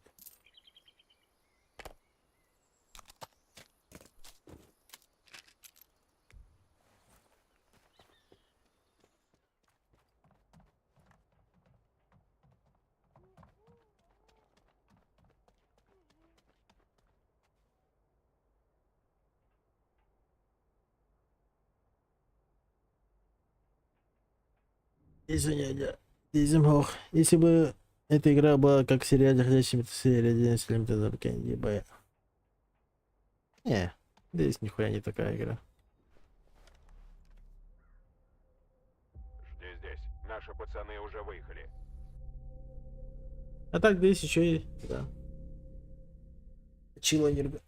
Извиняйте. Если бы эта игра была как в сериале «Ходячие мертвецы» или «День Слим», тогда бы не ебая. Не, здесь нихуя не такая игра. Жди здесь. Наши пацаны уже выехали. А так здесь еще и... Да. Чилонерго.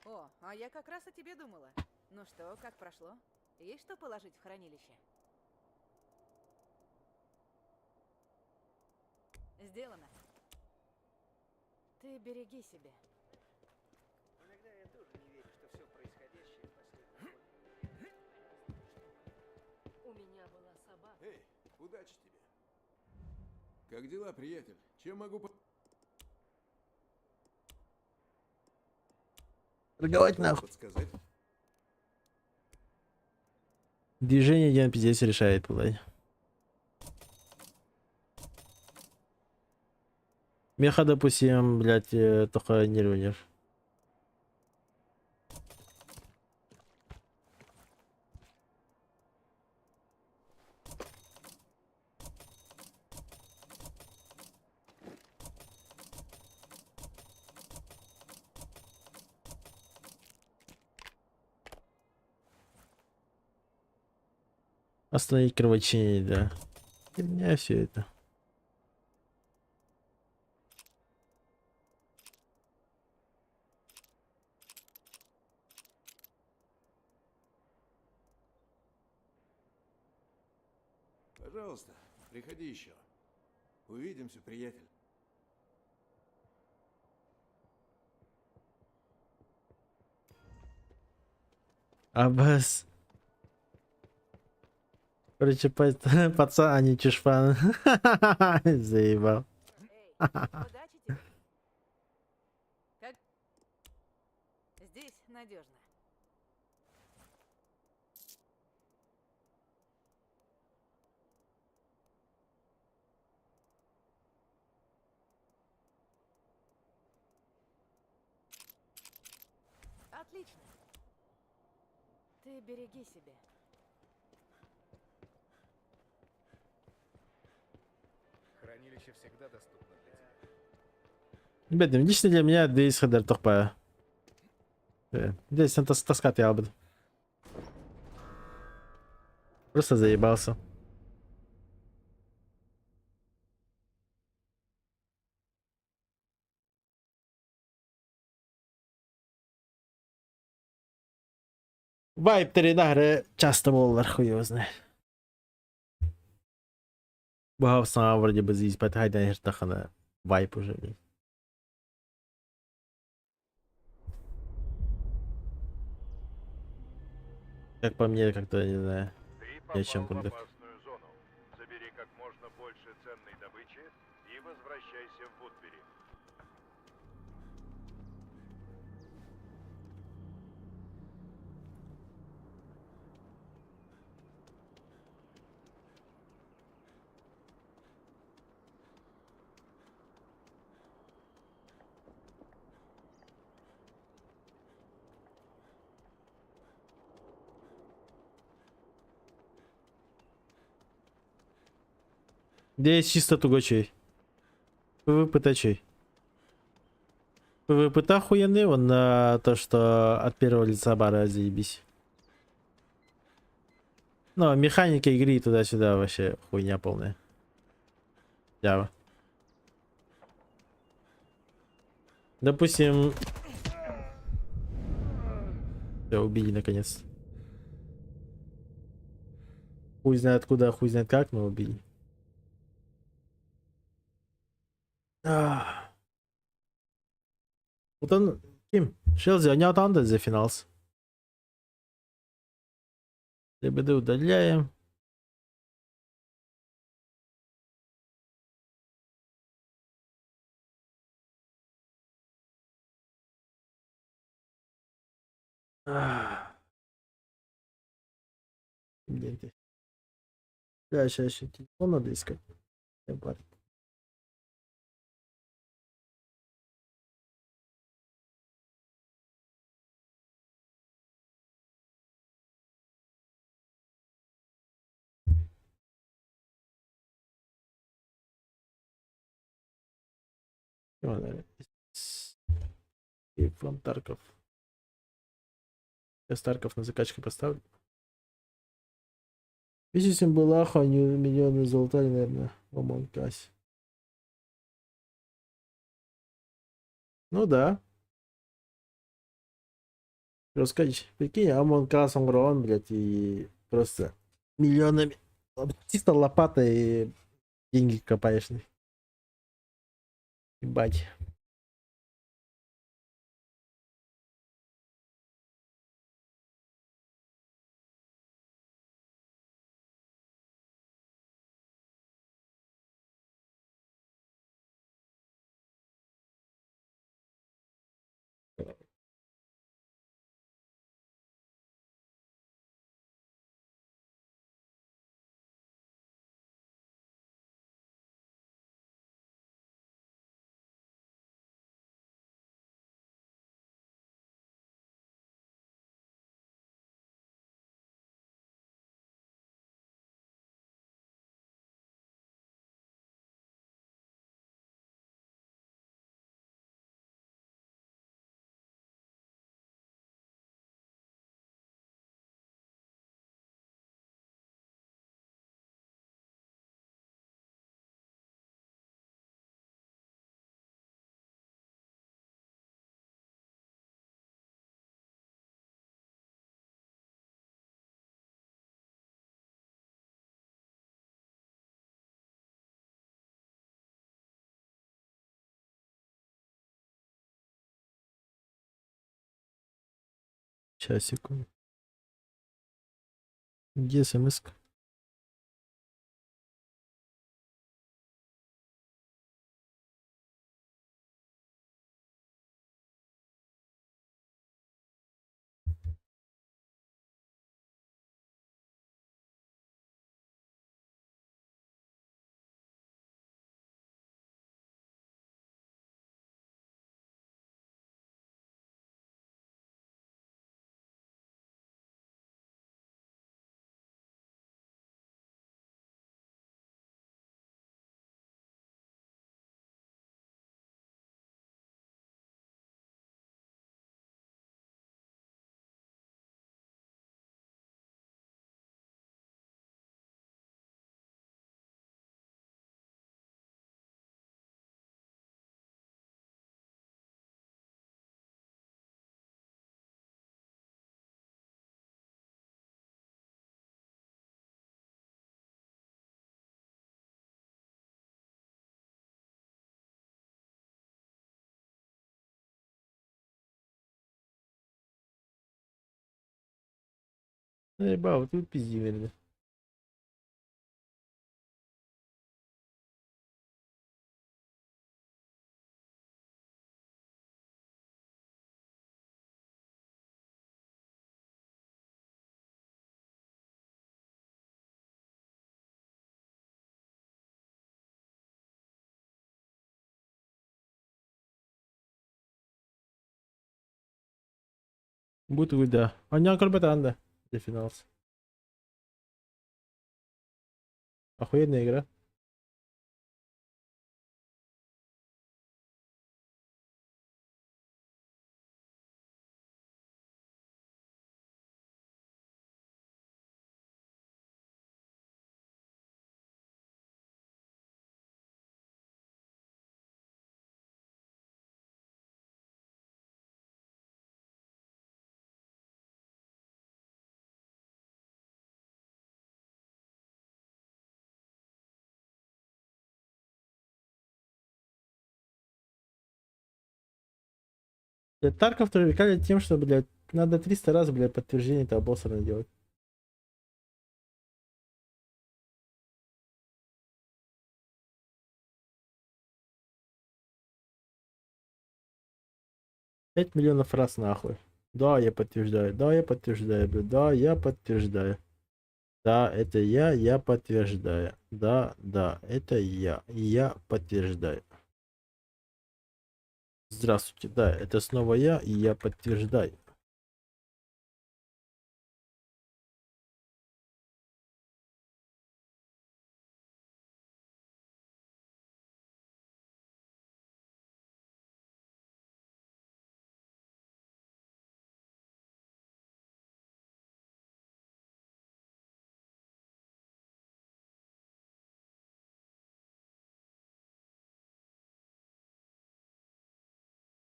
О, а я как раз о тебе думала. Ну что, как прошло? Есть что положить в хранилище? Сделано. Ты береги себя. Иногда я тоже не верю, что все происходящее последний год. У меня была собака. Эй, удачи тебе. Как дела, приятель? Чем могу Торговать нахуй. подсказать? Движение 1.50 решает, блядь. Меха, допустим, блядь, только не рванешь. Остановить кровотечение, да. Херня все это. Пожалуйста, приходи еще. Увидимся, приятель. Аббас. Короче, пацан, а не чушпан. Заебал. Эй, удачи тебе. Как? Здесь надежно. Отлично. Ты береги себя. Хранилище всегда доступно для тебя. Бедным, лично для меня здесь хедер тупая. Здесь он таскать я буду. Просто заебался. Вайп теренагры часто болар, хуй его знает. Бухал сам вроде бы здесь, поэтому хертахана вайп уже. Блин. Как по мне, как-то, не знаю, Ты ни о чем попал в подумать. опасную зону. Забери как можно больше ценной добычи и возвращайся в Вудбери. Здесь чисто тугочей. ПВП-то чей? ПВП-то охуенный, он на то, что от первого лица бара заебись. Но механика игры туда-сюда вообще хуйня полная. Ява. Допустим... Все, убили наконец. Хуй знает откуда, хуй знает как, но убили. Вот он... Kim? Шелзи, он не отанда за финалс. ДБД удаляем. Блин. Да, сейчас еще телефон надо искать. И фронт Тарков. Я Старков на закачке поставлю. Если бы лаха, они миллионы залутали, наверное, в Among Us. Ну да. Рассказать, прикинь, Among Us он, блядь, и просто миллионами чисто лопатой деньги копаешь. Ебать. Часиком. Где смс? Ебал, ты пизди, верно. Будет уйда. Аня Карбатанда. Для финалс. Охуенная игра. Тарков привлекали тем, что, блядь, надо 300 раз, блядь, подтверждение этого босса делать. Пять миллионов раз нахуй. Да, я подтверждаю. Да, я подтверждаю, блядь. Да, я подтверждаю. Да, это я подтверждаю. Да, это я подтверждаю. Здравствуйте, да, это снова я, и я подтверждаю.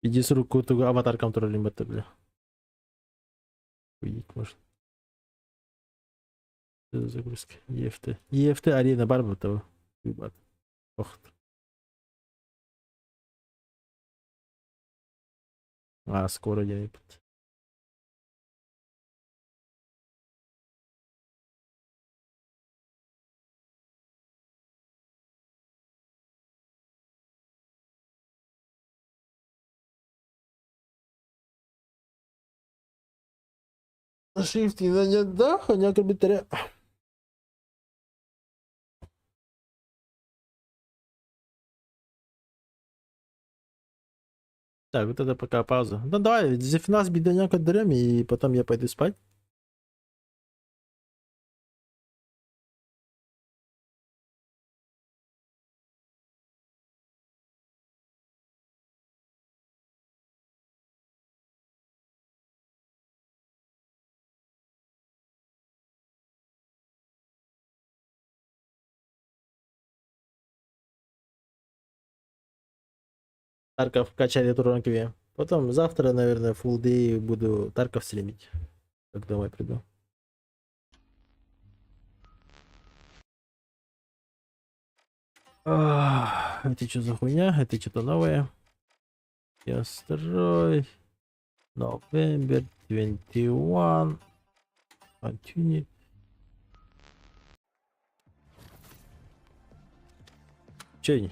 Иди с руку аватар контролем это, бля. Увидеть можно. Что за загрузка? EFT. EFT арена Барбатова. Ох. А, скоро я не буду. Шрифт не найдет, да, хоня комментария. Так, вот это пока пауза. Ну давай, за финал с бидоняк отберем, и потом я пойду спать. Тарков качать эту ранкове. Потом завтра, наверное, full day буду Тарков стримить. Как домой приду. Это что за хуйня? Это что-то новое. Я строй. November 21. Continue. Че?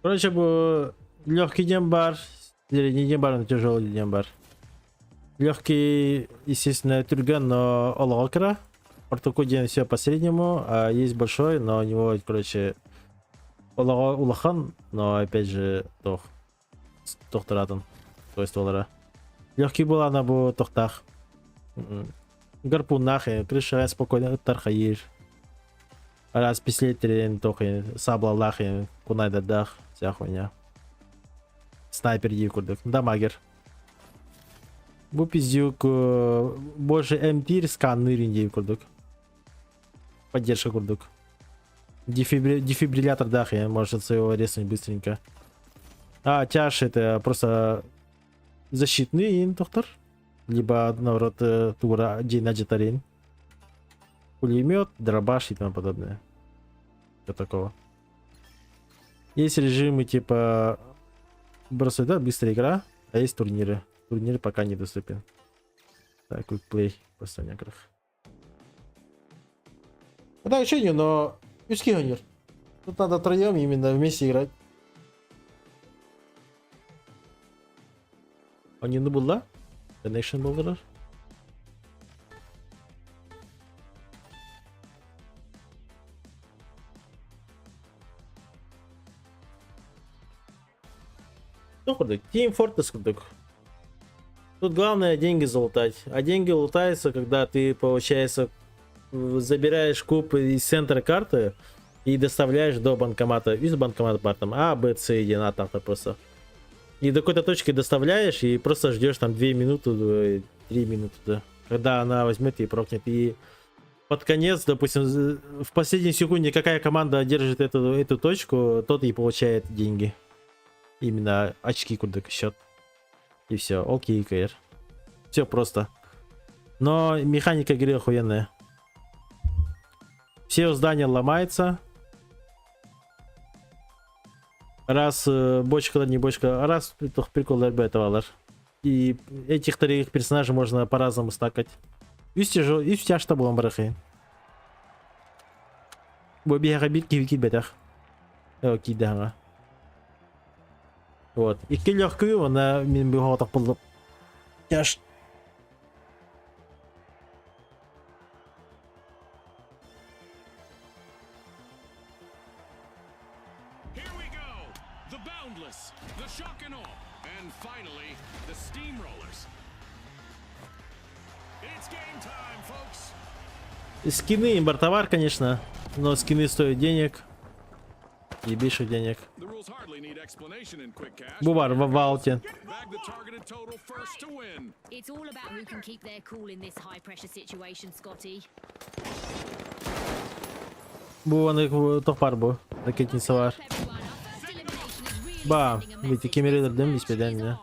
Короче, легкий дембар, или не дембар, но тяжелый дембар. Легкий, естественно, тюрган, но олокра. Ортокудин все по среднему, а есть большой, но у него, короче, улахан, но опять же, тохтаратан, то есть доллара. Легкий был она бы тохтах. Гарпун нахе, крыша спокойно, тархаир. Раз пистолетерин тохе, сабла лахе, кунайда дах, вся хуйня. Снайпер дикурдык, дамагер. Bu пиздюк больше М-тир скан нырин дикурдык. Поддержка курдык. Дефибриллятор дахе, может его резнуть быстренько. А тяж это просто защитный интохтор. Либо наоборот тура джейнаджитарин. Пулемет, дробаш и тому подобное. Что такого. Есть режимы типа бросай, да, быстрая игра, а есть турниры. Турнир пока недоступен. Так, квикплей в последних играх. Да, еще не, но юрский гонир. Тут надо втроем именно вместе играть. Он не был, да? Connection был, ну, курдык, Team Fortress, курдык. Тут главное деньги залутать. А деньги лутаются, когда ты, получается, забираешь куб из центра карты и доставляешь до банкомата. Из банкомата партом А, Б, С, и на там просто. И до какой-то точки доставляешь и просто ждешь там 2 минуты, 3 минуты, да. Когда она возьмет и прокнет. И под конец, допустим, в последней секунде какая команда держит эту точку, тот и получает деньги. Именно очки, курдык, счет. И все, окей, КР. Все просто. Но механика игры охуенная. Все здания ломаются. Раз бочка, не бочка, раз прикол этого. И этих вторых персонажей можно по-разному стакать. И все что было барахи. Бобига битки вики бетах. Окей, да. Вот. И легкую, она бегала так под тяж. Скины, импортовар, конечно, но скины стоят денег. И больше денег. Бувар в валте. Буван топар бу. Ракетница вар. Ба, ведь кемеры дым не спиден, да?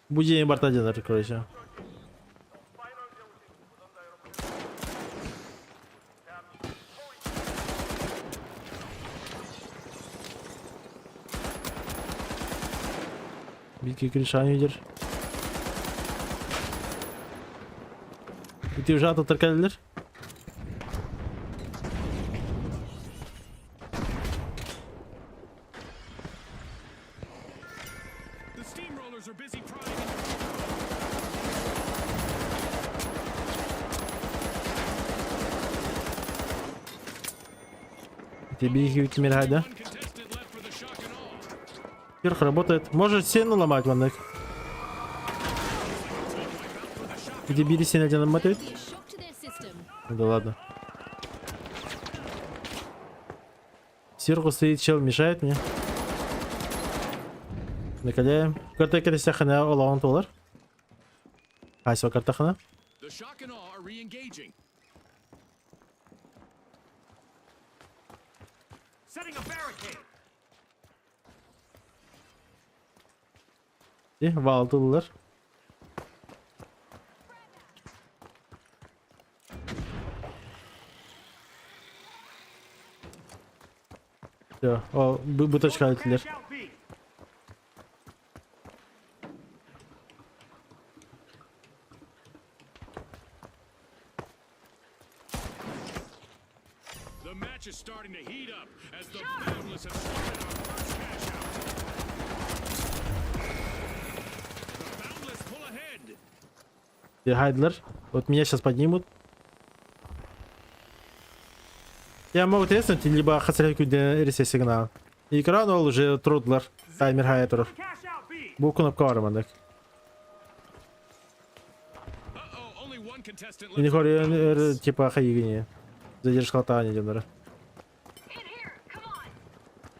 Будем импорта делать, короче. Битки кришани видишь. И ты уже ататаркалилер? Тебе их кемер хайда? Вверх работает. Можешь стену ломать, Ванек. Иди бери стену, один намотает. Да ладно. Сверху стоит чел, мешает мне. Накаляем. Карта кересяхана олауан толар. Хайсва картахана. И вал тулар. Все, о, буточка альтлер. The match is starting to heat up as the Boundless have started our first cash out. The Boundless pull ahead. Хайдлер. Вот меня сейчас поднимут. Я могу треснуть, либо хасрайку ресе сигнал. И экран ол уже трудлар. Таймер хайтеров. Бу кнопка армандак. И не хори типа хаигни. Задержка халтания демнара.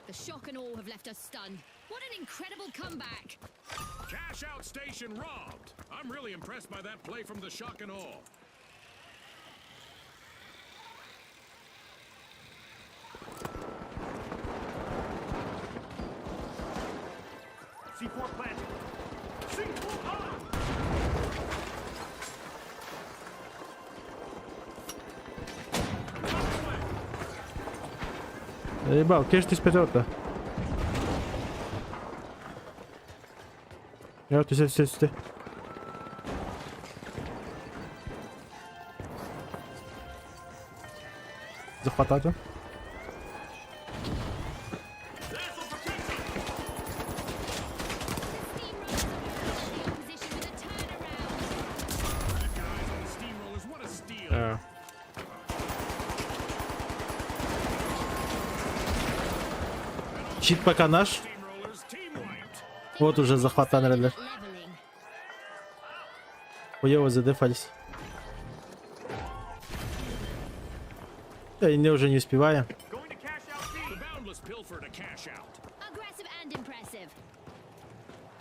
The shock and awe have left us stunned. What an incredible comeback! Cash out station robbed. I'm really impressed by that play from the shock and awe. C4 planted. C4 on. Ебал, кеш ты вперед-то. Я вот все. Захватать. Щит пока наш. Вот уже захвата наверное. Хуёво задефались. Я не уже не успеваю.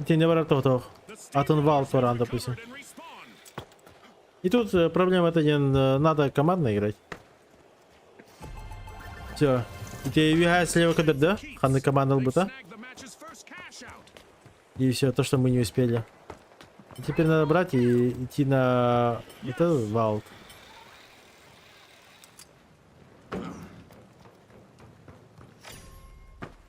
Ты не воротов. Атонвал Торан, допустим. И тут проблема это не надо командно играть. Все. Ты вигай слева кадр, да? Ханны командал бы, да? И все, то, что мы не успели. И теперь надо брать и идти на это ваут.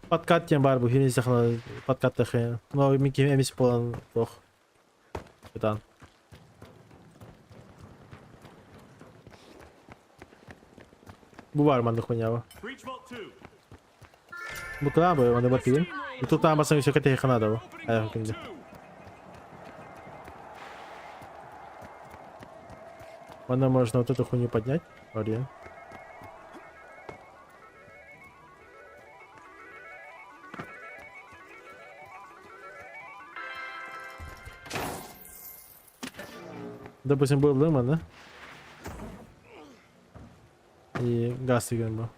Подкат тем барбу, херни захла подкат тахе. Но Микки Эмис полон плох. Капитан. Бувар ман хуйнява. Букла бы он добавил. И тут там басам все катей ханадово. А я Она можно вот эту хуйню поднять. Вариант. Допустим, был лыман, да? И газ игран был.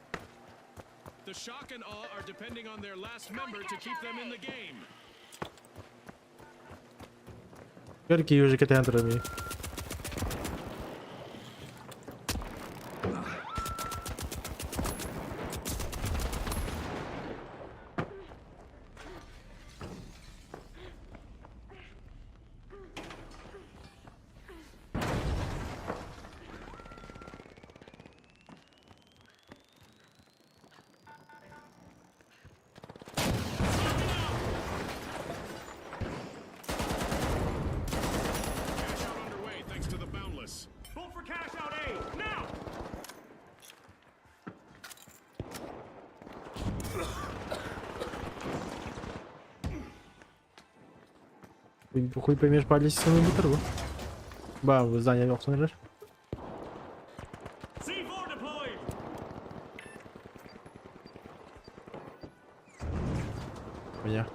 Какие уже катентерами. Хуй поймешь, палец с самым бутеру. Ба, вы заняли окна, Меня.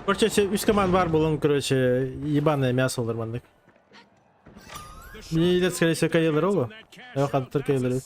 Короче, üst команд var bulun, короче, ебаное мясо нормальных. Мне идет, скорее всего, кайылыр олу. Я хатып тұр кайылыр.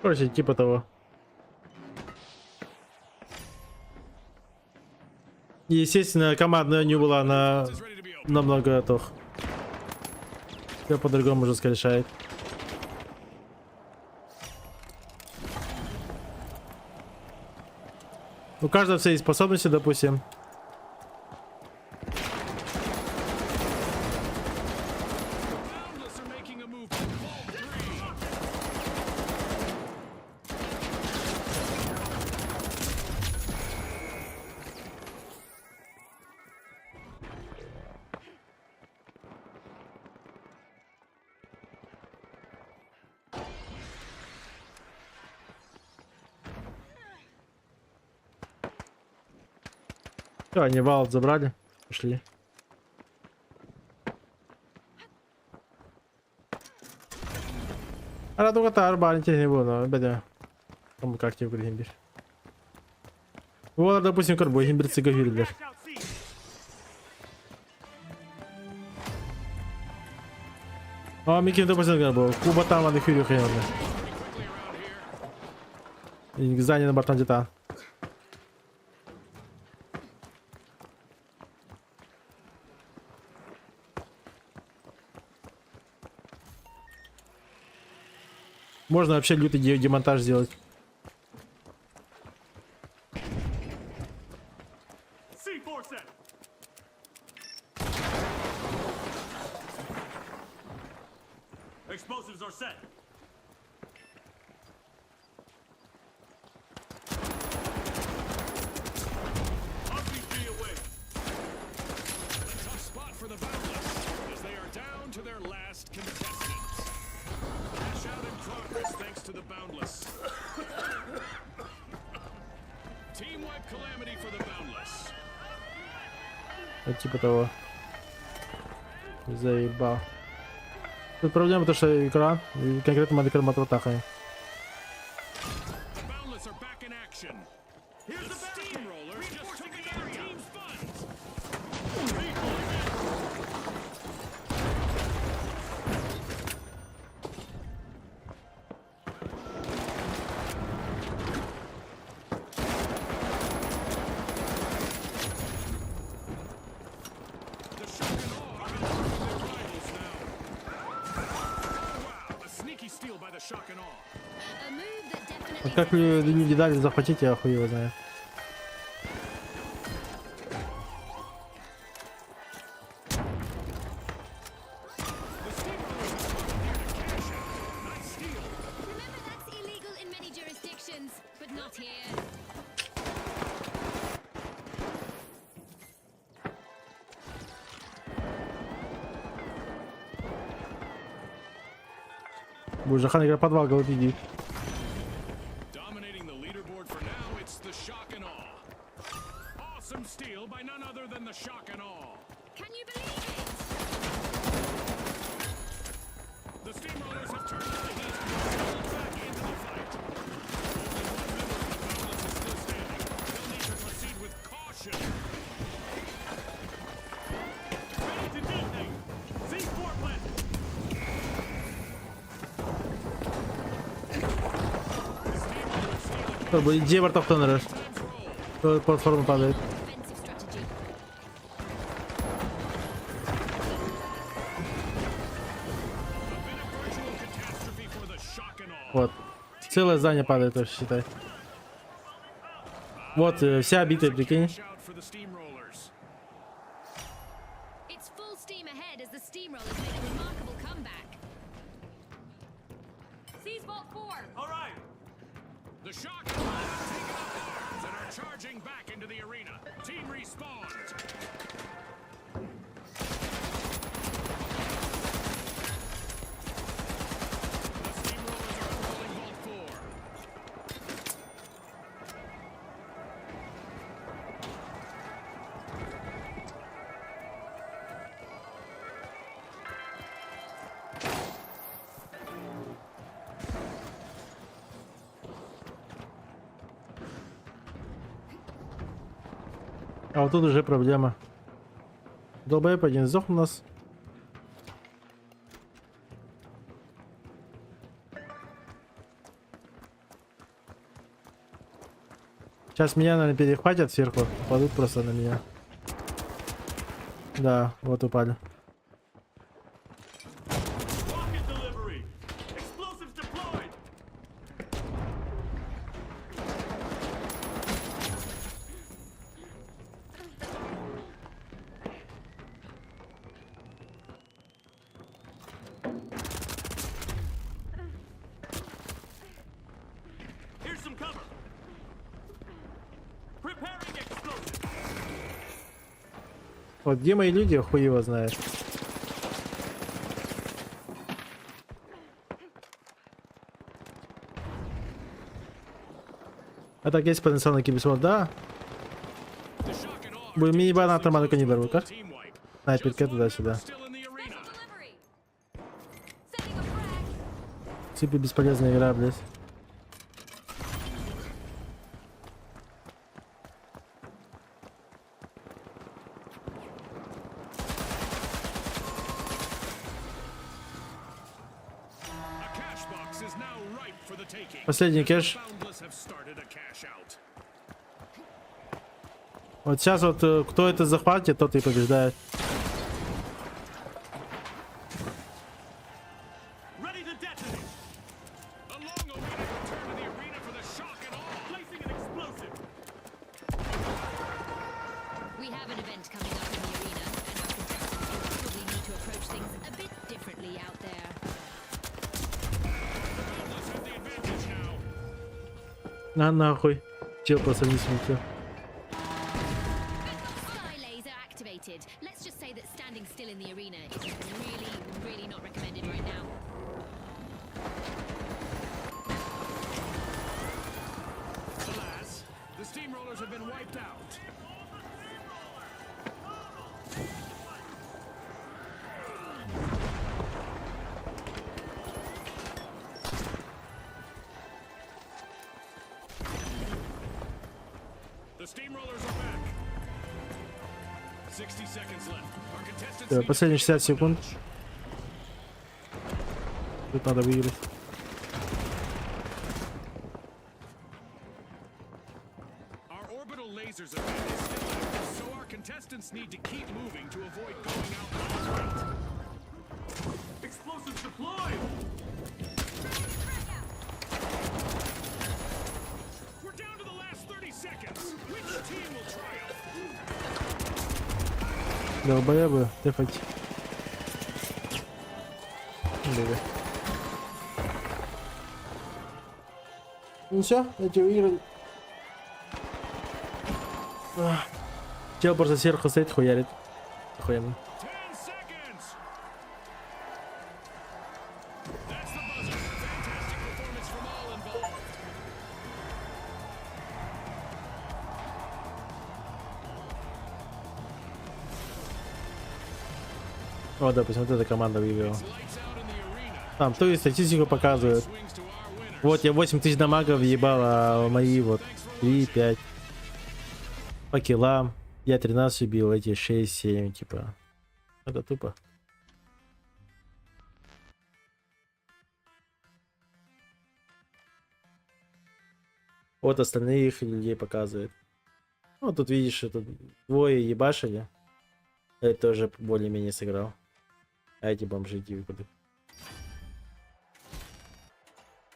Короче, типа того. И, естественно, командная не была намного готов. Все по-другому жестко решает. У каждого свои способности, допустим. Все, они валт забрали. Пошли. Arada kadar balince не было, беда. Кому как тебе гримбир. Вот, допустим, карбой гимбирцы говорили. А Микки, допустим, карбой. Куба там, а не хюрю хренно. Сзади на бортом где-то. Можно вообще лютый демонтаж сделать. Explosives are set. RPG away. Tough spot for the Boundless, as they are down to their last contestant. Cash out in progress thanks to the Boundless. Team wipe calamity for the Boundless. Вот типа того. Заебал. Тут проблема, то что экран, и конкретно модекар матватахая. Вот как люди дали захватить, я хуй его знаю. Жахан игра подвал, голубь иди. Где вартовтон раш? Платформа падает. Вот. Целое здание падает тоже, считай. Вот, вся битая, прикинь. It's full steam ahead as the steamrollers make a remarkable comeback. Seize Vault 4. All right. The shock and awe have taken up arms and are charging back into the arena. Team respawned. The steamrollers are unrolling Vault 4. А вот тут уже проблема. Долбоеб один сдох у нас. Сейчас меня, наверное, перехватят сверху. Падут просто на меня. Да, вот упали. Rocket delivery. Explosives deployed. Here's some cover. Preparing explosives. Вот где мои люди, хуй его знает. А так есть потенциал на киберспорт, да? Будем мини-бан автомата не беру, как? Снайперка туда-сюда. Delivery. Setting a frag. Типа бесполезная игра, блядь. A cash box is now ripe for the taking. Последний кэш. Boundless have started a cash out. Вот сейчас вот кто это захватит, тот и побеждает. Ready to detonate. A long-awaited return to the arena for the shock and awe. Placing an explosive. We have an event coming up in the arena, and our contestants will probably need to approach things a bit differently out there. Boundless have the advantage now. На нахуй. Чел просто не смутил. Sky laser activated. Let's just say that standing still in the arena is really not recommended right now. Alas, the steamrollers have been wiped out. The steamrollers are back. 60 seconds left. Our contestants need to Последние take 60 секунд. advantage. Тут надо выиграть. Our orbital lasers event is still active, so our contestants need to keep moving to avoid going out on straight. Explosives deployed! We're down to the last 30 seconds. Which team will triumph? Долбоебы, дефать. Да. Ну все, эти выиграли. Чел просто сверху стоит, хуярит. Охуенно. 10 seconds! That's the buzzer. Fantastic performance from all involved. О, допустим, вот эта команда выиграла. Lights out in the arena. Там, то есть статистику показывают. Swings to our winner. Вот я 8000 дамагов въебал, а мои вот 3-5. По киллам. Я 13 убил, эти 6-7, типа. Это тупо. Вот остальных людей показывает. Ну, тут видишь, что тут двое ебашили. Это тоже более-менее сыграл. А эти бомжи иди куда.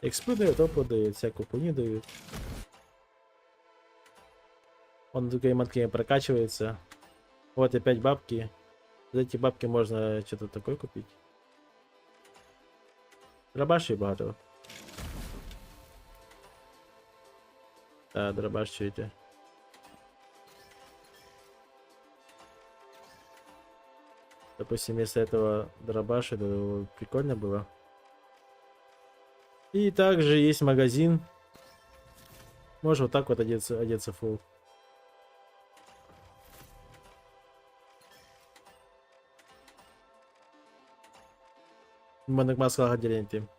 Экспы дают, опа дают, всякую хуйню дают. Он только эмотками прокачивается. Вот опять бабки. За эти бабки можно что-то такое купить. Дробаши багато. Да, дробаш что это? Допустим, если этого дробаша, то прикольно было. И также есть магазин. Можешь вот так вот одеться фул. Манок маска отделение тем.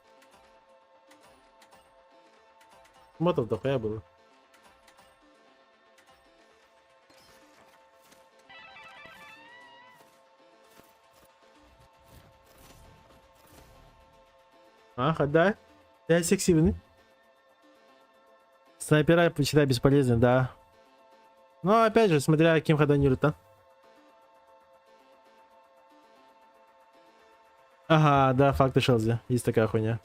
Мотов дохуя было. Ага, да. Да, сексивный. Снайпера почитай бесполезны, да. Но опять же, смотря кем ходонирует, а. Ага, да, факты Шелзи. Есть такая хуйня.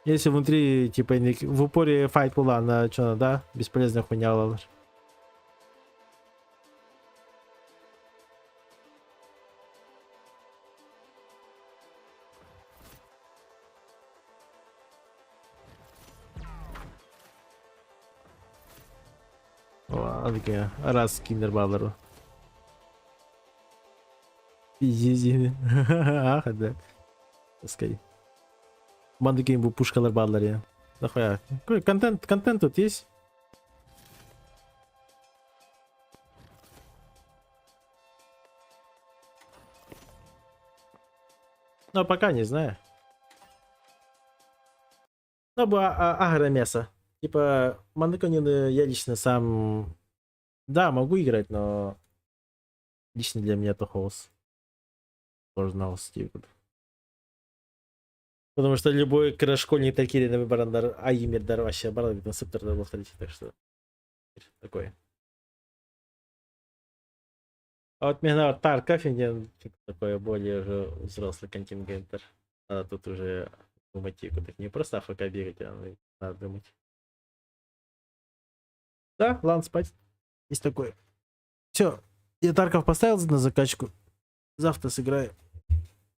Если внутри, типа, в упоре файт пула на что, да, бесполезная хуйня, ладно. Ладно, раз киндербалеру. Пиздец. Ага, да. Скай. Банды геймбу пушкалар баллари. Нахуя. Какой контент тут есть? Но пока не знаю. Ну, агромеса. Типа, Мандаконин я лично сам... Да, могу играть, но... Лично для меня это хаос. Сложно стигут. Потому что любой школьник такие на выбор Аимир вообще баран на септор дал повторить, так что... Такое. А вот меня Тарков, такое более уже взрослый контингентер. Надо тут уже думать, так не просто АФК бегать, а надо думать. Да, ладно, спать. Есть такое. Все, я Тарков поставил на закачку. Завтра сыграю.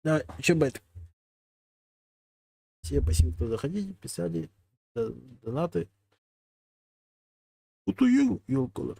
Давай, че бет? Все спасибо, кто заходили, писали, донаты. Утую, ёлкулар.